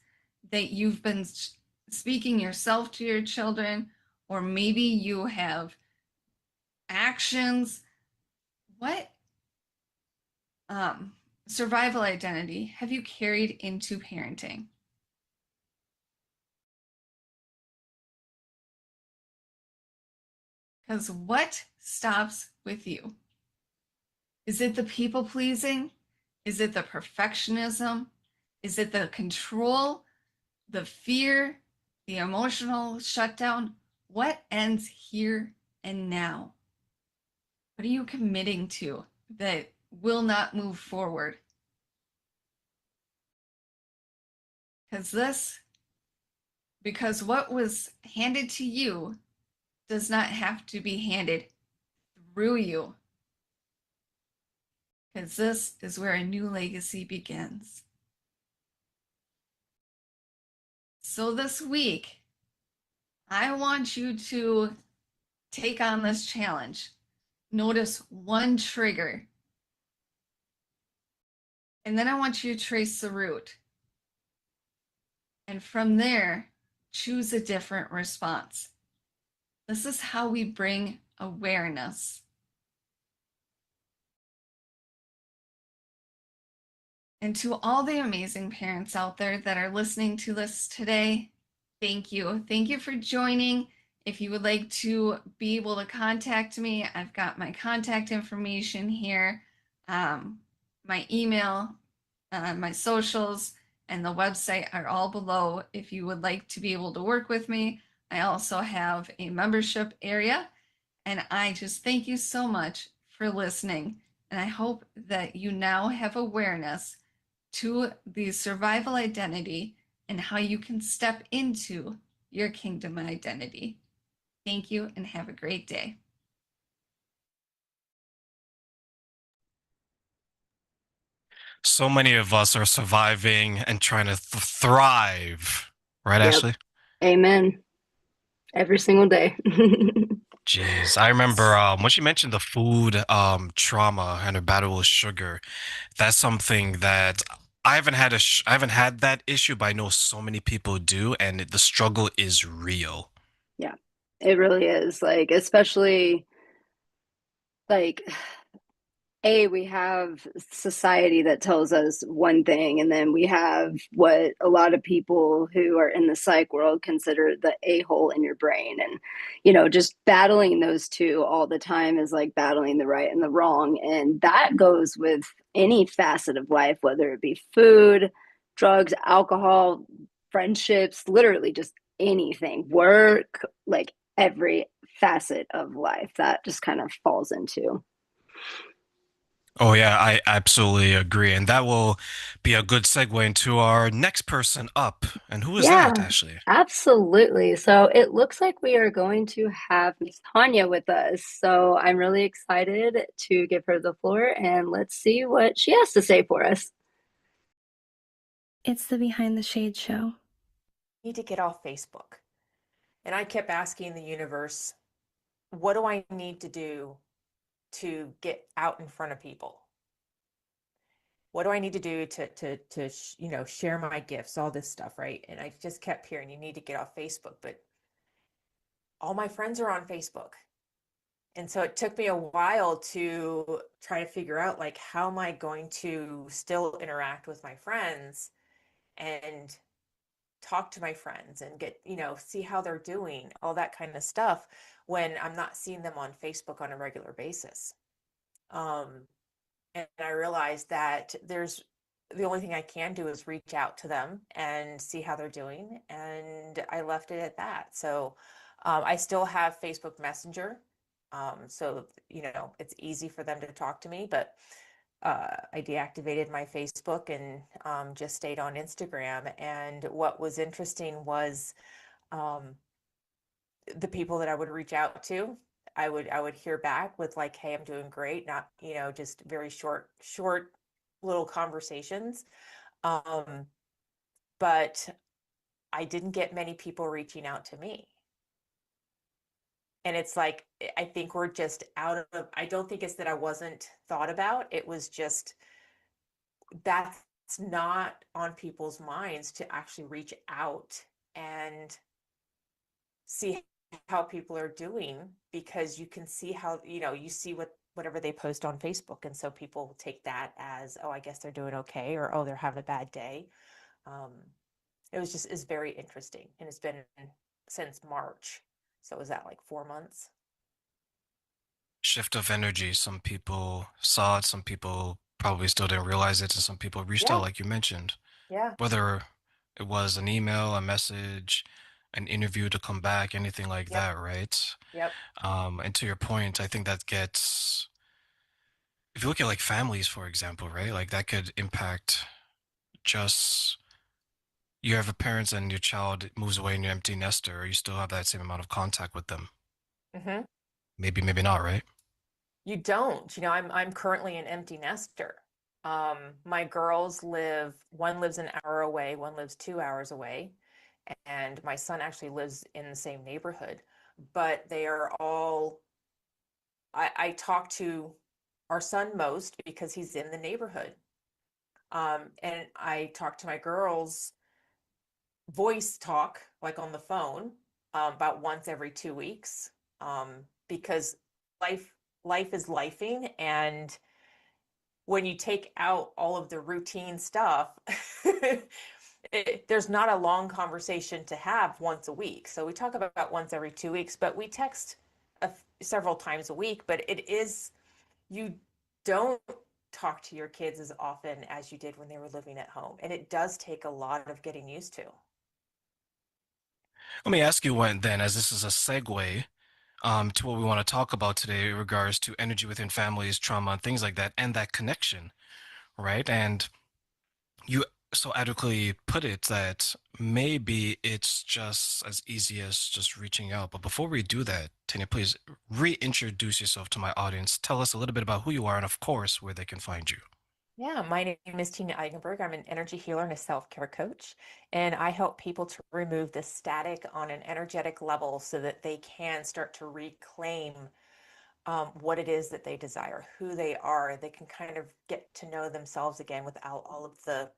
that you've been speaking yourself to your children, or maybe you have actions. What survival identity have you carried into parenting? Because what stops with you? Is it the people pleasing? Is it the perfectionism? Is it the control, the fear, the emotional shutdown? What ends here and now? What are you committing to that will not move forward? Because what was handed to you does not have to be handed through you. Because this is where a new legacy begins. So this week, I want you to take on this challenge. Notice one trigger. And then I want you to trace the root. And from there, choose a different response. This is how we bring awareness. And to all the amazing parents out there that are listening to this today, thank you. Thank you for joining. If you would like to be able to contact me, I've got my contact information here, my email, my socials, and the website are all below if you would like to be able to work with me. I also have a membership area, and I just thank you so much for listening. And I hope that you now have awareness to the survival identity and how you can step into your kingdom identity. Thank you and have a great day. So many of us are surviving and trying to thrive, right, Yep. Ashley? Amen. Every single day. Jeez, I remember when she mentioned the food trauma and her battle with sugar. That's something that I haven't had that issue, but I know so many people do, and the struggle is real. Yeah, it really is. Like, especially like we have society that tells us one thing, and then we have what a lot of people who are in the psych world consider the a-hole in your brain. And, just battling those two all the time is like battling the right and the wrong. And that goes with any facet of life, whether it be food, drugs, alcohol, friendships, literally just anything, work, like every facet of life that just kind of falls into. Oh yeah, I absolutely agree. And that will be a good segue into our next person up. And who is that, Ashley? Absolutely. So it looks like we are going to have Miss Tanya with us. So I'm really excited to give her the floor, and let's see what she has to say for us. It's the Behind the Shade show. to get off Facebook. And I kept asking the universe, what do I need to do to get out in front of people? What do I need to do to share my gifts, all this stuff, right? And I just kept hearing, you need to get off Facebook, but all my friends are on Facebook. And so it took me a while to try to figure out, like, how am I going to still interact with my friends and talk to my friends and get, see how they're doing, all that kind of stuff, when I'm not seeing them on Facebook on a regular basis. And I realized that the only thing I can do is reach out to them and see how they're doing. And I left it at that. So I still have Facebook Messenger. So, it's easy for them to talk to me, but I deactivated my Facebook and just stayed on Instagram. And what was interesting was the people that I would reach out to, I would hear back with, like, hey, I'm doing great, not, just very short little conversations. But I didn't get many people reaching out to me. And it's like, I think we're just out of, I don't think it's that I wasn't thought about. It was just, that's not on people's minds to actually reach out and see how people are doing, because you can see how, you see whatever they post on Facebook. And so people take that as, oh, I guess they're doing okay, or, oh, they're having a bad day. It's very interesting. And it's been since March. So was that like 4 months? Shift of energy. Some people saw it, some people probably still didn't realize it, and some people reached out, Yeah. like you mentioned. Yeah. Whether it was an email, a message, an interview to come back, anything like Yep. that, right? Yep. And to your point, I think that gets, if you look at like families, for example, right? Like that could impact just, you have a parents and your child moves away and you're empty nester, or you still have that same amount of contact with them. Mm-hmm. Maybe, maybe not, right? You don't. I'm currently an empty nester. My girls one lives an hour away, one lives 2 hours away, and my son actually lives in the same neighborhood. But they are all, I talk to our son most because he's in the neighborhood. And I talk to my girls voice talk, like on the phone, about once every 2 weeks, because life is lifing. And when you take out all of the routine stuff, there's not a long conversation to have once a week. So we talk about once every 2 weeks, but we text several times a week. But you don't talk to your kids as often as you did when they were living at home. And it does take a lot of getting used to. Let me ask you one then, as this is a segue to what we want to talk about today in regards to energy within families, trauma, and things like that, and that connection, right? And you so adequately put it that maybe it's just as easy as just reaching out. But before we do that, Tanya, please reintroduce yourself to my audience. Tell us a little bit about who you are and, of course, where they can find you. Yeah, my name is Tenya EICKENBERG. I'm an energy healer and a self-care coach, and I help people to remove the static on an energetic level so that they can start to reclaim what it is that they desire, who they are. They can kind of get to know themselves again without all of the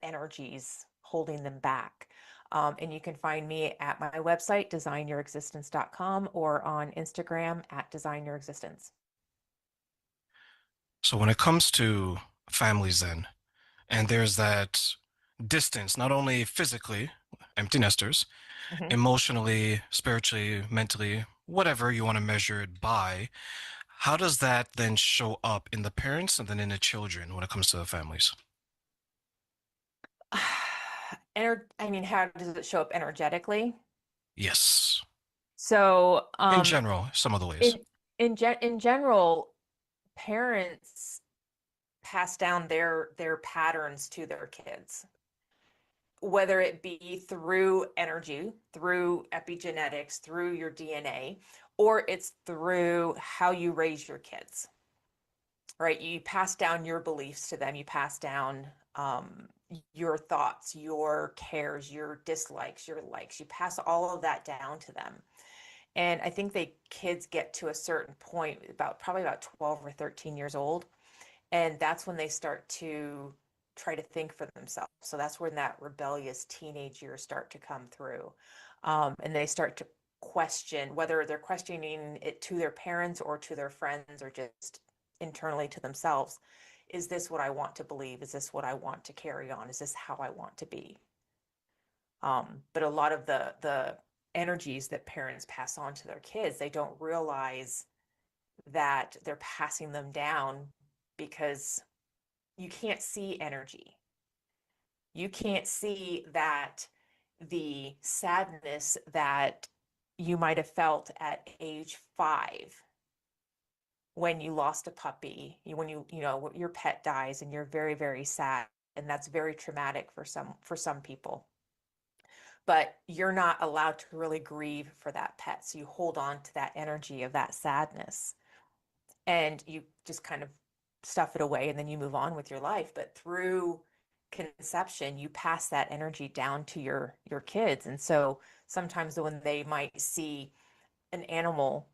energies holding them back. And you can find me at my website, designyourexistence.com, or on Instagram at designyourexistence. So when it comes to families then, and there's that distance, not only physically, empty nesters, Mhm. emotionally, spiritually, mentally, whatever you want to measure it by, how does that then show up in the parents and then in the children when it comes to the families? How does it show up energetically? Yes. So, In general, some of the ways. in general, parents pass down their patterns to their kids, whether it be through energy, through epigenetics, through your DNA, or it's through how you raise your kids, right? You pass down your beliefs to them. You pass down your thoughts, your cares, your dislikes, your likes. You pass all of that down to them. And I think kids get to a certain point, probably about 12 or 13 years old, and that's when they start to try to think for themselves. So that's when that rebellious teenage years start to come through. And they start to question, whether they're questioning it to their parents or to their friends or just internally to themselves. Is this what I want to believe? Is this what I want to carry on? Is this how I want to be? But a lot of the energies that parents pass on to their kids, they don't realize that they're passing them down because you can't see energy. You can't see that the sadness that you might have felt at age 5 when you lost a puppy, when your pet dies and you're very, very sad, and that's very traumatic for some people. But you're not allowed to really grieve for that pet. So you hold on to that energy of that sadness and you just kind of stuff it away and then you move on with your life. But through conception, you pass that energy down to your kids. And so sometimes when they might see an animal,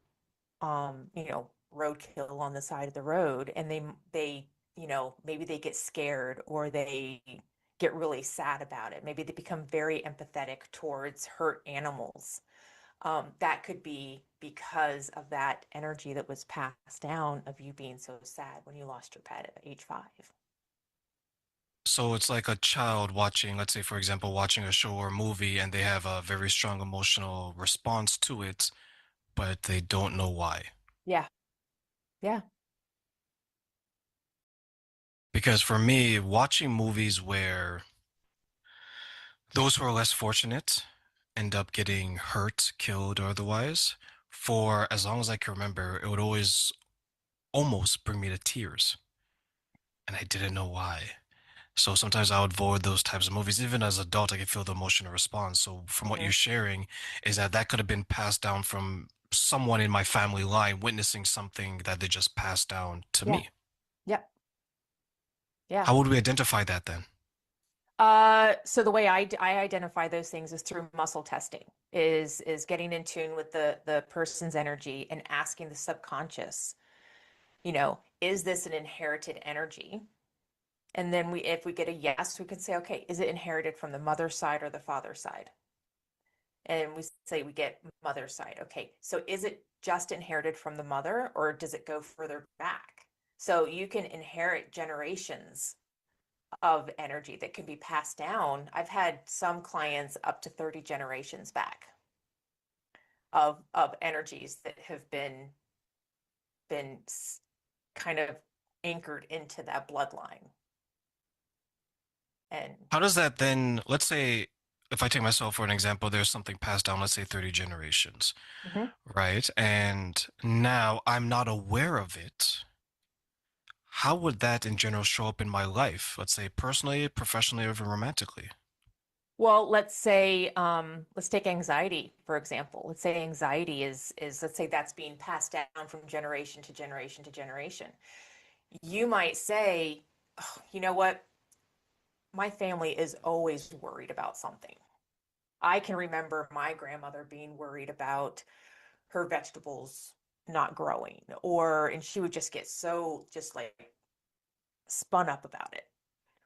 roadkill on the side of the road, and they maybe they get scared or they get really sad about it. Maybe they become very empathetic towards hurt animals. That could be because of that energy that was passed down of you being so sad when you lost your pet at age 5. So it's like a child watching, let's say, for example, watching a show or movie, and they have a very strong emotional response to it, but they don't know why. Yeah. Yeah. Because for me, watching movies where those who are less fortunate end up getting hurt, killed, or otherwise, for as long as I can remember, it would always almost bring me to tears. And I didn't know why. So sometimes I would avoid those types of movies. Even as an adult, I can feel the emotional response. So from what you're sharing is that could have been passed down from someone in my family line witnessing something that they just passed down to Yeah. me. Yep. Yeah. How would we identify that then? So the way I identify those things is through muscle testing, is getting in tune with the person's energy and asking the subconscious, is this an inherited energy? And then if we get a yes, we can say, okay, is it inherited from the mother's side or the father's side? And we say we get mother's side. Okay, so is it just inherited from the mother or does it go further back? So you can inherit generations of energy that can be passed down. I've had some clients up to 30 generations back of energies that have been kind of anchored into that bloodline. And How does that then, let's say, if I take myself for an example, there's something passed down, let's say 30 generations, right? And now I'm not aware of it. How would that in general show up in my life? Let's say personally, professionally, or even romantically? well, let's say let's take anxiety, for example. Let's say anxiety is let's say that's being passed down from generation to generation to generation. You might say, oh, you know what? My family is always worried about something. I can remember my grandmother being worried about her vegetables not growing, and she would just get so just like spun up about it.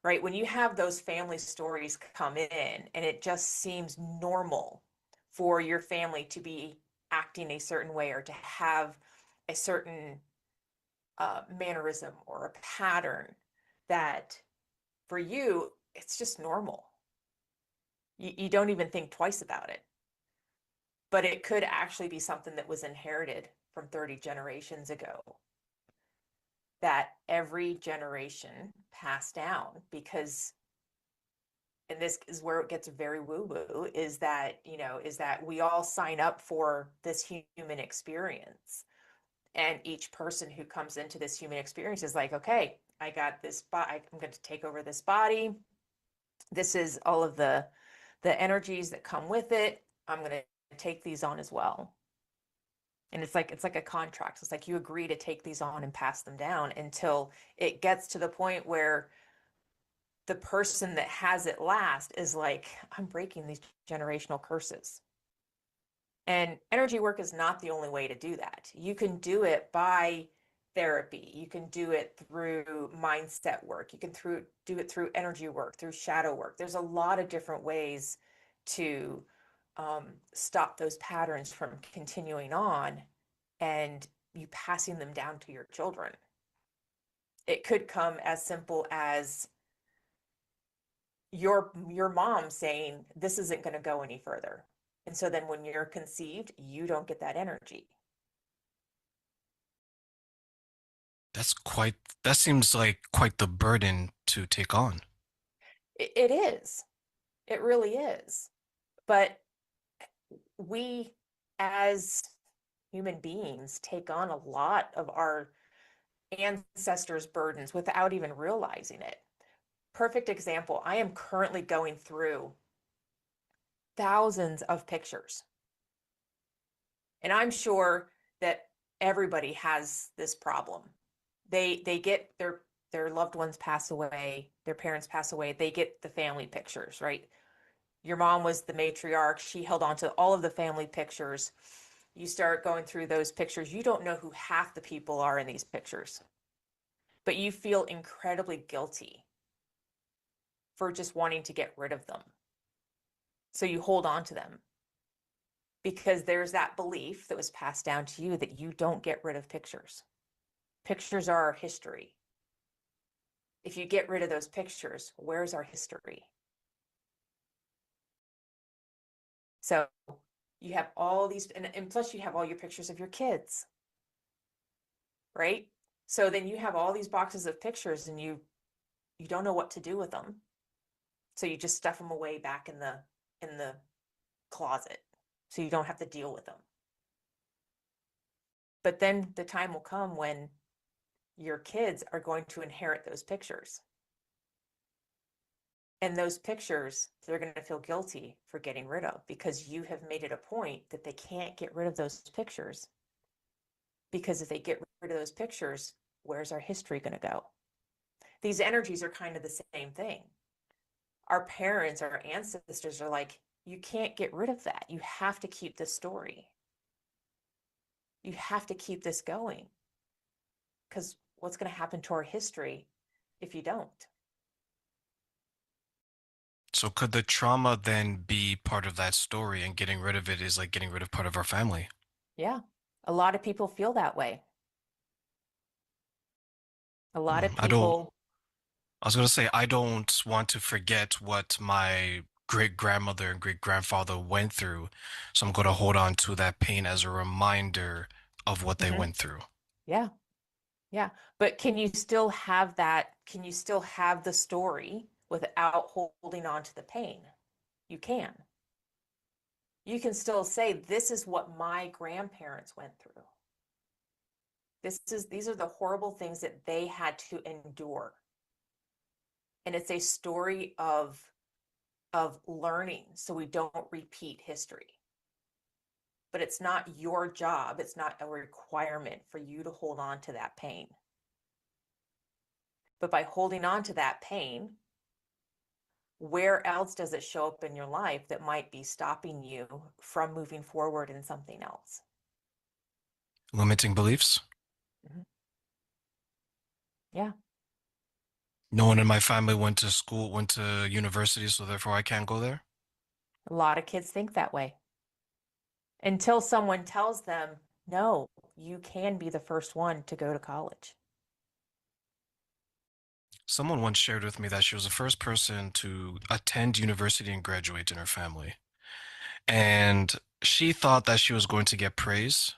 Right? When you have those family stories come in and it just seems normal for your family to be acting a certain way or to have a certain mannerism or a pattern that for you, it's just normal. You don't even think twice about it. But it could actually be something that was inherited from 30 generations ago, that every generation passed down, because, and this is where it gets very woo-woo, is that we all sign up for this human experience. And each person who comes into this human experience is like, okay, I got this body, I'm going to take over this body. This is all of the energies that come with it. I'm going to take these on as well. And it's like a contract. It's like you agree to take these on and pass them down until it gets to the point where the person that has it last is like, I'm breaking these generational curses. And energy work is not the only way to do that. You can do it by therapy. You can do it through mindset work. You can do it through energy work, through shadow work. There's a lot of different ways to stop those patterns from continuing on and you passing them down to your children. It could come as simple as your mom saying, this isn't going to go any further. And so then when you're conceived, you don't get that energy. That seems like quite the burden to take on. It is. It really is. But we as human beings take on a lot of our ancestors' burdens without even realizing it. Perfect example, I am currently going through thousands of pictures. And I'm sure that everybody has this problem. They get their loved ones pass away, their parents pass away, they get the family pictures, right? Your mom was the matriarch. She held on to all of the family pictures. You start going through those pictures. You don't know who half the people are in these pictures, but you feel incredibly guilty for just wanting to get rid of them. So you hold on to them because there's that belief that was passed down to you that you don't get rid of pictures. Pictures are our history. If you get rid of those pictures, where's our history? So you have all these, and plus you have all your pictures of your kids, right? So then you have all these boxes of pictures and you don't know what to do with them. So you just stuff them away back in the closet so you don't have to deal with them. But then the time will come when your kids are going to inherit those pictures. And those pictures, they're going to feel guilty for getting rid of because you have made it a point that they can't get rid of those pictures. Because if they get rid of those pictures, where's our history going to go? These energies are kind of the same thing. Our parents, our ancestors are like, you can't get rid of that. You have to keep this story. You have to keep this going. Because what's going to happen to our history if you don't? So could the trauma then be part of that story, and getting rid of it is like getting rid of part of our family? Yeah, a lot of people feel that way. A lot of people. I was going to say, I don't want to forget what my great grandmother and great grandfather went through. So I'm going to hold on to that pain as a reminder of what they went through. Yeah. Yeah. But can you still have that? Can you still have the story without holding on to the pain? You can. You can still say, this is what my grandparents went through. These are the horrible things that they had to endure. And it's a story of learning so we don't repeat history. But it's not your job. It's not a requirement for you to hold on to that pain. But by holding on to that pain, where else does it show up in your life that might be stopping you from moving forward in something else? Limiting beliefs? Yeah. No one in my family went to university, so therefore I can't go there? A lot of kids think that way. Until someone tells them, no, you can be the first one to go to college. Someone once shared with me that she was the first person to attend university and graduate in her family. And she thought that she was going to get praise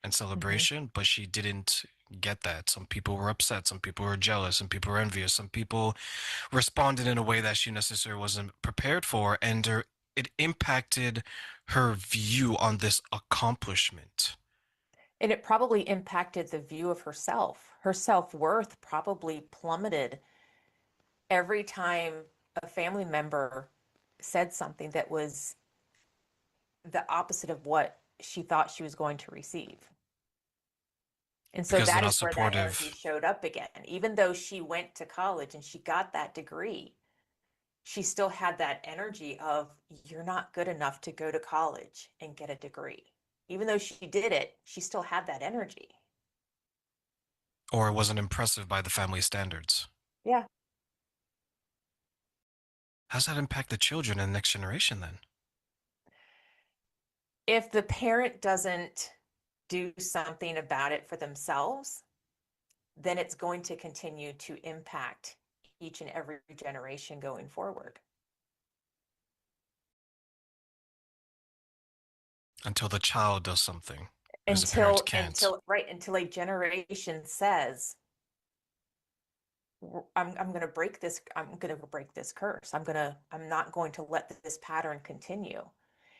and celebration, but she didn't get that. Some people were upset, some people were jealous, some people were envious, some people responded in a way that she necessarily wasn't prepared for, and it impacted her view on this accomplishment. And it probably impacted the view of herself. Her self-worth probably plummeted every time a family member said something that was the opposite of what she thought she was going to receive. And so Because they're that not is where that energy supportive. showed up again. Even though she went to college and she got that degree, she still had that energy of, you're not good enough to go to college and get a degree. Even though she did it, she still had that energy. Or it wasn't impressive by the family standards. Yeah. How does that impact the children and the next generation then? If the parent doesn't do something about it for themselves, then it's going to continue to impact each and every generation going forward. Until the child does something, whereas the parent can't. Until a generation says, I'm going to break this. I'm going to break this curse. I'm not going to let this pattern continue.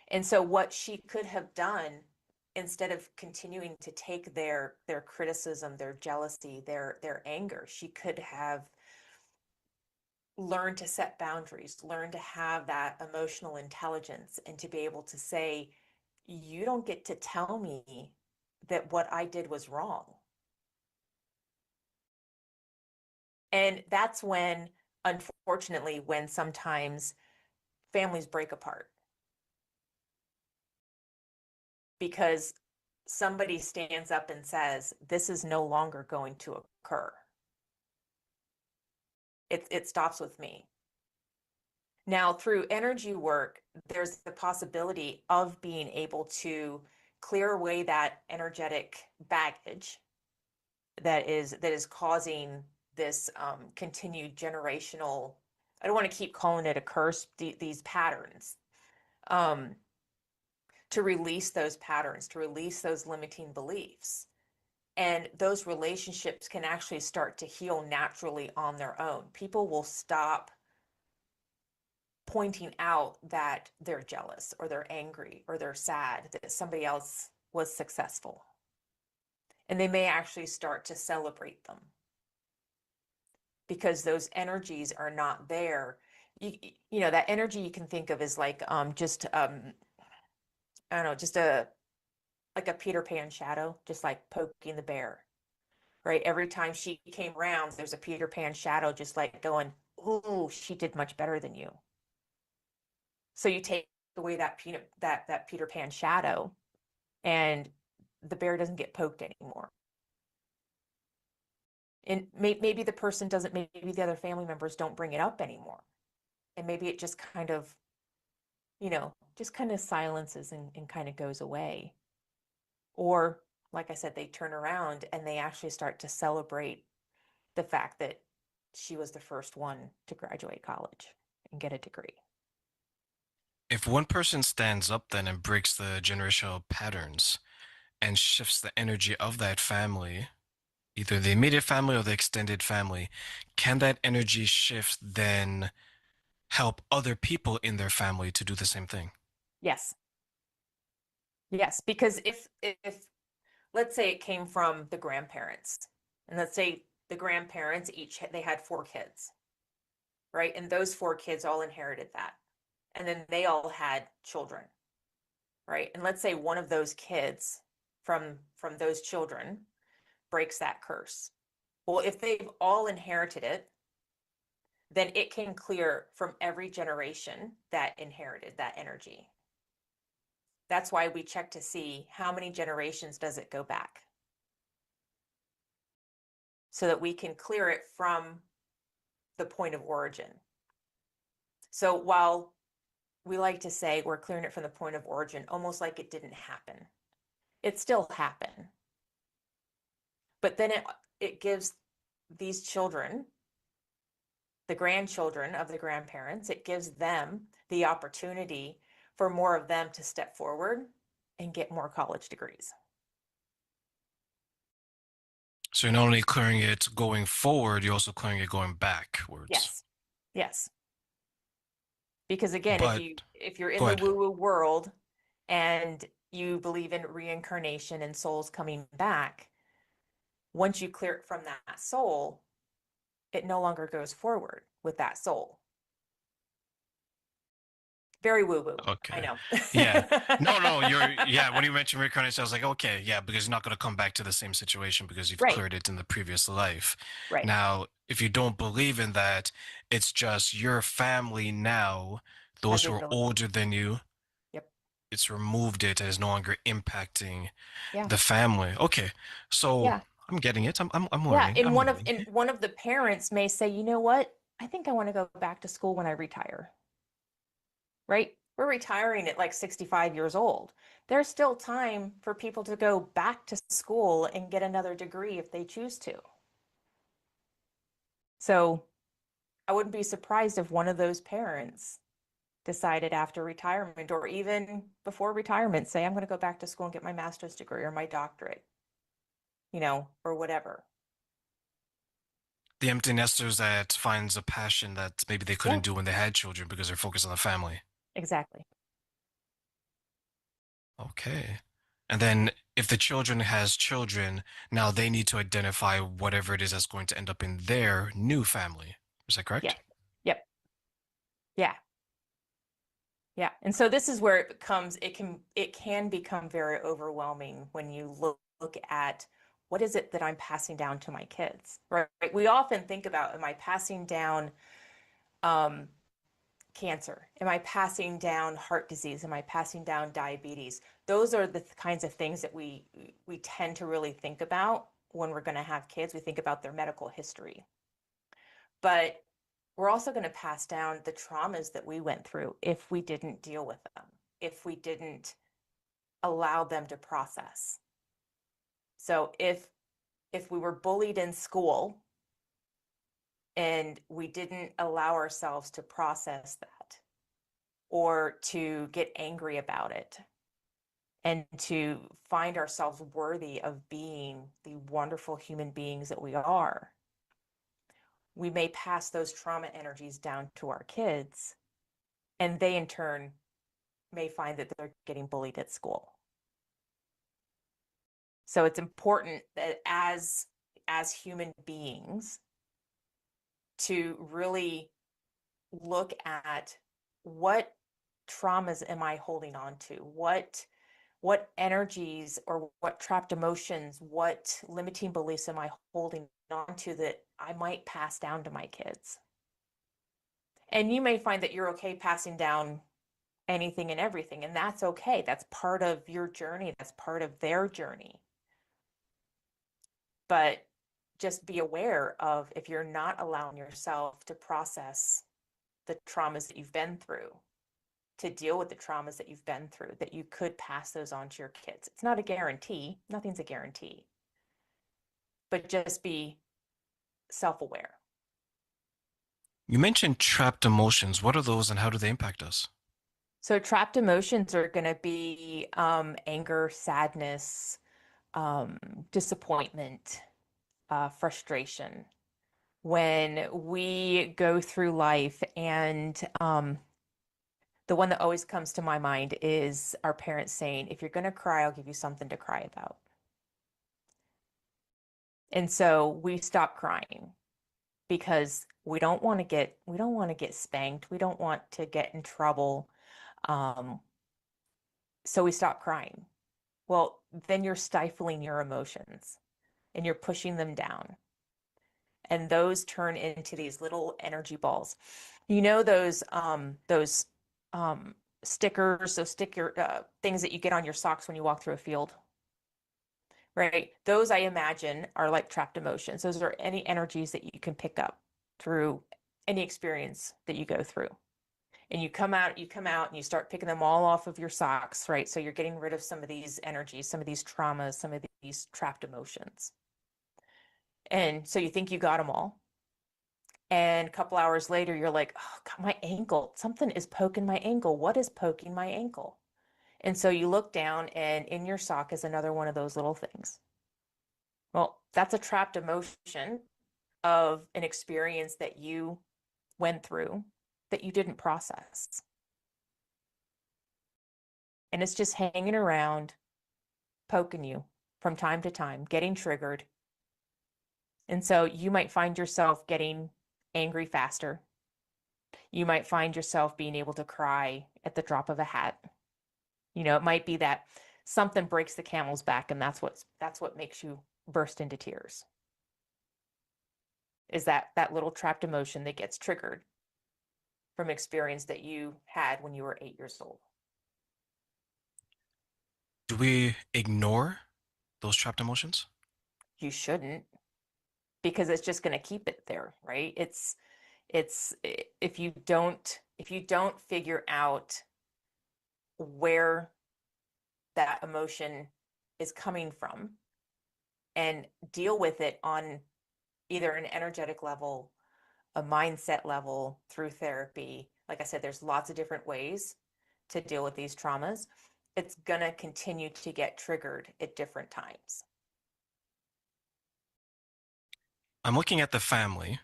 And so what she could have done, instead of continuing to take their criticism, their jealousy, their anger, she could have learned to set boundaries, learn to have that emotional intelligence, and to be able to say, you don't get to tell me that what I did was wrong. And that's when, unfortunately, when sometimes families break apart. Because somebody stands up and says, this is no longer going to occur. It stops with me. Now, through energy work, there's the possibility of being able to clear away that energetic baggage that is causing this continued generational, I don't want to keep calling it a curse, these patterns. To release those patterns, to release those limiting beliefs. And those relationships can actually start to heal naturally on their own. People will stop pointing out that they're jealous or they're angry or they're sad that somebody else was successful. And they may actually start to celebrate them because those energies are not there. You know, that energy you can think of as like I don't know, just like a Peter Pan shadow, just like poking the bear, right? Every time she came around, there's a Peter Pan shadow, just like going, "Oh, she did much better than you." So you take away that Peter Pan shadow, and the bear doesn't get poked anymore. And maybe the person doesn't, maybe the other family members don't bring it up anymore, and maybe it just kind of, just kind of silences and kind of goes away. Or, like I said, they turn around and they actually start to celebrate the fact that she was the first one to graduate college and get a degree. If one person stands up then and breaks the generational patterns and shifts the energy of that family, either the immediate family or the extended family, can that energy shift then help other people in their family to do the same thing? Yes. Yes, because if let's say it came from the grandparents, and let's say the grandparents they had 4 kids, right? And those 4 kids all inherited that. And then they all had children, right? And let's say one of those kids from those children breaks that curse. Well, if they've all inherited it, then it can clear from every generation that inherited that energy. That's why we check to see how many generations does it go back, so that we can clear it from the point of origin. So while we like to say we're clearing it from the point of origin, almost like it didn't happen, it still happened. But then it gives these children, the grandchildren of the grandparents, it gives them the opportunity for more of them to step forward and get more college degrees. So you're not only clearing it going forward, you're also clearing it going backwards. Yes. Yes. Because again, But if you're in go the ahead. woo-woo world and you believe in reincarnation and souls coming back, once you clear it from that soul, it no longer goes forward with that soul. Very woo-woo. I Okay. know. Yeah. No, yeah, when you mentioned reincarnation, I was like, okay, yeah, because you're not going to come back to the same situation because you've Right, cleared it in the previous life. right. Now, if you don't believe in that, it's just your family now, Has those the who are ability. older than you, Yep. it's removed it and is no longer impacting Yeah. the family. Okay. So Yeah. I'm getting it. I'm Yeah. learning. And I'm learning. one of the parents may say, you know what? I think I want to go back to school when I retire. Right? We're retiring at like 65 years old. There's still time for people to go back to school and get another degree if they choose to. So I wouldn't be surprised if one of those parents decided after retirement or even before retirement, say, I'm going to go back to school and get my master's degree or my doctorate, you know, or whatever. The empty nesters that finds a passion that maybe they Yeah, couldn't do when they had children because they're focused on the family. exactly. Okay. And then if the children has children, now they need to identify whatever it is that's going to end up in their new family. Is that Yeah. correct? Yep. Yeah. Yeah. And so this is where it becomes, it can become very overwhelming when you look at what is it that I'm passing down to my kids, right? We often think about, am I passing down cancer? Am I passing down heart disease? Am I passing down diabetes? Those are the kinds of things that we tend to really think about when we're going to have kids. We think about their medical history. But we're also going to pass down the traumas that we went through if we didn't deal with them, if we didn't allow them to process. So if we were bullied in school and we didn't allow ourselves to process that or to get angry about it and to find ourselves worthy of being the wonderful human beings that we are, we may pass those trauma energies down to our kids, and they in turn may find that they're getting bullied at school. So it's important that as human beings to really look at what traumas am I holding on to? What energies or what trapped emotions, what limiting beliefs am I holding on to that I might pass down to my kids? And you may find that you're okay passing down anything and everything, and that's okay. That's part of your journey. That's part of their journey. But just be aware of if you're not allowing yourself to process the traumas that you've been through, to deal with the traumas that you've been through, that you could pass those on to your kids. It's not a guarantee. Nothing's a guarantee. But just be self-aware. You mentioned trapped emotions. What are those and how do they impact us? So trapped emotions are going to be anger, sadness, disappointment, frustration. When we go through life, and the one that always comes to my mind is our parents saying, if you're going to cry, I'll give you something to cry about. And so we stop crying because we don't want to get spanked. We don't want to get in trouble. So we stop crying. Well, then you're stifling your emotions and you're pushing them down. And those turn into these little energy balls. You know, those stickers, those sticker things that you get on your socks when you walk through a field, right? Those, I imagine, are like trapped emotions. Those are any energies that you can pick up through any experience that you go through. And you come out and you start picking them all off of your socks, right? So you're getting rid of some of these energies, some of these traumas, some of these trapped emotions. And so you think you got them all. And a couple hours later, you're like, oh, God, my ankle, something is poking my ankle. What is poking my ankle? And so you look down, and in your sock is another one of those little things. Well, that's a trapped emotion of an experience that you went through that you didn't process. And it's just hanging around, poking you from time to time, getting triggered. And so you might find yourself getting angry faster. You might find yourself being able to cry at the drop of a hat. You know, it might be that something breaks the camel's back, and that's what makes you burst into tears. Is that little trapped emotion that gets triggered from experience that you had when you were 8 years old. Do we ignore those trapped emotions? You shouldn't, because it's just going to keep it there, right? It's if you don't figure out where that emotion is coming from and deal with it on either an energetic level, a mindset level, through therapy. Like I said, there's lots of different ways to deal with these traumas. It's going to continue to get triggered at different times. I'm looking at the family.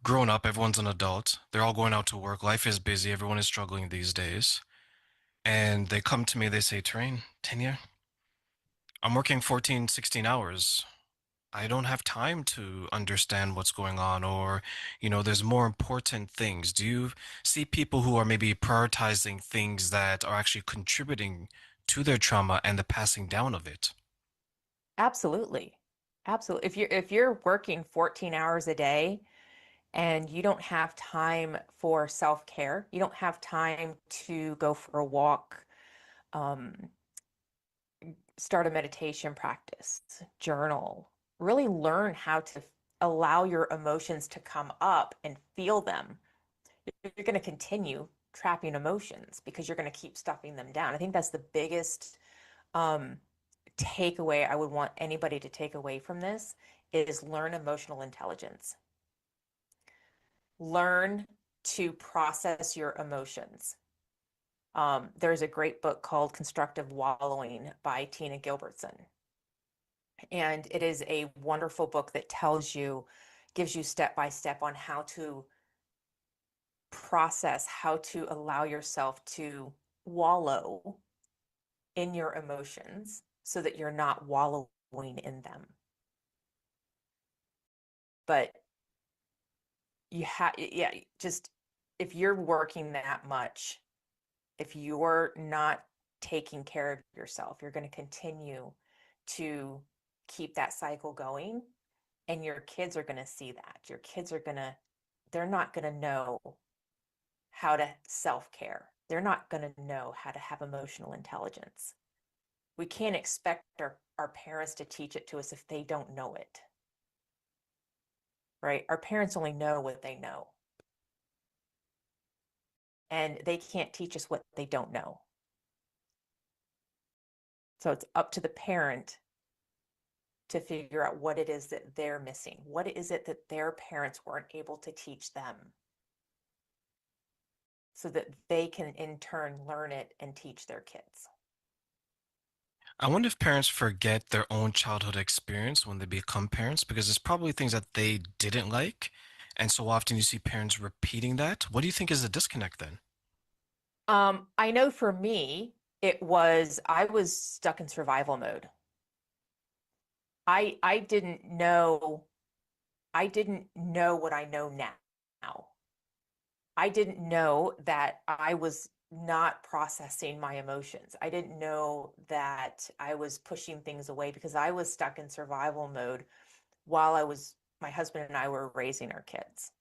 Grown up, everyone's an adult. They're all going out to work. Life is busy. Everyone is struggling these days. And they come to me, they say, TERRAINE, Tenya, I'm working 14, 16 hours. I don't have time to understand what's going on, or, there's more important things. Do you see people who are maybe prioritizing things that are actually contributing to their trauma and the passing down of it? Absolutely. Absolutely. If you're working 14 hours a day and you don't have time for self-care, you don't have time to go for a walk, start a meditation practice, journal, really learn how to allow your emotions to come up and feel them, you're going to continue trapping emotions because you're going to keep stuffing them down. I think that's the biggest takeaway I would want anybody to take away from this is learn emotional intelligence. Learn to process your emotions. There's a great book called Constructive Wallowing by Tina Gilbertson. And it is a wonderful book that gives you step by step on how to process, how to allow yourself to wallow in your emotions so that you're not wallowing in them. But just if you're working that much, if you're not taking care of yourself, you're going to continue to keep that cycle going, and your kids are going to see that. Your kids they're not going to know how to self-care. They're not going to know how to have emotional intelligence. We can't expect our parents to teach it to us if they don't know it. Right? Our parents only know what they know. And they can't teach us what they don't know. So it's up to the parent to figure out what it is that they're missing. What is it that their parents weren't able to teach them, so that they can in turn learn it and teach their kids. I wonder if parents forget their own childhood experience when they become parents, because there's probably things that they didn't like. And so often you see parents repeating that. What do you think is the disconnect then? I know for me, I was stuck in survival mode. I didn't know what I know now. I didn't know that I was not processing my emotions. I didn't know that I was pushing things away because I was stuck in survival mode while my husband and I were raising our kids.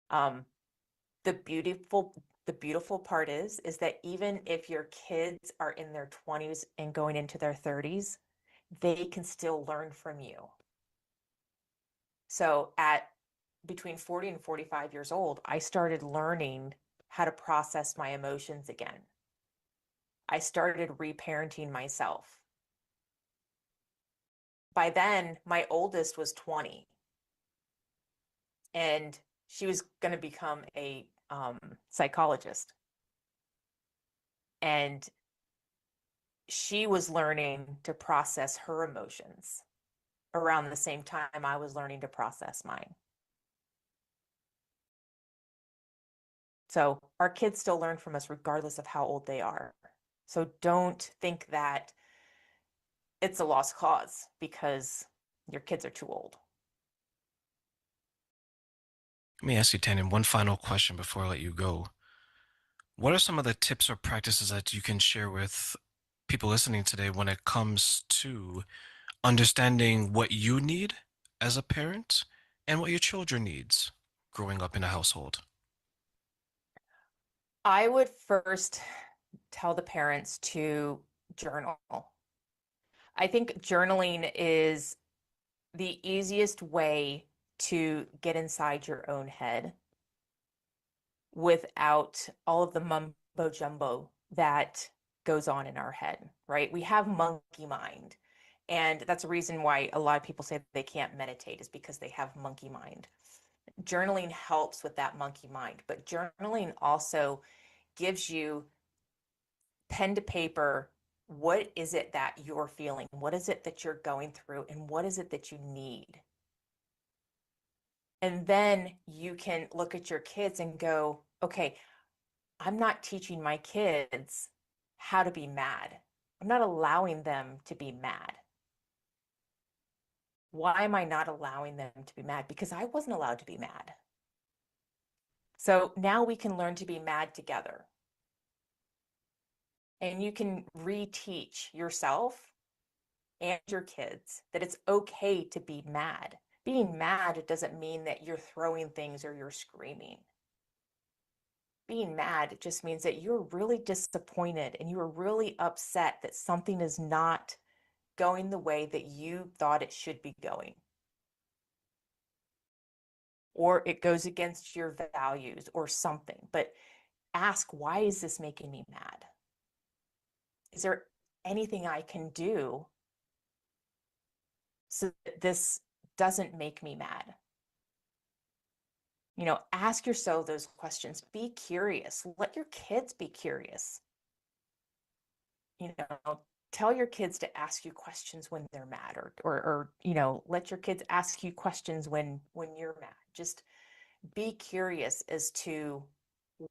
The beautiful part is that even if your kids are in their 20s and going into their 30s, they can still learn from you. So at between 40 and 45 years old, I started learning how to process my emotions again. I started reparenting myself. By then, my oldest was 20, and she was going to become a psychologist. And she was learning to process her emotions around the same time I was learning to process mine. So our kids still learn from us regardless of how old they are. So don't think that it's a lost cause because your kids are too old. Let me ask you, Tanya, one final question before I let you go. What are some of the tips or practices that you can share with people listening today when it comes to understanding what you need as a parent and what your children needs growing up in a household? I would first tell the parents to journal. I think journaling is the easiest way to get inside your own head without all of the mumbo jumbo that goes on in our head, right? We have monkey mind. And that's a reason why a lot of people say they can't meditate, is because they have monkey mind. Journaling helps with that monkey mind, but journaling also gives you pen to paper. What is it that you're feeling? What is it that you're going through? And what is it that you need? And then you can look at your kids and go, okay, I'm not teaching my kids how to be mad. I'm not allowing them to be mad. Why am I not allowing them to be mad? Because I wasn't allowed to be mad. So now we can learn to be mad together. And you can reteach yourself and your kids that it's okay to be mad. Being mad doesn't mean that you're throwing things or you're screaming. Being mad just means that you're really disappointed and you are really upset that something is not going the way that you thought it should be going. Or it goes against your values or something. But ask, why is this making me mad? Is there anything I can do so that this doesn't make me mad? You know, ask yourself those questions. Be curious. Let your kids be curious. You know, tell your kids to ask you questions when they're mad, or you know, let your kids ask you questions when you're mad. Just be curious as to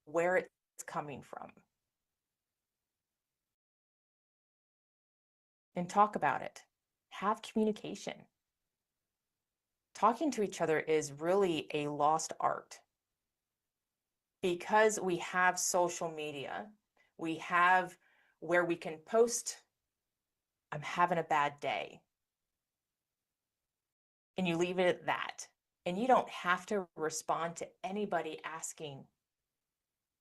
where it's coming from. And talk about it. Have communication. Talking to each other is really a lost art. Because we have social media, we have where we can post, I'm having a bad day. And you leave it at that. And you don't have to respond to anybody asking,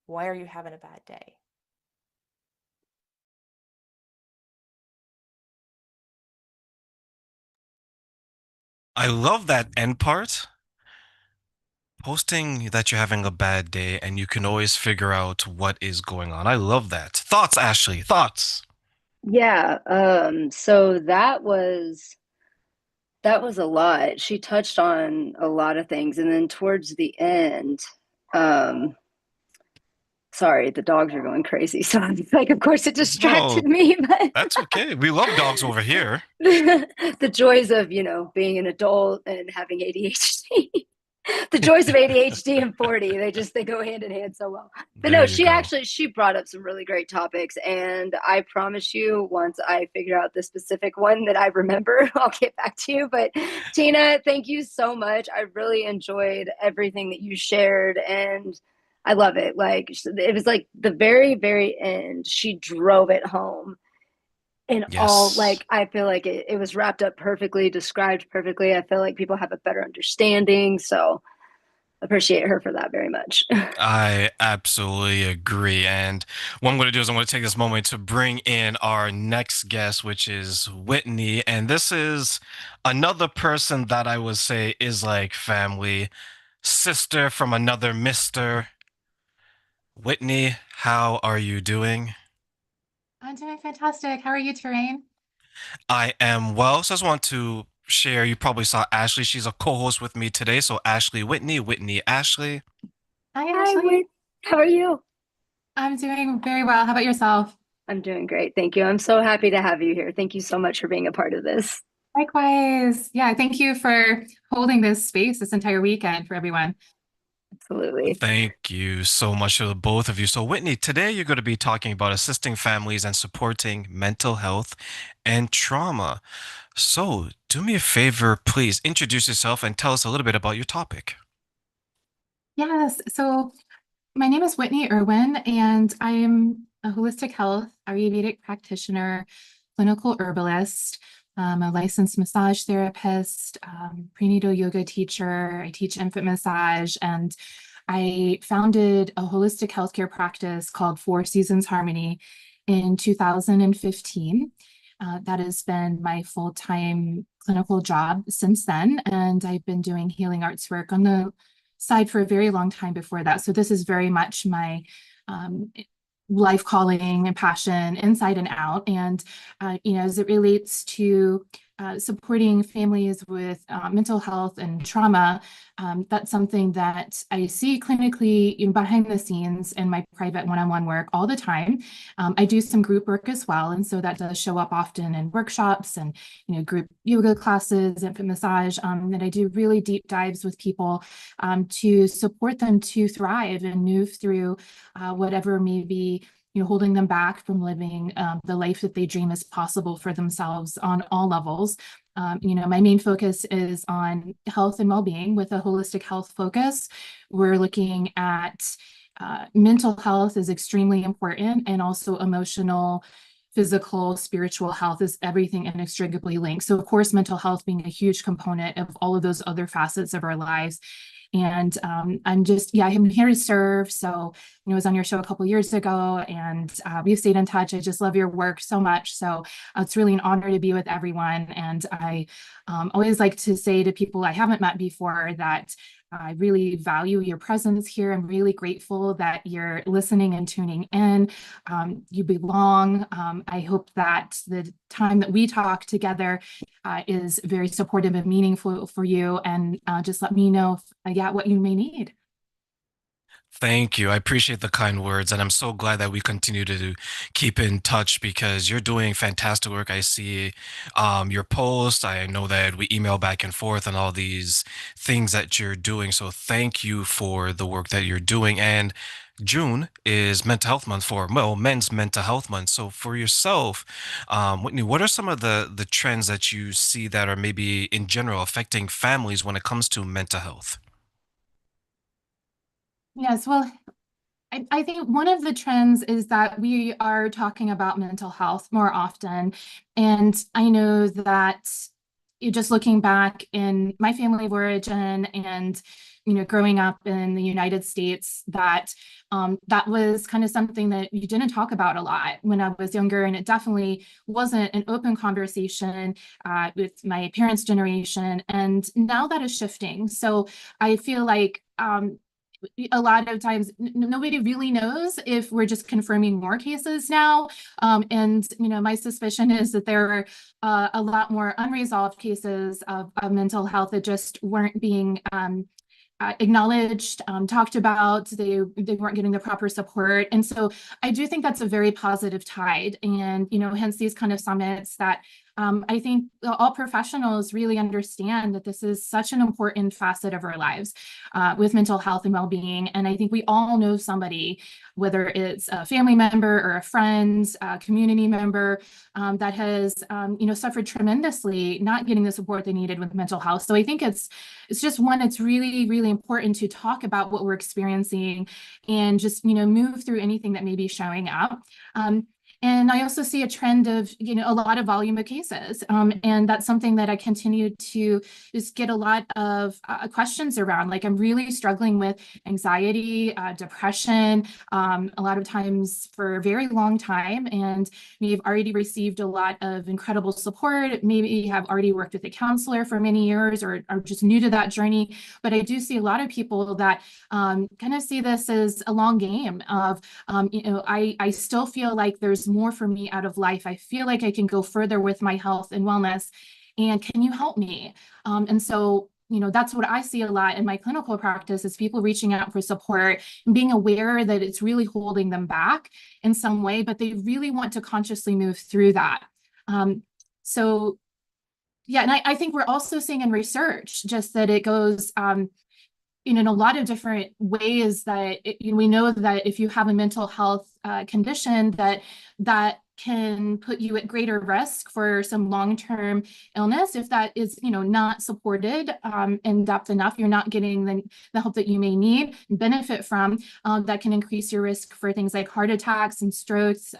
why are you having a bad day? I love that end part. Posting that you're having a bad day and you can always figure out what is going on. I love that. Thoughts, Ashley? Thoughts? Yeah, so that was a lot. She touched on a lot of things, and then towards the end, um, sorry, the dogs are going crazy. So I'm like, of course, it distracted No, me, but that's okay. We love dogs over here. the joys of, being an adult and having ADHD. The joys of ADHD and 40, they go hand in hand so well. But There no, you go. she brought up some really great topics, and I promise you, once I figure out the specific one that I remember, I'll get back to you. But Tina, thank you so much. I really enjoyed everything that you shared, and I love it. Like, it was like the very, very end, she drove it home. And all, Yes. like, I feel like it was wrapped up perfectly, described perfectly. I feel like people have a better understanding. So appreciate her for that very much. I absolutely agree. And what I'm going to do is I'm going to take this moment to bring in our next guest, which is Whitney. And this is another person that I would say is like family, sister from another mister. Whitney, how are you doing? I'm doing fantastic. How are you, TERRAINE? I am well. So I just want to share. You probably saw Ashley. She's a co-host with me today. So Ashley, Whitney, Whitney, Ashley. Hi, Hi, Ashley. Whit. How are you? I'm doing very well. How about yourself? I'm doing great. Thank you. I'm so happy to have you here. Thank you so much for being a part of this. Likewise. Yeah, thank you for holding this space this entire weekend for everyone. Absolutely. Thank you so much to the both of you. So, Whitney, today you're going to be talking about assisting families and supporting mental health and trauma. So, do me a favor, please introduce yourself and tell us a little bit about your topic. Yes. So my name is Whitney ERWIN, and I am a holistic health Ayurvedic practitioner, clinical herbalist, a licensed massage therapist, prenatal yoga teacher. I teach infant massage, and I founded a holistic healthcare practice called Four Seasons Harmony in 2015. That has been my full-time clinical job since then, and I've been doing healing arts work on the side for a very long time before that. So this is very much my life calling and passion inside and out. And, as it relates to supporting families with mental health and trauma, that's something that I see clinically behind the scenes in my private one-on-one work all the time. I do some group work as well. And so that does show up often in workshops and, group yoga classes, infant massage, that I do really deep dives with people to support them to thrive and move through whatever may be holding them back from living the life that they dream is possible for themselves on all levels. My main focus is on health and well-being with a holistic health focus. We're looking at mental health is extremely important, and also emotional, physical, spiritual health is everything inextricably linked. So of course, mental health being a huge component of all of those other facets of our lives. And I'm here to serve. So, I was on your show a couple of years ago, and we've stayed in touch. I just love your work so much. So it's really an honor to be with everyone. And I always like to say to people I haven't met before that I really value your presence here. I'm really grateful that you're listening and tuning in. You belong. I hope that the time that we talk together is very supportive and meaningful for you. And just let me know what you may need. Thank you. I appreciate the kind words, and I'm so glad that we continue to keep in touch because you're doing fantastic work. I see your posts. I know that we email back and forth and all these things that you're doing. So thank you for the work that you're doing. And June is Mental Health Month for Men's Mental Health Month. So for yourself, Whitney, what are some of the trends that you see that are maybe in general affecting families when it comes to mental health? Yes, well, I think one of the trends is that we are talking about mental health more often. And I know that just looking back in my family of origin and, growing up in the United States, that that was kind of something that you didn't talk about a lot when I was younger. And it definitely wasn't an open conversation with my parents' generation. And now that is shifting. So I feel like a lot of times nobody really knows if we're just confirming more cases now. And, my suspicion is that there are a lot more unresolved cases of mental health that just weren't being acknowledged, talked about. They weren't getting the proper support. And so I do think that's a very positive tide. And, hence these kind of summits that I think all professionals really understand that this is such an important facet of our lives with mental health and well-being. And I think we all know somebody, whether it's a family member or a friend, a community member that has, suffered tremendously, not getting the support they needed with mental health. So I think it's just one, it's really, really important to talk about what we're experiencing and just, move through anything that may be showing up. And I also see a trend of, a lot of volume of cases. And that's something that I continue to just get a lot of questions around. Like, I'm really struggling with anxiety, depression, a lot of times for a very long time. And we've already received a lot of incredible support. Maybe have already worked with a counselor for many years or are just new to that journey. But I do see a lot of people that kind of see this as a long game of, I still feel like there's more for me out of life. I feel like I can go further with my health and wellness. And can you help me? And so, that's what I see a lot in my clinical practice is people reaching out for support and being aware that it's really holding them back in some way, but they really want to consciously move through that. So, yeah, and I think we're also seeing in research just that it goes in a lot of different ways that we know that if you have a mental health condition that can put you at greater risk for some long-term illness if that is, not supported in depth enough. You're not getting the help that you may need and benefit from. That can increase your risk for things like heart attacks and strokes.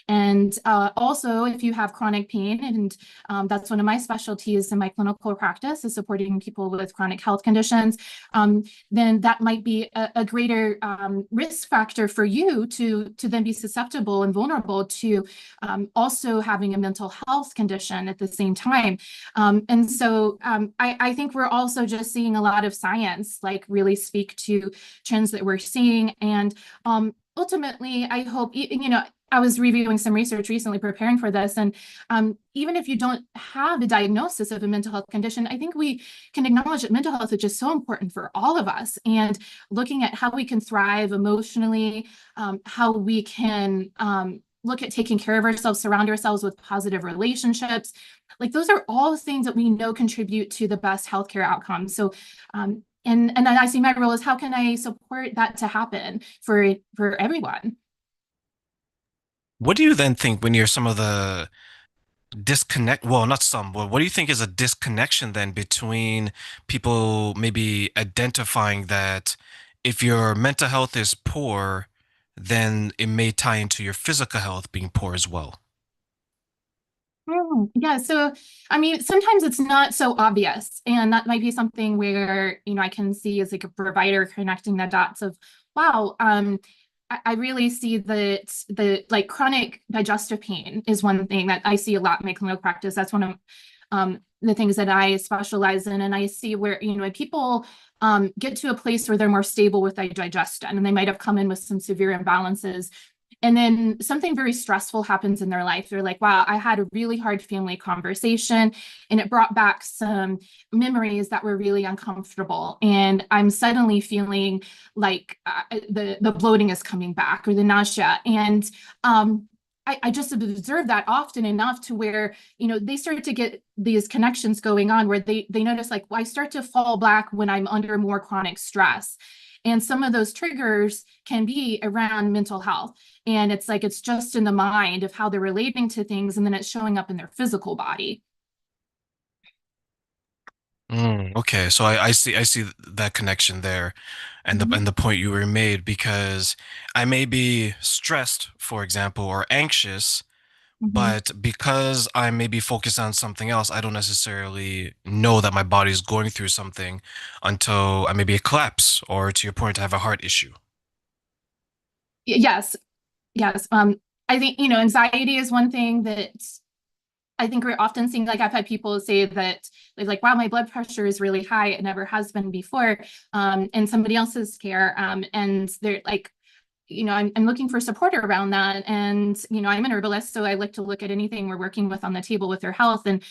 And also, if you have chronic pain, and that's one of my specialties in my clinical practice, is supporting people with chronic health conditions, then that might be a greater risk factor for you to then be susceptible and vulnerable to also having a mental health condition at the same time. And so I think we're also just seeing a lot of science like really speak to trends that we're seeing. And ultimately, I hope, I was reviewing some research recently preparing for this, and even if you don't have a diagnosis of a mental health condition, I think we can acknowledge that mental health is just so important for all of us, and looking at how we can thrive emotionally, how we can look at taking care of ourselves, surround ourselves with positive relationships. Like, those are all things that we know contribute to the best healthcare outcomes. So and I see my role as, how can I support that to happen for everyone? What do you then think when you're some of the disconnect? Well, not some. Well, what do you think is a disconnection then between people maybe identifying that if your mental health is poor, then it may tie into your physical health being poor as well? Yeah, so I mean, sometimes it's not so obvious, and that might be something where, I can see as like a provider connecting the dots of, wow, I really see that the like chronic digestive pain is one thing that I see a lot in my clinical practice. That's one of the things that I specialize in, and I see where, when people get to a place where they're more stable with their digestion, and they might have come in with some severe imbalances, and then something very stressful happens in their life. They're like, wow, I had a really hard family conversation, and it brought back some memories that were really uncomfortable. And I'm suddenly feeling like the bloating is coming back, or the nausea. And I just observe that often enough to where, they start to get these connections going on where they notice, like, well, I start to fall back when I'm under more chronic stress. And some of those triggers can be around mental health. And it's like, it's just in the mind of how they're relating to things, and then it's showing up in their physical body. Okay, so I see that connection there, and the point you were made, because I may be stressed, for example, or anxious, but because I may be focused on something else, I don't necessarily know that my body is going through something until I maybe a collapse, or to your point, I have a heart issue. Yes. I think, anxiety is one thing that I think we're often seeing. Like, I've had people say that they're like, wow, my blood pressure is really high. It never has been before. And somebody else's care. And they're like, I'm looking for support around that. And, I'm an herbalist, so I like to look at anything we're working with on the table with their health. And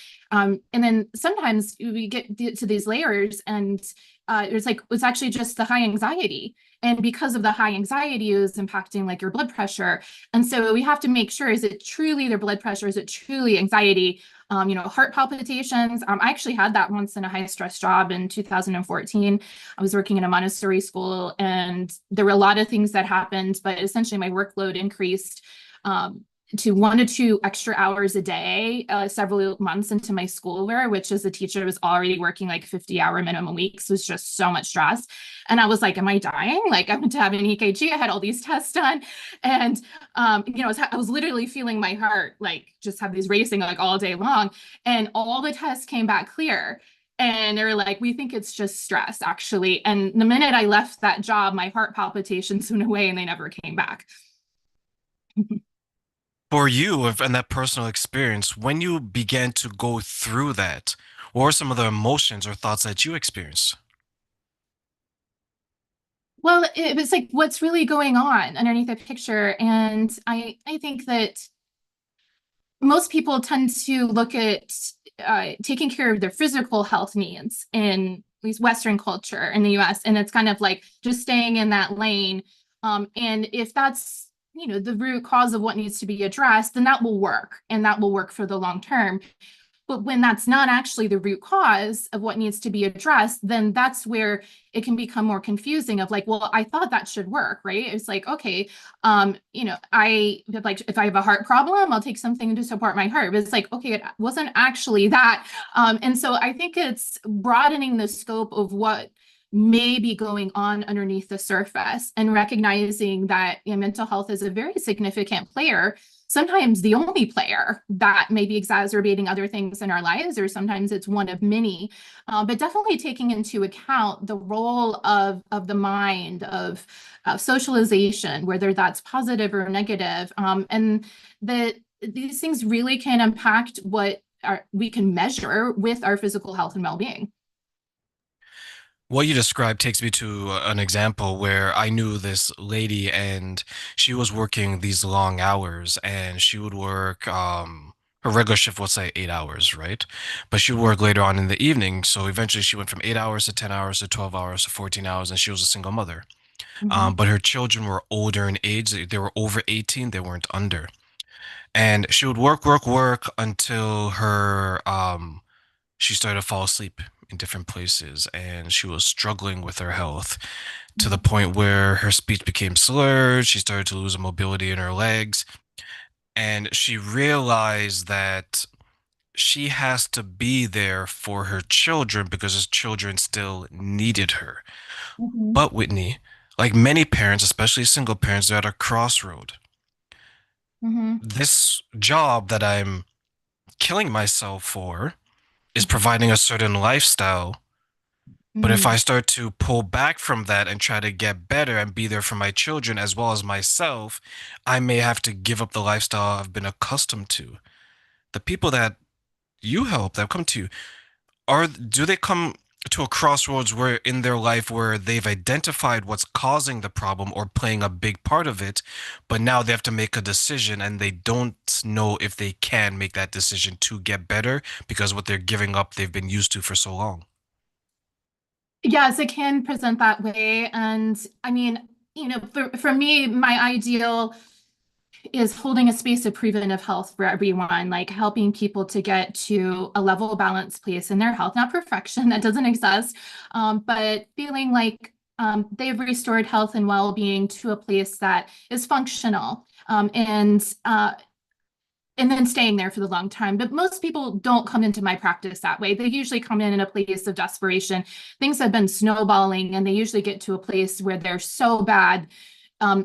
then sometimes we get to these layers, and it's actually just the high anxiety. And because of the high anxiety, is impacting like your blood pressure. And so we have to make sure, is it truly their blood pressure? Is it truly anxiety? Heart palpitations. I actually had that once in a high stress job in 2014. I was working in a Montessori school, and there were a lot of things that happened, but essentially my workload increased to 1 to 2 extra hours a day, several months into my school year, which as a teacher was already working like 50-hour minimum weeks, was just so much stress. And I was like, am I dying? Like, I went to have an EKG, I had all these tests done. And, I was literally feeling my heart, like, just have these racing like all day long. And all the tests came back clear. And they're like, we think it's just stress, actually. And the minute I left that job, my heart palpitations went away and they never came back. For you, and that personal experience, when you began to go through that, what were some of the emotions or thoughts that you experienced? Well, it was like, what's really going on underneath the picture? And I think that most people tend to look at taking care of their physical health needs in at least Western culture in the US. And it's kind of like just staying in that lane. And if that's, the root cause of what needs to be addressed, then that will work, and that will work for the long term. But when that's not actually the root cause of what needs to be addressed, then that's where it can become more confusing of like, well, I thought that should work, right? It's like, okay, I like if I have a heart problem, I'll take something to support my heart. But it's like, okay, it wasn't actually that. And so I think it's broadening the scope of what may be going on underneath the surface and recognizing that mental health is a very significant player, sometimes the only player that may be exacerbating other things in our lives, or sometimes it's one of many, but definitely taking into account the role of the mind, of socialization, whether that's positive or negative, and that these things really can impact what we can measure with our physical health and well-being. What you described takes me to an example where I knew this lady and she was working these long hours and she would work her regular shift would say 8 hours, right? But she would work later on in the evening. So eventually she went from 8 hours to 10 hours to 12 hours to 14 hours and she was a single mother. But her children were older in age. They were over 18, they weren't under. And she would work until her she started to fall asleep in different places and she was struggling with her health to the point where her speech became slurred. She started to lose mobility in her legs. And she realized that she has to be there for her children because her children still needed her. But Whitney, like many parents, especially single parents, they're at a crossroad. This job that I'm killing myself for is providing a certain lifestyle. But if I start to pull back from that and try to get better and be there for my children as well as myself, I may have to give up the lifestyle I've been accustomed to. The people that you help that come to you, do they come to a crossroads where in their life where they've identified what's causing the problem or playing a big part of it, but now they have to make a decision and they don't know if they can make that decision to get better because what they're giving up they've been used to for so long? Yes, it can present that way. And I mean, for me, my ideal is holding a space of preventive health for everyone, like helping people to get to a level of balanced place in their health, not perfection, that doesn't exist, but feeling like they've restored health and well-being to a place that is functional, and then staying there for the long time. But most people don't come into my practice that way. They usually come in a place of desperation. Things have been snowballing, and they usually get to a place where they're so bad,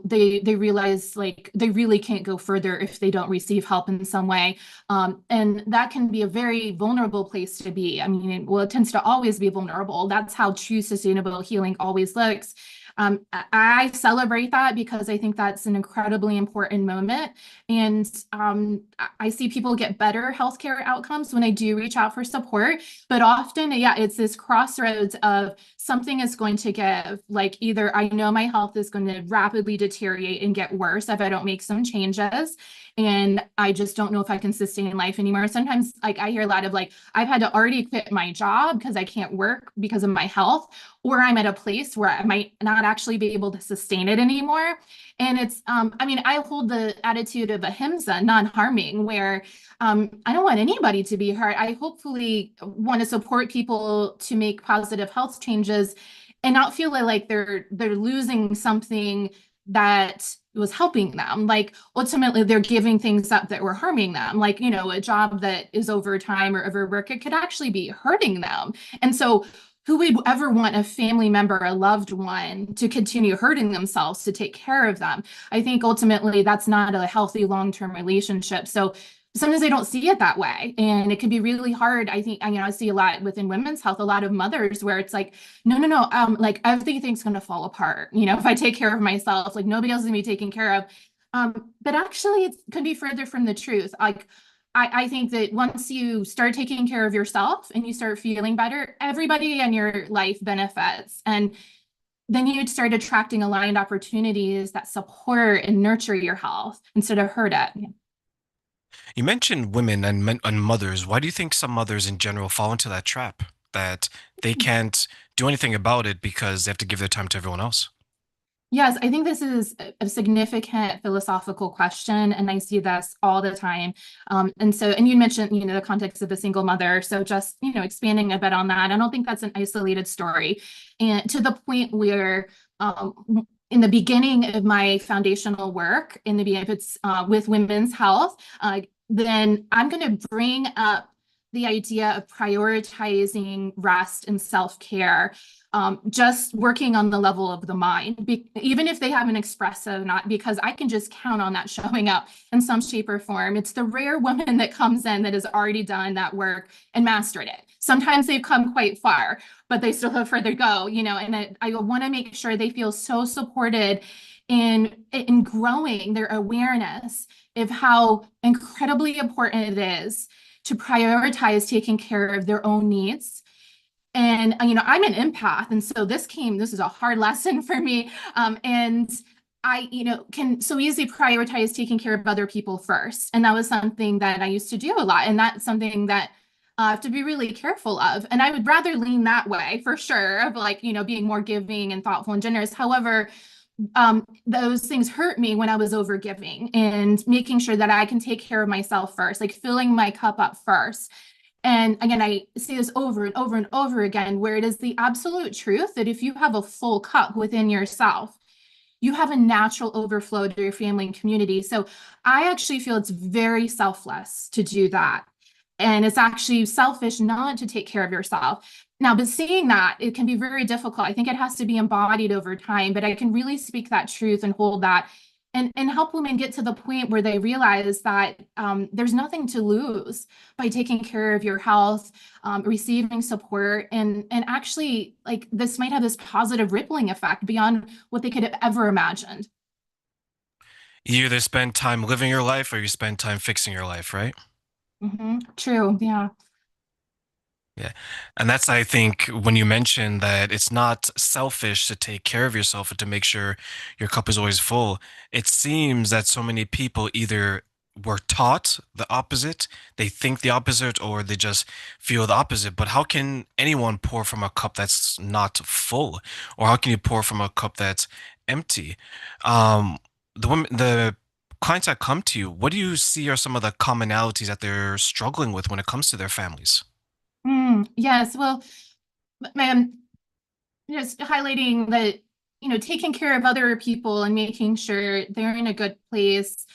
they realize like they really can't go further if they don't receive help in some way. And that can be a very vulnerable place to be. I mean, it tends to always be vulnerable. That's how true sustainable healing always looks. I celebrate that because I think that's an incredibly important moment. And I see people get better healthcare outcomes when I do reach out for support. But often, yeah, it's this crossroads of something is going to give, like either I know my health is going to rapidly deteriorate and get worse if I don't make some changes, and I just don't know if I can sustain life anymore. Sometimes like I hear a lot of like, I've had to already quit my job because I can't work because of my health, or I'm at a place where I might not actually be able to sustain it anymore. And it's, I mean, I hold the attitude of ahimsa, non-harming, where I don't want anybody to be hurt. I hopefully want to support people to make positive health changes and not feel like they're losing something that was helping them. Like ultimately they're giving things up that were harming them. Like, a job that is overtime or overwork, it could actually be hurting them. And so who would ever want a family member, a loved one, to continue hurting themselves to take care of them? I think ultimately that's not a healthy long-term relationship. So sometimes they don't see it that way. And it can be really hard. I think, I see a lot within women's health, a lot of mothers where it's like, no, like everything's going to fall apart. If I take care of myself, like nobody else is going to be taken care of. But actually it could be further from the truth. Like, I think that once you start taking care of yourself and you start feeling better, everybody in your life benefits. And then you'd start attracting aligned opportunities that support and nurture your health instead of hurt it. You mentioned women and mothers. Why do you think some mothers in general fall into that trap that they can't do anything about it because they have to give their time to everyone else? Yes, I think this is a significant philosophical question, and I see this all the time. And you mentioned, the context of the single mother. So just, expanding a bit on that, I don't think that's an isolated story. And to the point where, in the beginning of my foundational work, if it's with women's health, then I'm going to bring up the idea of prioritizing rest and self-care, just working on the level of the mind, even if they haven't expressed it or not, because I can just count on that showing up in some shape or form. It's the rare woman that comes in that has already done that work and mastered it. Sometimes they've come quite far, but they still have further to go, and I want to make sure they feel so supported in growing their awareness of how incredibly important it is to prioritize taking care of their own needs. And, I'm an empath. And so this is a hard lesson for me. And I, can so easily prioritize taking care of other people first. And that was something that I used to do a lot. And that's something that I have to be really careful of. And I would rather lean that way for sure, of being more giving and thoughtful and generous. However, those things hurt me when I was overgiving and making sure that I can take care of myself first, like filling my cup up first. And again, I see this over and over and over again, where it is the absolute truth that if you have a full cup within yourself, you have a natural overflow to your family and community. So I actually feel it's very selfless to do that. And it's actually selfish not to take care of yourself. Now, but seeing that, it can be very difficult. I think it has to be embodied over time, but I can really speak that truth and hold that and help women get to the point where they realize that there's nothing to lose by taking care of your health, receiving support, and actually, like, this might have this positive rippling effect beyond what they could have ever imagined. You either spend time living your life or you spend time fixing your life, right? True. Yeah. Yeah. And that's, I think, when you mention that it's not selfish to take care of yourself and to make sure your cup is always full, it seems that so many people either were taught the opposite, they think the opposite, or they just feel the opposite. But how can anyone pour from a cup that's not full? Or how can you pour from a cup that's empty? The clients that come to you, what do you see are some of the commonalities that they're struggling with when it comes to their families? Yes. Well, ma'am, just highlighting that, taking care of other people and making sure they're in a good place,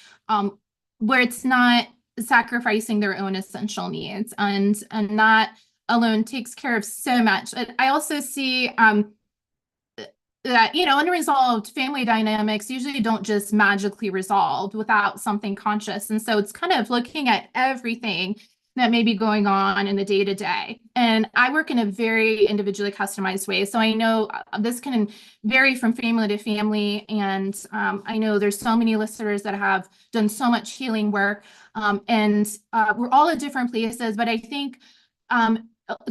where it's not sacrificing their own essential needs, and that alone takes care of so much. I also see that, unresolved family dynamics usually don't just magically resolve without something conscious. And so it's kind of looking at everything that may be going on in the day to day. And I work in a very individually customized way. So I know this can vary from family to family. And I know there's so many listeners that have done so much healing work. And we're all at different places. But I think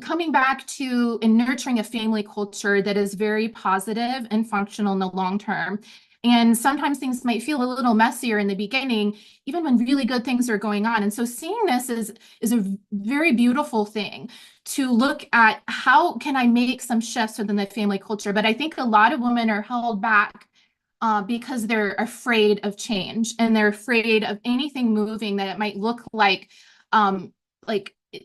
coming back to and nurturing a family culture that is very positive and functional in the long term. And sometimes things might feel a little messier in the beginning, even when really good things are going on. And so seeing this is a very beautiful thing, to look at how can I make some shifts within the family culture. But I think a lot of women are held back because they're afraid of change, and they're afraid of anything moving that it might look like,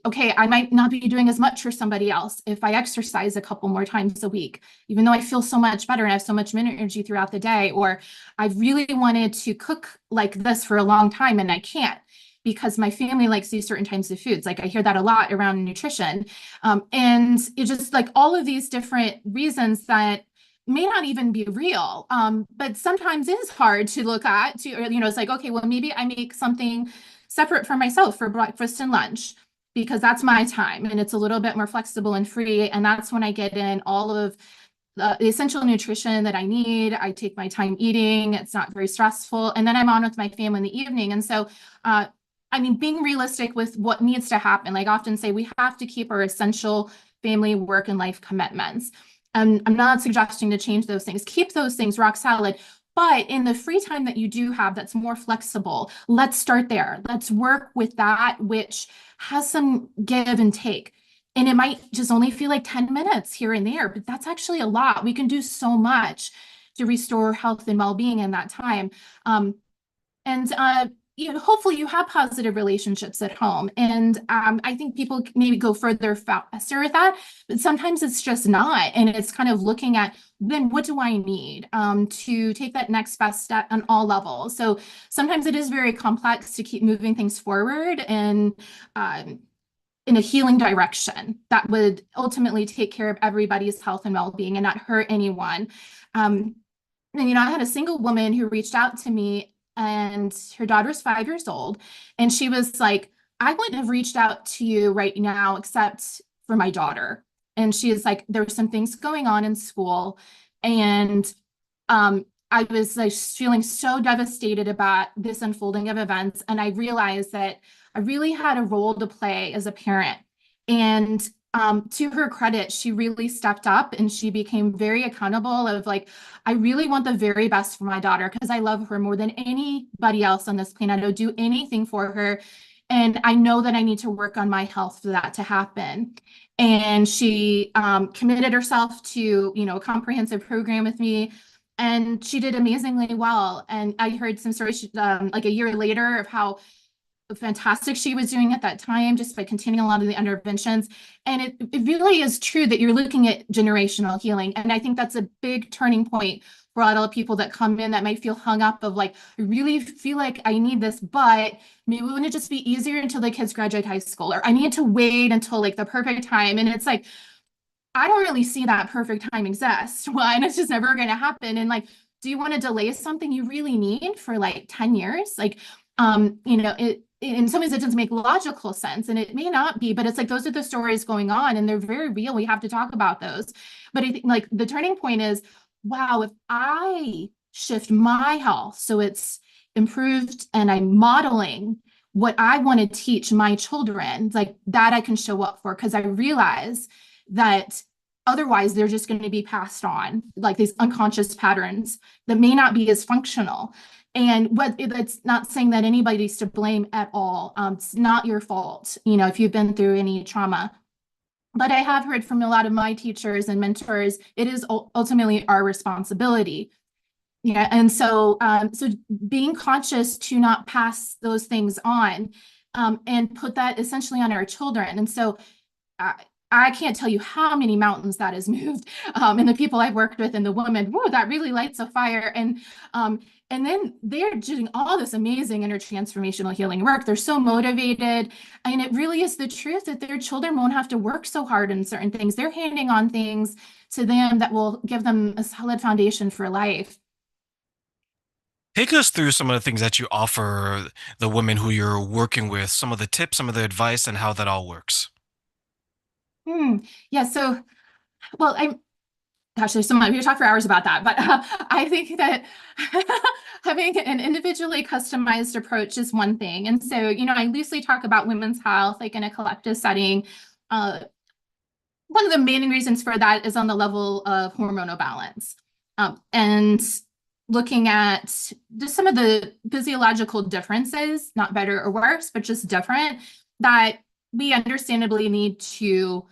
okay, I might not be doing as much for somebody else if I exercise a couple more times a week, even though I feel so much better and I have so much energy throughout the day. Or I really wanted to cook like this for a long time and I can't because my family likes these certain types of foods. Like I hear that a lot around nutrition. And it's just like all of these different reasons that may not even be real, but sometimes it is hard to look at, it's like, okay, well, maybe I make something separate for myself for breakfast and lunch, because that's my time and it's a little bit more flexible and free. And that's when I get in all of the essential nutrition that I need. I take my time eating. It's not very stressful. And then I'm on with my family in the evening. And so, being realistic with what needs to happen, like I often say, we have to keep our essential family, work, and life commitments. And I'm not suggesting to change those things. Keep those things rock solid. But in the free time that you do have that's more flexible, let's start there. Let's work with that, which has some give and take. And it might just only feel like 10 minutes here and there, but that's actually a lot. We can do so much to restore health and well-being in that time. Hopefully you have positive relationships at home. And I think people maybe go further faster with that, but sometimes it's just not. And it's kind of looking at, then what do I need to take that next best step on all levels? So sometimes it is very complex to keep moving things forward and in a healing direction that would ultimately take care of everybody's health and well-being and not hurt anyone. And, I had a single woman who reached out to me, and her daughter's 5 years old. And she was like, I wouldn't have reached out to you right now except for my daughter. And she is like, there were some things going on in school. And I was like feeling so devastated about this unfolding of events. And I realized that I really had a role to play as a parent. And to her credit, she really stepped up and she became very accountable of like, I really want the very best for my daughter because I love her more than anybody else on this planet. I would do anything for her. And I know that I need to work on my health for that to happen. And she committed herself to, a comprehensive program with me. And she did amazingly well. And I heard some stories like a year later of how fantastic she was doing at that time just by continuing a lot of the interventions. And it really is true that you're looking at generational healing. And I think that's a big turning point for a lot of people that come in that might feel hung up of like, I really feel like I need this, but maybe wouldn't it just be easier until the kids graduate high school, or I need to wait until like the perfect time. And it's like, I don't really see that perfect time exist. One, it's just never going to happen. And like, do you want to delay something you really need for like 10 years? Like, in some ways it doesn't make logical sense, and it may not be, but it's like, those are the stories going on and they're very real. We have to talk about those. But I think like the turning point is, wow, if I shift my health so it's improved and I'm modeling what I want to teach my children, like that I can show up for, because I realize that otherwise they're just going to be passed on like these unconscious patterns that may not be as functional. And that's not saying that anybody's to blame at all. It's not your fault, if you've been through any trauma. But I have heard from a lot of my teachers and mentors, it is ultimately our responsibility. Yeah, and so being conscious to not pass those things on and put that essentially on our children. And so I can't tell you how many mountains that has moved, and the people I've worked with and the women, whoa, that really lights a fire. And then they're doing all this amazing intertransformational healing work. They're so motivated. And it really is the truth that their children won't have to work so hard in certain things. They're handing on things to them that will give them a solid foundation for life. Take us through some of the things that you offer the women who you're working with, some of the tips, some of the advice, and how that all works. Yeah, so, well, there's so much, we could talk for hours about that, but I think that having an individually customized approach is one thing. And so, I loosely talk about women's health, like in a collective setting. One of the main reasons for that is on the level of hormonal balance. And looking at just some of the physiological differences, not better or worse, but just different, that we understandably need to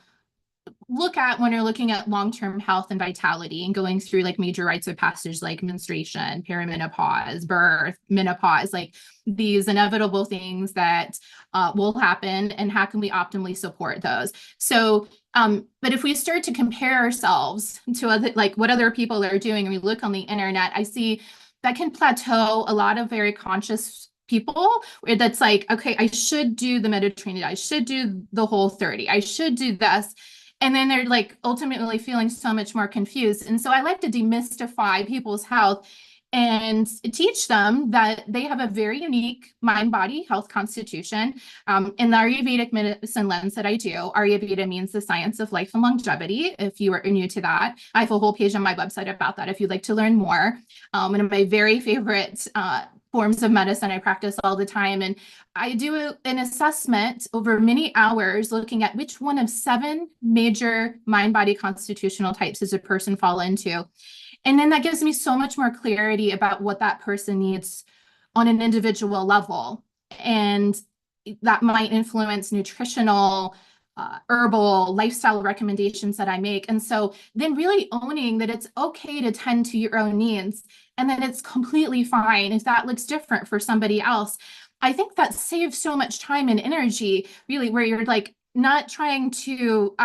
look at when you're looking at long-term health and vitality and going through like major rites of passage like menstruation, perimenopause, birth, menopause, like these inevitable things that will happen, and how can we optimally support those. So but if we start to compare ourselves to other, like what other people are doing, and we look on the internet, I see that can plateau a lot of very conscious people where that's like, okay, I should do the Mediterranean, I should do the Whole30, I should do this. And then they're like ultimately feeling so much more confused. And so I like to demystify people's health and teach them that they have a very unique mind-body health constitution. In the Ayurvedic medicine lens that I do, Ayurveda means the science of life and longevity. If you are new to that, I have a whole page on my website about that if you'd like to learn more. One of my very favorite forms of medicine I practice all the time. And I do an assessment over many hours looking at which one of 7 major mind-body constitutional types does a person fall into. And then that gives me so much more clarity about what that person needs on an individual level. And that might influence nutritional herbal lifestyle recommendations that I make. And so then really owning that it's okay to tend to your own needs, and then it's completely fine if that looks different for somebody else. I think that saves so much time and energy, really, where you're like not trying to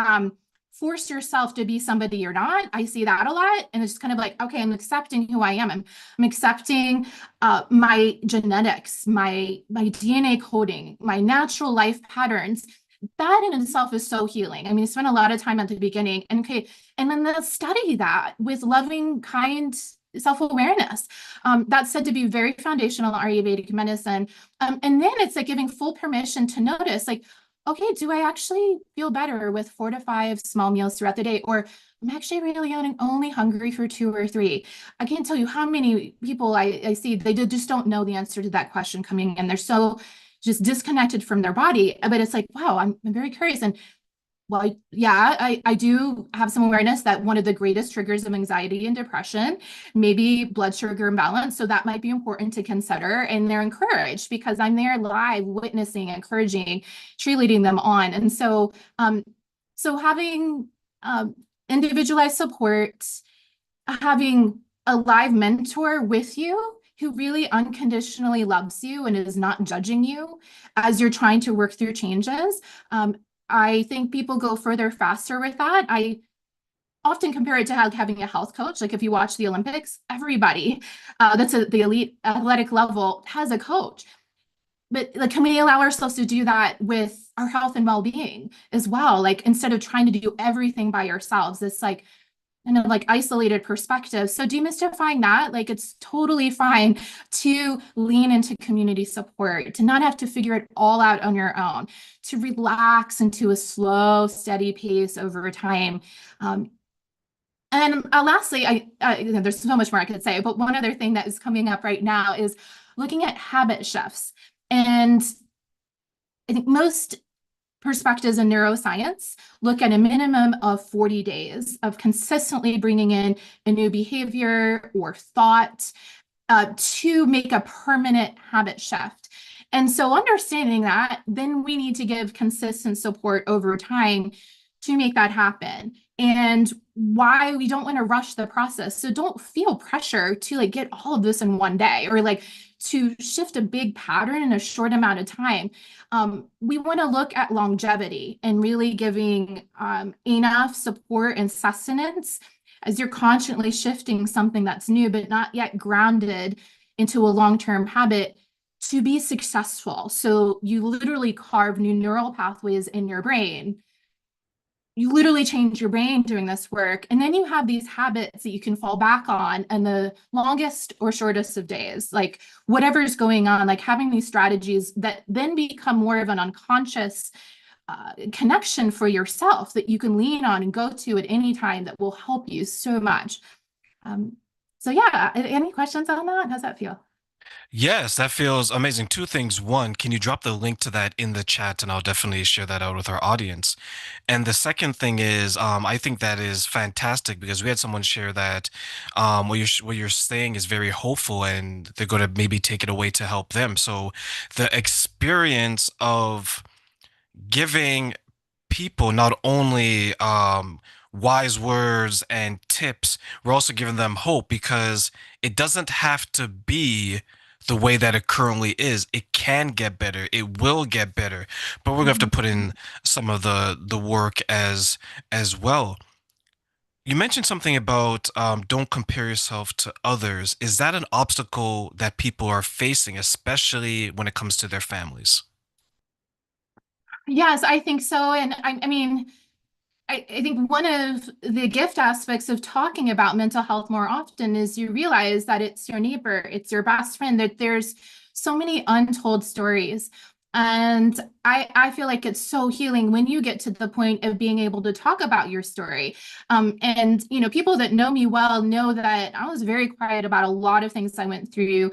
force yourself to be somebody you're not. I see that a lot. And it's kind of like, okay, I'm accepting who I am. I'm accepting my genetics, my DNA coding, my natural life patterns. That in itself is so healing. I mean, I spent a lot of time at the beginning, and okay, and then study that with loving, kind self-awareness. That's said to be very foundational in Ayurvedic medicine. And then it's like giving full permission to notice, like, okay, do I actually feel better with 4 to 5 small meals throughout the day? Or I'm actually really only hungry for 2 or 3. I can't tell you how many people I see, they just don't know the answer to that question coming in. They're so just disconnected from their body. But it's like, wow, I'm very curious. And well, yeah, I do have some awareness that one of the greatest triggers of anxiety and depression may be blood sugar imbalance. So that might be important to consider. And they're encouraged because I'm there live, witnessing, encouraging, cheerleading them on. And so, so having individualized support, having a live mentor with you who really unconditionally loves you and is not judging you as you're trying to work through changes. I think people go further faster with that. I often compare it to having a health coach. Like if you watch the Olympics, everybody that's at the elite athletic level has a coach. But like, can we allow ourselves to do that with our health and well-being as well? Like instead of trying to do everything by ourselves, it's like kind of like isolated perspective. So demystifying that, like it's totally fine to lean into community support, to not have to figure it all out on your own, to relax into a slow, steady pace over time. And lastly, there's so much more I could say, but one other thing that is coming up right now is looking at habit shifts. And I think most perspectives in neuroscience look at a minimum of 40 days of consistently bringing in a new behavior or thought to make a permanent habit shift. And so understanding that, then we need to give consistent support over time to make that happen. And why we don't want to rush the process. So don't feel pressure to like get all of this in one day or like to shift a big pattern in a short amount of time. We want to look at longevity and really giving enough support and sustenance as you're constantly shifting something that's new, but not yet grounded into a long-term habit to be successful. So you literally carve new neural pathways in your brain. You literally change your brain doing this work. And then you have these habits that you can fall back on in the longest or shortest of days, like whatever's going on, like having these strategies that then become more of an unconscious connection for yourself that you can lean on and go to at any time that will help you so much. So yeah, any questions on that? How's that feel? Yes, that feels amazing. Two things. One, can you drop the link to that in the chat and I'll definitely share that out with our audience. And the second thing is, I think that is fantastic because we had someone share that what you're saying is very hopeful and they're going to maybe take it away to help them. So the experience of giving people not only wise words and tips, we're also giving them hope because it doesn't have to be the way that it currently is. It can get better. It will get better, but we're gonna have to put in some of the work as well. You mentioned something about don't compare yourself to others. Is that an obstacle that people are facing, especially when it comes to their families? Yes, I think so. And I mean, I think one of the gift aspects of talking about mental health more often is you realize that it's your neighbor, it's your best friend, that there's so many untold stories. And I feel like it's so healing when you get to the point of being able to talk about your story. And, you know, people that know me well know that I was very quiet about a lot of things I went through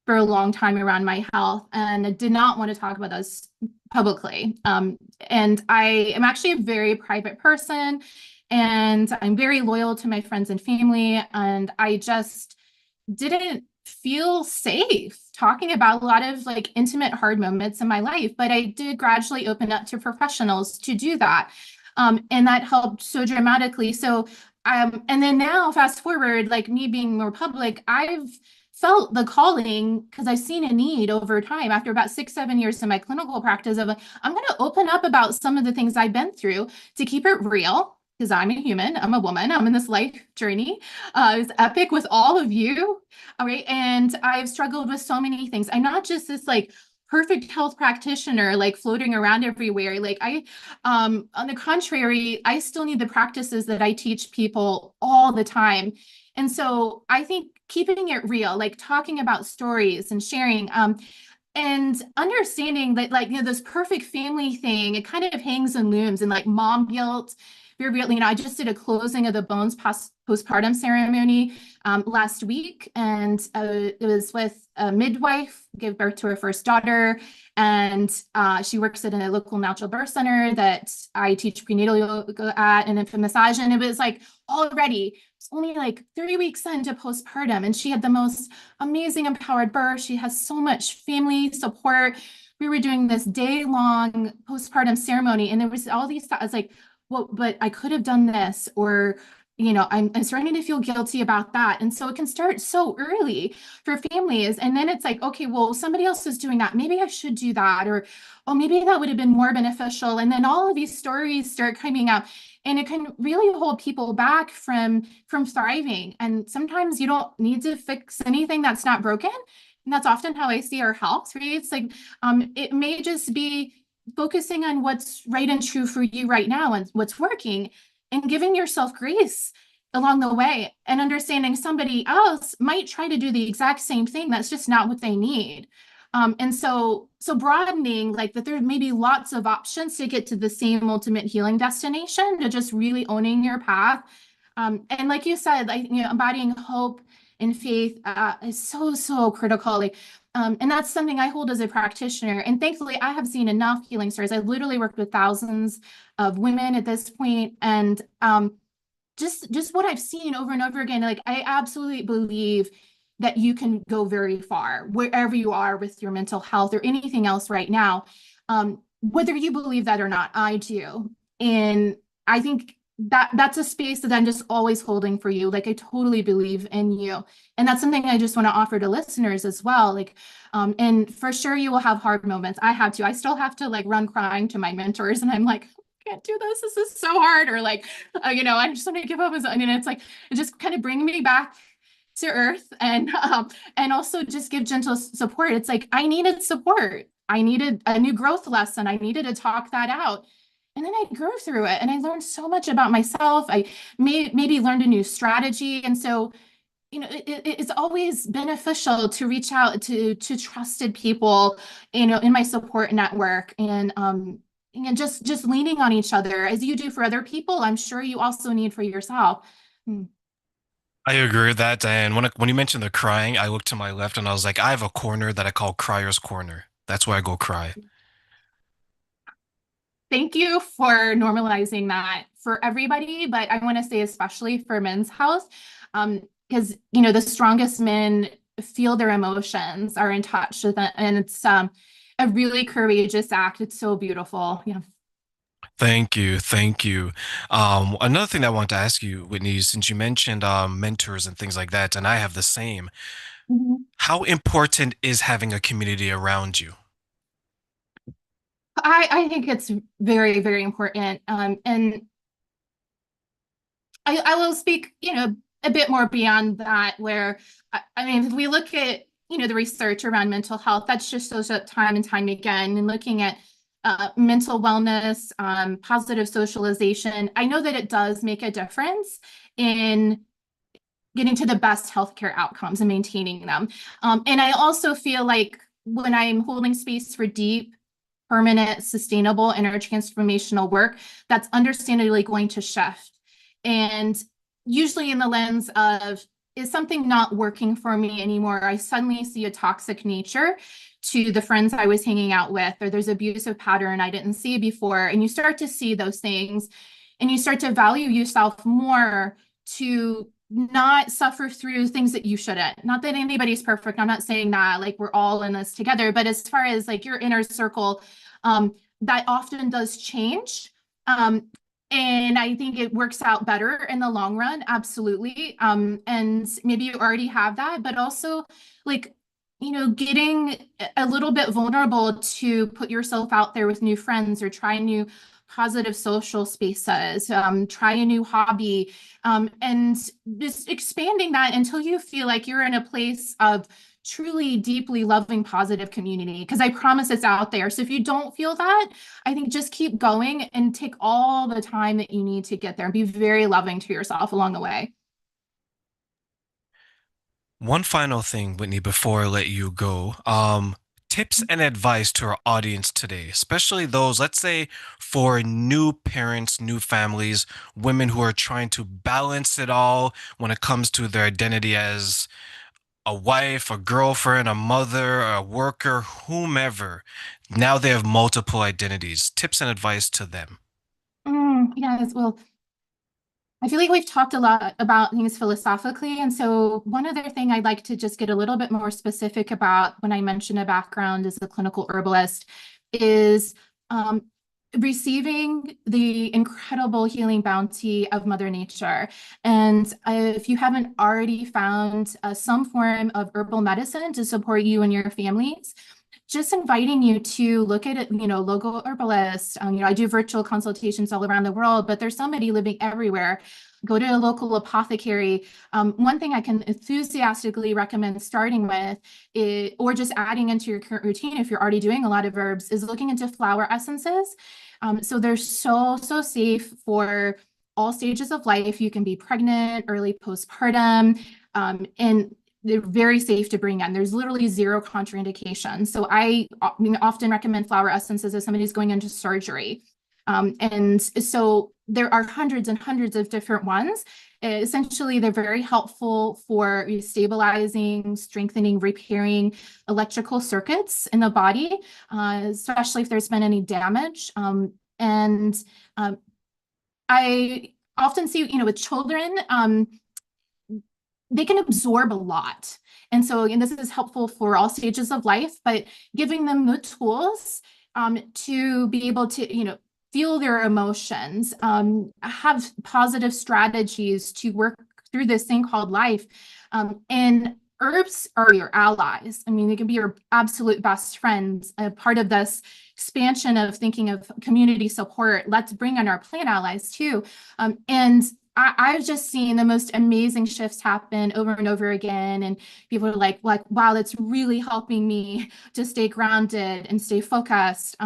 for a long time around my health, and I did not want to talk about those publicly. And I am actually a very private person, and I'm very loyal to my friends and family. And I just didn't feel safe talking about a lot of like intimate, hard moments in my life. But I did gradually open up to professionals to do that. And that helped so dramatically. So, and then now fast forward, like me being more public, I've felt the calling because I've seen a need over time after about 6-7 years in my clinical practice of I'm going to open up about some of the things I've been through to keep it real because I'm a human, I'm a woman, I'm in this life journey. It's epic with all of you. All right. And I've struggled with so many things. I'm not just this like perfect health practitioner, like floating around everywhere. Like on the contrary, I still need the practices that I teach people all the time. And so I think keeping it real, like talking about stories and sharing, and understanding that like, this perfect family thing, it kind of hangs and looms and like mom guilt, very real. I just did a closing of the bones postpartum ceremony last week, and it was with a midwife, gave birth to her first daughter, and she works at a local natural birth center that I teach prenatal yoga at and infant massage, and it was like already it's only like 3 weeks into postpartum, and she had the most amazing empowered birth. She has so much family support. We were doing this day-long postpartum ceremony, and there was all these thoughts like, well, but I could have done this, or, I'm starting to feel guilty about that. And so it can start so early for families. And then it's like, okay, well, somebody else is doing that. Maybe I should do that. Or, oh, maybe that would have been more beneficial. And then all of these stories start coming up, and it can really hold people back from thriving. And sometimes you don't need to fix anything that's not broken. And that's often how I see our health, right? It's like, it may just be focusing on what's right and true for you right now and what's working, and giving yourself grace along the way, and understanding somebody else might try to do the exact same thing. That's just not what they need. And so broadening, like that there may be lots of options to get to the same ultimate healing destination, to just really owning your path. And like you said, like, embodying hope and faith is so critical. Like, and that's something I hold as a practitioner. And thankfully, I have seen enough healing stories. I've literally worked with thousands of women at this point, and just what I've seen over and over again. Like, I absolutely believe that you can go very far wherever you are with your mental health or anything else right now. Whether you believe that or not, I do. And I think that's a space that I'm just always holding for you. Like, I totally believe in you. And that's something I just want to offer to listeners as well. Like, and for sure you will have hard moments. I have to. I still have to like run crying to my mentors, and I'm like, I can't do this. This is so hard. Or like, I just want to give up. I mean, it's like, it just kind of bring me back to earth, and also just give gentle support. It's like, I needed support. I needed a new growth lesson. I needed to talk that out. And then I grew through it, and I learned so much about myself. I maybe learned a new strategy. And so, it's always beneficial to reach out to trusted people, in my support network, and just leaning on each other as you do for other people. I'm sure you also need for yourself. I agree with that. And when you mentioned the crying, I looked to my left and I was like, I have a corner that I call Cryer's Corner. That's where I go cry. Thank you for normalizing that for everybody, but I want to say especially for men's health, because the strongest men feel their emotions, are in touch with it, and it's a really courageous act. It's so beautiful. Yeah. Thank you. Thank you. Another thing I want to ask you, Whitney, since you mentioned mentors and things like that, and I have the same, how important is having a community around you? I think it's very, very important. And I will speak, a bit more beyond that, where, I mean, if we look at, the research around mental health, that's just shows up time and time again, and looking at mental wellness, positive socialization. I know that it does make a difference in getting to the best healthcare outcomes and maintaining them. And I also feel like when I'm holding space for deep, permanent, sustainable, intertransformational work, that's understandably going to shift. And usually in the lens of, is something not working for me anymore? I suddenly see a toxic nature to the friends I was hanging out with, or there's abusive pattern I didn't see before. And you start to see those things, and you start to value yourself more to not suffer through things that you shouldn't. Not that anybody's perfect. I'm not saying that, like, we're all in this together, but as far as like your inner circle, that often does change. And I think it works out better in the long run, absolutely. And maybe you already have that, but also like, you know, getting a little bit vulnerable to put yourself out there with new friends or try new positive social spaces, try a new hobby, and just expanding that until you feel like you're in a place of truly deeply loving positive community, because I promise it's out there. So if you don't feel that, I think just keep going and take all the time that you need to get there and be very loving to yourself along the way. One final thing, Whitney, before I let you go. Tips and advice to our audience today, especially those, let's say, for new parents, new families, women who are trying to balance it all when it comes to their identity as a wife, a girlfriend, a mother, a worker, whomever. Now they have multiple identities. Tips and advice to them. Yes, well, I feel like we've talked a lot about things philosophically. And so one other thing I'd like to just get a little bit more specific about when I mention a background as a clinical herbalist is receiving the incredible healing bounty of Mother Nature. And if you haven't already found some form of herbal medicine to support you and your families, just inviting you to look at it, you know, local herbalists. You know, I do virtual consultations all around the world, but there's somebody living everywhere. Go to a local apothecary. One thing I can enthusiastically recommend starting with, or just adding into your current routine if you're already doing a lot of herbs, is looking into flower essences. So they're so safe for all stages of life. You can be pregnant, early postpartum, and they're very safe to bring in. There's literally zero contraindication. So I often recommend flower essences as somebody who's going into surgery. And so there are hundreds and hundreds of different ones. Essentially, they're very helpful for stabilizing, strengthening, repairing electrical circuits in the body, especially if there's been any damage. I often see, you know, with children, they can absorb a lot. And so, and this is helpful for all stages of life, but giving them the tools to be able to, you know, feel their emotions, have positive strategies to work through this thing called life. And herbs are your allies. I mean, they can be your absolute best friends. A part of this expansion of thinking of community support, let's bring in our plant allies too. And I've just seen the most amazing shifts happen over and over again. And people are like, wow, that's really helping me to stay grounded and stay focused.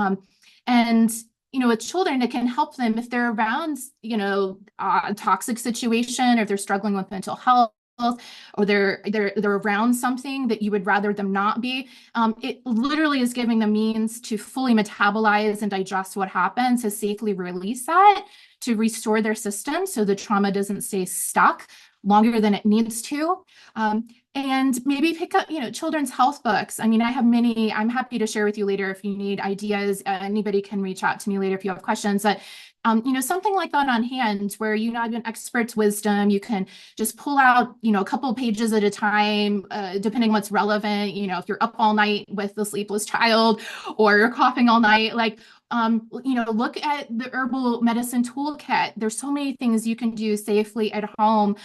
And, you know, with children, it can help them if they're around, you know, a toxic situation, or if they're struggling with mental health, or they're around something that you would rather them not be. It literally is giving them means to fully metabolize and digest what happened, to safely release that, to restore their system so the trauma doesn't stay stuck longer than it needs to. And maybe pick up, you know, children's health books. I mean, I have many. I'm happy to share with you later if you need ideas. Anybody can reach out to me later if you have questions. But you know, something like that on hand, where you have an expert's wisdom, you can just pull out, you know, a couple pages at a time, depending what's relevant. You know, if you're up all night with the sleepless child, or you're coughing all night, like, you know, look at the herbal medicine toolkit. There's so many things you can do safely at home,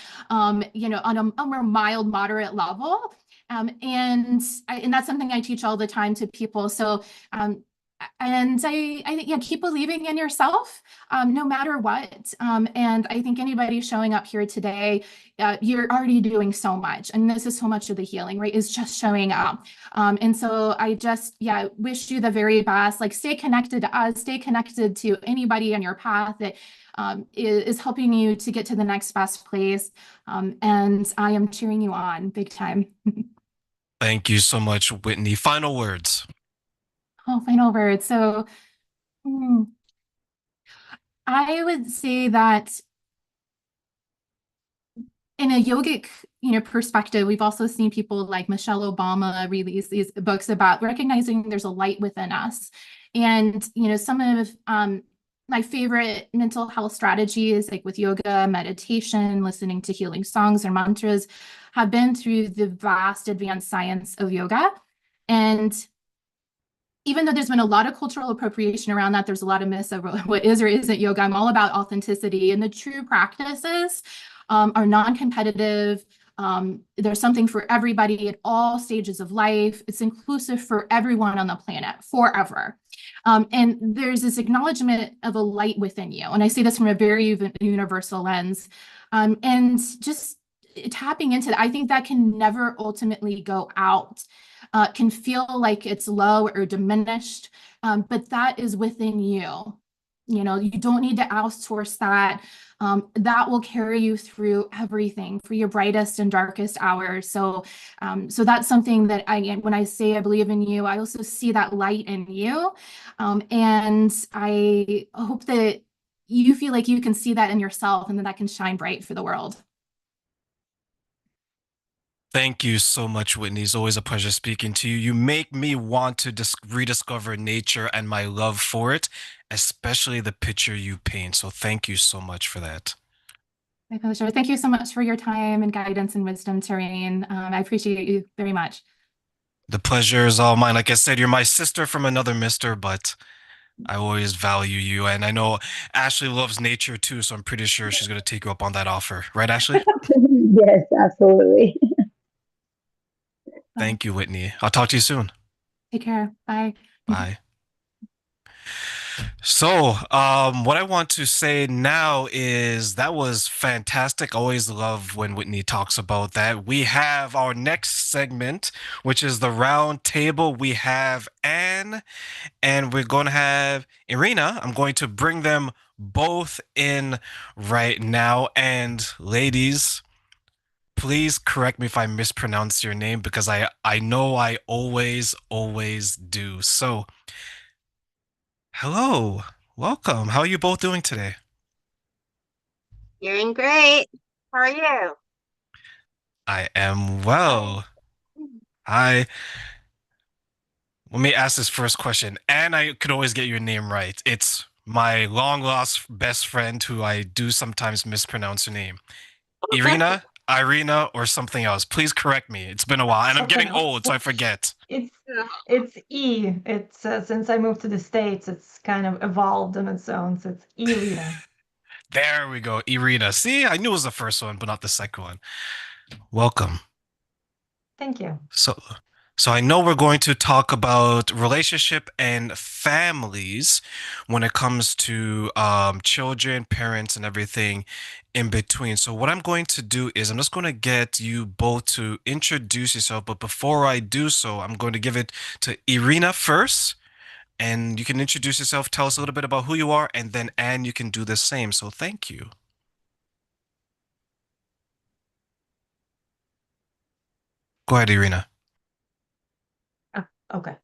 you know, on a more mild, moderate level. And that's something I teach all the time to people. So, and I think, yeah, keep believing in yourself, no matter what. And I think anybody showing up here today, you're already doing so much. And this is so much of the healing, right? Is just showing up. And so I just, yeah, wish you the very best. Like, stay connected to us, stay connected to anybody on your path that is helping you to get to the next best place. And I am cheering you on big time. Thank you so much, Whitney. Final words. Oh, final words. So I would say that in a yogic, you know, perspective, we've also seen people like Michelle Obama release these books about recognizing there's a light within us. And, you know, some of my favorite mental health strategies, like with yoga, meditation, listening to healing songs or mantras, have been through the vast advanced science of yoga. And even though there's been a lot of cultural appropriation around that, there's a lot of myths of what is or isn't yoga. I'm all about authenticity, and the true practices are non-competitive. There's something for everybody at all stages of life. It's inclusive for everyone on the planet forever. And there's this acknowledgement of a light within you. And I see this from a very universal lens. And just tapping into that, I think that can never ultimately go out. Can feel like it's low or diminished, but that is within you. You know, you don't need to outsource that. That will carry you through everything for your brightest and darkest hours. So that's something that when I say I believe in you, I also see that light in you. And I hope that you feel like you can see that in yourself and that can shine bright for the world. Thank you so much, Whitney. It's always a pleasure speaking to you. You make me want to rediscover nature and my love for it, especially the picture you paint. So thank you so much for that. My pleasure. Thank you so much for your time and guidance and wisdom, TERRAINE. I appreciate you very much. The pleasure is all mine. Like I said, you're my sister from another mister, but I always value you. And I know Ashley loves nature too, so I'm pretty sure she's going to take you up on that offer. Right, Ashley? Yes, absolutely. Thank you, Whitney. I'll talk to you soon. Take care. Bye. Bye. So, what I want to say now is that was fantastic. Always love when Whitney talks about that. We have our next segment, which is the round table. We have Anne, and we're going to have Irina. I'm going to bring them both in right now. And ladies, please correct me if I mispronounce your name because I know I always do. So, hello, welcome. How are you both doing today? Doing great. How are you? I am well. Hi. Let me ask this first question, and I could always get your name right. It's my long lost best friend who I do sometimes mispronounce her name. Irina, Irina, or something else. Please correct me. It's been a while, and I'm getting old, so I forget. It's E. It's since I moved to the States, it's kind of evolved on its own. So it's Irina. There we go, Irina. See, I knew it was the first one, but not the second one. Welcome. Thank you. So I know we're going to talk about relationship and families when it comes to children, parents, and everything in between. So what I'm going to do is I'm just going to get you both to introduce yourself. But before I do so, I'm going to give it to Irina first. And you can introduce yourself, tell us a little bit about who you are, and then Anne, you can do the same. So thank you. Go ahead, Irina. Okay.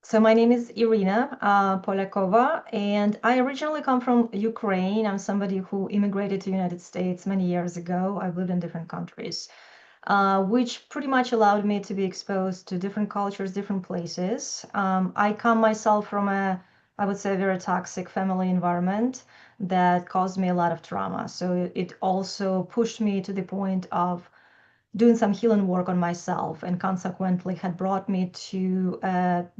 So my name is Irina Polyakova, and I originally come from Ukraine. I'm somebody who immigrated to the United States many years ago. I've lived in different countries, which pretty much allowed me to be exposed to different cultures, different places. I come myself from I would say, very toxic family environment that caused me a lot of trauma. So it also pushed me to the point of doing some healing work on myself, and consequently had brought me to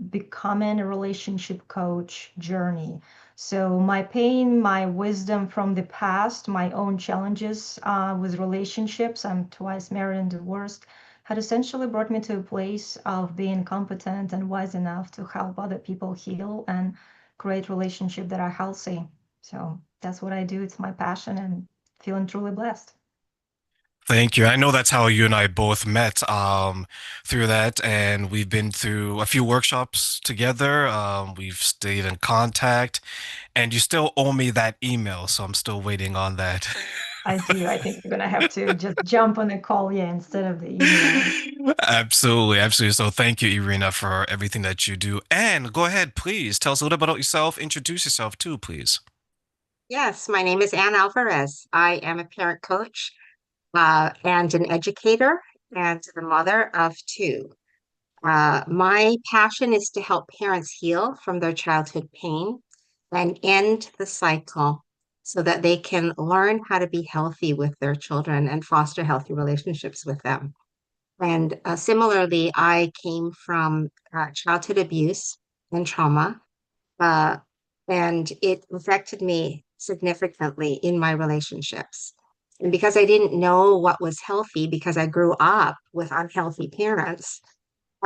becoming a relationship coach journey. So my pain, my wisdom from the past, my own challenges with relationships, I'm twice married and divorced, had essentially brought me to a place of being competent and wise enough to help other people heal and create relationships that are healthy. So that's what I do. It's my passion, and feeling truly blessed. Thank you. I know that's how you and I both met through that, and we've been through a few workshops together. We've stayed in contact, and you still owe me that email, so I'm still waiting on that. I do. I think you're gonna have to just jump on the call, yeah, instead of the email. Absolutely, absolutely. So thank you, Irina, for everything that you do. And go ahead, please tell us a little bit about yourself. Introduce yourself too, please. Yes, my name is Ann Alvarez. I am a parent coach and an educator and the mother of two. My passion is to help parents heal from their childhood pain and end the cycle so that they can learn how to be healthy with their children and foster healthy relationships with them. And similarly, I came from childhood abuse and trauma, uh, and it affected me significantly in my relationships. And because I didn't know what was healthy, because I grew up with unhealthy parents,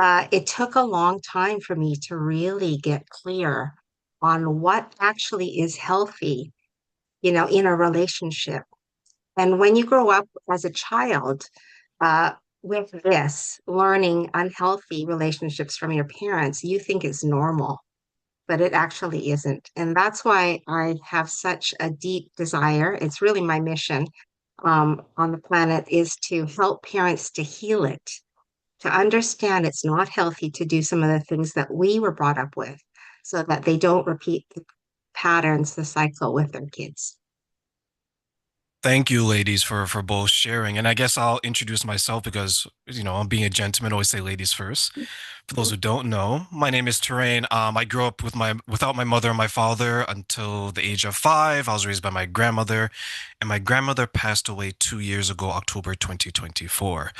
it took a long time for me to really get clear on what actually is healthy, in a relationship. And when you grow up as a child, uh, with this, learning unhealthy relationships from your parents, you think it's normal, but it actually isn't. And that's why I have such a deep desire. It's really my mission on the planet is to help parents to heal it, to understand it's not healthy to do some of the things that we were brought up with so that they don't repeat the patterns, the cycle with their kids. Thank you, ladies, for both sharing. And I guess I'll introduce myself because, I'm being a gentleman, always say ladies first. For those who don't know, my name is TERRAINE. I grew up without my mother and my father until the age of 5. I was raised by my grandmother, and my grandmother passed away 2 years ago, October 2024.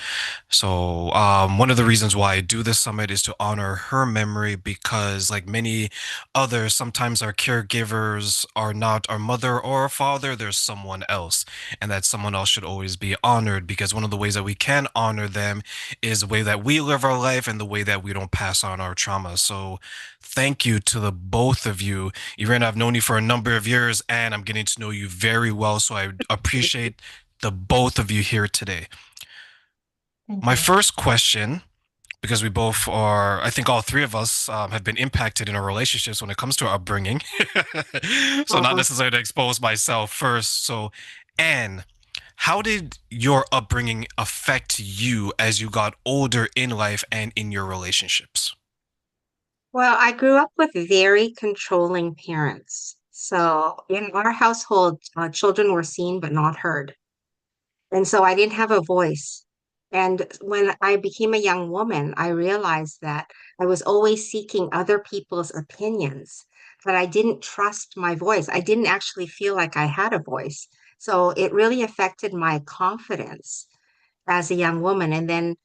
So, one of the reasons why I do this summit is to honor her memory because, like many others, sometimes our caregivers are not our mother or our father, there's someone else. And that someone else should always be honored because one of the ways that we can honor them is the way that we live our life and the way that we don't pass on our trauma. So, thank you to the both of you. Irena, I've known you for a number of years and I'm getting to know you very well. So, I appreciate the both of you here today. Thank My you. first question, because we both are, I think all three of us have been impacted in our relationships when it comes to our upbringing. So, not necessarily to expose myself first. So, Anne, how did your upbringing affect you as you got older in life and in your relationships? Well, I grew up with very controlling parents. So in our household, children were seen but not heard. And so I didn't have a voice. And when I became a young woman, I realized that I was always seeking other people's opinions, that I didn't trust my voice. I didn't actually feel like I had a voice. So it really affected my confidence as a young woman. And then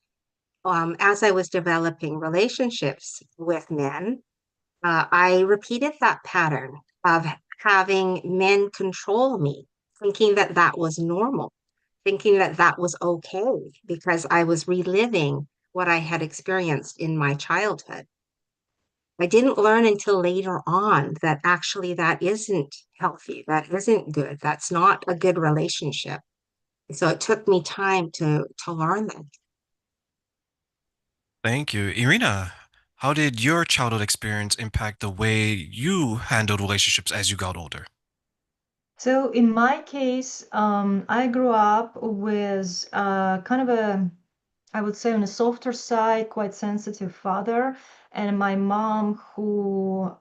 as I was developing relationships with men, I repeated that pattern of having men control me, thinking that that was normal, thinking that that was okay because I was reliving what I had experienced in my childhood. I didn't learn until later on that actually that isn't healthy, that isn't good, that's not a good relationship. So it took me time to learn that. Thank you. Irina, how did your childhood experience impact the way you handled relationships as you got older? So in my case, I grew up with kind of I would say on a softer side, quite sensitive father, and my mom who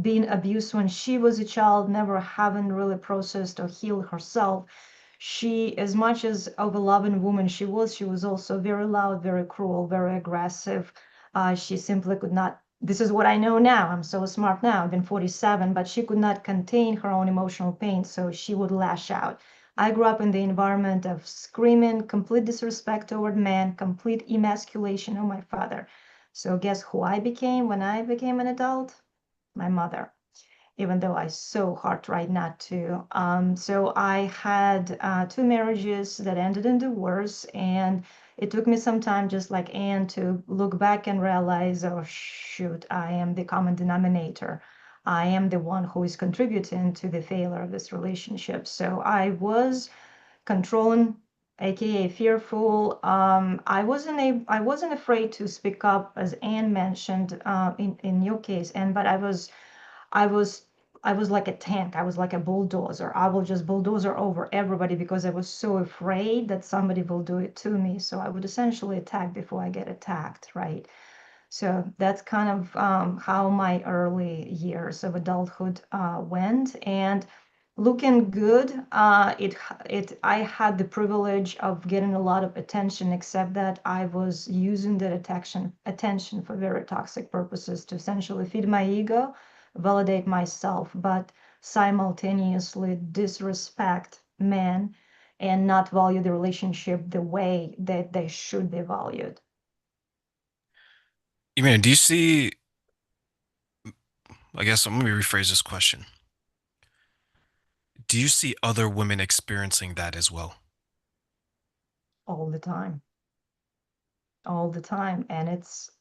been abused when she was a child, never having really processed or healed herself. She, as much as of a loving woman she was also very loud, very cruel, very aggressive. She simply could not. This is what I know now. I'm so smart now. I've been 47, but she could not contain her own emotional pain, so she would lash out. I grew up in the environment of screaming, complete disrespect toward men, complete emasculation of my father. So guess who I became when I became an adult? My mother, even though I so hard tried not to. So I had 2 marriages that ended in divorce, and it took me some time, just like Anne, to look back and realize, oh shoot, I am the common denominator. I am the one who is contributing to the failure of this relationship. So I was controlling, aka fearful. I wasn't afraid to speak up, as Anne mentioned in your case, and but I was I was like a tank. I was like a bulldozer. I will just bulldozer over everybody because I was so afraid that somebody will do it to me. So I would essentially attack before I get attacked, right? So that's kind of how my early years of adulthood went. And looking good, I had the privilege of getting a lot of attention, except that I was using that attention for very toxic purposes to essentially feed my ego, validate myself, but simultaneously disrespect men and not value the relationship the way that they should be valued. Irina, do you see, I guess, let me rephrase this question. Do you see other women experiencing that as well? All the time. All the time. And it's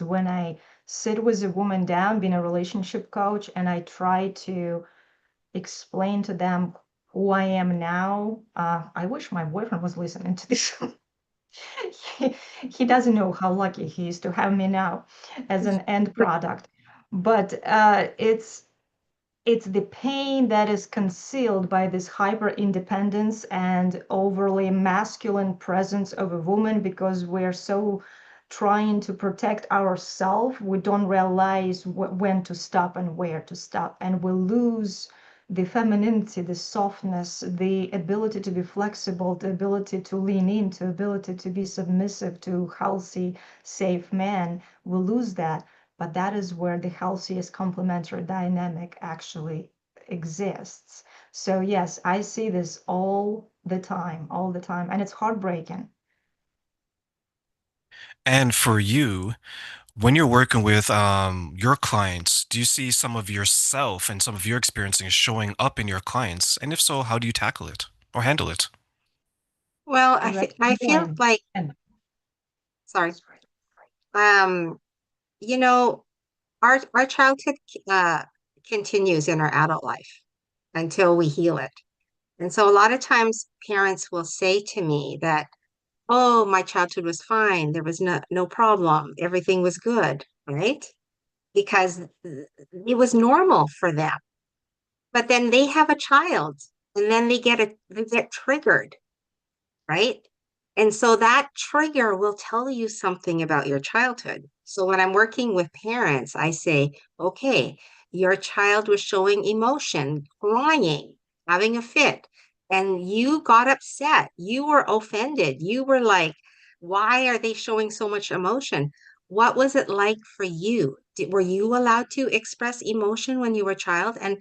when I sit with a woman down, being a relationship coach, and I try to explain to them who I am now. I wish my boyfriend was listening to this. He doesn't know how lucky he is to have me now as an end product. But it's the pain that is concealed by this hyper independence and overly masculine presence of a woman, because we're so trying to protect ourselves, we don't realize when to stop and where to stop, and we lose the femininity, the softness, the ability to be flexible, the ability to lean into, ability to be submissive to healthy, safe men. We lose that. But that is where the healthiest complementary dynamic actually exists. So yes, I see this all the time, and it's heartbreaking. And for you, when you're working with your clients, do you see some of yourself and some of your experiencing showing up in your clients? And if so, how do you tackle it or handle it? Well, I feel like, sorry, you know, our childhood continues in our adult life until we heal it. And so a lot of times parents will say to me that, oh, my childhood was fine. There was no problem. Everything was good, right? Because it was normal for them. But then they have a child and then they get triggered, right? And so that trigger will tell you something about your childhood. So when I'm working with parents, I say, okay, your child was showing emotion, crying, having a fit, and you got upset. You were offended. You were like, why are they showing so much emotion? What was it like for you? Were you allowed to express emotion when you were a child? And,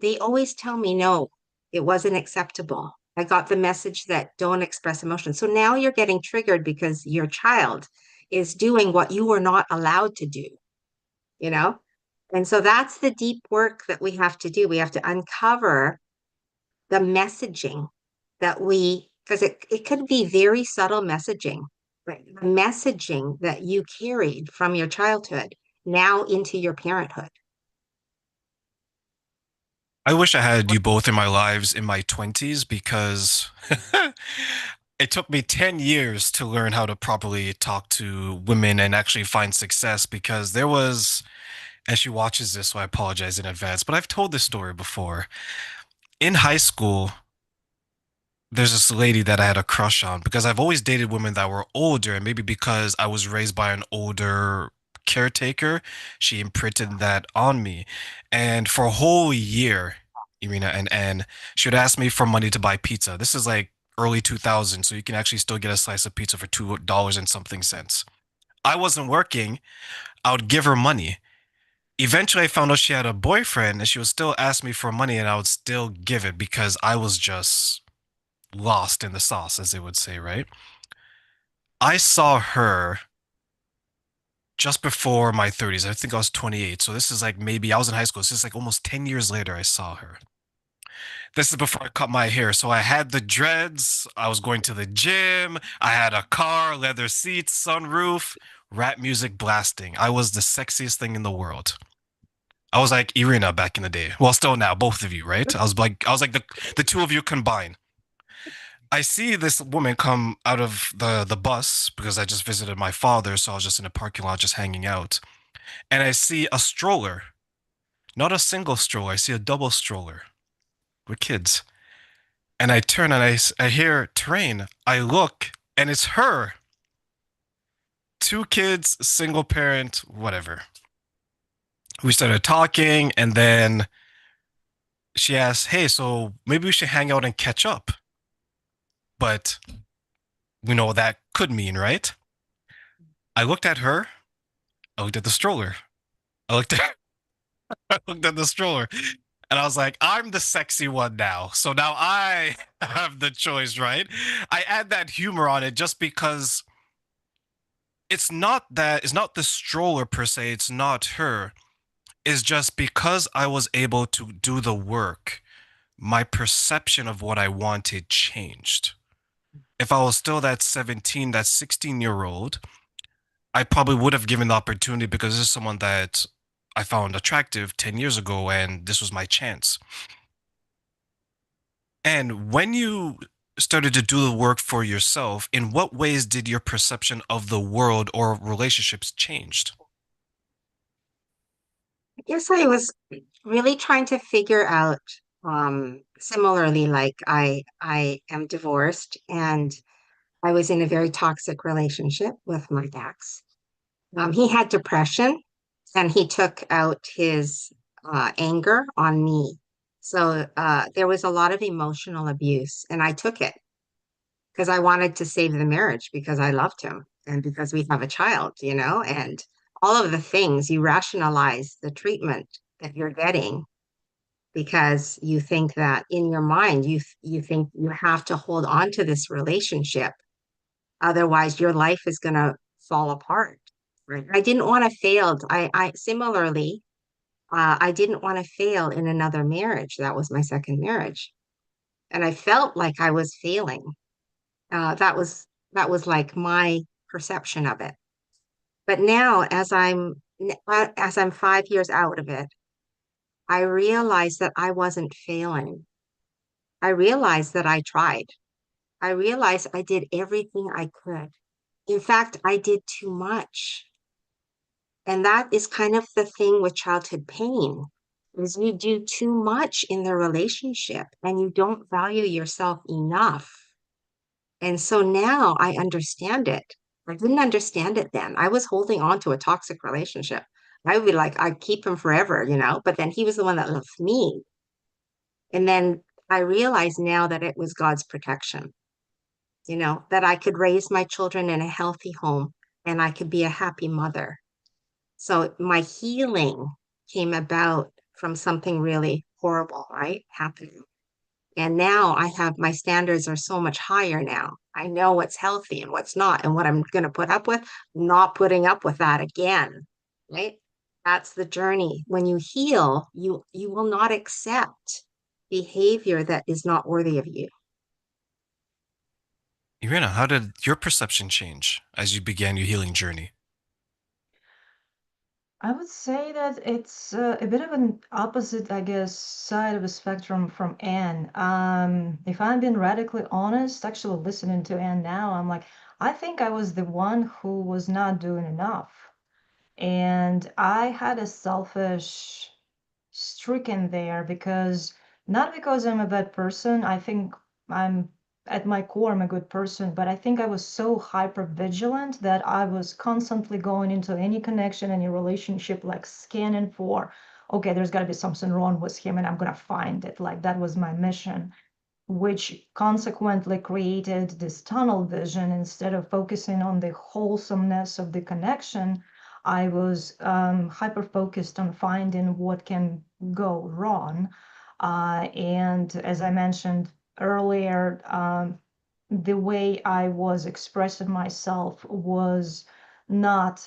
they always tell me, no, it wasn't acceptable. I got the message that don't express emotion. So now you're getting triggered because your child is doing what you were not allowed to do, you know? And so that's the deep work that we have to do. We have to uncover the messaging because it could be very subtle messaging, but the messaging that you carried from your childhood now into your parenthood. I wish I had you both in my lives in my 20s because it took me 10 years to learn how to properly talk to women and actually find success because there was, and she watches this, so I apologize in advance, but I've told this story before. In high school, there's this lady that I had a crush on because I've always dated women that were older, and maybe because I was raised by an older caretaker, she imprinted that on me. And for a whole year, Irina and she would ask me for money to buy pizza. This is like early 2000s, so you can actually still get a slice of pizza for $2 and something cents. I wasn't working. I would give her money. Eventually, I found out she had a boyfriend, and she would still ask me for money, and I would still give it because I was just lost in the sauce, as they would say, right? I saw her just before my 30s. I think I was 28. So this is like maybe I was in high school. This is like almost 10 years later I saw her. This is before I cut my hair. So I had the dreads. I was going to the gym. I had a car, leather seats, sunroof, rap music blasting. I was the sexiest thing in the world. I was like Irina back in the day. Well, still now, both of you, right? I was like the two of you combined. I see this woman come out of the bus because I just visited my father, so I was just in a parking lot just hanging out. And I see a stroller, not a single stroller. I see a double stroller with kids. And I turn and I hear TERRAINE. I look and it's her. Two kids, single parent, whatever. We started talking and then she asked, hey, so maybe we should hang out and catch up. But we know what that could mean, right? I looked at her. I looked at the stroller. I looked at I looked at the stroller and I was like, I'm the sexy one now. So now I have the choice, right? I add that humor on it just because it's not the stroller per se, it's not her. It's just because I was able to do the work, my perception of what I wanted changed. If I was still that 17, that 16-year-old, I probably would have given the opportunity because this is someone that I found attractive 10 years ago and this was my chance. And when you started to do the work for yourself, in what ways did your perception of the world or relationships changed? I guess I was really trying to figure out, similarly, like I am divorced and I was in a very toxic relationship with my ex. He had depression and he took out his anger on me. So there was a lot of emotional abuse, and I took it because I wanted to save the marriage because I loved him and because we have a child, and all of the things you rationalize the treatment that you're getting because you think that in your mind you think you have to hold on to this relationship, otherwise your life is going to fall apart. Right? I didn't want to fail. I similarly, I didn't want to fail in another marriage. That was my second marriage, and I felt like I was failing. That was like my perception of it. But now, as I'm 5 years out of it, I realized that I wasn't failing. I realized that I tried. I realized I did everything I could. In fact, I did too much. And that is kind of the thing with childhood pain, is you do too much in the relationship and you don't value yourself enough. And so now I understand it. I didn't understand it then. I was holding on to a toxic relationship. I would be like, I'd keep him forever, but then he was the one that loved me. And then I realize now that it was God's protection, that I could raise my children in a healthy home and I could be a happy mother. So my healing came about from something really horrible, right? Happening. And now I have my standards are so much higher now. I know what's healthy and what's not, and what I'm going to put up with, not putting up with that again, right? That's the journey. When you heal, you will not accept behavior that is not worthy of you. Irina, how did your perception change as you began your healing journey? I would say that it's a bit of an opposite, I guess, side of a spectrum from Anne. If I'm being radically honest, actually listening to Anne now, I'm like, I think I was the one who was not doing enough. And I had a selfish streak in there because not because I'm a bad person, I think I'm at my core, I'm a good person, but I think I was so hyper vigilant that I was constantly going into any connection, any relationship, like scanning for, okay, there's got to be something wrong with him and I'm going to find it. Like that was my mission, which consequently created this tunnel vision. Instead of focusing on the wholesomeness of the connection, I was hyper focused on finding what can go wrong. And as I mentioned earlier, the way I was expressing myself was not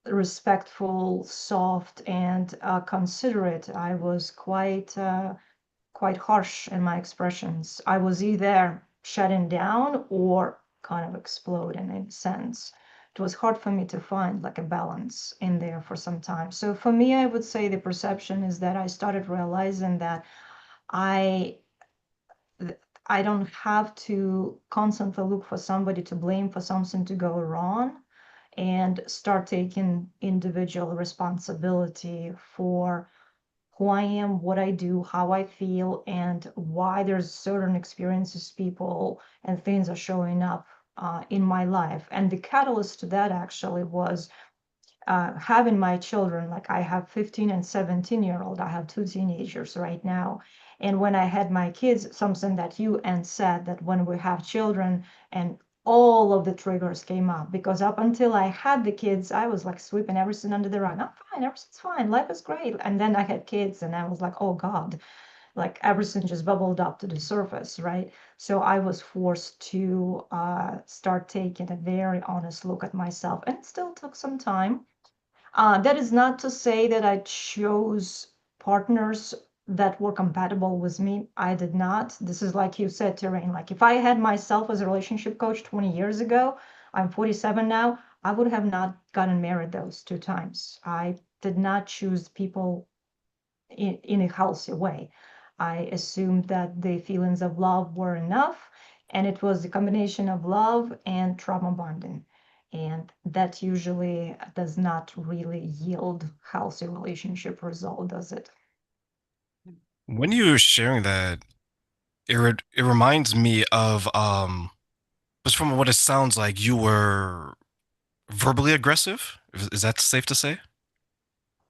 respectful, soft, and considerate. I was quite harsh in my expressions. I was either shutting down or kind of exploding in a sense. It was hard for me to find like a balance in there for some time. So for me, I would say the perception is that I started realizing that I I don't have to constantly look for somebody to blame for something to go wrong, and start taking individual responsibility for who I am, what I do, how I feel, and why there's certain experiences, people, and things are showing up in my life. And the catalyst to that actually was having my children. Like I have 15 and 17-year-old. I have two teenagers right now. And when I had my kids, something that you and said that when we have children and all of the triggers came up, because up until I had the kids, I was like sweeping everything under the rug. I'm fine, everything's fine, life is great. And then I had kids and I was like, oh God, like everything just bubbled up to the surface, right? So I was forced to start taking a very honest look at myself, and it still took some time. That is not to say that I chose partners that were compatible with me. I did not. This is like you said, TERRAINE. Like if I had myself as a relationship coach 20 years ago, I'm 47 now, I would have not gotten married those 2 times. I did not choose people in a healthy way. I assumed that the feelings of love were enough, and it was a combination of love and trauma bonding. And that usually does not really yield healthy relationship result, does it? When you were sharing that, it reminds me of just from what it sounds like, you were verbally aggressive. Is that safe to say?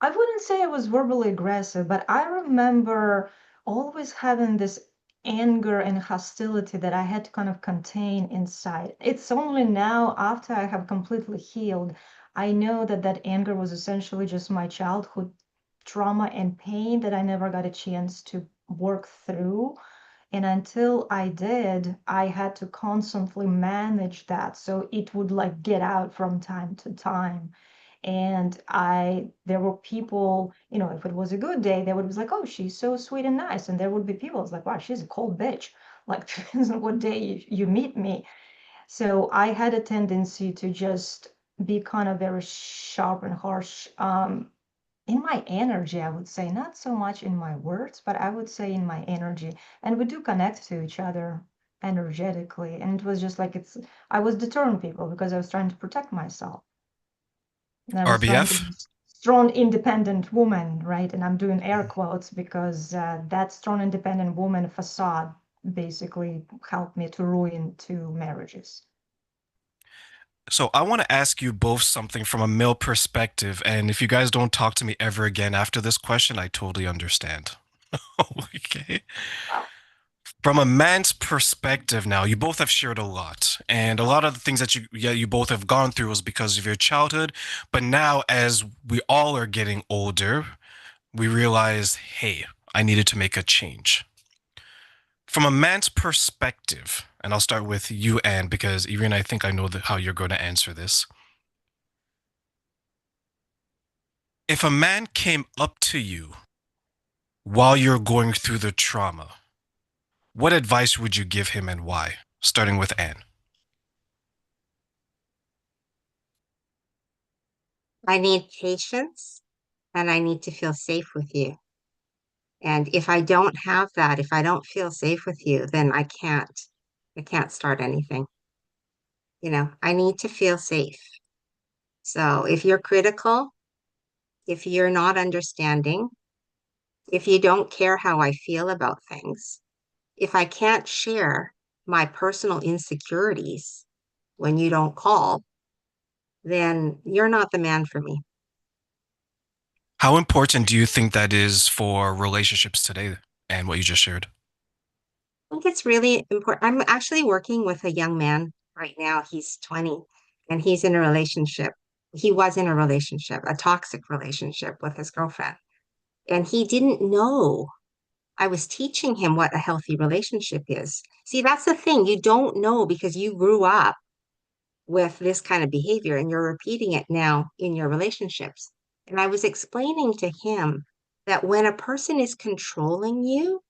I wouldn't say I was verbally aggressive, but I remember always having this anger and hostility that I had to kind of contain inside. It's only now, after I have completely healed, I know that that anger was essentially just my childhood trauma and pain that I never got a chance to work through. And until I did, I had to constantly manage that so it would like get out from time to time. And there were people, if it was a good day, they would be like, oh, she's so sweet and nice. And there would be people, it's like, wow, she's a cold bitch. Like, depends on what day you meet me. So I had a tendency to just be kind of very sharp and harsh in my energy, I would say, not so much in my words, but I would say in my energy. And we do connect to each other energetically. And it was just like I was deterring people because I was trying to protect myself. And I was trying to be RBF? a strong, independent woman, right? And I'm doing air quotes because that strong, independent woman facade basically helped me to ruin 2 marriages. So I want to ask you both something from a male perspective, and if you guys don't talk to me ever again after this question, I totally understand. Okay. Wow. From a man's perspective now, you both have shared a lot, and a lot of the things that you both have gone through was because of your childhood. But now, as we all are getting older, we realize, hey, I needed to make a change. From a man's perspective, and I'll start with you, Anne, because Irina, I think I know how you're going to answer this. If a man came up to you while you're going through the trauma, what advice would you give him and why? Starting with Anne. I need patience and I need to feel safe with you. And if I don't have that, if I don't feel safe with you, then I can't start anything. I need to feel safe. So if you're critical, if you're not understanding, if you don't care how I feel about things, if I can't share my personal insecurities when you don't call, then you're not the man for me. How important do you think that is for relationships today and what you just shared? I think it's really important. I'm actually working with a young man right now. He's 20 and he's in a relationship. He was in a relationship, a toxic relationship with his girlfriend. And he didn't know I was teaching him what a healthy relationship is. See, that's the thing. You don't know because you grew up with this kind of behavior and you're repeating it now in your relationships. And I was explaining to him that when a person is controlling you,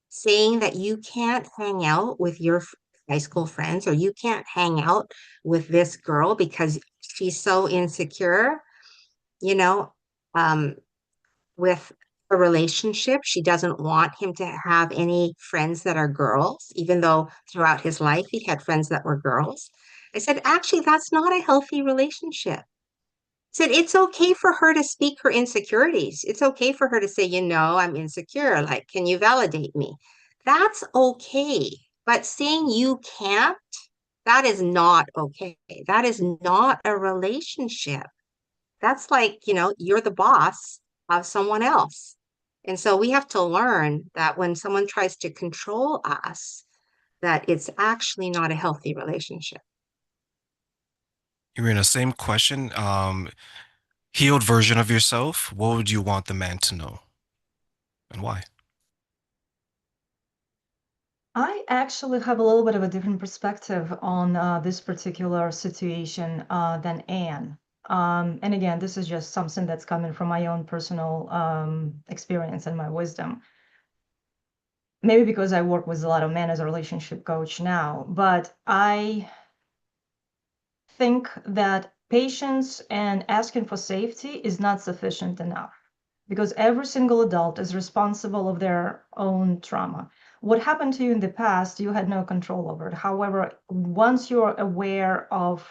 saying that you can't hang out with your high school friends or you can't hang out with this girl because she's so insecure, you know, um, with a relationship. She doesn't want him to have any friends that are girls, even though throughout his life he had friends that were girls. I said, actually, that's not a healthy relationship. I said, it's okay for her to speak her insecurities. It's okay for her to say, I'm insecure. Like, can you validate me? That's okay. But saying you can't, that is not okay. That is not a relationship. That's like, you're the boss of someone else. And so we have to learn that when someone tries to control us, that it's actually not a healthy relationship. Irina, same question. Healed version of yourself, what would you want the man to know and why? I actually have a little bit of a different perspective on this particular situation than Anne. And again, this is just something that's coming from my own personal experience and my wisdom. Maybe because I work with a lot of men as a relationship coach now, but I think that patience and asking for safety is not sufficient enough because every single adult is responsible of their own trauma. What happened to you in the past, you had no control over it. However, once you're aware of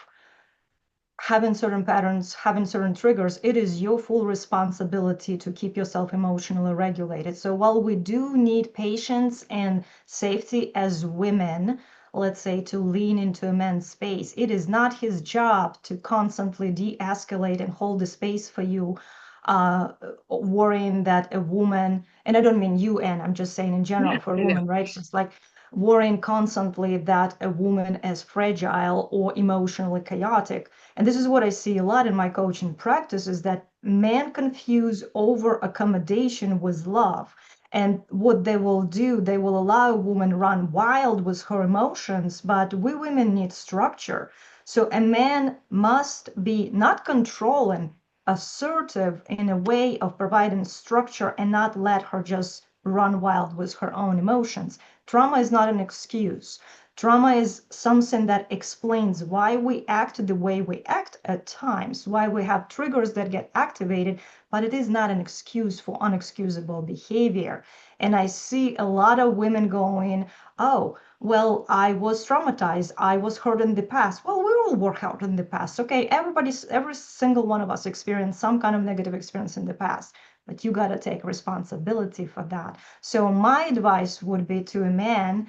having certain patterns, having certain triggers, it is your full responsibility to keep yourself emotionally regulated. So while we do need patience and safety as women, let's say to lean into a man's space, it is not his job to constantly de-escalate and hold the space for you, worrying that a woman, and I don't mean you, Anne, I'm just saying in general for a woman, right? It's just like worrying constantly that a woman is fragile or emotionally chaotic. And this is what I see a lot in my coaching practice is that men confuse over accommodation with love. And what they will do, they will allow a woman run wild with her emotions, but we women need structure. So a man must be not controlling, assertive in a way of providing structure and not let her just run wild with her own emotions. Trauma is not an excuse. Trauma is something that explains why we act the way we act at times, why we have triggers that get activated, but it is not an excuse for unexcusable behavior. And I see a lot of women going, oh, well, I was traumatized. I was hurt in the past. Well, we all were hurt in the past. Okay, every single one of us experienced some kind of negative experience in the past, but you got to take responsibility for that. So my advice would be to a man,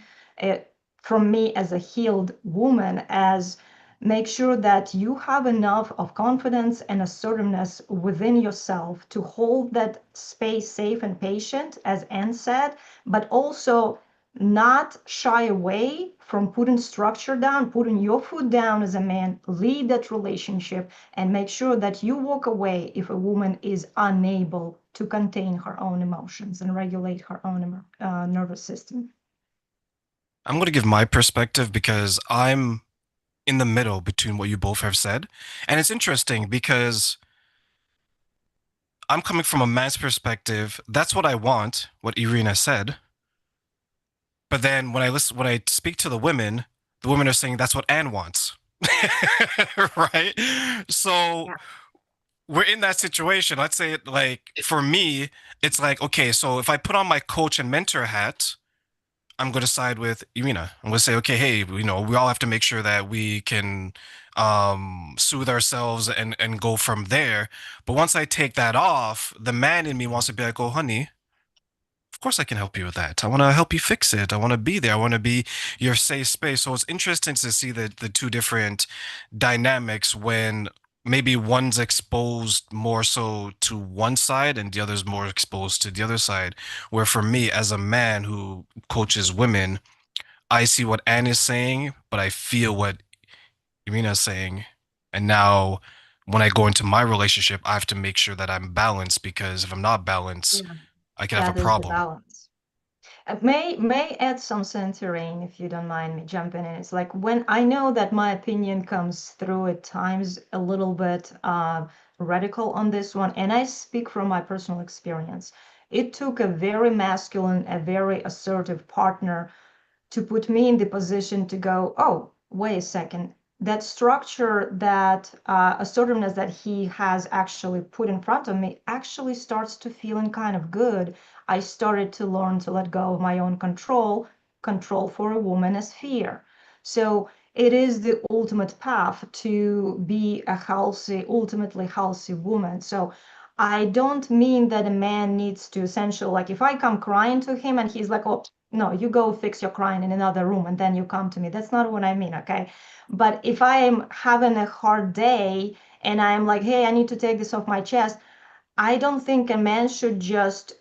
from me as a healed woman, as make sure that you have enough of confidence and assertiveness within yourself to hold that space safe and patient, as Anne said, but also not shy away from putting structure down, putting your foot down as a man, lead that relationship, and make sure that you walk away if a woman is unable to contain her own emotions and regulate her own nervous system. I'm going to give my perspective because I'm in the middle between what you both have said. And it's interesting because I'm coming from a man's perspective. That's what I want, what Irina said. But then when I speak to the women are saying that's what Anne wants. Right? So Yeah. we're in that situation. Let's say like for me, it's like, okay, so if I put on my coach and mentor hat, I'm going to side with Irina. I'm going to say, okay, hey, we all have to make sure that we can soothe ourselves and go from there. But once I take that off, the man in me wants to be like, oh, honey, of course I can help you with that. I want to help you fix it. I want to be there. I want to be your safe space. So it's interesting to see the two different dynamics when maybe one's exposed more so to one side and the other's more exposed to the other side. Where for me, as a man who coaches women, I see what Anne is saying, but I feel what Irina is saying. And now when I go into my relationship, I have to make sure that I'm balanced because if I'm not balanced, Yeah, I could have a that is the problem. balance. May add something to Rain if you don't mind me jumping in. It's like when I know that my opinion comes through at times a little bit radical on this one, and I speak from my personal experience. It took a very masculine, a very assertive partner to put me in the position to go, oh, wait a second, that structure, that assertiveness that he has actually put in front of me actually starts to feeling kind of good. I started to learn to let go of my own control. Control for a woman is fear. So it is the ultimate path to be a healthy, ultimately healthy woman. So I don't mean that a man needs to essentially, like if I come crying to him and he's like, oh, no, you go fix your crying in another room and then you come to me. That's not what I mean, okay? But if I am having a hard day and I'm like, hey, I need to take this off my chest, I don't think a man should just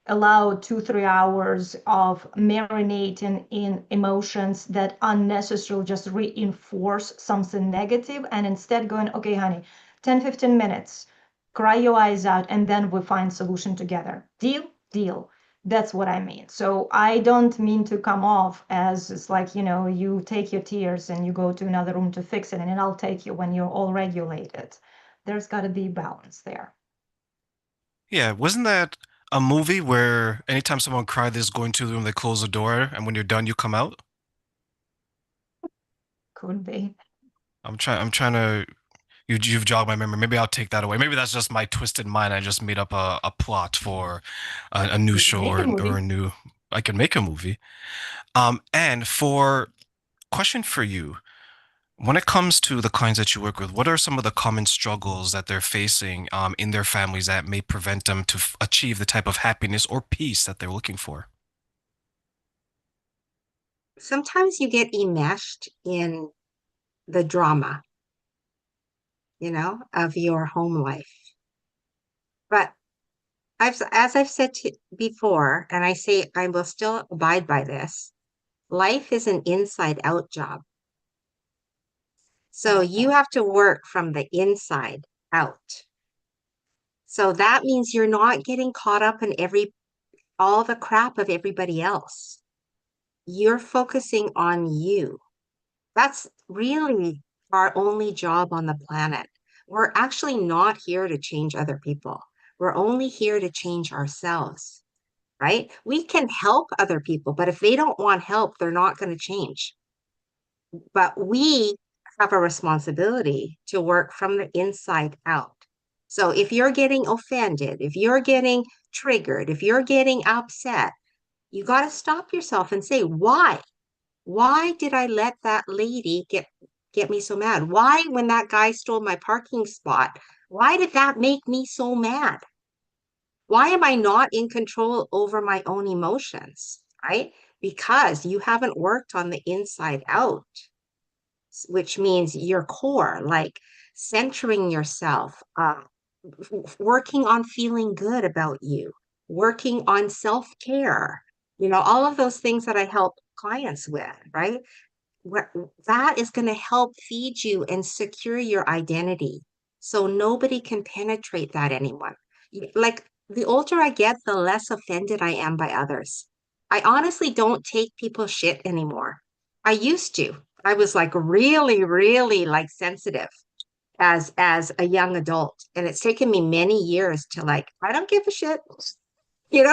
allow 2-3 hours of marinating in emotions that unnecessarily just reinforce something negative, and instead going, okay, honey, 10-15 minutes, cry your eyes out, and then we find solution together. Deal. That's what I mean. So I don't mean to come off as it's like, you take your tears and you go to another room to fix it, and then I'll take you when you're all regulated. There's got to be balance there. Yeah, wasn't that a movie where anytime someone cried, they just go into the room, they close the door, and when you're done, you come out? Could be. I'm trying to you've jogged my memory. Maybe I'll take that away. Maybe that's just my twisted mind. I just made up a plot for a new You can show make a or a movie. new. I can make a movie. And for question for you, when it comes to the clients that you work with, what are some of the common struggles that they're facing in their families that may prevent them to achieve the type of happiness or peace that they're looking for? Sometimes you get enmeshed in the drama, of your home life. But as I've said before, and I say I will still abide by this, life is an inside out job. So you have to work from the inside out. So that means you're not getting caught up in all the crap of everybody else. You're focusing on you. That's really our only job on the planet. We're actually not here to change other people. We're only here to change ourselves, right? We can help other people, but if they don't want help, they're not going to change. But we have a responsibility to work from the inside out. So if you're getting offended, if you're getting triggered, if you're getting upset, you got to stop yourself and say, why? Why did I let that lady get me so mad? Why, when that guy stole my parking spot, why did that make me so mad? Why am I not in control over my own emotions, right? Because you haven't worked on the inside out, which means your core, like centering yourself, working on feeling good about you, working on self-care, all of those things that I help clients with, right? That is going to help feed you and secure your identity. So nobody can penetrate that anymore. Like the older I get, the less offended I am by others. I honestly don't take people's shit anymore. I used to. I was like really, really like sensitive as a young adult. And it's taken me many years to like, I don't give a shit.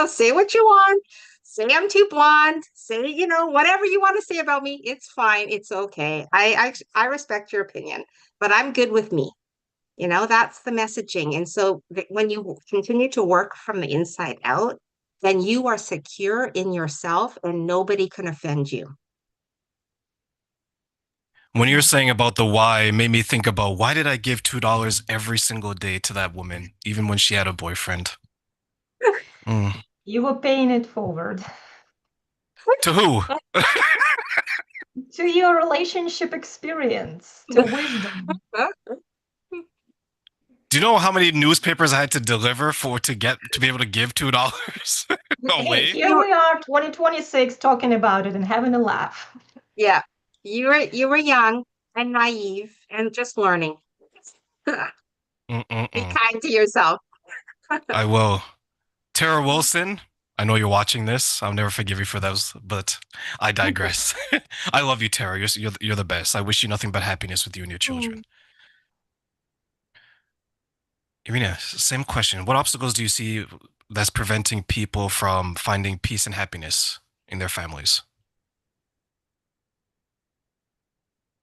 Say what you want. Say I'm too blonde. Say, whatever you want to say about me. It's fine. It's okay. I respect your opinion, but I'm good with me. That's the messaging. And so when you continue to work from the inside out, then you are secure in yourself and nobody can offend you. When you're saying about the why, it made me think about why did I give $2 every single day to that woman, even when she had a boyfriend? You were paying it forward. To who? To your relationship experience, to wisdom. Do you know how many newspapers I had to deliver to be able to give $2 away? Hey, here we are, 2026, talking about it and having a laugh. Yeah, you were young and naive and just learning. Be kind to yourself. I will. Tara Wilson, I know you're watching this. I'll never forgive you for those, but I digress. I love you, Tara. You're the best. I wish you nothing but happiness with you and your children. Irina, same question. What obstacles do you see that's preventing people from finding peace and happiness in their families?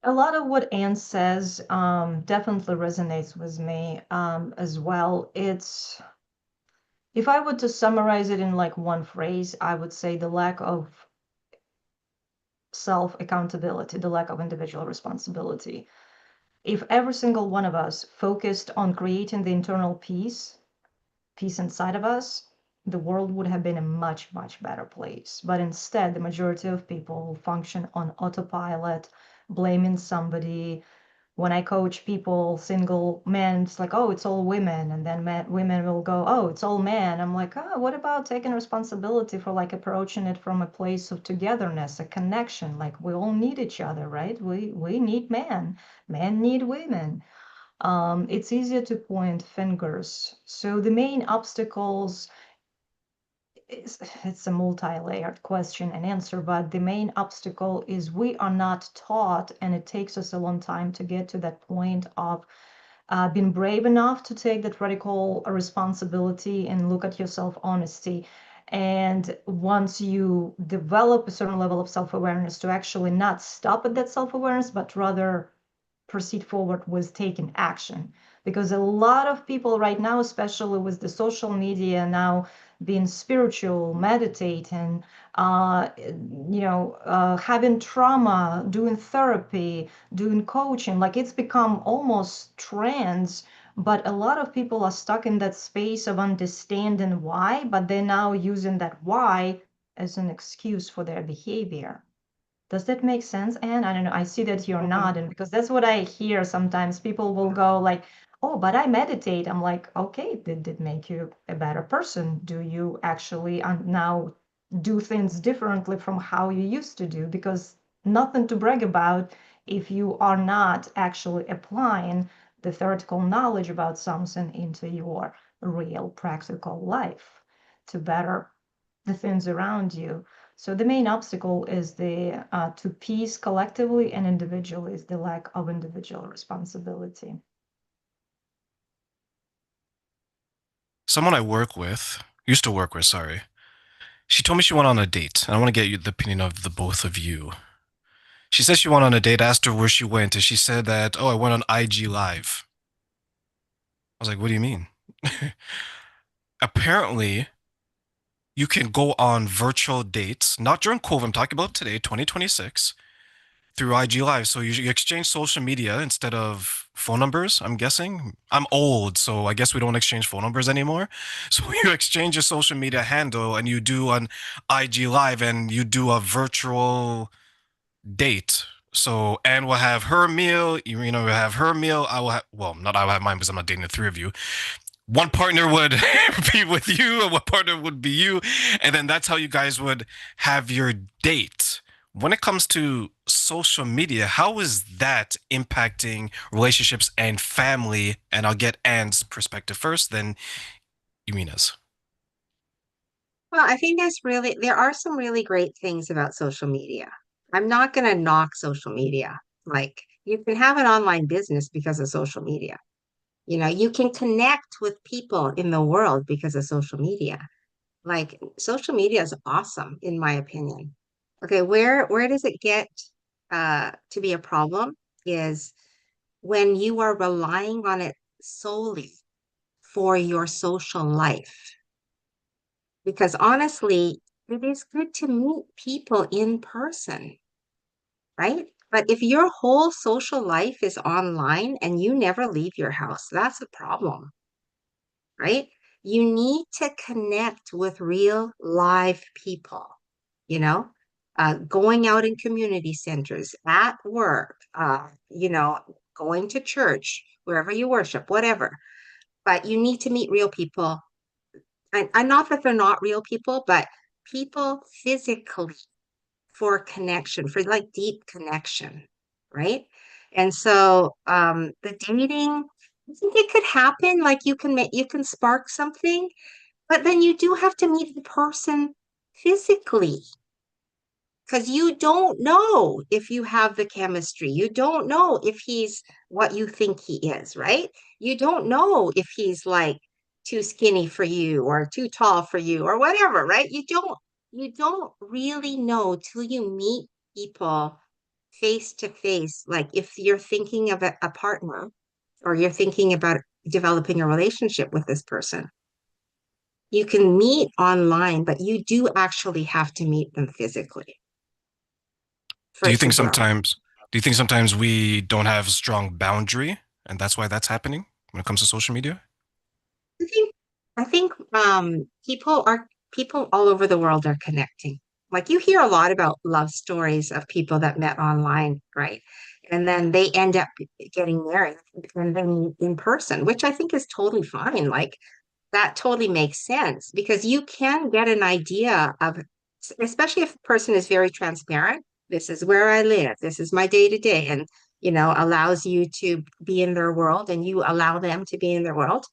A lot of what Anne says definitely resonates with me as well. If I were to summarize it in like one phrase, I would say the lack of self-accountability, the lack of individual responsibility. If every single one of us focused on creating the internal peace inside of us, the world would have been a much, much better place. But instead, the majority of people function on autopilot, blaming somebody, When I coach people, single men, it's like, oh, it's all women. And then women will go, oh, it's all men. I'm like, oh, what about taking responsibility for like approaching it from a place of togetherness, a connection? Like we all need each other, right? We need men. Men need women. It's easier to point fingers. So the main obstacles, it's a multi-layered question and answer, but the main obstacle is we are not taught, and it takes us a long time to get to that point of being brave enough to take that radical responsibility and look at yourself honesty. And once you develop a certain level of self-awareness, to actually not stop at that self-awareness, but rather proceed forward with taking action. Because a lot of people right now, especially with the social media now being spiritual, meditating, having trauma, doing therapy, doing coaching, like it's become almost trends. But a lot of people are stuck in that space of understanding why, but they're now using that why as an excuse for their behavior. Does that make sense, Anne? I don't know. I see that you're nodding because that's what I hear sometimes. People will go like, oh, but I meditate. I'm like, okay, did it make you a better person? Do you actually now do things differently from how you used to do? Because nothing to brag about if you are not actually applying the theoretical knowledge about something into your real practical life to better the things around you. So the main obstacle is the to peace collectively and individually is the lack of individual responsibility. Someone I used to work with, sorry. She told me she went on a date. And I want to get the opinion of the both of you. She said she went on a date, asked her where she went, and she said that, oh, I went on IG Live. I was like, what do you mean? Apparently, you can go on virtual dates, not during COVID, I'm talking about today, 2026, through IG Live. So you exchange social media instead of phone numbers, I'm guessing. I'm old, so I guess we don't exchange phone numbers anymore. So you exchange your social media handle and you do an IG Live and you do a virtual date. So Anne will have her meal, Irina will have her meal, I will have, well, not I will have mine because I'm not dating the three of you. One partner would be with you and one partner would be you. And then that's how you guys would have your date. When it comes to social media, how is that impacting relationships and family? And I'll get Anne's perspective first, then Irina's. Well, I think there are some really great things about social media. I'm not going to knock social media. Like you can have an online business because of social media. You can connect with people in the world because of social media. Like social media is awesome, in my opinion. Okay, where does it get to be a problem is when you are relying on it solely for your social life. Because honestly, it is good to meet people in person, right? But if your whole social life is online and you never leave your house, that's a problem, right? You need to connect with real live people, going out in community centers, at work, going to church, wherever you worship, whatever. But you need to meet real people. And not that they're not real people, but people physically for connection, for like deep connection, right? And so the dating, I think it could happen. Like you can spark something, but then you do have to meet the person physically because you don't know if you have the chemistry. You don't know if he's what you think he is, right? You don't know if he's like too skinny for you or too tall for you or whatever, right? You don't really know till you meet people face to face. Like if you're thinking of a partner or you're thinking about developing a relationship with this person, you can meet online, but you do actually have to meet them physically Do for you it to think grow. sometimes do you think sometimes we don't have a strong boundary and that's why that's happening when it comes to social media? I think people all over the world are connecting. Like you hear a lot about love stories of people that met online, right? and then they end up getting married and then in person, which I think is totally fine. Like that totally makes sense because you can get an idea of, especially if the person is very transparent. This is where I live. This is my day to day, and allows you to be in their world, and you allow them to be in their world,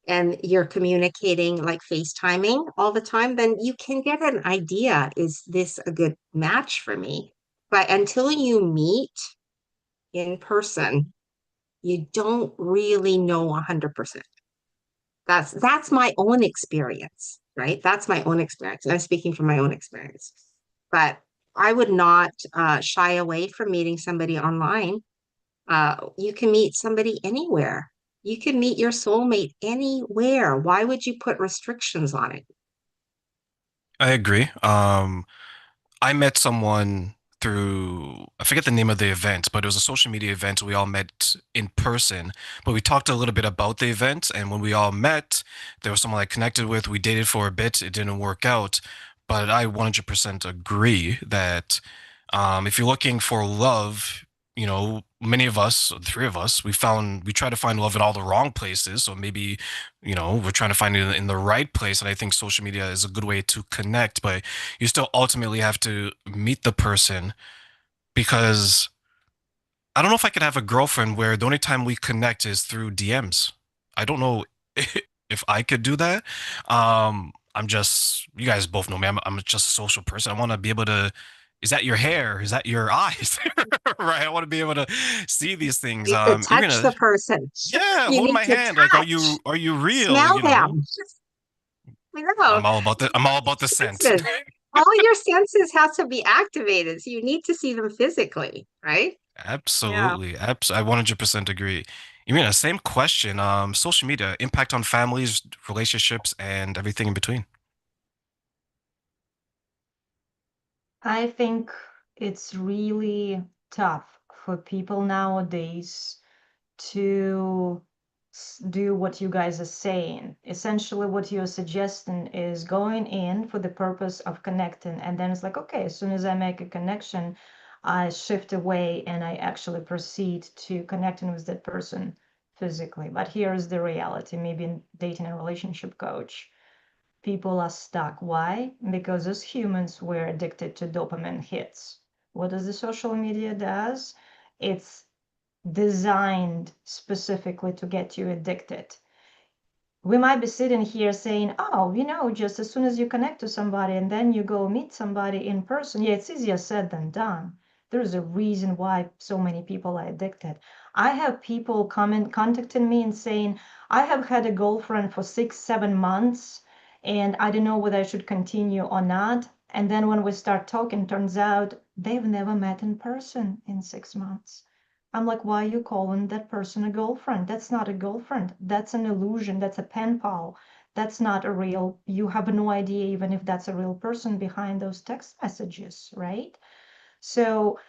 and you're communicating like FaceTiming all the time. Then you can get an idea: is this a good match for me? But until you meet in person, you don't really know 100%. That's my own experience, right? That's my own experience. I'm speaking from my own experience. But I would not shy away from meeting somebody online. You can meet somebody anywhere. You can meet your soulmate anywhere. Why would you put restrictions on it? I agree. I met someone through, I forget the name of the event, but it was a social media event. We all met in person, but we talked a little bit about the event. And when we all met, there was someone I connected with. We dated for a bit. It didn't work out. But I 100% agree that if you're looking for love, many of us, the three of us, we try to find love in all the wrong places. So maybe, we're trying to find it in the right place. And I think social media is a good way to connect, but you still ultimately have to meet the person, because I don't know if I could have a girlfriend where the only time we connect is through DMs. I don't know if I could do that. You guys both know me. I'm just a social person. I want to be able to, is that your hair? Is that your eyes? Right. I want to be able to see these things. You have to touch Irina, the person. yeah, You hold need my to hand. Like, touch, are you real? smell them. I'm all about the scent. Senses. All your senses have to be activated. So you need to see them physically, right? Absolutely. I 100% agree. Irina, same question. Social media impact on families, relationships, and everything in between. I think it's really tough for people nowadays to do what you guys are saying. Essentially, what you're suggesting is going in for the purpose of connecting, and then it's like, okay, as soon as I make a connection, I shift away and I actually proceed to connecting with that person physically. But here's the reality, maybe in dating a relationship coach, people are stuck. Why? Because as humans, we're addicted to dopamine hits. What does the social media does? It's designed specifically to get you addicted. We might be sitting here saying, oh, just as soon as you connect to somebody and then you go meet somebody in person, yeah, it's easier said than done. There's a reason why so many people are addicted. I have people contacting me and saying, I have had a girlfriend for 6-7 months and I don't know whether I should continue or not. And then when we start talking, turns out they've never met in person in 6 months. I'm like, why are you calling that person a girlfriend? That's not a girlfriend. That's an illusion. That's a pen pal. That's not a real, you have no idea even if that's a real person behind those text messages, right? So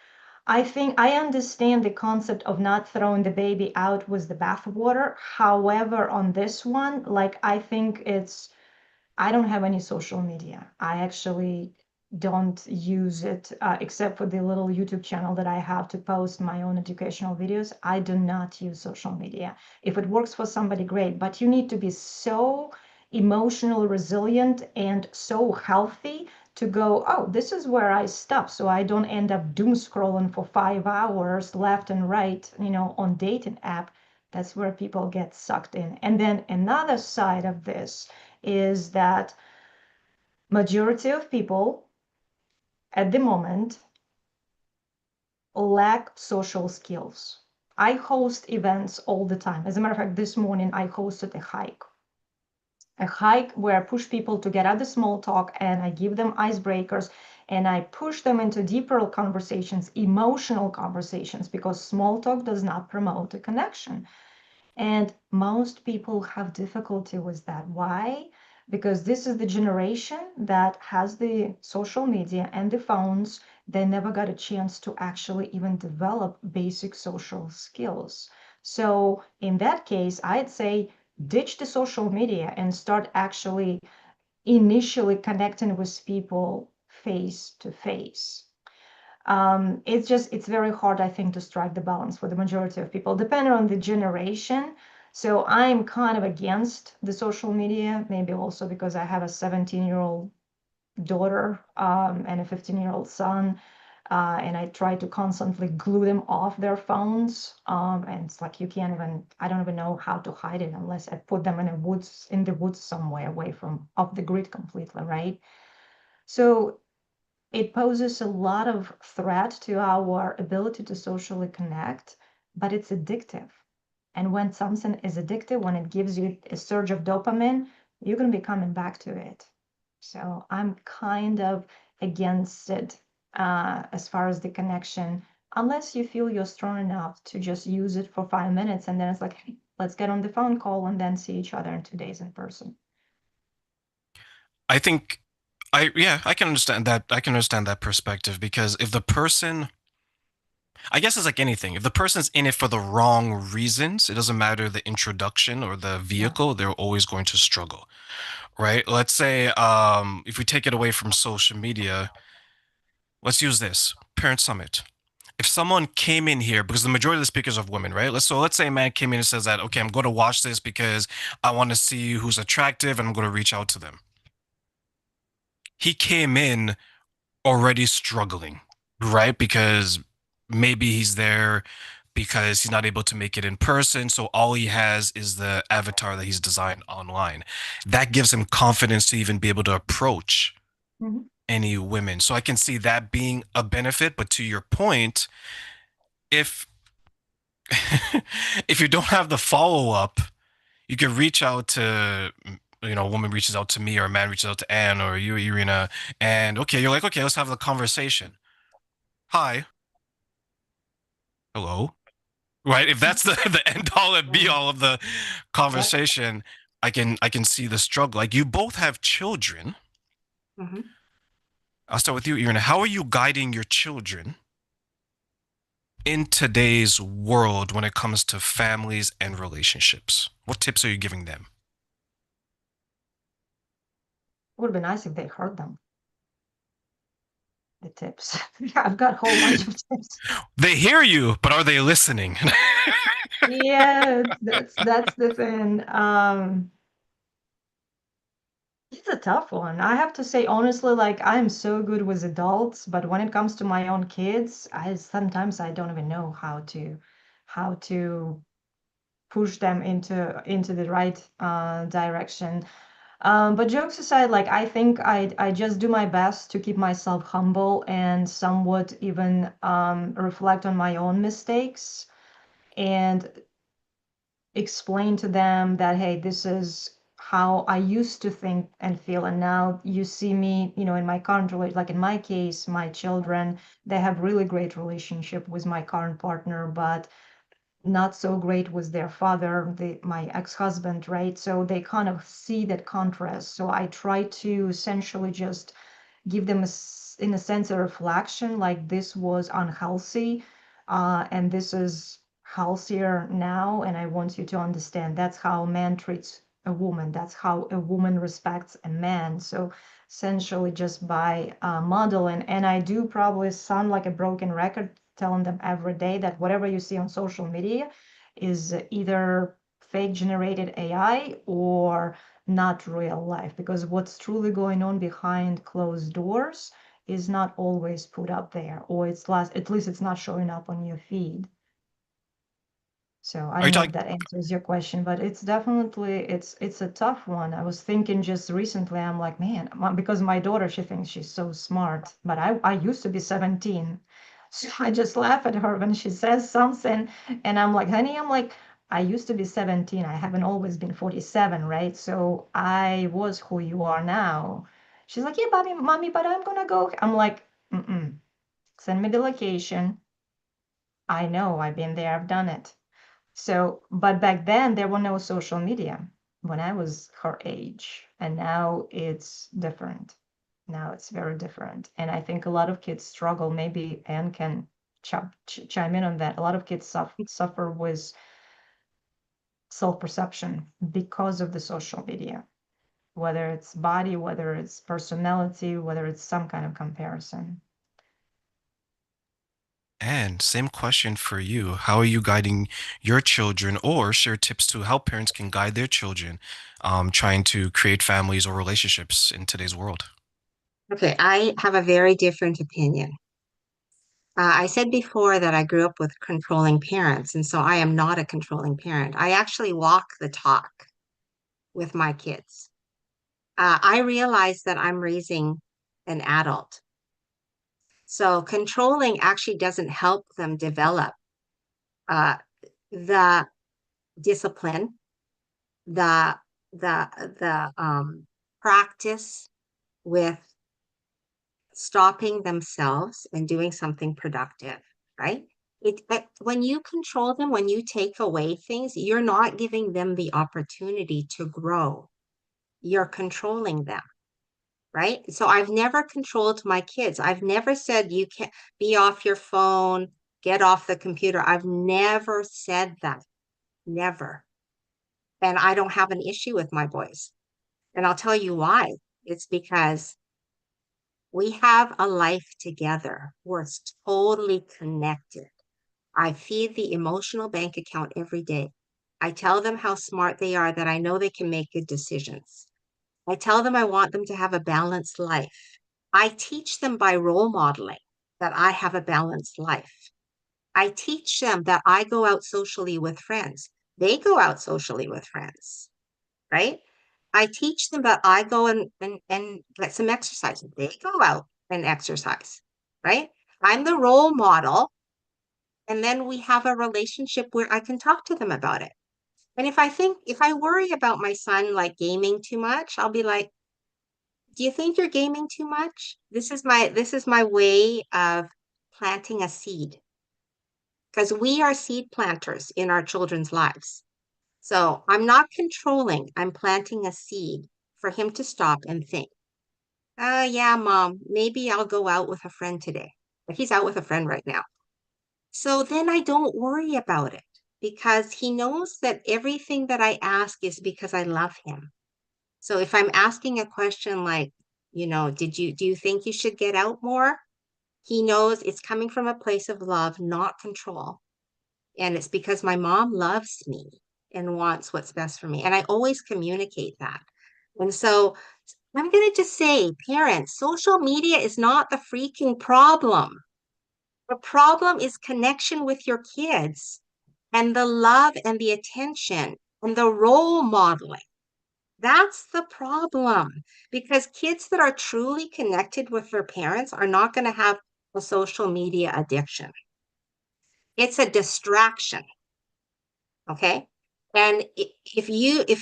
I think I understand the concept of not throwing the baby out with the bathwater. However, on this one, like, I think I don't have any social media. I actually don't use it except for the little YouTube channel that I have to post my own educational videos. I do not use social media. If it works for somebody, great, but you need to be so emotionally resilient and so healthy to go, oh, this is where I stop, so I don't end up doom scrolling for 5 hours left and right, on dating app. That's where people get sucked in. And then another side of this is that majority of people at the moment lack social skills. I host events all the time. As a matter of fact, this morning I hosted a hike where I push people to get out the small talk and I give them icebreakers and I push them into deeper conversations, emotional conversations, because small talk does not promote a connection. And most people have difficulty with that. Why? Because this is the generation that has the social media and the phones. They never got a chance to actually even develop basic social skills. So in that case, I'd say ditch the social media and start actually initially connecting with people face to face. It's very hard, I think, to strike the balance for the majority of people, depending on the generation. So I'm kind of against the social media, maybe also because I have a 17-year-old daughter and a 15-year-old son. And I try to constantly glue them off their phones. And it's like I don't even know how to hide it unless I put them in the woods somewhere away from off the grid completely, right? So it poses a lot of threat to our ability to socially connect, but it's addictive. And when something is addictive, when it gives you a surge of dopamine, you're going to be coming back to it. So I'm kind of against it as far as the connection, unless you feel you're strong enough to just use it for 5 minutes and then it's like, hey, let's get on the phone call and then see each other in 2 days in person. I think I can understand that. I can understand that perspective because if the person, I guess it's like anything. If the person's in it for the wrong reasons, it doesn't matter the introduction or the vehicle, they're always going to struggle, right? Let's say if we take it away from social media, let's use this Parent Summit. If someone came in here, because the majority of the speakers are women, right? Let's say a man came in and says that, okay, I'm going to watch this because I want to see who's attractive and I'm going to reach out to them. He came in already struggling, right? Because maybe he's there because he's not able to make it in person. So all he has is the avatar that he's designed online. That gives him confidence to even be able to approach any women. So I can see that being a benefit. But to your point, if if you don't have the follow up, you can reach out to, a woman reaches out to me or a man reaches out to Anne or you, Irina, and okay, you're like, okay, let's have the conversation. Hi. Hello. Right. If that's the end all and be all of the conversation, I can see the struggle. Like you both have children. I'll start with you, Irina. How are you guiding your children in today's world when it comes to families and relationships? What tips are you giving them? It would be nice if they heard them. The tips. I've got a whole bunch of tips. They hear you, but are they listening? Yeah, that's the thing. It's a tough one. I have to say honestly, like I'm so good with adults, but when it comes to my own kids, sometimes I don't even know how to push them into the right direction. But jokes aside, like I think I just do my best to keep myself humble and somewhat even reflect on my own mistakes and explain to them that, hey, this is how I used to think and feel, and now you see me, in my current relationship. Like in my case, my children, they have really great relationship with my current partner, but not so great with their father, my ex-husband, right? So they kind of see that contrast. So I try to essentially just give them in a sense a reflection, like this was unhealthy, and this is healthier now, and I want you to understand that's how a man treats a woman, that's how a woman respects a man. So essentially just by modeling, and I do probably sound like a broken record telling them every day that whatever you see on social media is either fake generated AI or not real life, because what's truly going on behind closed doors is not always put up there, or at least it's not showing up on your feed. So I don't know if that answers your question, but it's definitely it's a tough one. I was thinking just recently, I'm like, man, because my daughter, she thinks she's so smart, but I used to be 17. So I just laugh at her when she says something, and I'm like, honey, I used to be 17. I haven't always been 47, right? So I was who you are now. She's like, yeah, mommy, but I'm gonna go. I'm like, send me the location. I know, I've been there, I've done it. So, but back then there were no social media when I was her age, and now it's different. Now it's very different. And I think a lot of kids struggle. Maybe Anne can chime in on that. A lot of kids suffer with self-perception because of the social media, whether it's body, whether it's personality, whether it's some kind of comparison. And same question for you. How are you guiding your children, or share tips to how parents can guide their children trying to create families or relationships in today's world? Okay, I have a very different opinion. I said before that I grew up with controlling parents, and so I am not a controlling parent. I actually walk the talk with my kids. I realize that I'm raising an adult. So controlling actually doesn't help them develop uh, the discipline, the the practice with stopping themselves and doing something productive, right? When you control them, when you take away things, you're not giving them the opportunity to grow. You're controlling them, right? So I've never controlled my kids. I've never said you can't be off your phone, get off the computer. I've never said that. Never. And I don't have an issue with my boys. And I'll tell you why. It's because we have a life together. We're totally connected. I feed the emotional bank account every day. I tell them how smart they are, that I know they can make good decisions. I tell them I want them to have a balanced life. I teach them by role modeling that I have a balanced life. I teach them that I go out socially with friends. They go out socially with friends, right? I teach them that I go and get some exercise. They go out and exercise, right? I'm the role model. And then we have a relationship where I can talk to them about it. And if I worry about my son like gaming too much, I'll be like, do you think you're gaming too much? This is my way of planting a seed, because we are seed planters in our children's lives. So I'm not controlling, I'm planting a seed for him to stop and think, yeah, mom, maybe I'll go out with a friend today. But he's out with a friend right now. So then I don't worry about it because he knows that everything that I ask is because I love him. So if I'm asking a question like, do you think you should get out more? He knows it's coming from a place of love, not control. And it's because my mom loves me and wants what's best for me. And I always communicate that. And so I'm going to just say, parents, social media is not the freaking problem. The problem is connection with your kids and the love and the attention and the role modeling. That's the problem, because kids that are truly connected with their parents are not going to have a social media addiction. It's a distraction. Okay. And if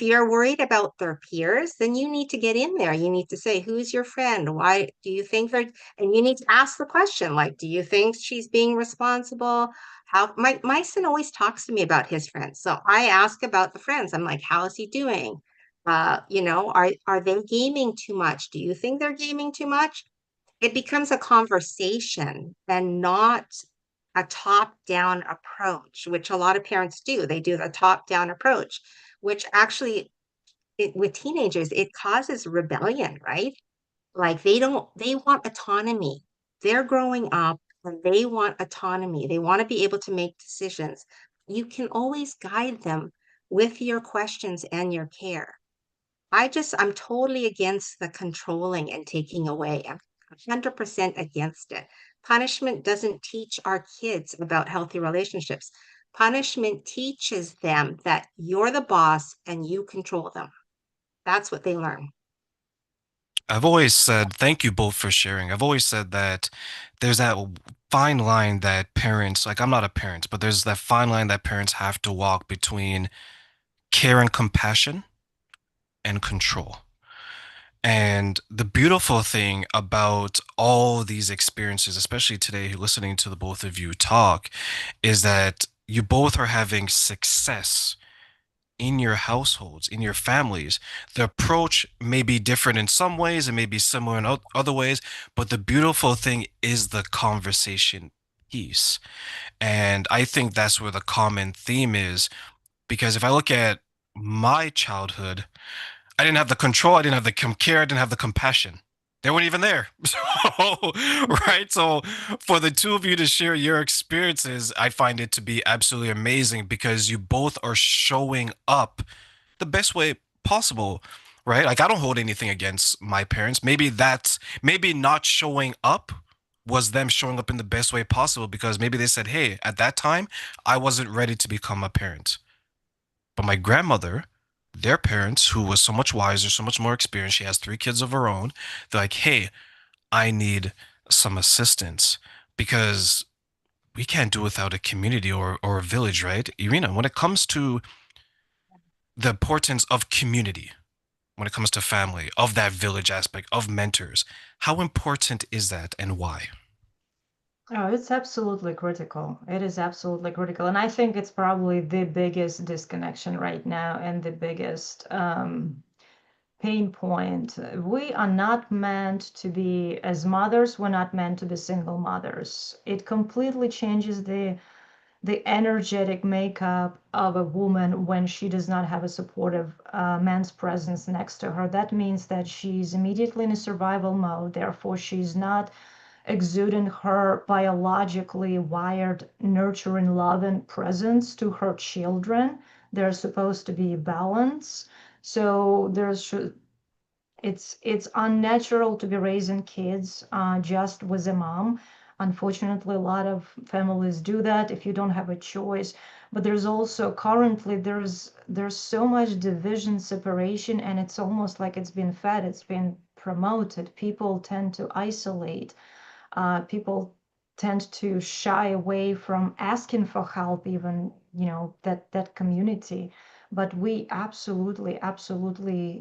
you're worried about their peers, then you need to get in there. You need to say, who's your friend? Why do you think they're, and you need to ask the question, like, do you think she's being responsible? How my son always talks to me about his friends. So I ask about the friends. I'm like, how is he doing? Are they gaming too much? Do you think they're gaming too much? It becomes a conversation and not a top-down approach, which a lot of parents do. They do the top-down approach, which actually, with teenagers, it causes rebellion, right? Like they want autonomy. They're growing up and they want autonomy. They want to be able to make decisions. You can always guide them with your questions and your care. I'm totally against the controlling and taking away. I'm 100% against it. Punishment doesn't teach our kids about healthy relationships. Punishment teaches them that you're the boss and you control them. That's what they learn. I've always said, thank you both for sharing. I've always said that there's that fine line that parents, like I'm not a parent, but there's that fine line that parents have to walk between care and compassion and control. And the beautiful thing about all these experiences, especially today, listening to the both of you talk, is that you both are having success in your households, in your families. The approach may be different in some ways, it may be similar in other ways, but the beautiful thing is the conversation piece. And I think that's where the common theme is, because if I look at my childhood, I didn't have the control, I didn't have the care, I didn't have the compassion. They weren't even there. So, right? So, for the two of you to share your experiences, I find it to be absolutely amazing because you both are showing up the best way possible, right? Like, I don't hold anything against my parents. Maybe not showing up was them showing up in the best way possible because maybe they said, hey, at that time, I wasn't ready to become a parent. But my grandmother, their parents, who was so much wiser, so much more experienced, she has three kids of her own. They're like, hey, I need some assistance because we can't do without a community or a village, right? Irina, when it comes to the importance of community, when it comes to family, of that village aspect, of mentors, how important is that and why? Oh, it's absolutely critical. It is absolutely critical. And I think it's probably the biggest disconnection right now and the biggest pain point. We are not meant to be, as mothers, we're not meant to be single mothers. It completely changes the energetic makeup of a woman when she does not have a supportive man's presence next to her. That means that she's immediately in a survival mode. Therefore, she's not exuding her biologically wired nurturing love and presence to her children. There's supposed to be balance. So it's unnatural to be raising kids just with a mom. Unfortunately, a lot of families do that if you don't have a choice. But there's also currently there's so much division, separation, and it's almost like it's been fed, it's been promoted. People tend to isolate. People tend to shy away from asking for help, even that community. But we absolutely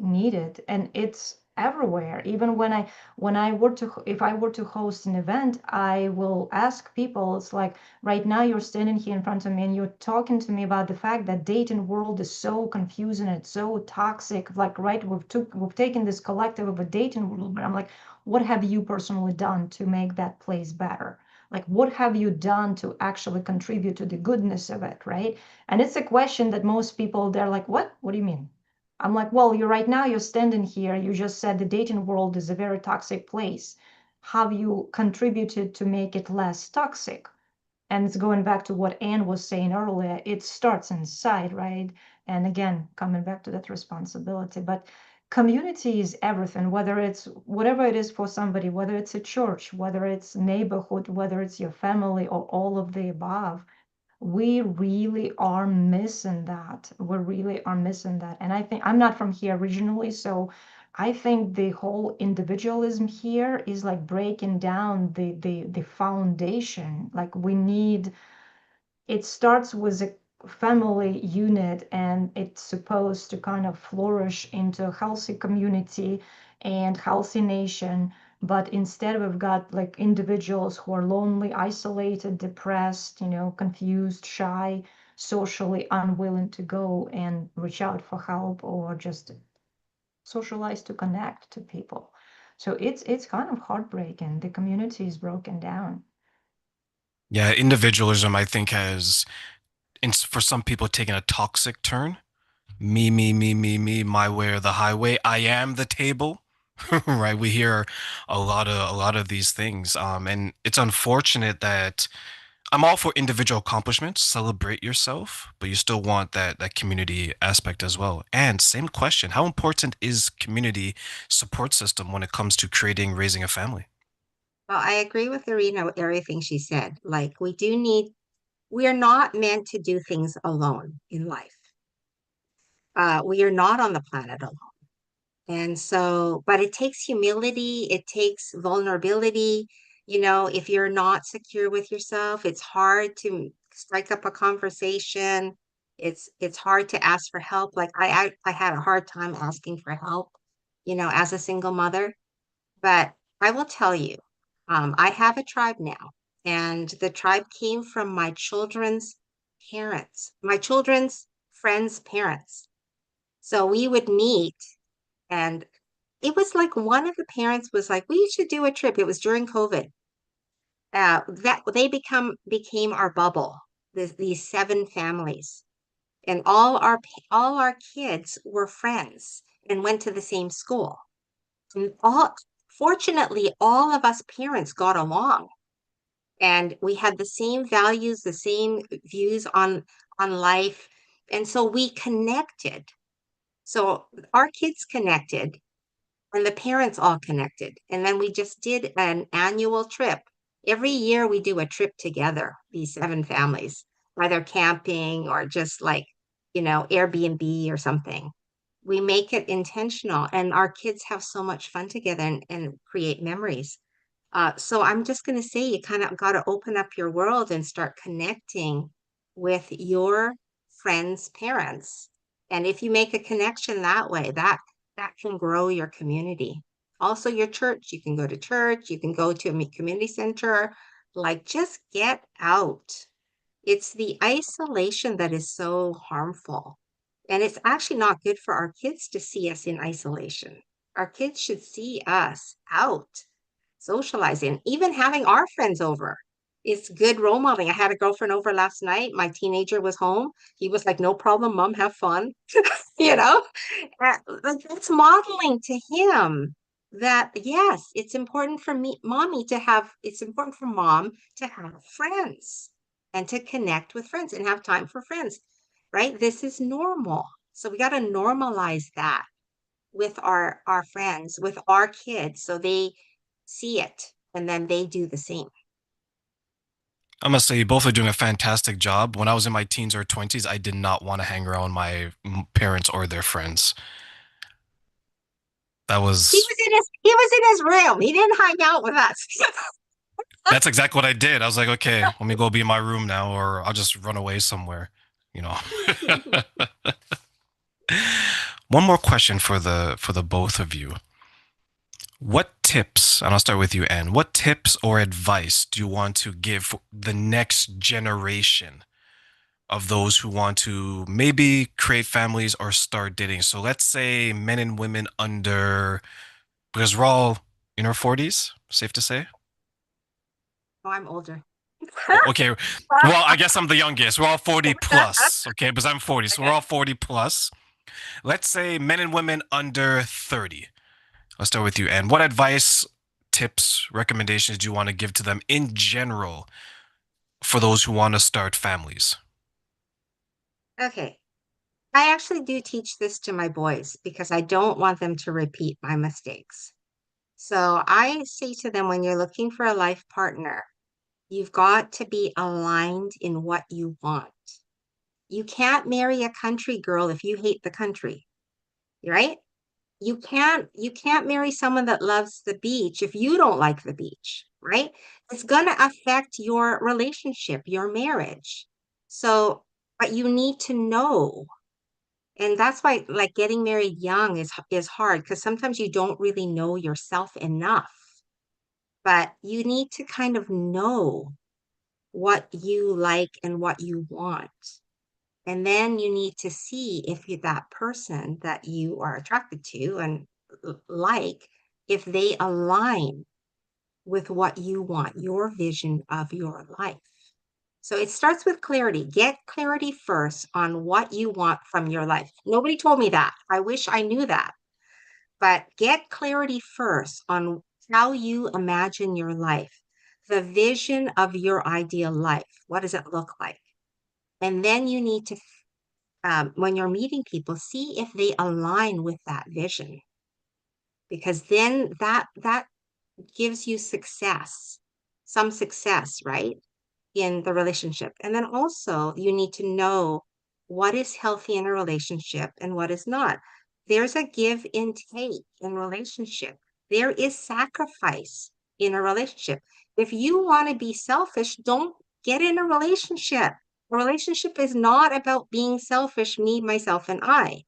need it, and it's everywhere. Even if I were to host an event, I will ask people. It's like right now you're standing here in front of me and you're talking to me about the fact that dating world is so confusing, it's so toxic. Like, right, we've taken this collective of a dating world, but I'm like, what have you personally done to make that place better? Like, what have you done to actually contribute to the goodness of it, right? And it's a question that most people, they're like, what do you mean? I'm like, well, you're standing here, you just said the dating world is a very toxic place. Have you contributed to make it less toxic? And it's going back to what Anne was saying earlier, it starts inside, right? And again, coming back to that responsibility. But community is everything, whether it's whatever it is for somebody, whether it's a church, whether it's neighborhood, whether it's your family, or all of the above. We really are missing that. We really are missing that. And I think I'm not from here originally, so I think the whole individualism here is like breaking down the foundation. Like, we need, it starts with a family unit, and it's supposed to kind of flourish into a healthy community and healthy nation. But instead, we've got like individuals who are lonely, isolated, depressed, confused, shy, socially unwilling to go and reach out for help or just socialize to connect to people. So it's kind of heartbreaking. The community is broken down. Yeah, individualism, I think, has, for some people, taken a toxic turn. Me, my way or the highway. I am the table. Right? We hear a lot of these things. And it's unfortunate that I'm all for individual accomplishments, celebrate yourself, but you still want that community aspect as well. And same question, how important is community support system when it comes to creating, raising a family? Well, I agree with Irina with everything she said. Like, we are not meant to do things alone in life. We are not on the planet alone. And so, but it takes humility, it takes vulnerability. If you're not secure with yourself, it's hard to strike up a conversation. It's hard to ask for help. Like, I had a hard time asking for help, as a single mother. But I will tell you, I have a tribe now, and the tribe came from my children's parents, my children's friends' parents. So we would meet, and it was like one of the parents was like, "We should do a trip." It was during COVID. That they became our bubble. These seven families, and all our kids were friends and went to the same school. And fortunately, all of us parents got along and we had the same values, the same views on life. And so we connected. So our kids connected and the parents all connected. And then we just did an annual trip. Every year we do a trip together, these 7 families, either camping or just like, Airbnb or something. We make it intentional and our kids have so much fun together and create memories. So I'm just going to say you kind of got to open up your world and start connecting with your friends' parents. And if you make a connection that way, that can grow your community. Also, your church, you can go to church, you can go to a community center, like just get out. It's the isolation that is so harmful. And it's actually not good for our kids to see us in isolation. Our kids should see us out socializing, even having our friends over. It's good role modeling. I had a girlfriend over last night. My teenager was home. He was like, no problem, mom, have fun. you know, like that's modeling to him that, yes, it's important for it's important for mom to have friends and to connect with friends and have time for friends, right? This is normal. So we got to normalize that with our friends, with our kids, so they see it and then they do the same. I must say, you both are doing a fantastic job. When I was in my teens or 20s, I did not want to hang around my parents or their friends. That was. He was in his room. He didn't hang out with us. That's exactly what I did. I was like, okay, let me go be in my room now, or I'll just run away somewhere. One more question for the both of you. What tips, and I'll start with you, Anne, what tips or advice do you want to give for the next generation of those who want to maybe create families or start dating? So let's say men and women because we're all in our 40s, safe to say? Oh, I'm older. Okay. Well, I guess I'm the youngest. We're all 40 plus, okay? Because I'm 40, so we're all 40 plus. Let's say men and women under 30. I'll start with you, Anne. What advice, tips, recommendations do you want to give to them in general for those who want to start families? Okay. I actually do teach this to my boys because I don't want them to repeat my mistakes. So I say to them, when you're looking for a life partner, you've got to be aligned in what you want. You can't marry a country girl if you hate the country, right? You can't marry someone that loves the beach if you don't like the beach, right? It's going to affect your relationship, your marriage. So, but you need to know. And that's why like getting married young is hard because sometimes you don't really know yourself enough. But you need to kind of know what you like and what you want. And then you need to see if that person that you are attracted to and like, if they align with what you want, your vision of your life. So it starts with clarity. Get clarity first on what you want from your life. Nobody told me that. I wish I knew that. But get clarity first on how you imagine your life, the vision of your ideal life. What does it look like? And then you need to when you're meeting people, see if they align with that vision, because then that gives you some success, right, in the relationship. And then also you need to know what is healthy in a relationship and what is not. There's a give and take in relationship. There is sacrifice in a relationship. If you want to be selfish, don't get in a relationship. A relationship is not about being selfish, me, myself, and I.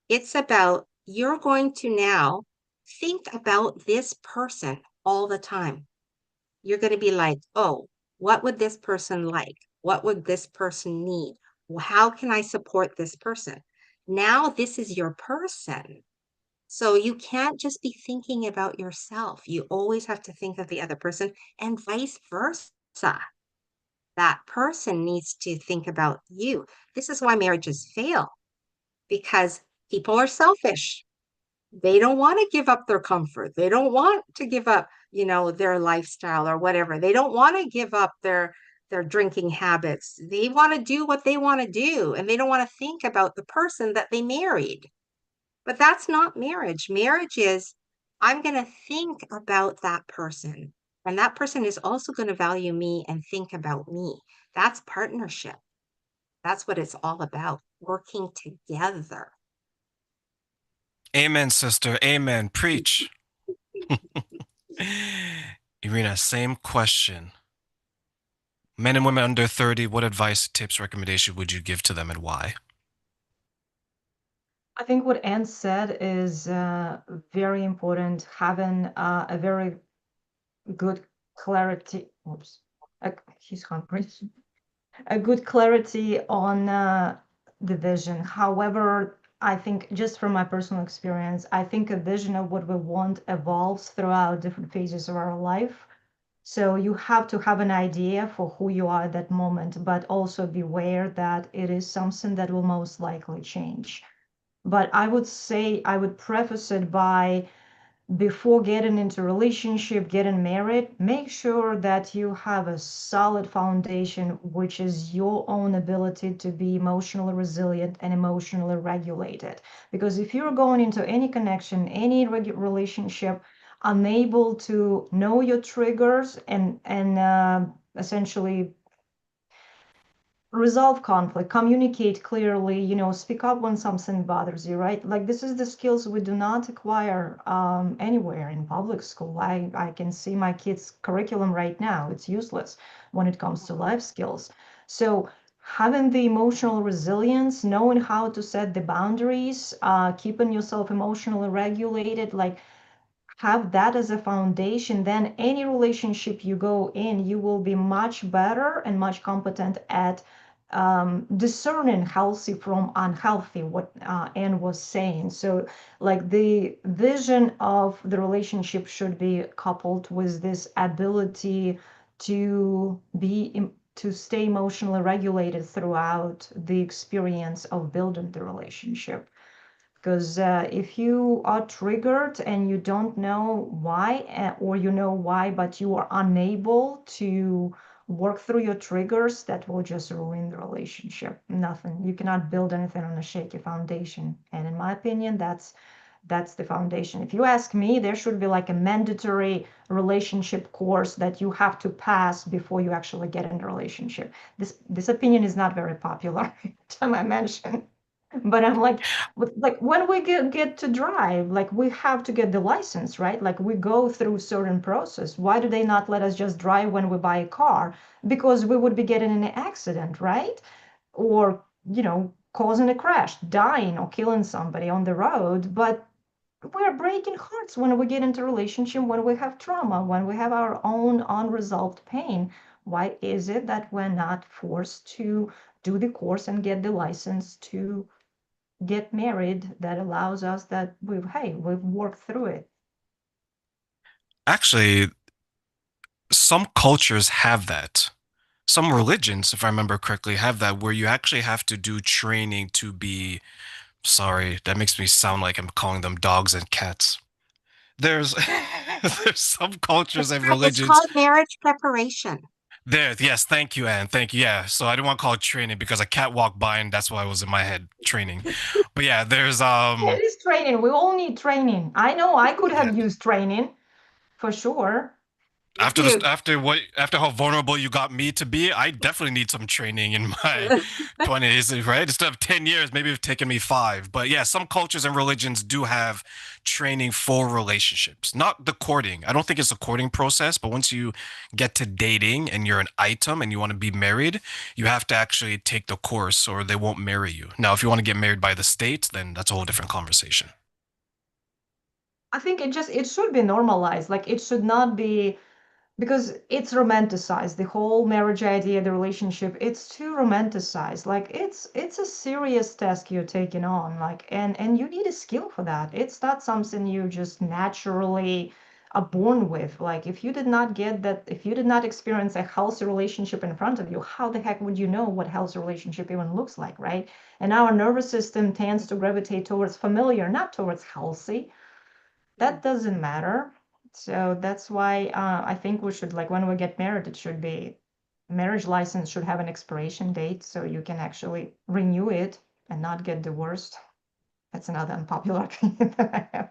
It's about you're going to now think about this person all the time. You're going to be like, oh, what would this person like? What would this person need? How can I support this person? Now this is your person. So you can't just be thinking about yourself. You always have to think of the other person and vice versa. That person needs to think about you. This is why marriages fail, because people are selfish. They don't want to give up their comfort. They don't want to give up, their lifestyle or whatever. They don't want to give up their drinking habits. They want to do what they want to do, and they don't want to think about the person that they married. But that's not marriage. Marriage is, I'm going to think about that person, and that person is also going to value me and think about me. That's partnership. That's what it's all about, working together. Amen, sister. Amen. Preach. Irina, same question. Men and women under 30, what advice, tips, recommendation would you give to them and why? I think what Anne said is very important, having a very good clarity. Oops, he's hungry. A good clarity on the vision. However, I think just from my personal experience, I think a vision of what we want evolves throughout different phases of our life. So you have to have an idea for who you are at that moment, but also beware that it is something that will most likely change. But I would say, I would preface it by, before getting into a relationship, getting married, make sure that you have a solid foundation, which is your own ability to be emotionally resilient and emotionally regulated. Because if you're going into any connection, any relationship, unable to know your triggers and essentially resolve conflict, communicate clearly, speak up when something bothers you, right? Like, this is the skills we do not acquire anywhere in public school. I can see my kids' curriculum right now. It's useless when it comes to life skills. So having the emotional resilience, knowing how to set the boundaries, keeping yourself emotionally regulated, like, have that as a foundation, then any relationship you go in, you will be much better and much competent at discerning healthy from unhealthy, what Anne was saying. So, like, the vision of the relationship should be coupled with this ability to stay emotionally regulated throughout the experience of building the relationship. Because if you are triggered and you don't know why, or you know why, but you are unable to work through your triggers, that will just ruin the relationship. Nothing. You cannot build anything on a shaky foundation. And in my opinion, that's the foundation. If you ask me, there should be like a mandatory relationship course that you have to pass before you actually get in a relationship. This opinion is not very popular, time I mentioned. But I'm like when we get to drive, like, we have to get the license, right? Like, we go through certain process. Why do they not let us just drive when we buy a car? Because we would be getting in an accident, right? Or, causing a crash, dying or killing somebody on the road. But we're breaking hearts when we get into a relationship, when we have trauma, when we have our own unresolved pain. Why is it that we're not forced to do the course and get the license to get married that allows us that we've worked through it? Actually, some cultures have that. Some religions, if I remember correctly, have that where you actually have to do training to be, sorry, that makes me sound like I'm calling them dogs and cats. There's there's some cultures and It's religions. called marriage preparation. There, yes, thank you, Anne. Thank you. Yeah. So I didn't want to call it training because a cat walked by and that's why it was in my head, training. But yeah, there's It is training. We all need training. I know I could have used training for sure. after how vulnerable you got me to be, I definitely need some training in my 20s, right? Instead of 10 years, maybe it's taken me 5. But yeah, some cultures and religions do have training for relationships, not the courting. I don't think it's a courting process, but once you get to dating and you're an item and you want to be married, you have to actually take the course or they won't marry you. Now, if you want to get married by the state, then that's a whole different conversation. I think it should be normalized. Like, it should not be, because it's romanticized. The whole marriage idea, the relationship, it's too romanticized. Like, it's a serious task you're taking on. Like, and you need a skill for that. It's not something you just naturally are born with. Like, if you did not get that, if you did not experience a healthy relationship in front of you, how the heck would you know what healthy relationship even looks like, right? And our nervous system tends to gravitate towards familiar, not towards healthy. that doesn't matter. So that's why I think we should, like, when we get married, it should be marriage license should have an expiration date so you can actually renew it and not get divorced. That's another unpopular opinion that I have.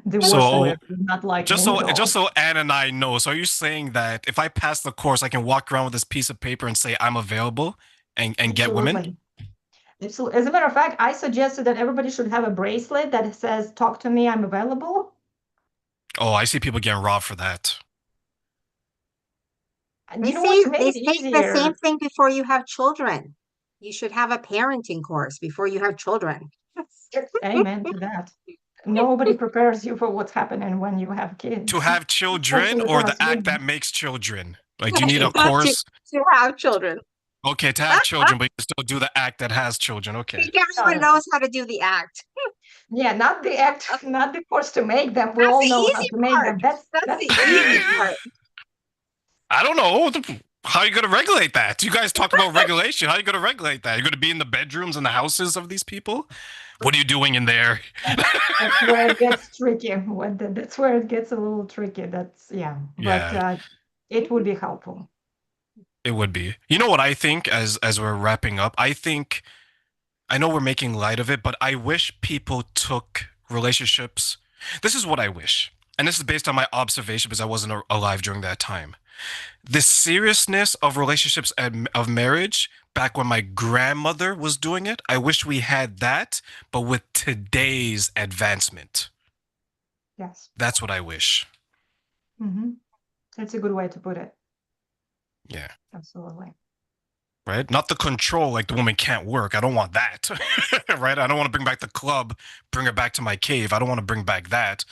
Divorce So lawyers do not like just me so at all. just so Anne and I know, so are you saying that if I pass the course, I can walk around with this piece of paper and say I'm available and get women? Absolutely. As a matter of fact, I suggested that everybody should have a bracelet that says, "Talk to me, I'm available." Oh, I see people getting robbed for that. You know what? To make They it say the same easier, thing before you have children. You should have a parenting course before you have children. amen to that. Nobody prepares you for what's happening when you have To kids, have children especially or for the us act women. that makes children? Like, do you need a Not to, course? to have children. Okay, to have children, but you still do the act that has children. I Okay. think everyone knows how to do the act. Yeah, not the act, not the course to make them. We That's all the know how easy to make part. them. That's That's the the easy easy part. I don't know. How are you going to regulate that? You guys talked about regulation. How are you going to regulate that? You're going to be in the bedrooms and the houses of these people? What are you doing in there? That's where it gets tricky. That's where it gets a little tricky. Yeah, but Yeah, it would be helpful. it would be. You know what I think as we're wrapping up? I know we're making light of it, but I wish people took relationships. This is what I wish. And this is based on my observation because I wasn't alive during that time. The seriousness of relationships and of marriage back when my grandmother was doing it, I wish we had that, but with today's advancement. Yes. That's what I wish. That's a good way to put it. Yeah. Absolutely. Right? Not the control, like the woman can't work. I don't want that. Right? I don't want to bring back the club, bring her back to my cave. I don't want to bring back that.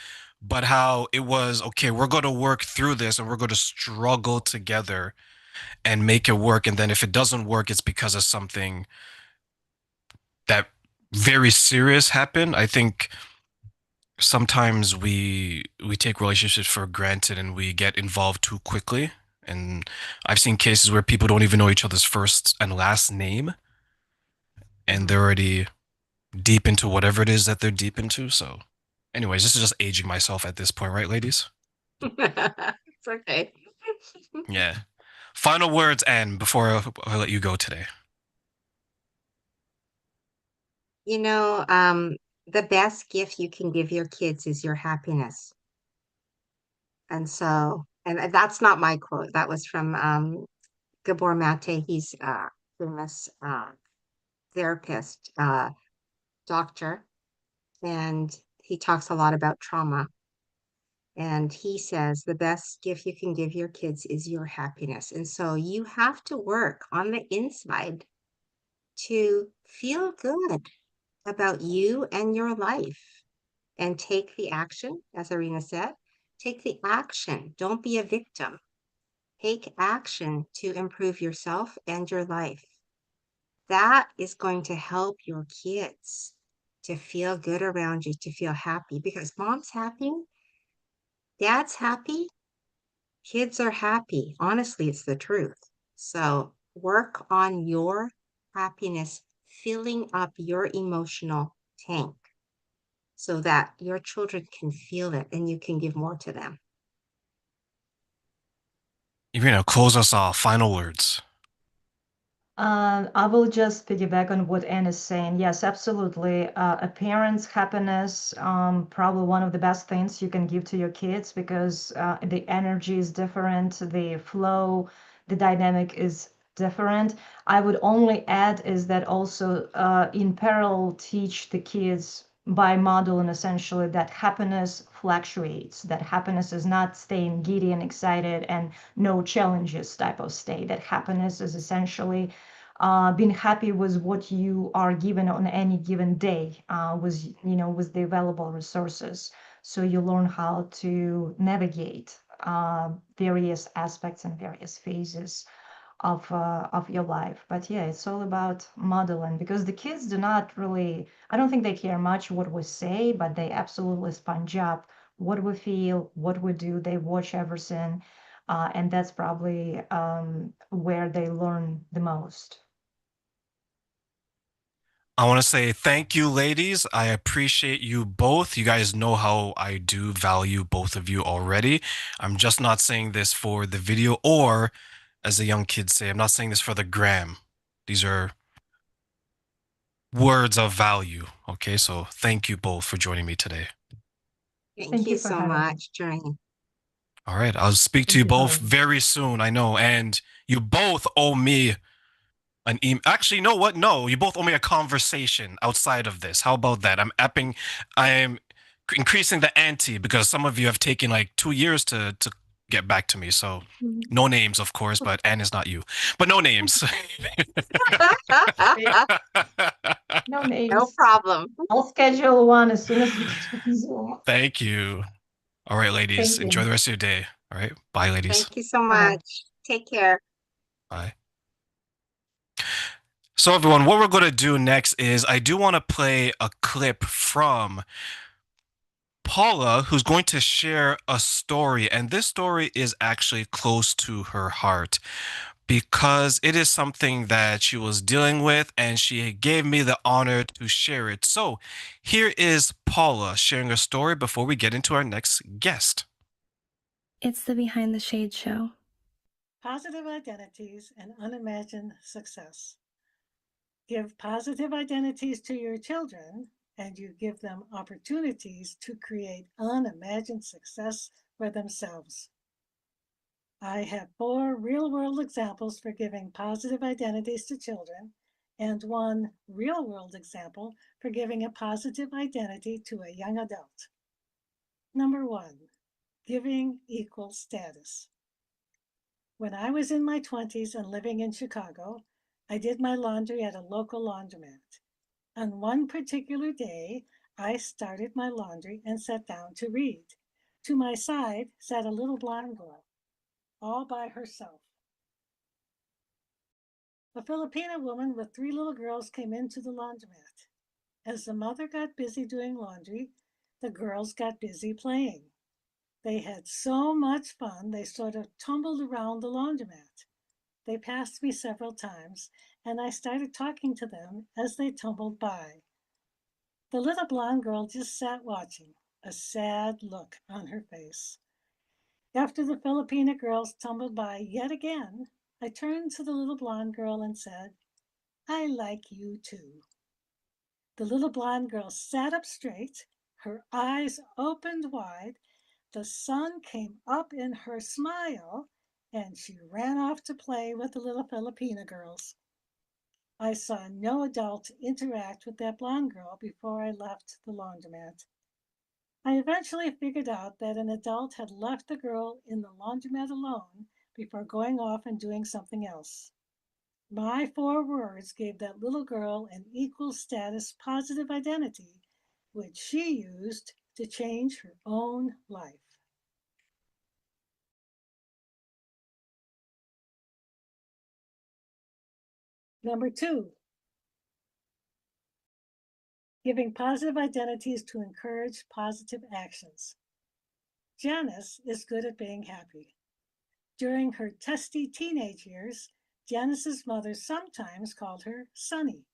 But how it was, okay, we're going to work through this and we're going to struggle together and make it work. And then if it doesn't work, it's because of something that very serious happened. I think sometimes we take relationships for granted and we get involved too quickly. And I've seen cases where people don't even know each other's first and last name, and they're already deep into whatever it is that they're deep into. So, anyways, this is just aging myself at this point, right, ladies? It's okay. Yeah. Final words, Anne, before I let you go today. You know, the best gift you can give your kids is your happiness. And so, and that's not my quote. That was from Gabor Mate. He's a famous therapist, doctor, and he talks a lot about trauma. And he says the best gift you can give your kids is your happiness. And so you have to work on the inside to feel good about you and your life and take the action, as Irina said, take the action. Don't be a victim. Take action to improve yourself and your life. That is going to help your kids to feel good around you, to feel happy, because mom's happy, dad's happy, kids are happy. Honestly, it's the truth. So work on your happiness, filling up your emotional tank so that your children can feel it and you can give more to them. Irina, close us off. Final words. I will just piggyback on what Anne is saying. Yes, absolutely. A parent's happiness, probably one of the best things you can give to your kids because the energy is different, the flow, the dynamic is different. I would only add is that also in parallel teach the kids by modeling essentially that happiness fluctuates, that happiness is not staying giddy and excited and no challenges type of state, that happiness is essentially being happy with what you are given on any given day with the available resources. So you learn how to navigate various aspects and various phases of your life. But yeah, it's all about modeling because the kids do not really, I don't think they care much what we say, but they absolutely sponge up what we feel, what we do. They watch everything. And that's probably where they learn the most. I want to say thank you, ladies. I appreciate you both. You guys know how I do value both of you already. I'm just not saying this for the video, or as the young kids say, I'm not saying this for the gram. These are words of value. Okay, so thank you both for joining me today. Thank you so much, Terraine. All right, I'll speak to you both very soon. I know, and you both owe me an email. Actually, you know what? No, you both owe me a conversation outside of this. How about that? I'm increasing the ante because some of you have taken like 2 years to get back to me. So no names, of course, but Anne is not you. But no names. No names. No problem. I'll schedule one as soon as we get to Zoom. Thank you. All right, ladies. Thank you. Enjoy the rest of your day. All right. Bye, ladies. Thank you so Bye-bye. much. Take care. Bye. So everyone, what we're going to do next is I do want to play a clip from Paula, who's going to share a story. And this story is actually close to her heart because it is something that she was dealing with and she gave me the honor to share it. So here is Paula sharing a story before we get into our next guest. It's the Behind the Shade show. Positive identities and unimagined success. Give positive identities to your children, and you give them opportunities to create unimagined success for themselves. I have 4 real-world examples for giving positive identities to children, and 1 real-world example for giving a positive identity to a young adult. Number 1, giving equal status. When I was in my 20s and living in Chicago, I did my laundry at a local laundromat. On one particular day, I started my laundry and sat down to read. To my side sat a little blonde girl, all by herself. A Filipina woman with 3 little girls came into the laundromat. As the mother got busy doing laundry, the girls got busy playing. They had so much fun, they sort of tumbled around the laundromat. They passed me several times, and I started talking to them as they tumbled by. The little blonde girl just sat watching, a sad look on her face. After the Filipina girls tumbled by yet again, I turned to the little blonde girl and said, "I like you too." The little blonde girl sat up straight, her eyes opened wide, the sun came up in her smile, and she ran off to play with the little Filipina girls. I saw no adult interact with that blonde girl before I left the laundromat. I eventually figured out that an adult had left the girl in the laundromat alone before going off and doing something else. My 4 words gave that little girl an equal status positive identity, which she used to change her own life. Number 2, giving positive identities to encourage positive actions. Janice is good at being happy. During her testy teenage years, Janice's mother sometimes called her Sunny.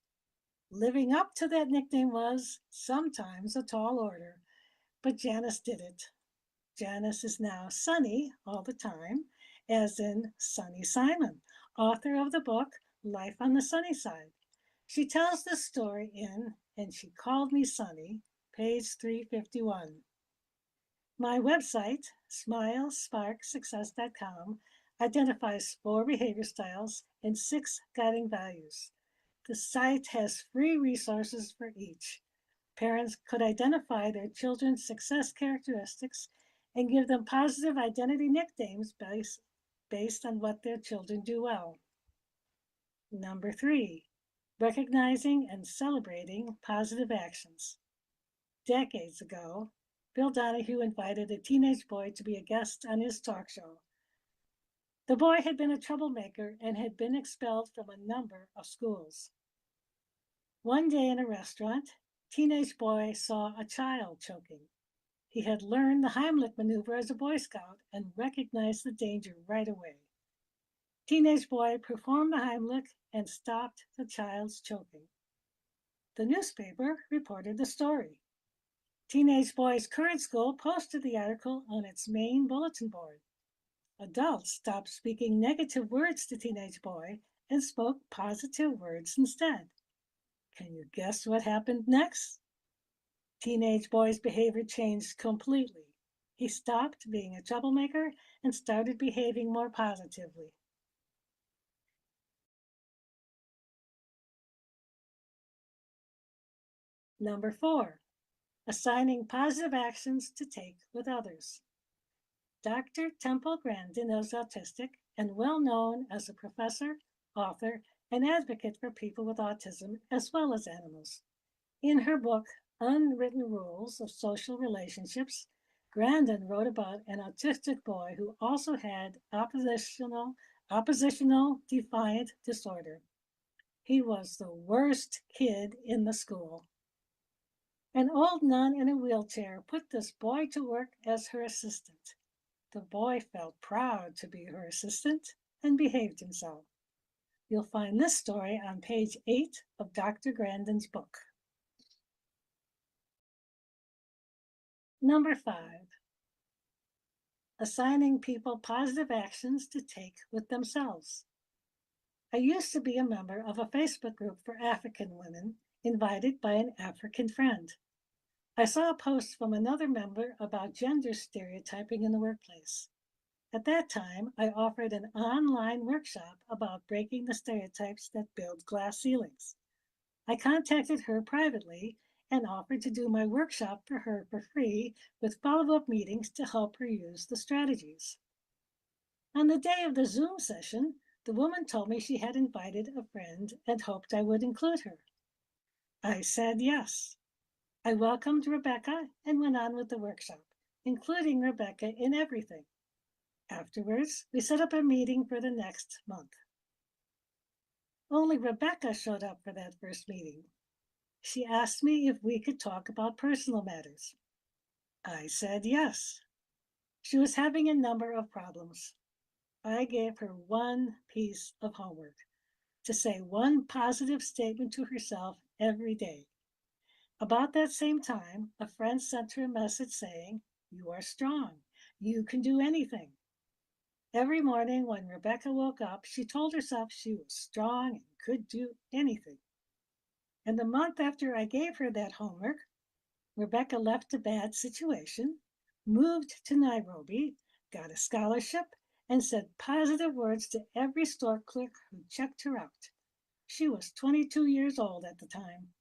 Living up to that nickname was sometimes a tall order, but Janice did it. Janice is now Sunny all the time, as in Sunny Simon, author of the book Life on the Sunny Side. She tells this story in And She Called Me Sunny, page 351. My website, smilesparksuccess.com, identifies 4 behavior styles and 6 guiding values. The site has free resources for each. Parents could identify their children's success characteristics and give them positive identity nicknames based on what their children do well. Number 3, recognizing and celebrating positive actions. Decades ago, Bill Donahue invited a teenage boy to be a guest on his talk show. The boy had been a troublemaker and had been expelled from a number of schools. One day in a restaurant, teenage boy saw a child choking. He had learned the Heimlich maneuver as a Boy Scout and recognized the danger right away. Teenage boy performed the Heimlich and stopped the child's choking. The newspaper reported the story. Teenage Boy's current school posted the article on its main bulletin board. Adults stopped speaking negative words to Teenage Boy and spoke positive words instead. Can you guess what happened next? Teenage Boy's behavior changed completely. He stopped being a troublemaker and started behaving more positively. Number 4, assigning positive actions to take with others. Dr. Temple Grandin is autistic and well known as a professor, author, and advocate for people with autism as well as animals. In her book, Unwritten Rules of Social Relationships, Grandin wrote about an autistic boy who also had oppositional defiant disorder. He was the worst kid in the school. An old nun in a wheelchair put this boy to work as her assistant. The boy felt proud to be her assistant and behaved himself. You'll find this story on page 8 of Dr. Grandin's book. Number 5, assigning people positive actions to take with themselves. I used to be a member of a Facebook group for African women, invited by an African friend. I saw a post from another member about gender stereotyping in the workplace. At that time, I offered an online workshop about breaking the stereotypes that build glass ceilings. I contacted her privately and offered to do my workshop for her for free with follow-up meetings to help her use the strategies. On the day of the Zoom session, the woman told me she had invited a friend and hoped I would include her. I said yes. I welcomed Rebecca and went on with the workshop, including Rebecca in everything. Afterwards, we set up a meeting for the next month. Only Rebecca showed up for that first meeting. She asked me if we could talk about personal matters. I said yes. She was having a number of problems. I gave her one piece of homework, to say one positive statement to herself every day. About that same time, a friend sent her a message saying, "You are strong. You can do anything." Every morning when Rebecca woke up, she told herself she was strong and could do anything. And the month after I gave her that homework, Rebecca left a bad situation, moved to Nairobi, got a scholarship, and said positive words to every store clerk who checked her out. She was 22 years old at the time.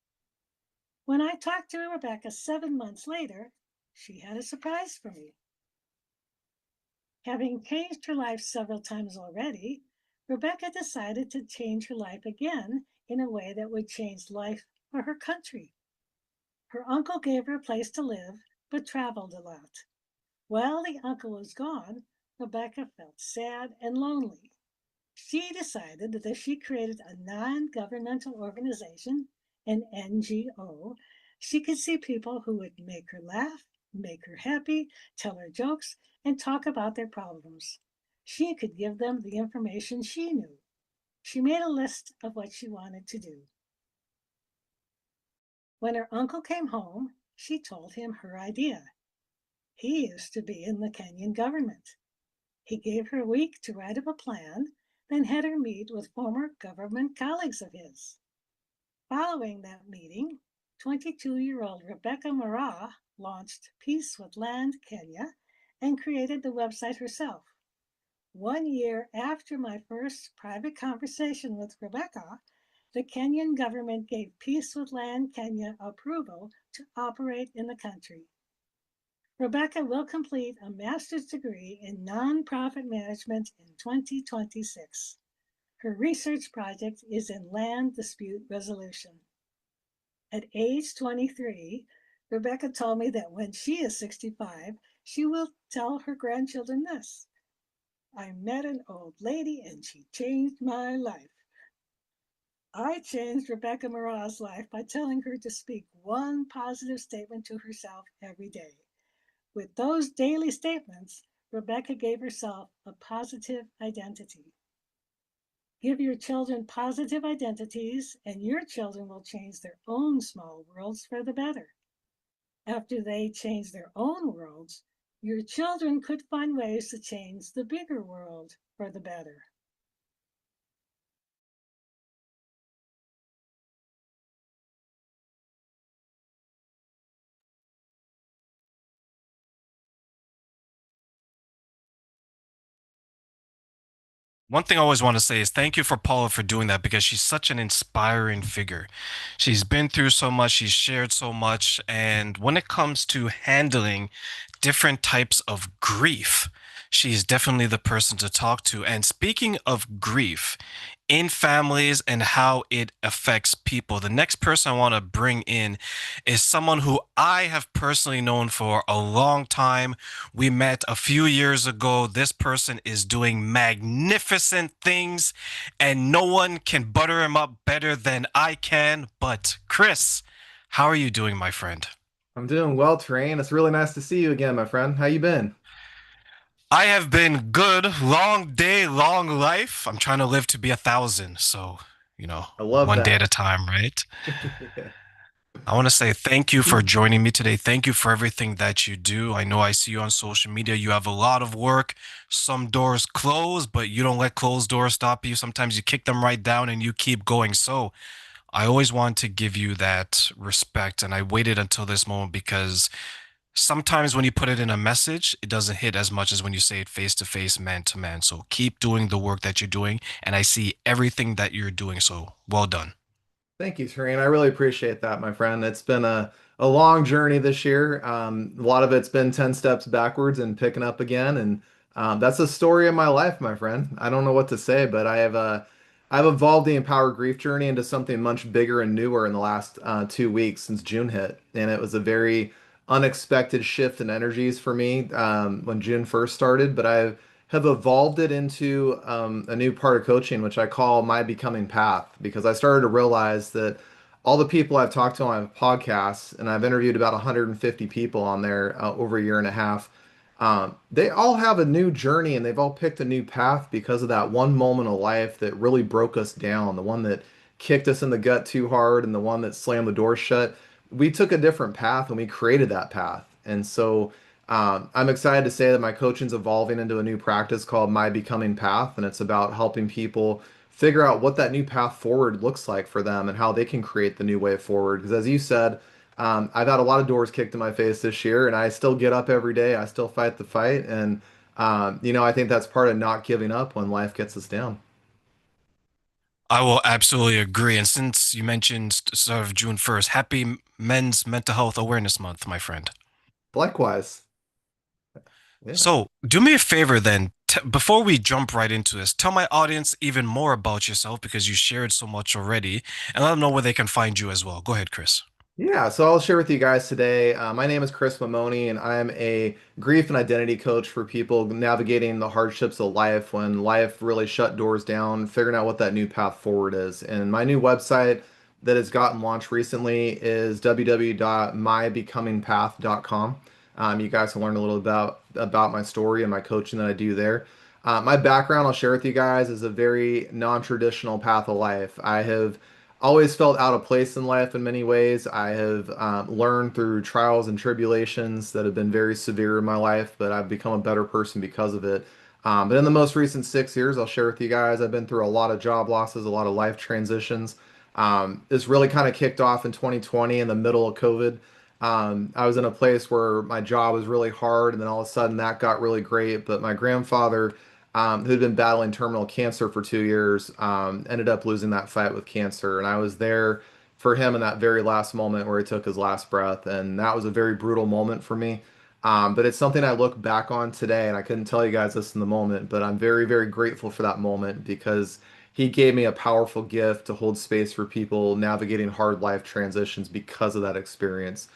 When I talked to Rebecca 7 months later, she had a surprise for me. Having changed her life several times already, Rebecca decided to change her life again in a way that would change life for her country. Her uncle gave her a place to live, but traveled a lot. While the uncle was gone, Rebecca felt sad and lonely. She decided that if she created a non-governmental organization, an NGO, she could see people who would make her laugh, make her happy, tell her jokes, and talk about their problems. She could give them the information she knew. She made a list of what she wanted to do. When her uncle came home, she told him her idea. He used to be in the Kenyan government. He gave her a week to write up a plan, then had her meet with former government colleagues of his. Following that meeting, 22-year-old Rebecca Mara launched Peace with Land Kenya and created the website herself. 1 year after my first private conversation with Rebecca, the Kenyan government gave Peace with Land Kenya approval to operate in the country. Rebecca will complete a master's degree in nonprofit management in 2026. Her research project is in land dispute resolution. At age 23, Rebecca told me that when she is 65, she will tell her grandchildren this: "I met an old lady and she changed my life." I changed Rebecca Mara's life by telling her to speak one positive statement to herself every day. With those daily statements, Rebecca gave herself a positive identity. Give your children positive identities, and your children will change their own small worlds for the better. After they change their own worlds, your children could find ways to change the bigger world for the better. One thing I always want to say is thank you for Paula for doing that because she's such an inspiring figure. She's been through so much, she's shared so much, and when it comes to handling different types of grief, she's definitely the person to talk to. And speaking of grief in families and how it affects people, the next person I want to bring in is someone who I have personally known for a long time. We met a few years ago. This person is doing magnificent things, and no one can butter him up better than I can. But Chris, how are you doing, my friend? I'm doing well, TERRAINE. It's really nice to see you again, my friend. How you been? I have been good. Long day, long life. I'm trying to live to be 1,000. So, I love one day at that. a time, right? Yeah. I want to say thank you for joining me today. Thank you for everything that you do. I know I see you on social media. You have a lot of work. Some doors close, but you don't let closed doors stop you. Sometimes you kick them right down and you keep going. So I always want to give you that respect. And I waited until this moment because sometimes when you put it in a message, it doesn't hit as much as when you say it face to face, man to man. So keep doing the work that you're doing. And I see everything that you're doing. So well done. Thank you, TERRAINE. I really appreciate that, my friend. It's been a long journey this year. A lot of it's been 10 steps backwards and picking up again. And that's the story of my life, my friend. I don't know what to say, but I've evolved the Empower Grief journey into something much bigger and newer in the last 2 weeks since June hit. And it was a very unexpected shift in energies for me when June first started. But I have evolved it into a new part of coaching, which I call my becoming path, because I started to realize that all the people I've talked to on podcasts, and I've interviewed about 150 people on there over a year and a half, they all have a new journey and they've all picked a new path because of that one moment of life that really broke us down, the one that kicked us in the gut too hard and the one that slammed the door shut. We took a different path and we created that path. And so I'm excited to say that my coaching's evolving into a new practice called My Becoming Path, and it's about helping people figure out what that new path forward looks like for them and how they can create the new way forward. Because as you said, I've had a lot of doors kicked in my face this year, and I still get up every day. I still fight the fight, and I think that's part of not giving up when life gets us down. I will absolutely agree. And since you mentioned sort of June 1st, happy Men's Mental Health Awareness Month, my friend. Likewise. Yeah. So do me a favor then, before we jump right into this, tell my audience even more about yourself because you shared so much already, and let them know where they can find you as well. Go ahead, Chris. Yeah, so I'll share with you guys today. My name is Chris MAMONE, and I'm a grief and identity coach for people navigating the hardships of life when life really shut doors down, figuring out what that new path forward is. And my new website that has gotten launched recently is www.mybecomingpath.com. You guys can learn a little about my story and my coaching that I do there. My background, I'll share with you guys, is a very non-traditional path of life. I have always felt out of place in life in many ways. I have learned through trials and tribulations that have been very severe in my life, but I've become a better person because of it. But in the most recent 6 years, I'll share with you guys, I've been through a lot of job losses, a lot of life transitions. This really kind of kicked off in 2020 in the middle of COVID. I was in a place where my job was really hard, and then all of a sudden that got really great. But my grandfather, who'd been battling terminal cancer for 2 years, ended up losing that fight with cancer. And I was there for him in that very last moment where he took his last breath. And that was a very brutal moment for me. But it's something I look back on today, and I couldn't tell you guys this in the moment, but I'm very, very grateful for that moment because he gave me a powerful gift to hold space for people navigating hard life transitions because of that experience.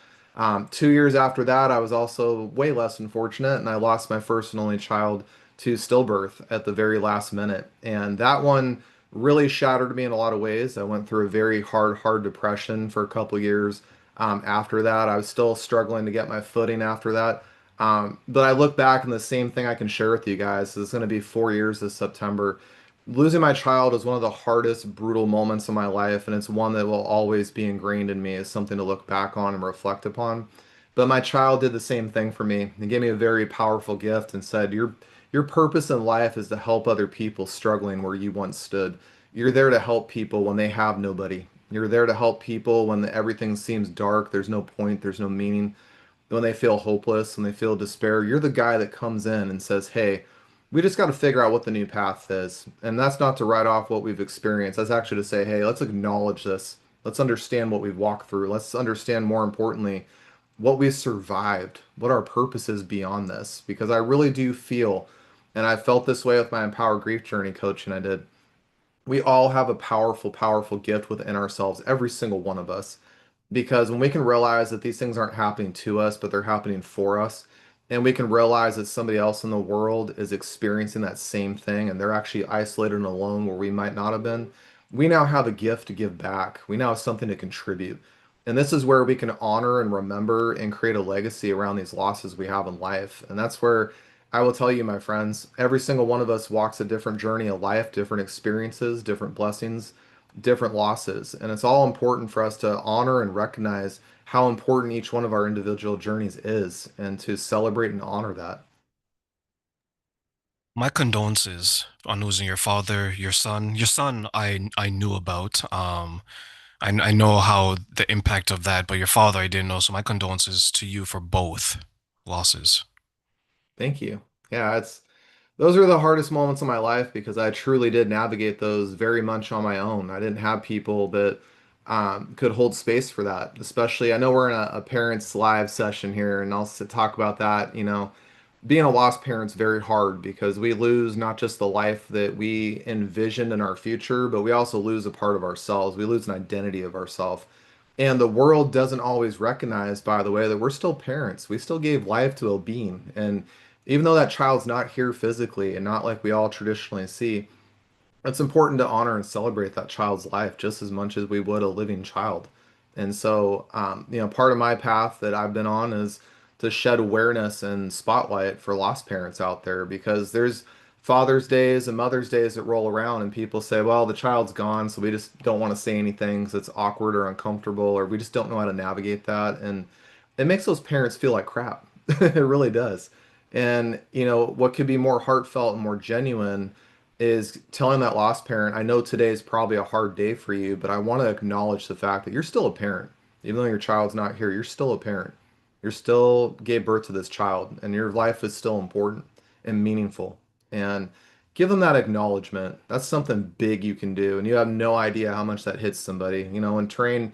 2 years after that, I was also way less unfortunate, and I lost my first and only child to stillbirth at the very last minute. And that one really shattered me in a lot of ways. I went through a very hard depression for a couple years. After that, I was still struggling to get my footing after that. But I look back and the same thing I can share with you guys. It's going to be 4 years this September. losing my child is one of the hardest, brutal moments of my life, and it's one that will always be ingrained in me as something to look back on and reflect upon. But my child did the same thing for me. He gave me a very powerful gift and said, your purpose in life is to help other people struggling where you once stood. You're there to help people when they have nobody. You're there to help people when everything seems dark, there's no point, there's no meaning, when they feel hopeless, when they feel despair. You're the guy that comes in and says, hey, we just got to figure out what the new path is. And that's not to write off what we've experienced. That's actually to say, hey, let's acknowledge this. Let's understand what we've walked through. Let's understand, more importantly, what we've survived, what our purpose is beyond this. Because I really do feel, and I felt this way with my Empower Grief Journey coaching I did, we all have a powerful, powerful gift within ourselves, every single one of us. Because when we can realize that these things aren't happening to us, but they're happening for us, and we can realize that somebody else in the world is experiencing that same thing and they're actually isolated and alone where we might not have been, we now have a gift to give back. We now have something to contribute. And this is where we can honor and remember and create a legacy around these losses we have in life. And that's where I will tell you, my friends, every single one of us walks a different journey of life, different experiences, different blessings, different losses. And it's all important for us to honor and recognize how important each one of our individual journeys is and to celebrate and honor that. My condolences on losing your father, your son. Your son, I knew about. I know how the impact of that, but your father I didn't know. So my condolences to you for both losses. Thank you. Yeah, it's those are the hardest moments of my life because I truly did navigate those very much on my own. I didn't have people that could hold space for that. Especially, I know we're in a parents live session here, and I'll talk about that. Being a lost parent's very hard because we lose not just the life that we envisioned in our future, but we also lose a part of ourselves. We lose an identity of ourselves. And the world doesn't always recognize, by the way, that we're still parents. We still gave life to a being. And even though that child's not here physically and not like we all traditionally see, it's important to honor and celebrate that child's life just as much as we would a living child. And so, part of my path that I've been on is to shed awareness and spotlight for lost parents out there because there's Father's Days and Mother's Days that roll around, and people say, well, the child's gone, so we just don't want to say anything because it's awkward or uncomfortable, or we just don't know how to navigate that. And it makes those parents feel like crap. It really does. And, what could be more heartfelt and more genuine is telling that lost parent, I know today is probably a hard day for you, but I want to acknowledge the fact that you're still a parent. Even though your child's not here, you're still a parent. You're still gave birth to this child, and your life is still important and meaningful. And give them that acknowledgement. That's something big you can do, and you have no idea how much that hits somebody. When Train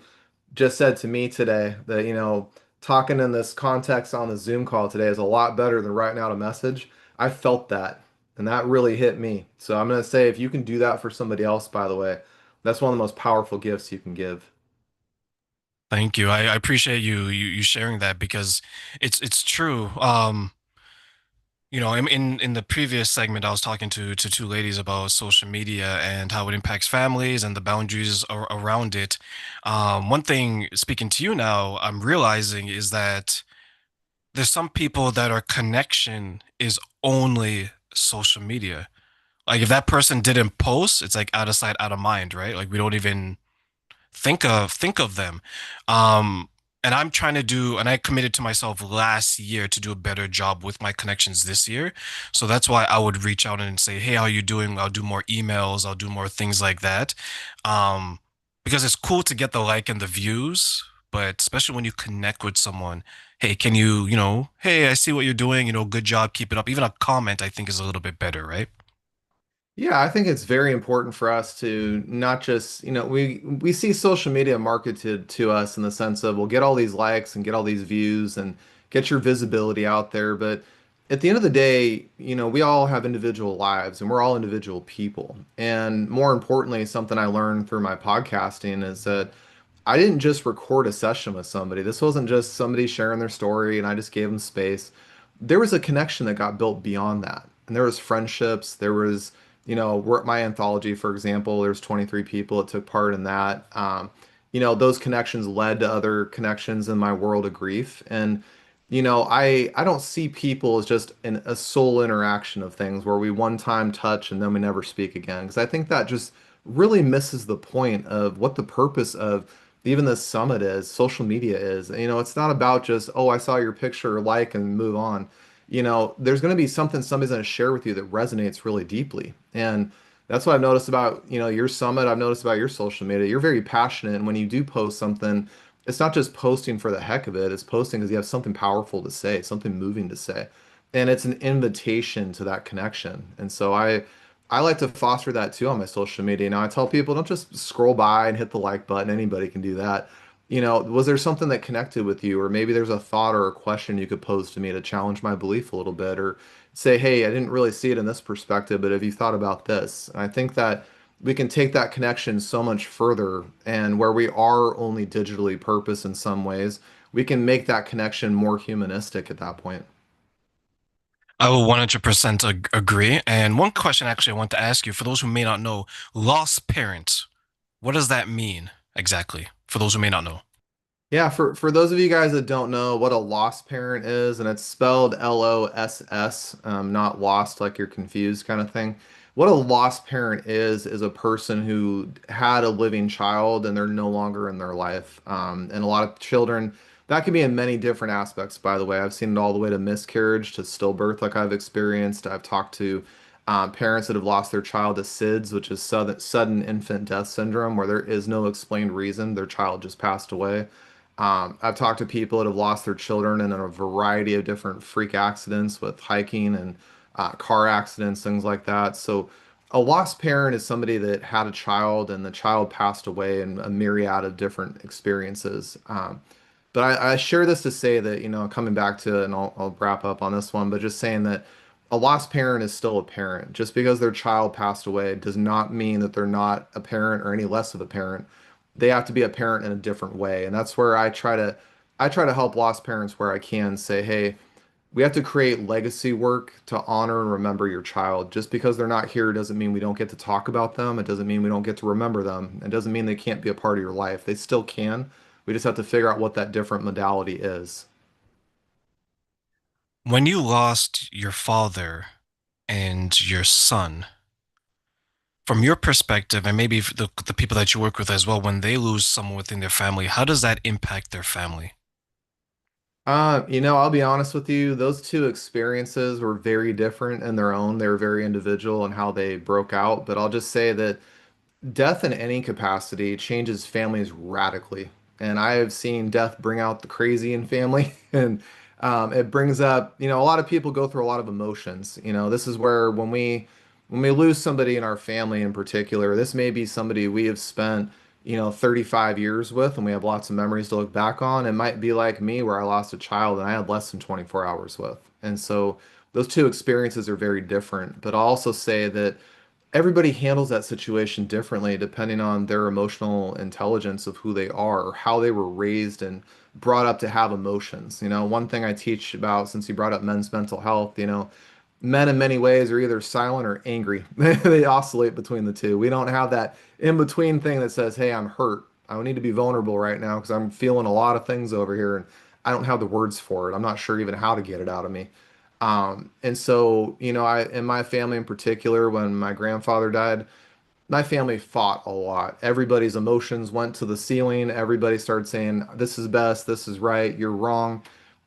just said to me today that, talking in this context on the Zoom call today is a lot better than writing out a message. I felt that, and that really hit me. So I'm going to say if you can do that for somebody else, by the way, that's one of the most powerful gifts you can give. Thank you. I appreciate you sharing that because it's true. In the previous segment, I was talking to two ladies about social media and how it impacts families and the boundaries around it. One thing, speaking to you now, I'm realizing is that there's some people that our connection is only social media. Like if that person didn't post, it's like out of sight, out of mind, right? Like we don't even think of them. um and I'm trying to do, and I committed to myself last year to do a better job with my connections this year. So that's why I would reach out and say, hey, how are you doing? I'll do more emails, I'll do more things like that. um because it's cool to get the like and the views, but especially when you connect with someone, hey, can hey, I see what you're doing, good job, keep it up. Even a comment I think is a little bit better, right? Yeah, I think it's very important for us to not just, we see social media marketed to us in the sense of we'll get all these likes and get all these views and get your visibility out there, but at the end of the day, we all have individual lives and we're all individual people. And more importantly, something I learned through my podcasting is that I didn't just record a session with somebody. This wasn't just somebody sharing their story and I just gave them space. There was a connection that got built beyond that. And there was friendships, there was my anthology, for example, there's 23 people that took part in that. Those connections led to other connections in my world of grief. And I don't see people as just a sole interaction of things where we one time touch and then we never speak again. Because I think that just really misses the point of what the purpose of even this summit is, social media is. It's not about just, oh, I saw your picture, like, and move on. There's going to be something somebody's going to share with you that resonates really deeply. And that's what I've noticed about, your summit. I've noticed about your social media. You're very passionate. And when you do post something, it's not just posting for the heck of it. It's posting because you have something powerful to say, something moving to say. And it's an invitation to that connection. And so I like to foster that too on my social media. Now I tell people don't just scroll by and hit the like button. Anybody can do that. Was there something that connected with you, or maybe there's a thought or a question you could pose to me to challenge my belief a little bit, or say, hey, I didn't really see it in this perspective, but have you thought about this? And I think that we can take that connection so much further, and where we are only digitally purposed in some ways, we can make that connection more humanistic at that point. I will 100% agree. And one question actually I want to ask you, for those who may not know, lost parent, what does that mean exactly? For those who may not know. Yeah, for those of you guys that don't know what a lost parent is, and it's spelled LOSS, not lost like you're confused kind of thing. What a lost parent is a person who had a living child and they're no longer in their life. And a lot of children, that can be in many different aspects, by the way. I've seen it all the way to miscarriage to stillbirth, like I've experienced. I've talked to parents that have lost their child to SIDS, which is sudden infant death syndrome, where there is no explained reason. Their child just passed away. I've talked to people that have lost their children in a variety of different freak accidents with hiking and car accidents, things like that. So, a lost parent is somebody that had a child and the child passed away in a myriad of different experiences. But I share this to say that, coming back to, and I'll wrap up on this one, but just saying that a lost parent is still a parent. Just because their child passed away does not mean that they're not a parent or any less of a parent. They have to be a parent in a different way. And that's where I try to help lost parents where I can say, hey, we have to create legacy work to honor and remember your child. Just because they're not here doesn't mean we don't get to talk about them. It doesn't mean we don't get to remember them. It doesn't mean they can't be a part of your life. They still can. We just have to figure out what that different modality is. When you lost your father and your son, from your perspective, and maybe the people that you work with as well, when they lose someone within their family, how does that impact their family? I'll be honest with you, those two experiences were very different in their own. They were very individual in how they broke out. But I'll just say that death in any capacity changes families radically. And I have seen death bring out the crazy in family. And it brings up, a lot of people go through a lot of emotions. This is where when we lose somebody in our family in particular, this may be somebody we have spent, 35 years with, and we have lots of memories to look back on. It might be like me, where I lost a child and I had less than 24 hours with. And so those two experiences are very different. But I'll also say that everybody handles that situation differently depending on their emotional intelligence of who they are or how they were raised and brought up to have emotions. One thing I teach about, since you brought up men's mental health, men in many ways are either silent or angry. They oscillate between the two. We don't have that in between thing that says, hey, I'm hurt. I need to be vulnerable right now because I'm feeling a lot of things over here and I don't have the words for it. I'm not sure even how to get it out of me. And so, in my family in particular, when my grandfather died, my family fought a lot. Everybody's emotions went to the ceiling. Everybody started saying, this is best, this is right, you're wrong.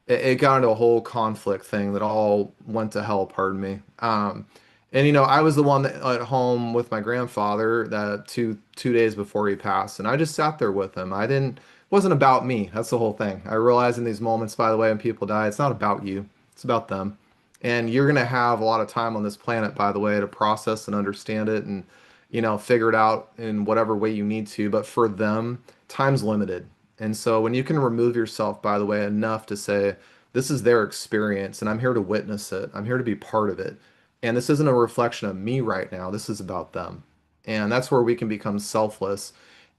It got into a whole conflict thing that all went to hell, pardon me. And I was the one that, at home with my grandfather that two days before he passed, and I just sat there with him. I didn't, it wasn't about me. That's the whole thing. I realize in these moments, by the way, when people die, it's not about you. It's about them. And you're gonna have a lot of time on this planet, by the way, to process and understand it and, figure it out in whatever way you need to. But for them, time's limited. And so when you can remove yourself, by the way, enough to say, this is their experience and I'm here to witness it. I'm here to be part of it. And this isn't a reflection of me right now. This is about them. And that's where we can become selfless.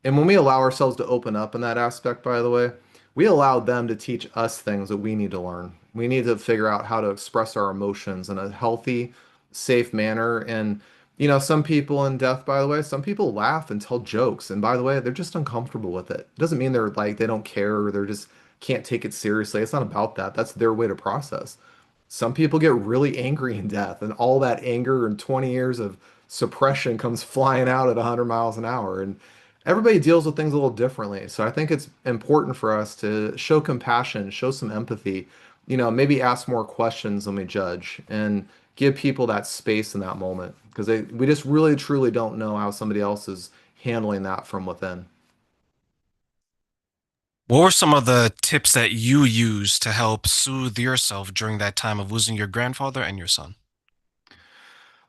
And when we allow ourselves to open up in that aspect, by the way, we allow them to teach us things that we need to learn. We need to figure out how to express our emotions in a healthy, safe manner. And, some people in death, by the way, some people laugh and tell jokes. And by the way, they're just uncomfortable with it. It doesn't mean they're like, they don't care or they're just can't take it seriously. It's not about that. That's their way to process. Some people get really angry in death, and all that anger and 20 years of suppression comes flying out at 100 miles an hour. And everybody deals with things a little differently. So I think it's important for us to show compassion, show some empathy, maybe ask more questions than we judge, and give people that space in that moment because we just really truly don't know how somebody else is handling that from within. What were some of the tips that you used to help soothe yourself during that time of losing your grandfather and your son?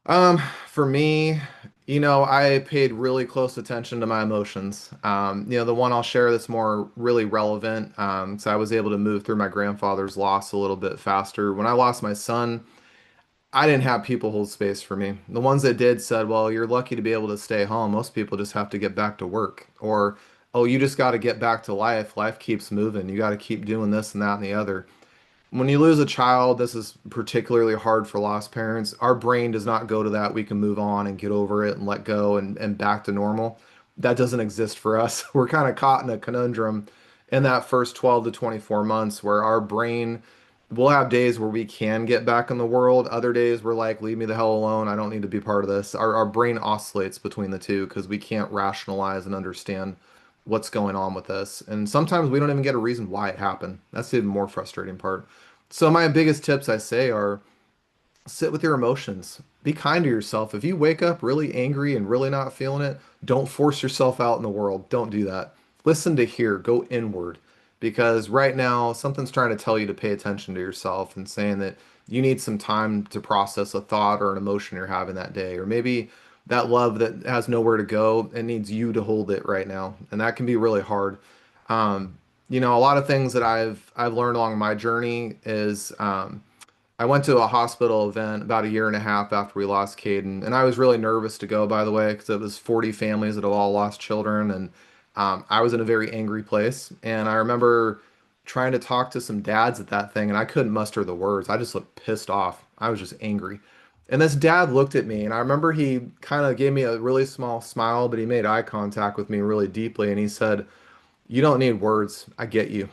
For me, I paid really close attention to my emotions. The one I'll share that's more really relevant, so I was able to move through my grandfather's loss a little bit faster. When I lost my son, I didn't have people hold space for me. The ones that did said, well, you're lucky to be able to stay home. Most people just have to get back to work. Or, oh, you just got to get back to life. Life keeps moving. You got to keep doing this and that and the other. When you lose a child, this is particularly hard for lost parents. Our brain does not go to that. We can move on and get over it and let go and back to normal. That doesn't exist for us. We're kind of caught in a conundrum in that first 12 to 24 months where our brain we'll have days where we can get back in the world. Other days we're like, leave me the hell alone. I don't need to be part of this. Our brain oscillates between the two because we can't rationalize and understand what's going on with this. And sometimes we don't even get a reason why it happened. That's the even more frustrating part. So my biggest tips I say are sit with your emotions. Be kind to yourself. If you wake up really angry and really not feeling it, don't force yourself out in the world. Don't do that. Listen to hear, go inward. Because right now, something's trying to tell you to pay attention to yourself and saying that you need some time to process a thought or an emotion you're having that day. Or maybe that love that has nowhere to go and needs you to hold it right now. And that can be really hard. A lot of things that I've learned along my journey is I went to a hospital event about a year and a half after we lost Caden, and I was really nervous to go, by the way, because it was 40 families that have all lost children, and I was in a very angry place. And I remember trying to talk to some dads at that thing, and I couldn't muster the words. I just looked pissed off. I was just angry. And this dad looked at me, and I remember he kind of gave me a really small smile, but he made eye contact with me really deeply, and he said, "You don't need words. I get you.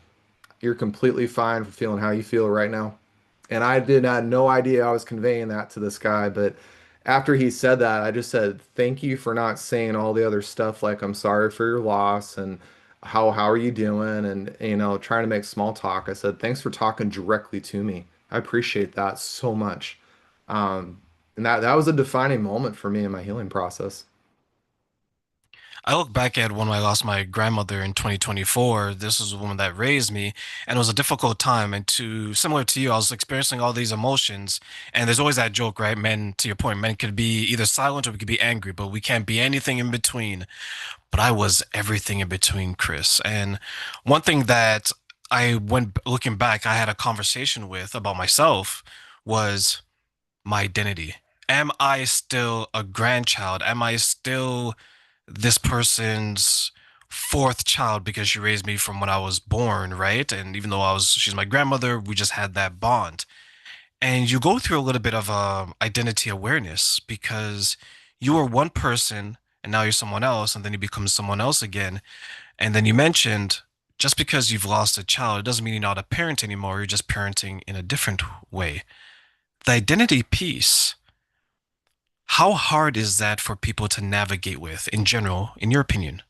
You're completely fine for feeling how you feel right now." And I did not no idea I was conveying that to this guy, but after he said that, I just said, "Thank you for not saying all the other stuff like I'm sorry for your loss and how are you doing?" And trying to make small talk. I said, "Thanks for talking directly to me. I appreciate that so much." And that was a defining moment for me in my healing process. I look back at when I lost my grandmother in 2024. This was the woman that raised me, and it was a difficult time. And similar to you, I was experiencing all these emotions. And there's always that joke, right? Men, to your point, men could be either silent or we could be angry, but we can't be anything in between. But I was everything in between, Chris. And one thing that looking back, I had a conversation with about myself was my identity. Am I still a grandchild? Am I still this person's fourth child because she raised me from when I was born, right? And even though she's my grandmother, we just had that bond. And you go through a little bit of identity awareness because you were one person and now you're someone else, and then you become someone else again. And then you mentioned just because you've lost a child, it doesn't mean you're not a parent anymore. You're just parenting in a different way. The identity piece, how hard is that for people to navigate with in general, in your opinion?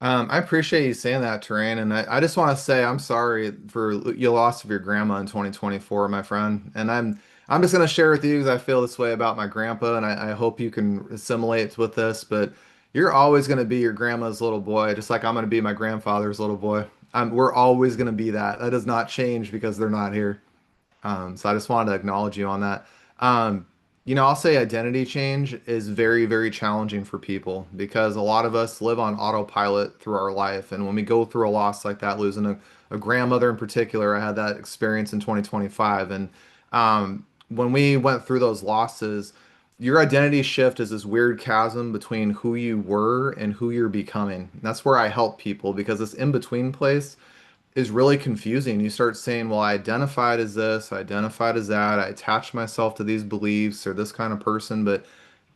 I appreciate you saying that, Terrain, and I just want to say I'm sorry for your loss of your grandma in 2024, my friend. And I'm just going to share with you because I feel this way about my grandpa, and I hope you can assimilate with this. But you're always going to be your grandma's little boy, just like I'm going to be my grandfather's little boy. We're always going to be that. That does not change because they're not here. So I just wanted to acknowledge you on that. Um, I'll say identity change is very, very challenging for people because a lot of us live on autopilot through our life. And when we go through a loss like that, losing a grandmother in particular, I had that experience in 2025. And when we went through those losses, your identity shift is this weird chasm between who you were and who you're becoming. And that's where I help people because this in between place is really confusing. You start saying, well, I identified as this, I identified as that, I attached myself to these beliefs or this kind of person, but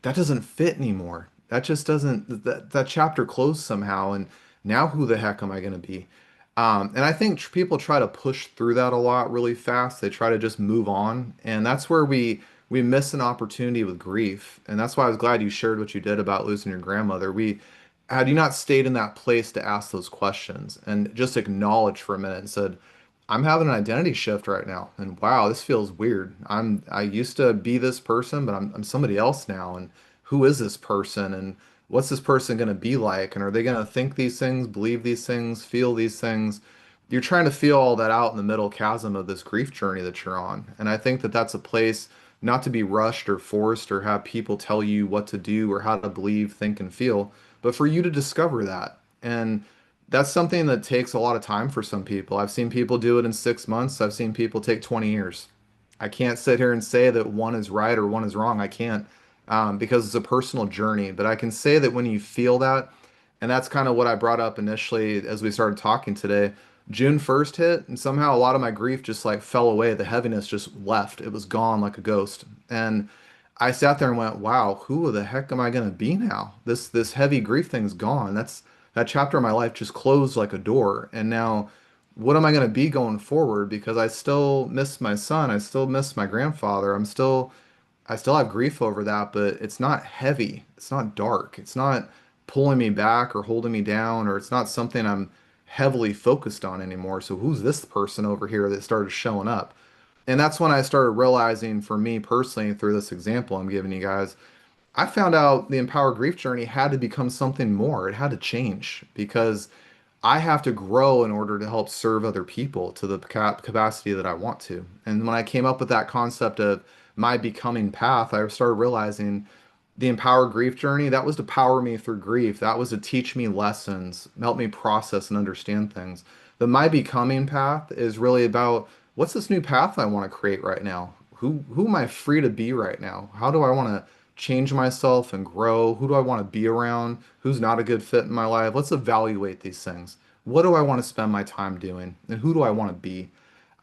that doesn't fit anymore. That just doesn't, that chapter closed somehow. And now who the heck am I going to be? And I think people try to push through that a lot really fast. They try to just move on, and that's where we miss an opportunity with grief. And that's why I was glad you shared what you did about losing your grandmother. We had you not stayed in that place to ask those questions and just acknowledge for a minute and said, I'm having an identity shift right now, and wow, this feels weird. I used to be this person, but I'm somebody else now, and who is this person, and what's this person going to be like, and are they going to think these things, believe these things, feel these things? You're trying to feel all that out in the middle chasm of this grief journey that you're on, and I think that that's a place not to be rushed or forced or have people tell you what to do or how to believe, think, and feel, but for you to discover that. And that's something that takes a lot of time for some people. I've seen people do it in 6 months. I've seen people take 20 years. I can't sit here and say that one is right or one is wrong. I can't, because it's a personal journey. But I can say that when you feel that, and that's kind of what I brought up initially as we started talking today. June 1st hit, and somehow a lot of my grief just like fell away. The heaviness just left. It was gone like a ghost. And I sat there and went, wow, who the heck am I going to be now? This heavy grief thing's gone. That chapter of my life just closed like a door. And now what am I going to be going forward? Because I still miss my son. I still miss my grandfather. I still have grief over that, but it's not heavy. It's not dark. It's not pulling me back or holding me down, or it's not something I'm heavily focused on anymore. So who's this person over here that started showing up? And that's when I started realizing for me personally, through this example I'm giving you guys, I found out the Empower Grief Journey had to become something more. It had to change because I have to grow in order to help serve other people to the capacity that I want to. And when I came up with that concept of my becoming path, I started realizing the Empower Grief Journey, that was to power me through grief. That was to teach me lessons, help me process and understand things. The My Becoming path is really about what's this new path I want to create right now? Who am I free to be right now? How do I want to change myself and grow? Who do I want to be around? Who's not a good fit in my life? Let's evaluate these things. What do I want to spend my time doing? And who do I want to be?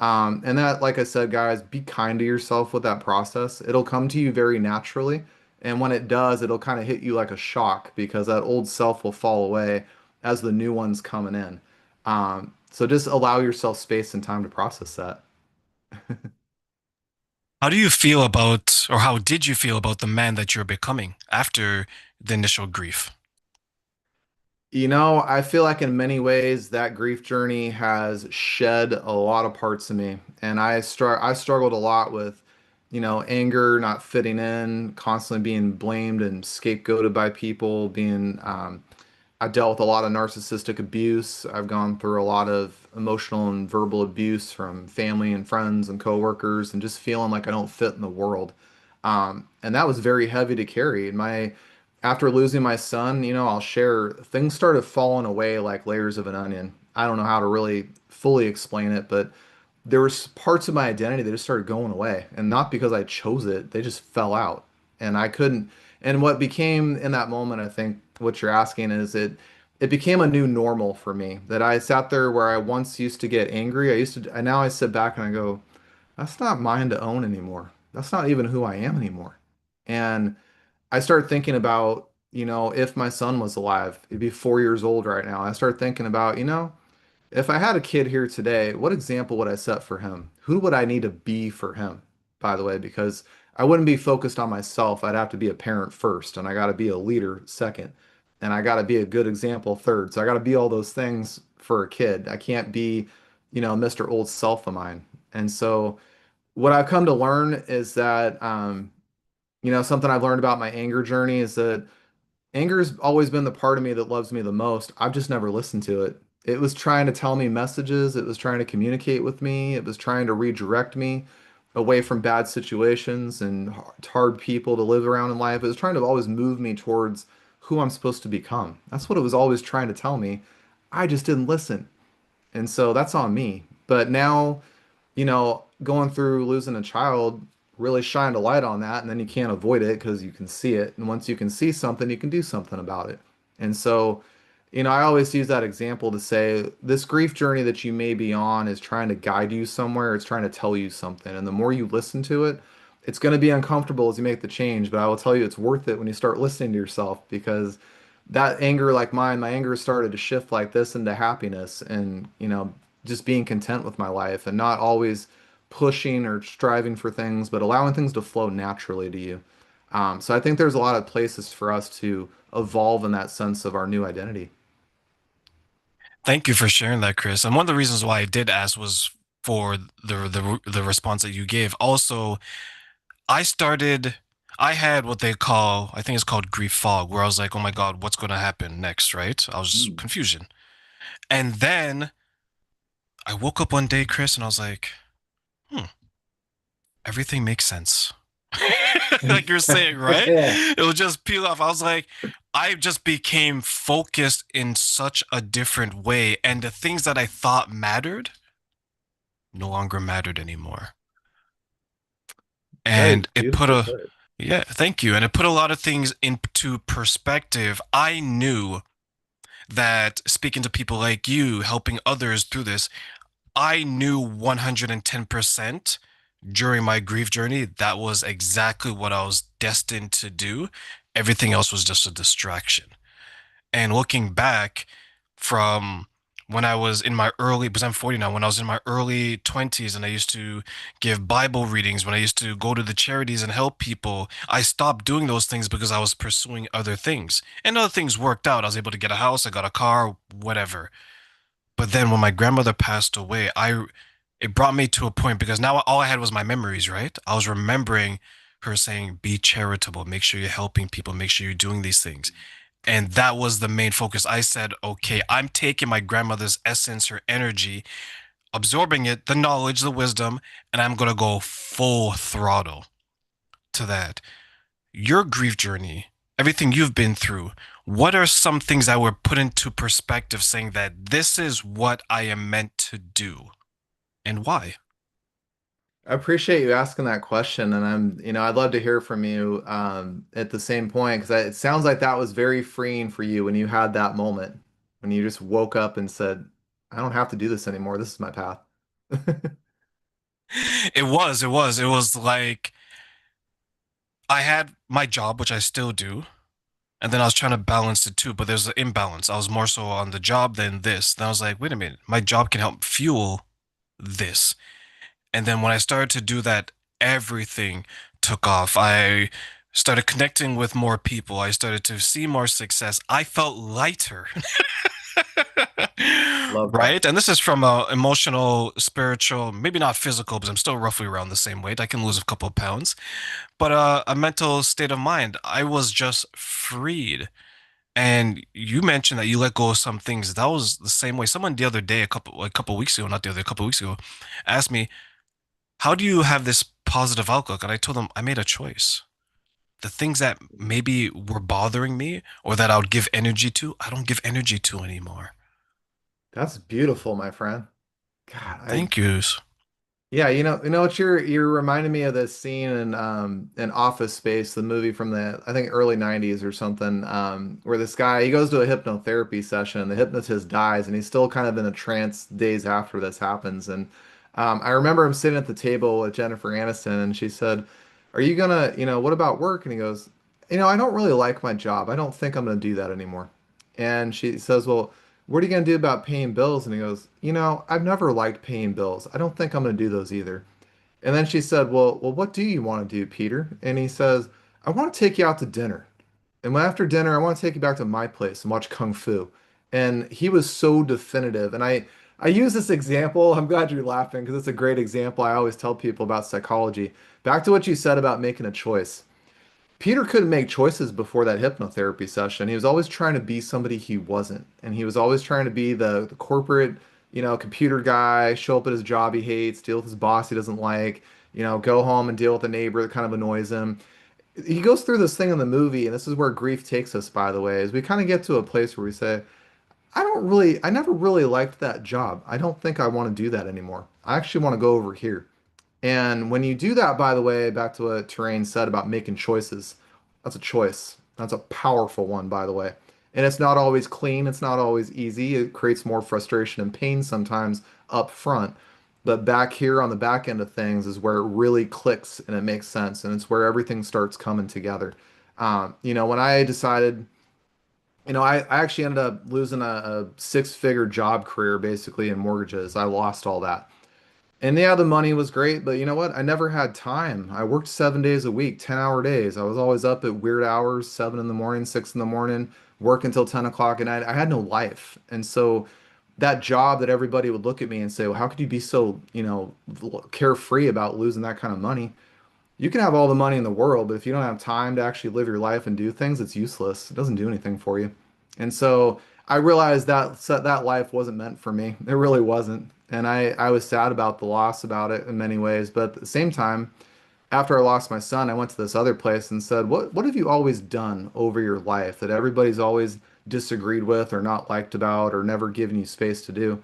And that, like I said, guys, be kind to yourself with that process. It'll come to you very naturally. And when it does, it'll kind of hit you like a shock because that old self will fall away as the new one's coming in. So just allow yourself space and time to process that. How do you feel about, or how did you feel about the man that you're becoming after the initial grief? I feel like in many ways that grief journey has shed a lot of parts of me, and I struggled a lot with, anger, not fitting in, constantly being blamed and scapegoated by people, being I've dealt with a lot of narcissistic abuse. I've gone through a lot of emotional and verbal abuse from family and friends and coworkers, and just feeling like I don't fit in the world. And that was very heavy to carry. After losing my son, I'll share things started falling away like layers of an onion. I don't know how to really fully explain it, but there was parts of my identity that just started going away, and not because I chose it, they just fell out, and I couldn't. And what became in that moment, I think what you're asking is it became a new normal for me that I sat there where I once used to get angry. And now I sit back and I go, that's not mine to own anymore. That's not even who I am anymore. And I started thinking about, if my son was alive, he'd be 4 years old right now. I started thinking about, if I had a kid here today, what example would I set for him? Who would I need to be for him, by the way? Because I wouldn't be focused on myself. I'd have to be a parent first, and I got to be a leader second, and I got to be a good example third. So I got to be all those things for a kid. I can't be, Mr. Old Self of mine. And so what I've come to learn is that, something I've learned about my anger journey is that anger's always been the part of me that loves me the most. I've just never listened to it. It was trying to tell me messages. It was trying to communicate with me. It was trying to redirect me away from bad situations and hard people to live around in life. It was trying to always move me towards who I'm supposed to become. That's what it was always trying to tell me. I just didn't listen. And so that's on me. But now, going through losing a child really shined a light on that, and then you can't avoid it because you can see it. And once you can see something, you can do something about it. And so, I always use that example to say this grief journey that you may be on is trying to guide you somewhere. It's trying to tell you something. And the more you listen to it, it's going to be uncomfortable as you make the change, but I will tell you it's worth it when you start listening to yourself because that anger, like mine, my anger started to shift like this into happiness and, just being content with my life and not always pushing or striving for things, but allowing things to flow naturally to you. So I think there's a lot of places for us to evolve in that sense of our new identity. Thank you for sharing that, Chris. And one of the reasons why I did ask was for the response that you gave. Also, I started I had what they call, I think it's called grief fog, where I was like, oh my God, what's going to happen next, right? I was Mm. confusion. And then I woke up one day, Chris, and I was like, hmm, everything makes sense. Like you're saying, right? It will just peel off. I was like, I just became focused in such a different way. And the things that I thought mattered no longer mattered anymore. Very And it put beautifully a, put. yeah, thank you. And it put a lot of things into perspective. I knew that speaking to people like you, helping others through this, I knew 110% during my grief journey that was exactly what I was destined to do. Everything else was just a distraction. And looking back from when I was in my early, because I'm 40 now, when I was in my early 20s and I used to give Bible readings, when I used to go to the charities and help people, I stopped doing those things because I was pursuing other things. And other things worked out. I was able to get a house, I got a car, whatever. But then when my grandmother passed away, it brought me to a point because now all I had was my memories, right? I was remembering her saying, be charitable, make sure you're helping people, make sure you're doing these things. And that was the main focus. I said, okay, I'm taking my grandmother's essence, her energy, absorbing it, the knowledge, the wisdom, and I'm going to go full throttle to that. Your grief journey, everything you've been through, what are some things that were put into perspective saying that this is what I am meant to do and why? I appreciate you asking that question, and I'd love to hear from you at the same point because it sounds like that was very freeing for you when you had that moment when you just woke up and said, "I don't have to do this anymore. This is my path." It was like I had my job, which I still do, and then I was trying to balance the two, but there's an imbalance. I was more so on the job than this. Then I was like, wait a minute, my job can help fuel this. And then when I started to do that, everything took off. I started connecting with more people. I started to see more success. I felt lighter. Love that. Right? And this is from a emotional, spiritual, maybe not physical, but I'm still roughly around the same weight. I can lose a couple of pounds, but a mental state of mind. I was just freed. And you mentioned that you let go of some things. That was the same way. Someone the other day, a couple weeks ago, not the other, a couple weeks ago, asked me, how do you have this positive outlook? And I told them I made a choice. The things that maybe were bothering me or that I would give energy to, I don't give energy to anymore. That's beautiful, my friend. God, Thank yous. yeah, what you're reminding me of this scene in Office Space, the movie from the I think early 90s or something, where this guy he goes to a hypnotherapy session and the hypnotist dies and he's still kind of in a trance days after this happens. And I remember him sitting at the table with Jennifer Aniston and she said, "Are you gonna, what about work?" And he goes, "I don't really like my job. I don't think I'm gonna do that anymore." And she says, "Well, what are you going to do about paying bills?" And he goes, "I've never liked paying bills. I don't think I'm going to do those either." And then she said, "Well, what do you want to do, Peter?" And he says, "I want to take you out to dinner. And after dinner, I want to take you back to my place and watch Kung Fu." And he was so definitive. And I use this example. I'm glad you're laughing because it's a great example. I always tell people about psychology. Back to what you said about making a choice. Peter couldn't make choices before that hypnotherapy session. He was always trying to be somebody he wasn't. And he was always trying to be the corporate, computer guy, show up at his job he hates, deal with his boss he doesn't like, go home and deal with a neighbor that kind of annoys him. He goes through this thing in the movie, and this is where grief takes us, by the way, is we kind of get to a place where we say, I never really liked that job. I don't think I want to do that anymore. I actually want to go over here. And when you do that, by the way, back to what Terrain said about making choices, that's a choice. That's a powerful one, by the way. And it's not always clean, it's not always easy. It creates more frustration and pain sometimes up front. But back here on the back end of things is where it really clicks and it makes sense. And it's where everything starts coming together. When I decided I actually ended up losing a six-figure job career basically in mortgages. I lost all that. And yeah, the money was great, but you know what? I never had time. I worked 7 days a week, 10-hour days. I was always up at weird hours, 7 in the morning, 6 in the morning, work until 10 o'clock at night. I had no life. And so that job that everybody would look at me and say, well, how could you be so, carefree about losing that kind of money? You can have all the money in the world, but if you don't have time to actually live your life and do things, it's useless. It doesn't do anything for you. And so I realized that life wasn't meant for me. It really wasn't. And I was sad about the loss about it in many ways. But at the same time, after I lost my son, I went to this other place and said, what have you always done over your life that everybody's always disagreed with or not liked about or never given you space to do?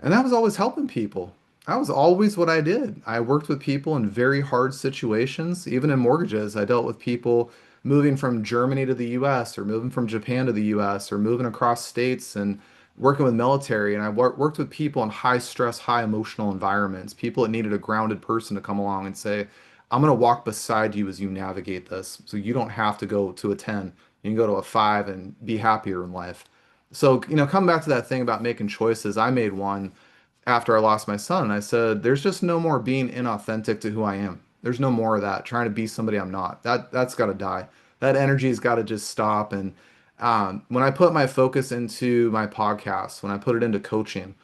And that was always helping people. That was always what I did. I worked with people in very hard situations. Even in mortgages, I dealt with people moving from Germany to the US or moving from Japan to the US or moving across states and working with military. And I worked with people in high stress, high emotional environments, people that needed a grounded person to come along and say, I'm going to walk beside you as you navigate this. So you don't have to go to a 10. You can go to a 5 and be happier in life. So, come back to that thing about making choices. I made one after I lost my son. I said, there's just no more being inauthentic to who I am. There's no more of that, trying to be somebody I'm not. That's got to die. That energy's got to just stop. And when I put my focus into my podcast, when I put it into coaching,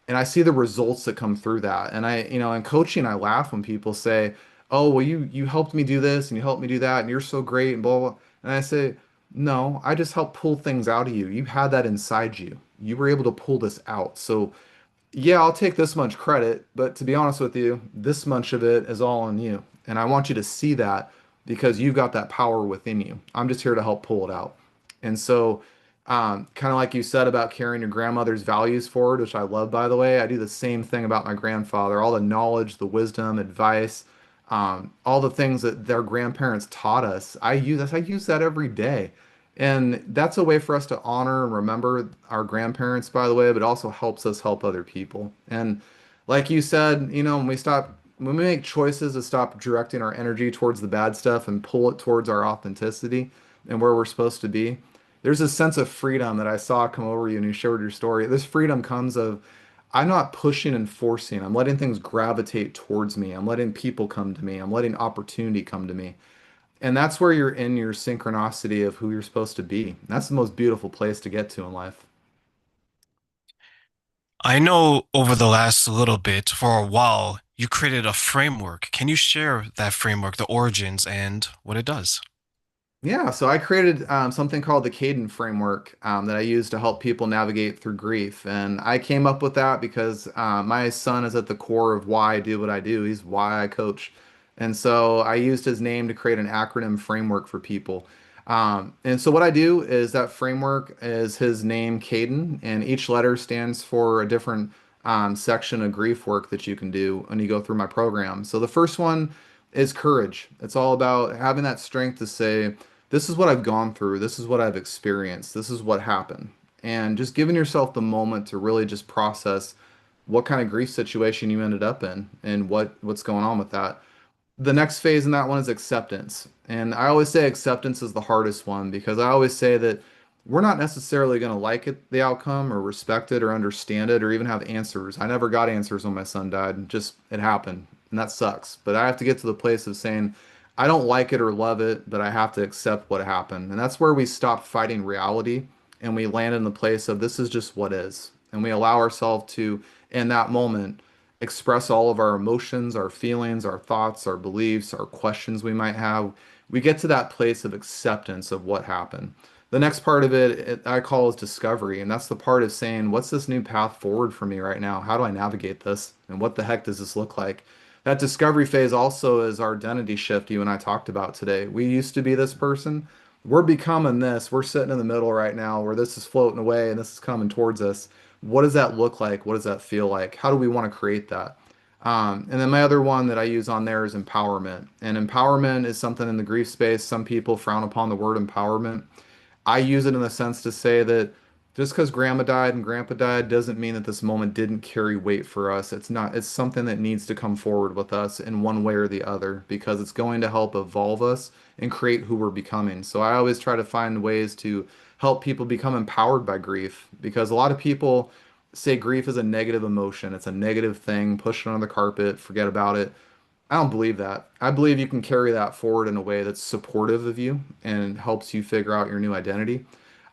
and I see the results that come through that. And in coaching, I laugh when people say, "Oh, well, you helped me do this and you helped me do that, and you're so great," and blah blah. And I say, "No, I just helped pull things out of you. You had that inside you. You were able to pull this out. So yeah, I'll take this much credit, but to be honest with you, this much of it is all on you. And I want you to see that because you've got that power within you. I'm just here to help pull it out." And so, kind of like you said about carrying your grandmother's values forward, which I love, by the way, I do the same thing about my grandfather. All the knowledge, the wisdom, advice, all the things that their grandparents taught us, I use that every day. And that's a way for us to honor and remember our grandparents, by the way, but also helps us help other people. And like you said, when we make choices to stop directing our energy towards the bad stuff and pull it towards our authenticity and where we're supposed to be, there's a sense of freedom that I saw come over you and you shared your story. This freedom comes of I'm not pushing and forcing. I'm letting things gravitate towards me. I'm letting people come to me. I'm letting opportunity come to me. And that's where you're in your synchronicity of who you're supposed to be. That's the most beautiful place to get to in life. I know over the last little bit, for a while, you created a framework. Can you share that framework, the origins, and what it does? Yeah, so I created something called the Caden framework that I use to help people navigate through grief. And I came up with that because my son is at the core of why I do what I do. He's why I coach. And so I used his name to create an acronym framework for people. And so what I do is that framework is his name, Caden, and each letter stands for a different section of grief work that you can do when you go through my program. So the first one is courage. It's all about having that strength to say, this is what I've gone through, this is what I've experienced, this is what happened. And just giving yourself the moment to really just process what kind of grief situation you ended up in and what's going on with that. The next phase in that one is acceptance. And I always say acceptance is the hardest one because I always say that we're not necessarily going to like it, the outcome, or respect it, or understand it, or even have answers. I never got answers when my son died. Just it happened, and that sucks. But I have to get to the place of saying, I don't like it or love it, but I have to accept what happened. And that's where we stop fighting reality and we land in the place of this is just what is. And we allow ourselves to, in that moment, express all of our emotions, our feelings, our thoughts, our beliefs, our questions we might have. We get to that place of acceptance of what happened. The next part of it, I call is discovery, and that's the part of saying, what's this new path forward for me right now? How do I navigate this? And what the heck does this look like? That discovery phase also is our identity shift you and I talked about today. We used to be this person. We're becoming this. We're sitting in the middle right now where this is floating away and this is coming towards us. What does that look like? What does that feel like? How do we want to create that? And then my other one that I use on there is empowerment. And empowerment is something in the grief space. Some people frown upon the word empowerment. I use it in the sense to say that Just because grandma died and grandpa died doesn't mean that this moment didn't carry weight for us. It's not, it's something that needs to come forward with us in one way or the other because it's going to help evolve us and create who we're becoming. So I always try to find ways to help people become empowered by grief because a lot of people say grief is a negative emotion. It's a negative thing, push it under the carpet, forget about it. I don't believe that. I believe you can carry that forward in a way that's supportive of you and helps you figure out your new identity.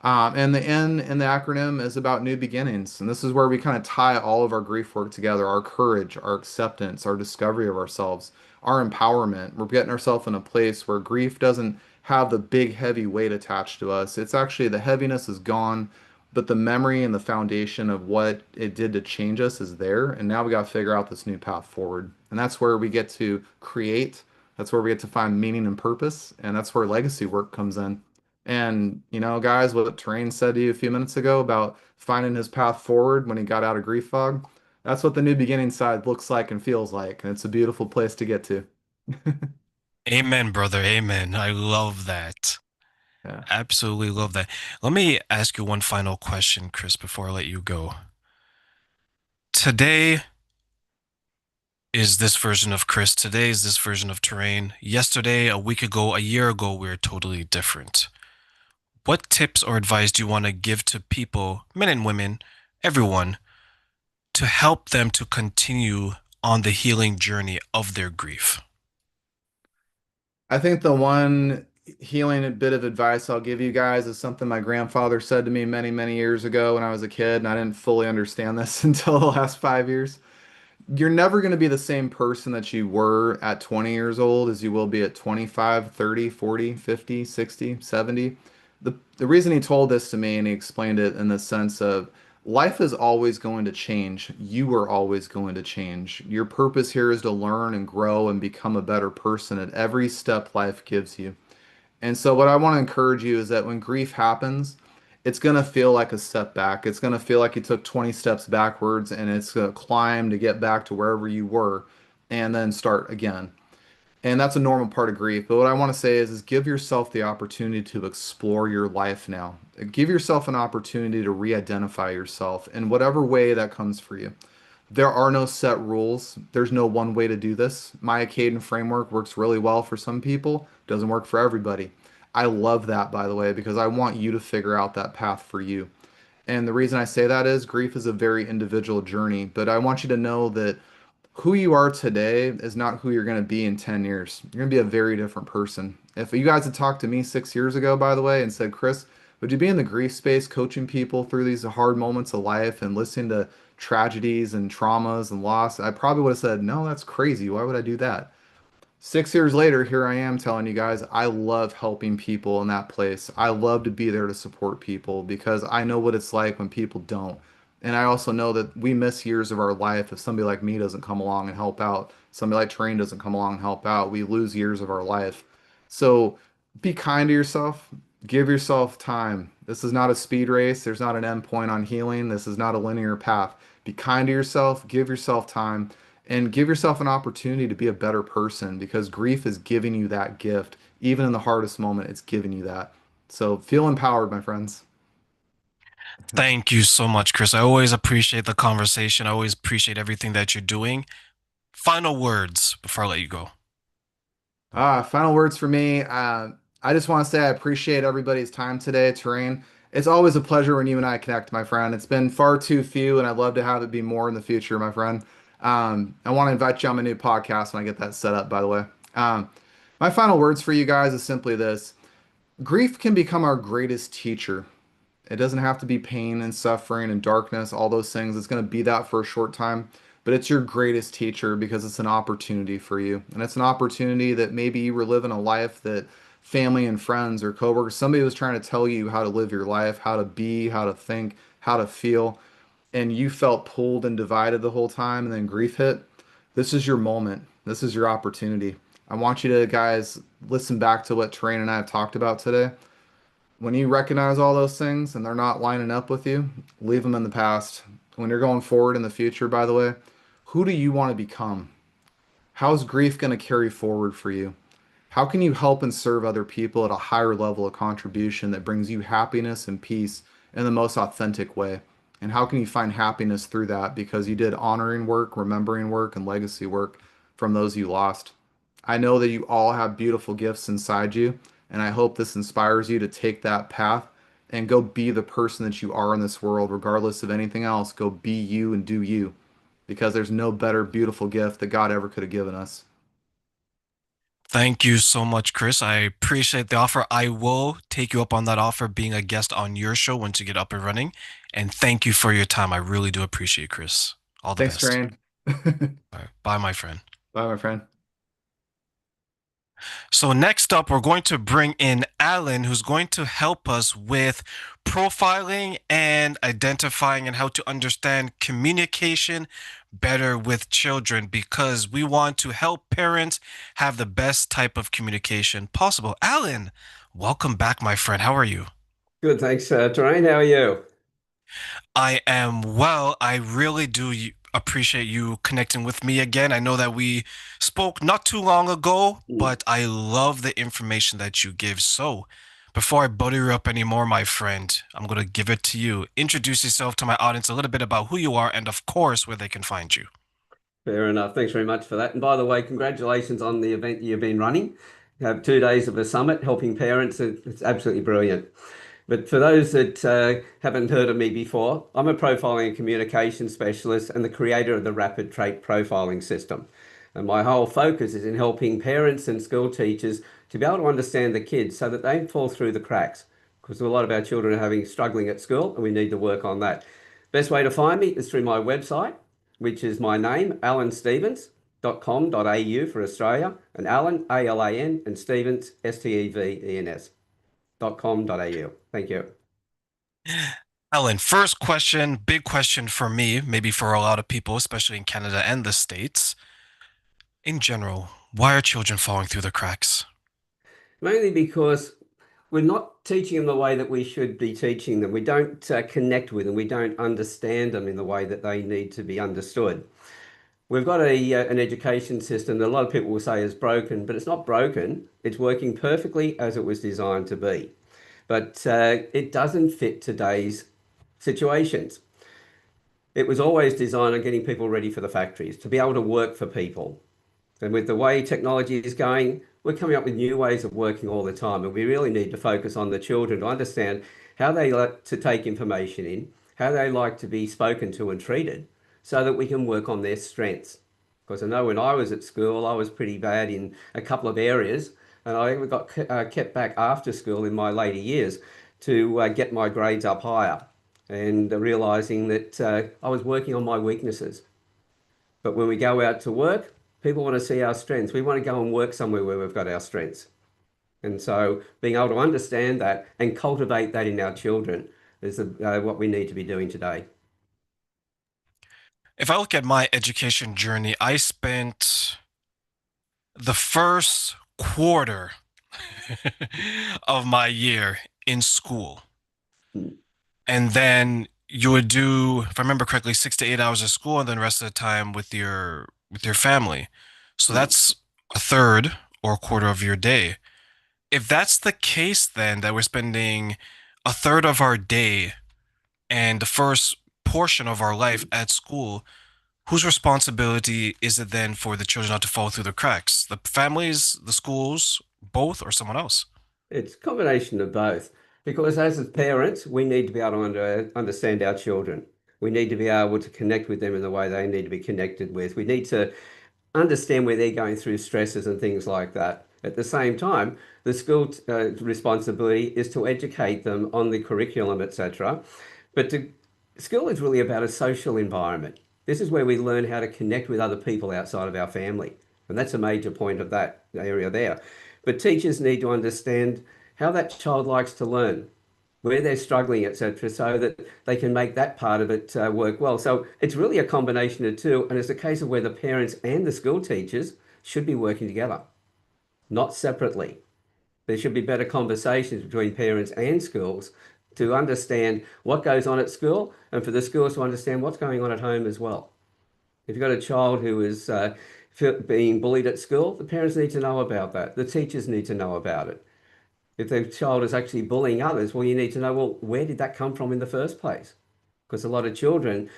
And the N in the acronym is about new beginnings. And this is where we kind of tie all of our grief work together, our courage, our acceptance, our discovery of ourselves, our empowerment. We're getting ourselves in a place where grief doesn't have the big, heavy weight attached to us. It's actually the heaviness is gone, but the memory and the foundation of what it did to change us is there. And now we got to figure out this new path forward. And that's where we get to create. That's where we get to find meaning and purpose. And that's where legacy work comes in. And, you know, guys, what TERRAINE said to you a few minutes ago about finding his path forward when he got out of grief fog, that's what the new beginning side looks like and feels like. And it's a beautiful place to get to. Amen, brother. Amen. I love that. Yeah. Absolutely love that. Let me ask you one final question, Chris, before I let you go. Today is this version of Chris. Today is this version of TERRAINE. Yesterday, a week ago, a year ago, we were totally different. What tips or advice do you want to give to people, men and women, everyone, to help them to continue on the healing journey of their grief? I think the one healing bit of advice I'll give you guys is something my grandfather said to me many, many years ago when I was a kid, and I didn't fully understand this until the last 5 years. You're never going to be the same person that you were at 20 years old as you will be at 25, 30, 40, 50, 60, 70. The reason he told this to me and he explained it in the sense of life is always going to change. You are always going to change. Your purpose here is to learn and grow and become a better person at every step life gives you. And so, what I want to encourage you is that when grief happens, it's going to feel like a step back. It's going to feel like you took 20 steps backwards and it's going to climb to get back to wherever you were and then start again. And that's a normal part of grief. But what I want to say is give yourself the opportunity to explore your life now. Give yourself an opportunity to re-identify yourself in whatever way that comes for you. There are no set rules. There's no one way to do this. My Acadian framework works really well for some people, doesn't work for everybody. I love that, by the way, because I want you to figure out that path for you. And the reason I say that is grief is a very individual journey, but I want you to know that who you are today is not who you're going to be in 10 years. You're going to be a very different person. If you guys had talked to me 6 years ago, by the way, and said, Chris, would you be in the grief space coaching people through these hard moments of life and listening to tragedies and traumas and loss? I probably would have said, no, that's crazy. Why would I do that? 6 years later, here I am telling you guys, I love helping people in that place. I love to be there to support people because I know what it's like when people don't. And I also know that we miss years of our life if somebody like me doesn't come along and help out. Somebody like TERRAINE doesn't come along and help out. We lose years of our life. So be kind to yourself. Give yourself time. This is not a speed race. There's not an end point on healing. This is not a linear path. Be kind to yourself. Give yourself time and give yourself an opportunity to be a better person because grief is giving you that gift. Even in the hardest moment, it's giving you that. So feel empowered, my friends. Thank you so much, Chris. I always appreciate the conversation. I always appreciate everything that you're doing. Final words before I let you go. Final words for me. I just want to say I appreciate everybody's time today, TERRAINE. It's always a pleasure when you and I connect, my friend. It's been far too few, and I'd love to have it be more in the future, my friend. I want to invite you on my new podcast when I get that set up, by the way. My final words for you guys is simply this. Grief can become our greatest teacher. It doesn't have to be pain and suffering and darkness, all those things. It's going to be that for a short time, but it's your greatest teacher because it's an opportunity for you. And it's an opportunity that maybe you were living a life that family and friends or coworkers, somebody was trying to tell you how to live your life, how to be, how to think, how to feel, and you felt pulled and divided the whole time, and then grief hit. This is your moment. This is your opportunity. I want you to, guys, listen back to what TERRAINE and I have talked about today. When you recognize all those things and they're not lining up with you, leave them in the past. When you're going forward in the future, by the way, who do you want to become? How's grief going to carry forward for you? How can you help and serve other people at a higher level of contribution that brings you happiness and peace in the most authentic way? And how can you find happiness through that? Because you did honoring work, remembering work, and legacy work from those you lost. I know that you all have beautiful gifts inside you, and I hope this inspires you to take that path and go be the person that you are in this world, regardless of anything else. Go be you and do you, because there's no better beautiful gift that God ever could have given us. Thank you so much, Chris. I appreciate the offer. I will take you up on that offer, being a guest on your show once you get up and running. And thank you for your time. I really do appreciate it, Chris. All the Thanks, best. Train. All right. Bye, my friend. Bye, my friend. So next up, we're going to bring in Alan, who's going to help us with profiling and identifying and how to understand communication better with children, because we want to help parents have the best type of communication possible. Alan, welcome back, my friend. How are you? Good, thanks, Terrain. How are you? I am well. I really do appreciate you connecting with me again. I know that we spoke not too long ago, but I love the information that you give. So, before I butter you up anymore, my friend, I'm going to give it to you. Introduce yourself to my audience, a little bit about who you are, and of course, where they can find you. Fair enough. Thanks very much for that. And by the way, congratulations on the event you've been running. You have 2 days of a summit helping parents. It's absolutely brilliant. But for those that haven't heard of me before, I'm a profiling and communication specialist and the creator of the Rapid Trait Profiling System. And my whole focus is in helping parents and school teachers to be able to understand the kids so that they don't fall through the cracks. Because a lot of our children are struggling at school, and we need to work on that. Best way to find me is through my website, which is my name, alanstevens.com.au for Australia, and Alan, ALAN, and Stevens, STEVENS.com.au. Thank you. Alan, first question, big question for me, maybe for a lot of people, especially in Canada and the States. In general, why are children falling through the cracks? Mainly because we're not teaching them the way that we should be teaching them. We don't connect with them. We don't understand them in the way that they need to be understood. We've got an education system that a lot of people will say is broken, but it's not broken. It's working perfectly as it was designed to be. But it doesn't fit today's situations. It was always designed on getting people ready for the factories, to be able to work for people. And with the way technology is going, we're coming up with new ways of working all the time. And we really need to focus on the children to understand how they like to take information in, how they like to be spoken to and treated, so that we can work on their strengths. Because I know when I was at school, I was pretty bad in a couple of areas, and I got kept back after school in my later years to get my grades up higher, and realizing that I was working on my weaknesses. But when we go out to work, people want to see our strengths. We want to go and work somewhere where we've got our strengths. And so being able to understand that and cultivate that in our children is what we need to be doing today. If I look at my education journey, I spent the first quarter of my year in school. And then you would do, if I remember correctly, 6 to 8 hours of school, and then the rest of the time with your family. So that's a third or a quarter of your day. If that's the case, then that we're spending a third of our day and the first portion of our life at school, whose responsibility is it then for the children not to fall through the cracks? The families, the schools, both, or someone else? It's a combination of both. Because as parents, we need to be able to understand our children. We need to be able to connect with them in the way they need to be connected with. We need to understand where they're going through stresses and things like that. At the same time, the school responsibility is to educate them on the curriculum, etc. But school is really about a social environment. This is where we learn how to connect with other people outside of our family. And that's a major point of that area there. But teachers need to understand how that child likes to learn, where they're struggling, etc., so that they can make that part of it work well. So it's really a combination of two, and it's a case of where the parents and the school teachers should be working together, not separately. There should be better conversations between parents and schools to understand what goes on at school, and for the schools to understand what's going on at home as well. If you've got a child who is being bullied at school, the parents need to know about that. The teachers need to know about it. If the child is actually bullying others, well, you need to know, well, where did that come from in the first place? Because a lot of children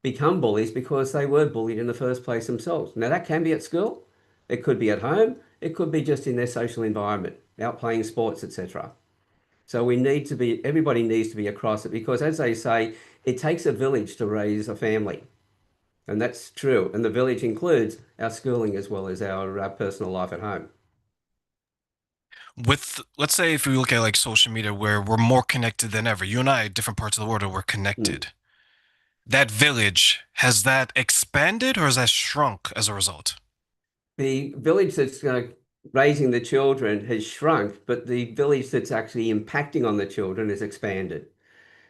become bullies because they were bullied in the first place themselves. Now, that can be at school, it could be at home, it could be just in their social environment, out playing sports, etc. So we need to be, everybody needs to be across it because, as they say, it takes a village to raise a family. And that's true. And the village includes our schooling as well as our personal life at home. With, let's say, if we look at like social media where we're more connected than ever, you and I, different parts of the world, we're connected. That village, has that expanded or has that shrunk as a result? The village that's raising the children has shrunk, but the village that's actually impacting on the children has expanded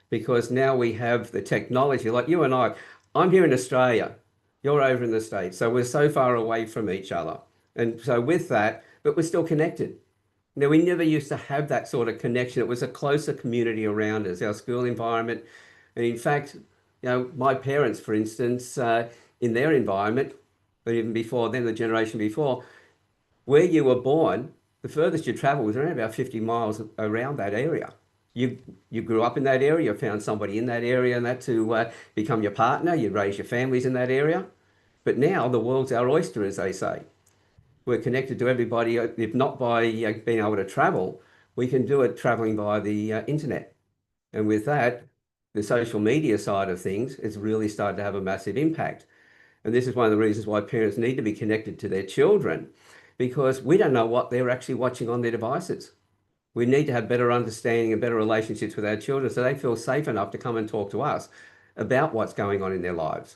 because now we have the technology. Like you and I'm here in Australia, you're over in the States, so we're so far away from each other. And so with that, but we're still connected. Now, we never used to have that sort of connection. It was a closer community around us, our school environment. And in fact, my parents, for instance, in their environment, but even before then, the generation before, where you were born, the furthest you travel was around about 50 miles around that area. You grew up in that area, found somebody in that area, and that to become your partner. You raise your families in that area. But now the world's our oyster, as they say. We're connected to everybody, if not by being able to travel, we can do it traveling via the internet. And with that, the social media side of things has really started to have a massive impact. And this is one of the reasons why parents need to be connected to their children, because we don't know what they're actually watching on their devices. We need to have better understanding and better relationships with our children so they feel safe enough to come and talk to us about what's going on in their lives.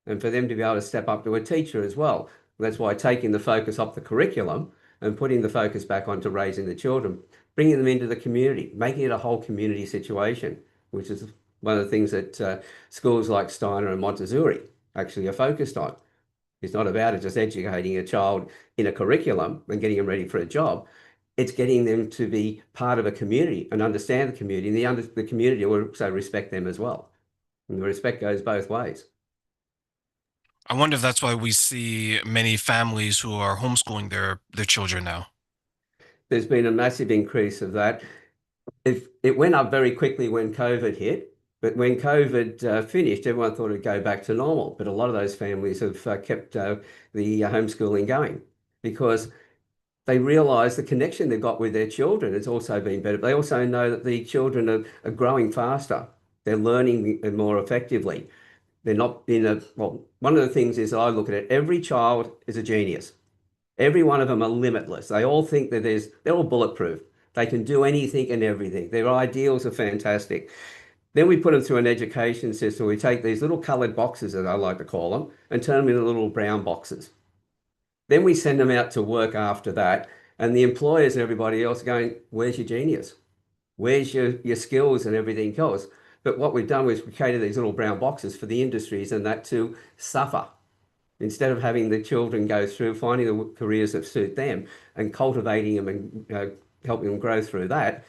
And for them to be able to step up to a teacher as well. That's why taking the focus off the curriculum and putting the focus back onto raising the children, bringing them into the community, making it a whole community situation, which is one of the things that schools like Steiner and Montessori actually are focused on. It's not about just educating a child in a curriculum and getting them ready for a job. It's getting them to be part of a community and understand the community, and the community will also respect them as well. And the respect goes both ways. I wonder if that's why we see many families who are homeschooling their children now. There's been a massive increase of that. It went up very quickly when COVID hit, but when COVID finished, everyone thought it'd go back to normal. But a lot of those families have kept the homeschooling going because they realise the connection they've got with their children has also been better. They also know that the children are growing faster. They're learning more effectively. They're not well, one of the things is I look at it, every child is a genius. Every one of them are limitless. They all think that they're all bulletproof. They can do anything and everything. Their ideals are fantastic. Then we put them through an education system. We take these little coloured boxes, as I like to call them, and turn them into little brown boxes. Then we send them out to work after that, and the employers and everybody else are going, where's your genius? Where's your skills and everything else? But what we've done is we created these little brown boxes for the industries and that to suffer. Instead of having the children go through, finding the careers that suit them and cultivating them and helping them grow through that,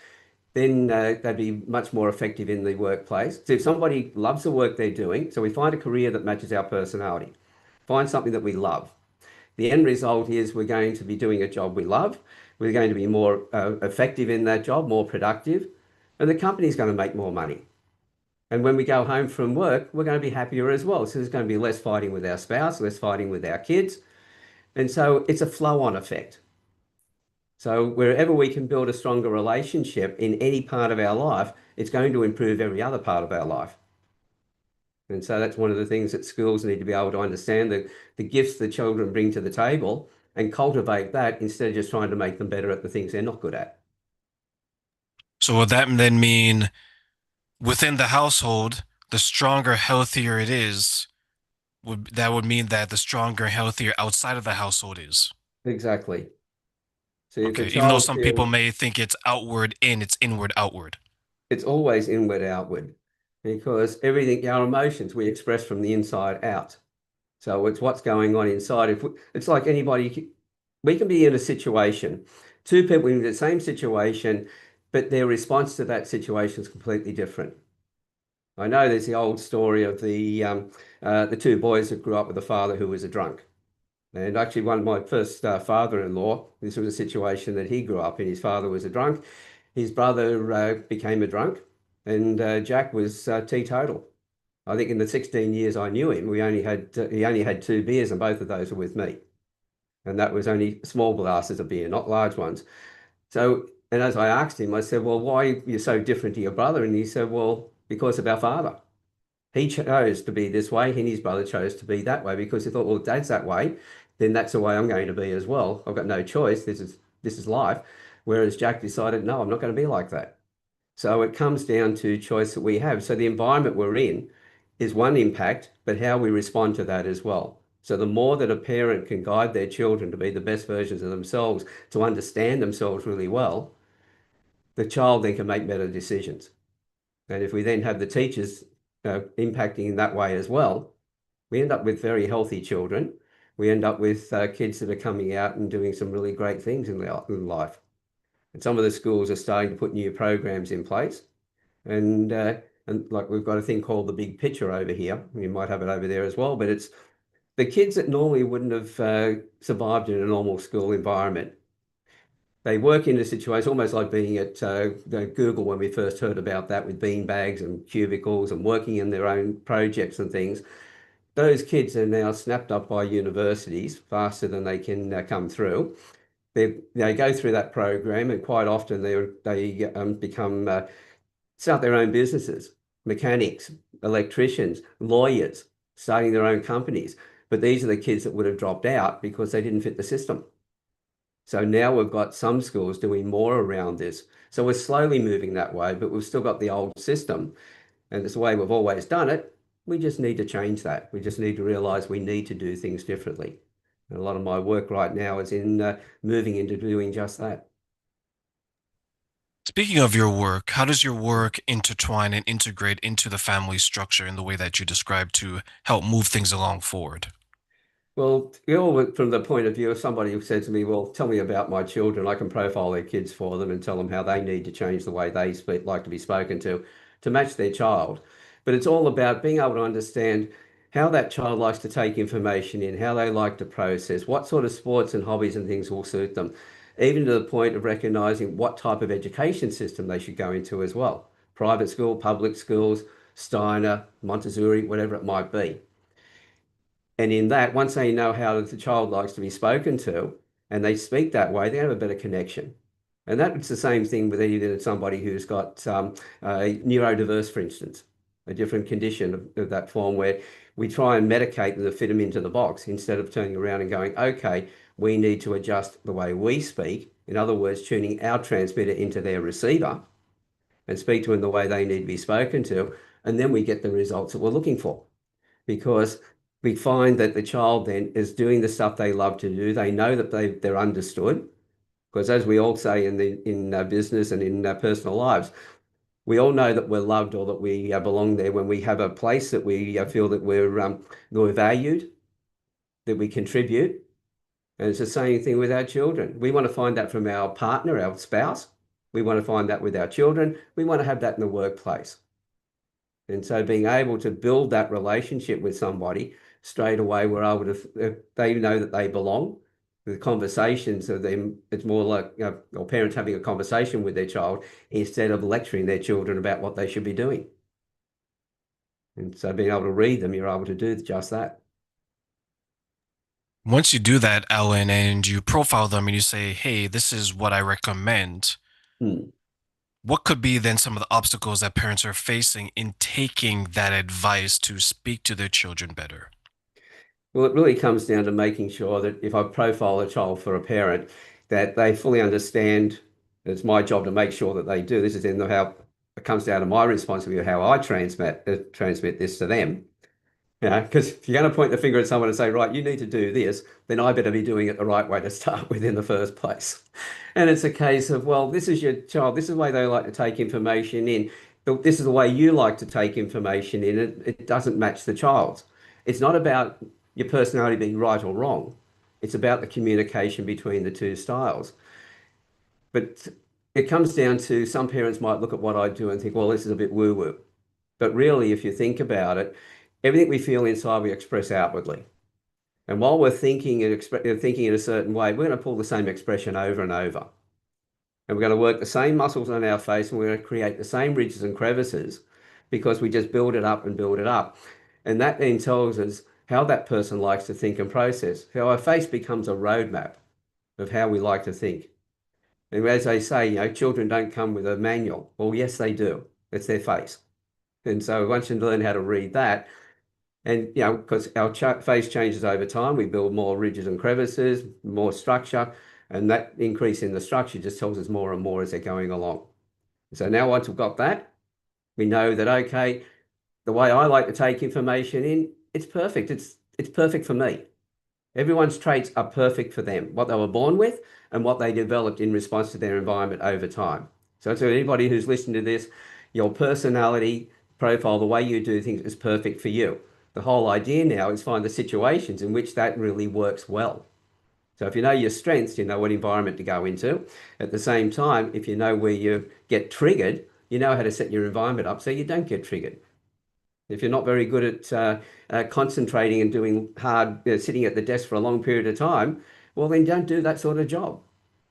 then they'd be much more effective in the workplace. So if somebody loves the work they're doing, so we find a career that matches our personality, find something that we love. The end result is we're going to be doing a job we love. We're going to be more effective in that job, more productive, and the company's going to make more money. And when we go home from work, we're going to be happier as well. So there's going to be less fighting with our spouse, less fighting with our kids. And so it's a flow-on effect. So wherever we can build a stronger relationship in any part of our life, it's going to improve every other part of our life. And so that's one of the things that schools need to be able to understand, the gifts the children bring to the table and cultivate that instead of just trying to make them better at the things they're not good at. So would that then mean within the household, the stronger, healthier it is, that would mean that the stronger, healthier outside of the household is? Exactly. So if okay, even though some people may think it's outward in, it's inward outward. It's always inward outward because everything, our emotions, we express from the inside out. So it's what's going on inside. It's like anybody, we can be in a situation, two people in the same situation, but their response to that situation is completely different. I know there's the old story of the two boys that grew up with a father who was a drunk. And actually, one of my first father-in-law, this was a situation that he grew up in. His father was a drunk. His brother became a drunk, and Jack was teetotal. I think in the 16 years I knew him, he only had 2 beers, and both of those were with me. And that was only small glasses of beer, not large ones. So, and as I asked him, I said, well, why are you so different to your brother? And he said, well, because of our father. He chose to be this way, and his brother chose to be that way because he thought, well, if Dad's that way, then that's the way I'm going to be as well. I've got no choice. This is life. Whereas Jack decided, no, I'm not going to be like that. So it comes down to choice that we have. So the environment we're in is one impact, but how we respond to that as well. So the more that a parent can guide their children to be the best versions of themselves, to understand themselves really well, the child then can make better decisions. And if we then have the teachers impacting in that way as well, we end up with very healthy children. We end up with kids that are coming out and doing some really great things in life. And some of the schools are starting to put new programs in place. And like we've got a thing called the big picture over here. You might have it over there as well, but it's the kids that normally wouldn't have survived in a normal school environment. They work in a situation almost like being at Google when we first heard about that with bean bags and cubicles and working in their own projects and things. Those kids are now snapped up by universities faster than they can come through. They go through that program, and quite often they start their own businesses, mechanics, electricians, lawyers, starting their own companies. But these are the kids that would have dropped out because they didn't fit the system. So now we've got some schools doing more around this. So we're slowly moving that way, but we've still got the old system. And it's the way we've always done it. We just need to change that. We just need to realize we need to do things differently. And a lot of my work right now is in moving into doing just that. Speaking of your work, how does your work intertwine and integrate into the family structure in the way that you described to help move things along forward? Well, from the point of view of somebody who said to me, well, tell me about my children. I can profile their kids for them and tell them how they need to change the way they like to be spoken to match their child. But it's all about being able to understand how that child likes to take information in, how they like to process, what sort of sports and hobbies and things will suit them, even to the point of recognizing what type of education system they should go into as well. Private school, public schools, Steiner, Montessori, whatever it might be. And in that, once they know how the child likes to be spoken to and they speak that way, they have a better connection. And that's the same thing with even somebody who's got neurodiverse, for instance, a different condition of that form where we try and medicate them to fit them into the box instead of turning around and going, okay, we need to adjust the way we speak. In other words, tuning our transmitter into their receiver and speak to them the way they need to be spoken to. And then we get the results that we're looking for, because we find that the child then is doing the stuff they love to do. They know that they're understood, because as we all say in business and in personal lives, we all know that we're loved or that we belong there when we have a place that we feel that we're valued, that we contribute. And it's the same thing with our children. We want to find that from our partner, our spouse. We want to find that with our children. We want to have that in the workplace. And so being able to build that relationship with somebody straight away, we're able to, they know that they belong. The conversations of them, it's more like or parents having a conversation with their child instead of lecturing their children about what they should be doing. And so being able to read them, you're able to do just that. Once you do that, Alan, and you profile them and you say, hey, this is what I recommend, what could be then some of the obstacles that parents are facing in taking that advice to speak to their children better? Well, it really comes down to making sure that if I profile a child for a parent, that they fully understand it's my job to make sure that they do. This is in how it comes down to my responsibility, how I transmit this to them. Because if you're going to point the finger at someone and say, right, you need to do this, then I better be doing it the right way to start with in the first place. And it's a case of, well, this is your child. This is the way they like to take information in. This is the way you like to take information in. It doesn't match the child's. It's not about your personality being right or wrong. It's about the communication between the two styles. But it comes down to some parents might look at what I do and think, well, this is a bit woo-woo. But really, if you think about it, everything we feel inside, we express outwardly. And while we're thinking and thinking in a certain way, we're going to pull the same expression over and over. And we're going to work the same muscles on our face, and we're going to create the same ridges and crevices because we just build it up and build it up. And that then tells us how that person likes to think and process. So our face becomes a roadmap of how we like to think. And as they say, children don't come with a manual. Well, yes, they do. It's their face. And so once you learn how to read that, and because our face changes over time, we build more ridges and crevices, more structure, and that increase in the structure just tells us more and more as they're going along. So now once we've got that, we know that, okay, the way I like to take information in, it's perfect. It's perfect for me. Everyone's traits are perfect for them, what they were born with and what they developed in response to their environment over time. So to anybody who's listening to this, your personality profile, the way you do things is perfect for you. The whole idea now is find the situations in which that really works well. So if you know your strengths, you know what environment to go into. At the same time, if you know where you get triggered, you know how to set your environment up so you don't get triggered. If you're not very good at concentrating and doing hard, sitting at the desk for a long period of time, well, then don't do that sort of job.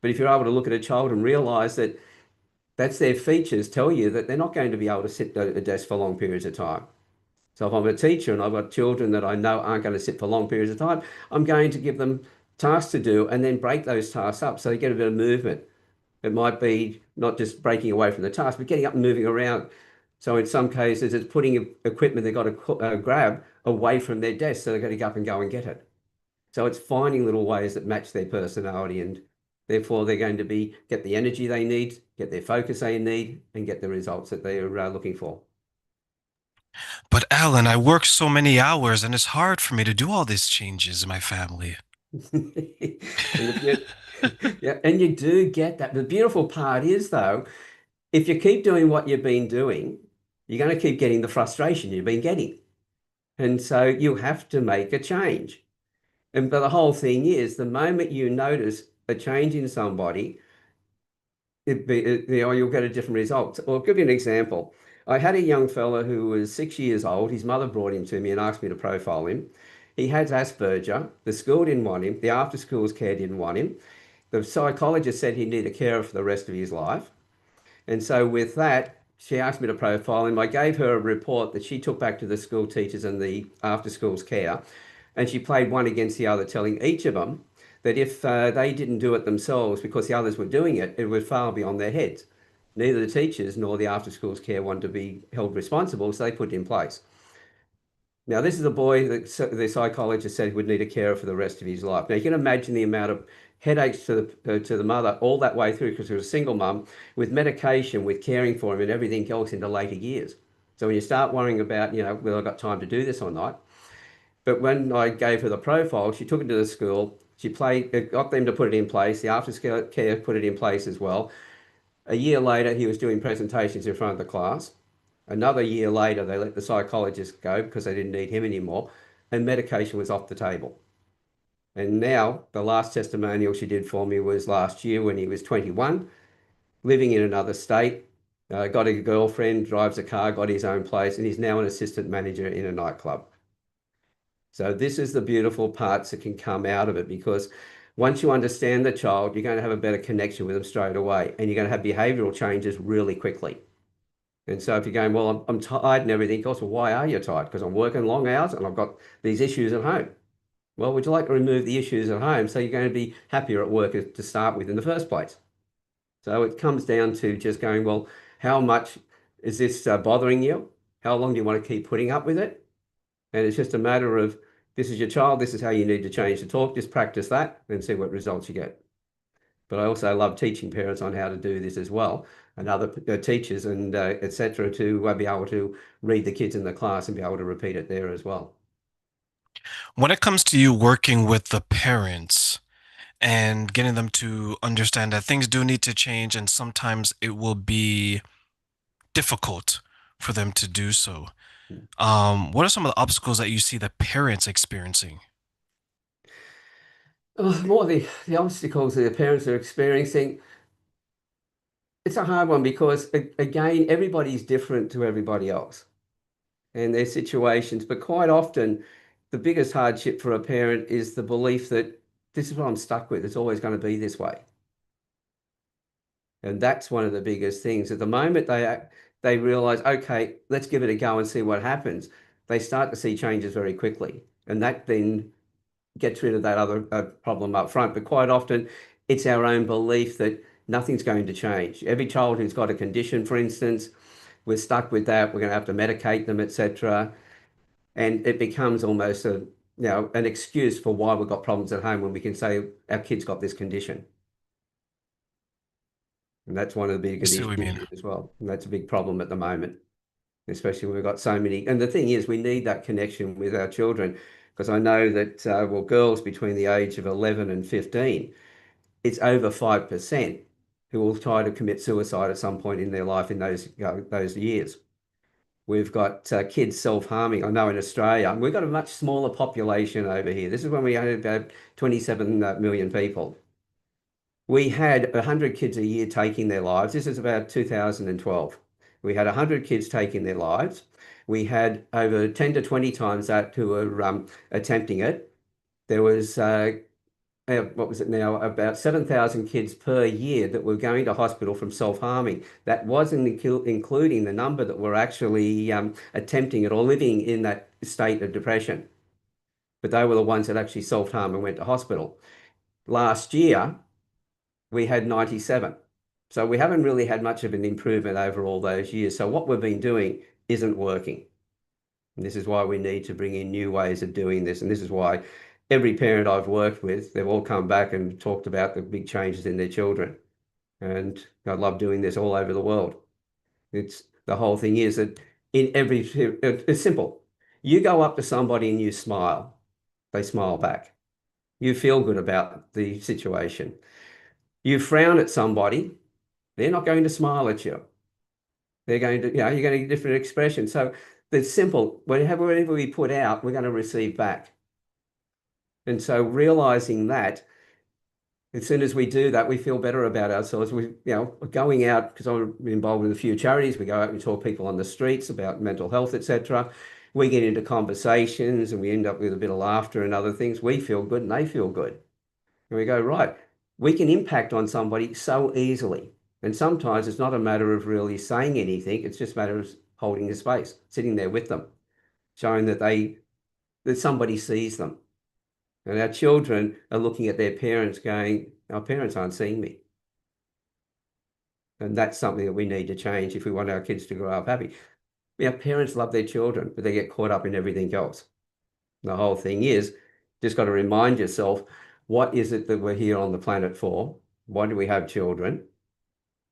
But if you're able to look at a child and realize that that's their features, tell you that they're not going to be able to sit at a desk for long periods of time. So if I'm a teacher and I've got children that I know aren't going to sit for long periods of time, I'm going to give them tasks to do and then break those tasks up so they get a bit of movement. It might be not just breaking away from the task, but getting up and moving around. So in some cases, it's putting equipment they've got to grab away from their desk, so they've got to get up and go and get it. So it's finding little ways that match their personality, and therefore they're going to get the energy they need, get their focus they need, and get the results that they are looking for. But Alan, I work so many hours and it's hard for me to do all these changes in my family. Yeah, and you do get that. The beautiful part is, though, if you keep doing what you've been doing, you're going to keep getting the frustration you've been getting. And so you have to make a change. But the whole thing is, the moment you notice a change in somebody, you'll get a different result. I'll give you an example. I had a young fella who was 6 years old. His mother brought him to me and asked me to profile him. He had Asperger. The school didn't want him. The after schools care didn't want him. The psychologist said he needed a carer for the rest of his life. And so with that, she asked me to profile him. I gave her a report that she took back to the school teachers and the after schools care. And she played one against the other, telling each of them that if they didn't do it themselves because the others were doing it, it would far beyond their heads. Neither the teachers nor the after schools care wanted to be held responsible, so they put it in place. Now, this is a boy that the psychologist said would need a carer for the rest of his life. Now, you can imagine the amount of headaches to the mother all that way through, because she was a single mum, with medication, with caring for him and everything else into later years. So when you start worrying about, whether I've got time to do this or not. But when I gave her the profile, she took it to the school. She got them to put it in place. The after care put it in place as well. A year later, he was doing presentations in front of the class. Another year later, they let the psychologist go because they didn't need him anymore, and medication was off the table. And now, the last testimonial she did for me was last year when he was 21, living in another state, got a girlfriend, drives a car, got his own place, and he's now an assistant manager in a nightclub. So this is the beautiful parts that can come out of it, because once you understand the child, you're going to have a better connection with them straight away, and you're going to have behavioral changes really quickly. And so if you're going, well, I'm tired and everything else, well, why are you tired? Because I'm working long hours and I've got these issues at home. Well, would you like to remove the issues at home so you're going to be happier at work to start with in the first place? So it comes down to just going, well, how much is this bothering you? How long do you want to keep putting up with it? And it's just a matter of, this is your child, this is how you need to change the talk, just practice that and see what results you get. But I also love teaching parents on how to do this as well, and other teachers and etc., to be able to read the kids in the class and be able to repeat it there as well. When it comes to you working with the parents and getting them to understand that things do need to change and sometimes it will be difficult for them to do so, what are some of the obstacles that you see the parents experiencing? More the obstacles that the parents are experiencing. It's a hard one because, again, everybody's different to everybody else and their situations. But quite often, the biggest hardship for a parent is the belief that this is what I'm stuck with. It's always going to be this way. And that's one of the biggest things. At the moment they realize, okay, let's give it a go and see what happens. They start to see changes very quickly. And that then gets rid of that other problem up front. But quite often it's our own belief that nothing's going to change. Every child who's got a condition, for instance, we're stuck with that. We're going to have to medicate them, etc. And it becomes almost an excuse for why we've got problems at home when we can say our kid's got this condition. And that's one of the big issues as well. And that's a big problem at the moment, especially when we've got so many. And the thing is, we need that connection with our children, because I know that, girls between the age of 11 and 15, it's over 5% who will try to commit suicide at some point in their life in those years. We've got kids self-harming. I know in Australia, we've got a much smaller population over here. This is when we had about 27 million people. We had 100 kids a year taking their lives. This is about 2012. We had 100 kids taking their lives. We had over 10 to 20 times that who were attempting it. There was, what was it now, about 7,000 kids per year that were going to hospital from self-harming. That wasn't including the number that were actually attempting it or living in that state of depression. But they were the ones that actually self-harmed and went to hospital. Last year, we had 97. So we haven't really had much of an improvement over all those years. So what we've been doing isn't working. And this is why we need to bring in new ways of doing this. And this is why every parent I've worked with, they've all come back and talked about the big changes in their children. And I love doing this all over the world. The whole thing is that it's simple. You go up to somebody and you smile, they smile back. You feel good about the situation. You frown at somebody, they're not going to smile at you. They're going to, you're going to get a different expression. So it's simple. Whatever we put out, we're going to receive back. And so realizing that, as soon as we do that, we feel better about ourselves. Going out, because I'm involved with a few charities, we go out and talk to people on the streets about mental health, etc. We get into conversations and we end up with a bit of laughter and other things. We feel good and they feel good. And we go, right, we can impact on somebody so easily. And sometimes it's not a matter of really saying anything. It's just a matter of holding the space, sitting there with them, showing that somebody sees them. And our children are looking at their parents going, our parents aren't seeing me. And that's something that we need to change if we want our kids to grow up happy. Parents love their children, but they get caught up in everything else. The whole thing is, just got to remind yourself, what is it that we're here on the planet for? Why do we have children?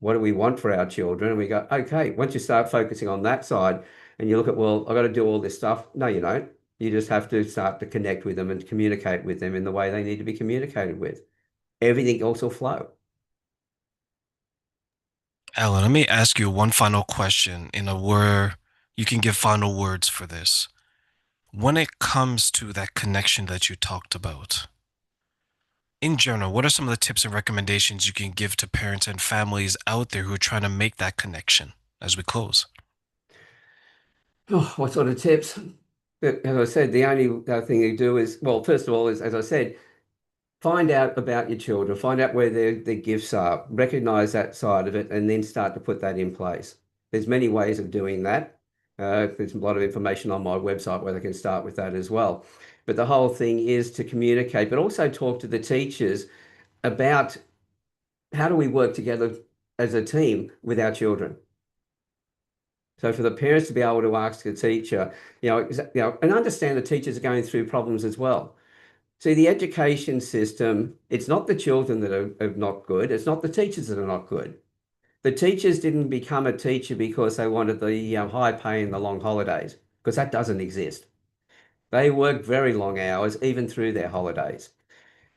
What do we want for our children? And we go, okay, once you start focusing on that side and you look at, well, I've got to do all this stuff. No, you don't. You just have to start to connect with them and communicate with them in the way they need to be communicated with. Everything else will flow. Alan, let me ask you one final question where you can give final words for this. When it comes to that connection that you talked about, in general, what are some of the tips and recommendations you can give to parents and families out there who are trying to make that connection as we close? Oh, what sort of tips? As I said, the only thing you do is, well, first of all, is, as I said, find out about your children, find out where their gifts are, recognize that side of it, and then start to put that in place. There's many ways of doing that. There's a lot of information on my website where they can start with that as well. But the whole thing is to communicate, but also talk to the teachers about how do we work together as a team with our children. So for the parents to be able to ask the teacher, and understand the teachers are going through problems as well. See, the education system, it's not the children that are not good. It's not the teachers that are not good. The teachers didn't become a teacher because they wanted the high pay and the long holidays, because that doesn't exist. They worked very long hours, even through their holidays.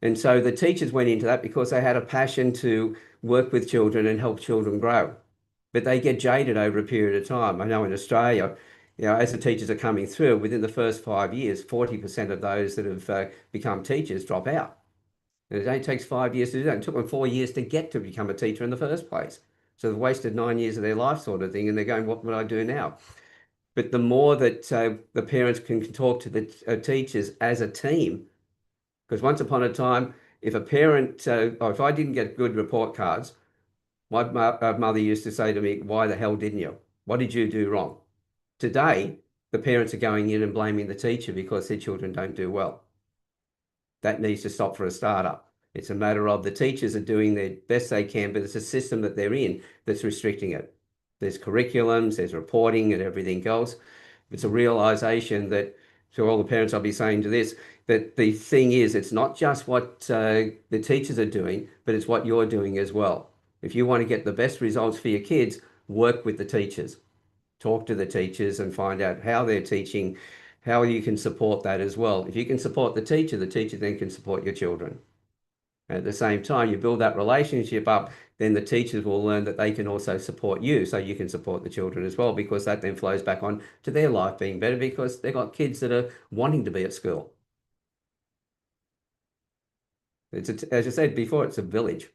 And so the teachers went into that because they had a passion to work with children and help children grow. But they get jaded over a period of time. I know in Australia, as the teachers are coming through, within the first 5 years, 40% of those that have become teachers drop out. And it only takes 5 years to do that. It took them 4 years to get to become a teacher in the first place. So they've wasted 9 years of their life sort of thing, and they're going, what would I do now? But the more that the parents can talk to the teachers as a team, because once upon a time, if a parent, or if I didn't get good report cards, my mother used to say to me, "Why the hell didn't you? What did you do wrong?" Today, the parents are going in and blaming the teacher because their children don't do well. That needs to stop for a starter. It's a matter of the teachers are doing their best they can, but it's a system that they're in that's restricting it. There's curriculums, there's reporting and everything else. It's a realization that, to all the parents I'll be saying to this, that the thing is, it's not just what the teachers are doing, but it's what you're doing as well. If you want to get the best results for your kids, work with the teachers. Talk to the teachers and find out how they're teaching, how you can support that as well. If you can support the teacher then can support your children. At the same time, you build that relationship up, then the teachers will learn that they can also support you, so you can support the children as well, because that then flows back on to their life being better because they've got kids that are wanting to be at school. As I said before, it's a village.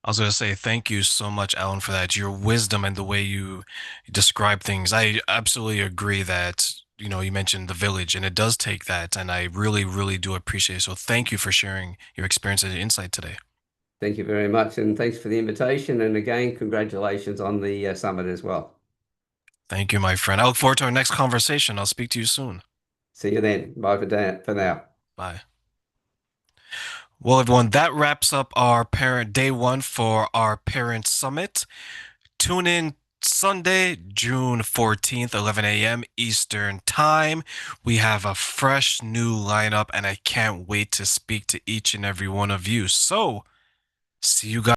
I was going to say thank you so much, Alan, for that. Your wisdom and the way you describe things. I absolutely agree that, you mentioned the village, and it does take that. And I really, really do appreciate it. So thank you for sharing your experience and insight today. Thank you very much. And thanks for the invitation. And again, congratulations on the summit as well. Thank you, my friend. I look forward to our next conversation. I'll speak to you soon. See you then. Bye for now. Bye. Well, everyone, that wraps up our day one for our parent summit. Tune in Sunday, June 14th, 11 a.m. Eastern Time. We have a fresh new lineup, and I can't wait to speak to each and every one of you. So, see you guys.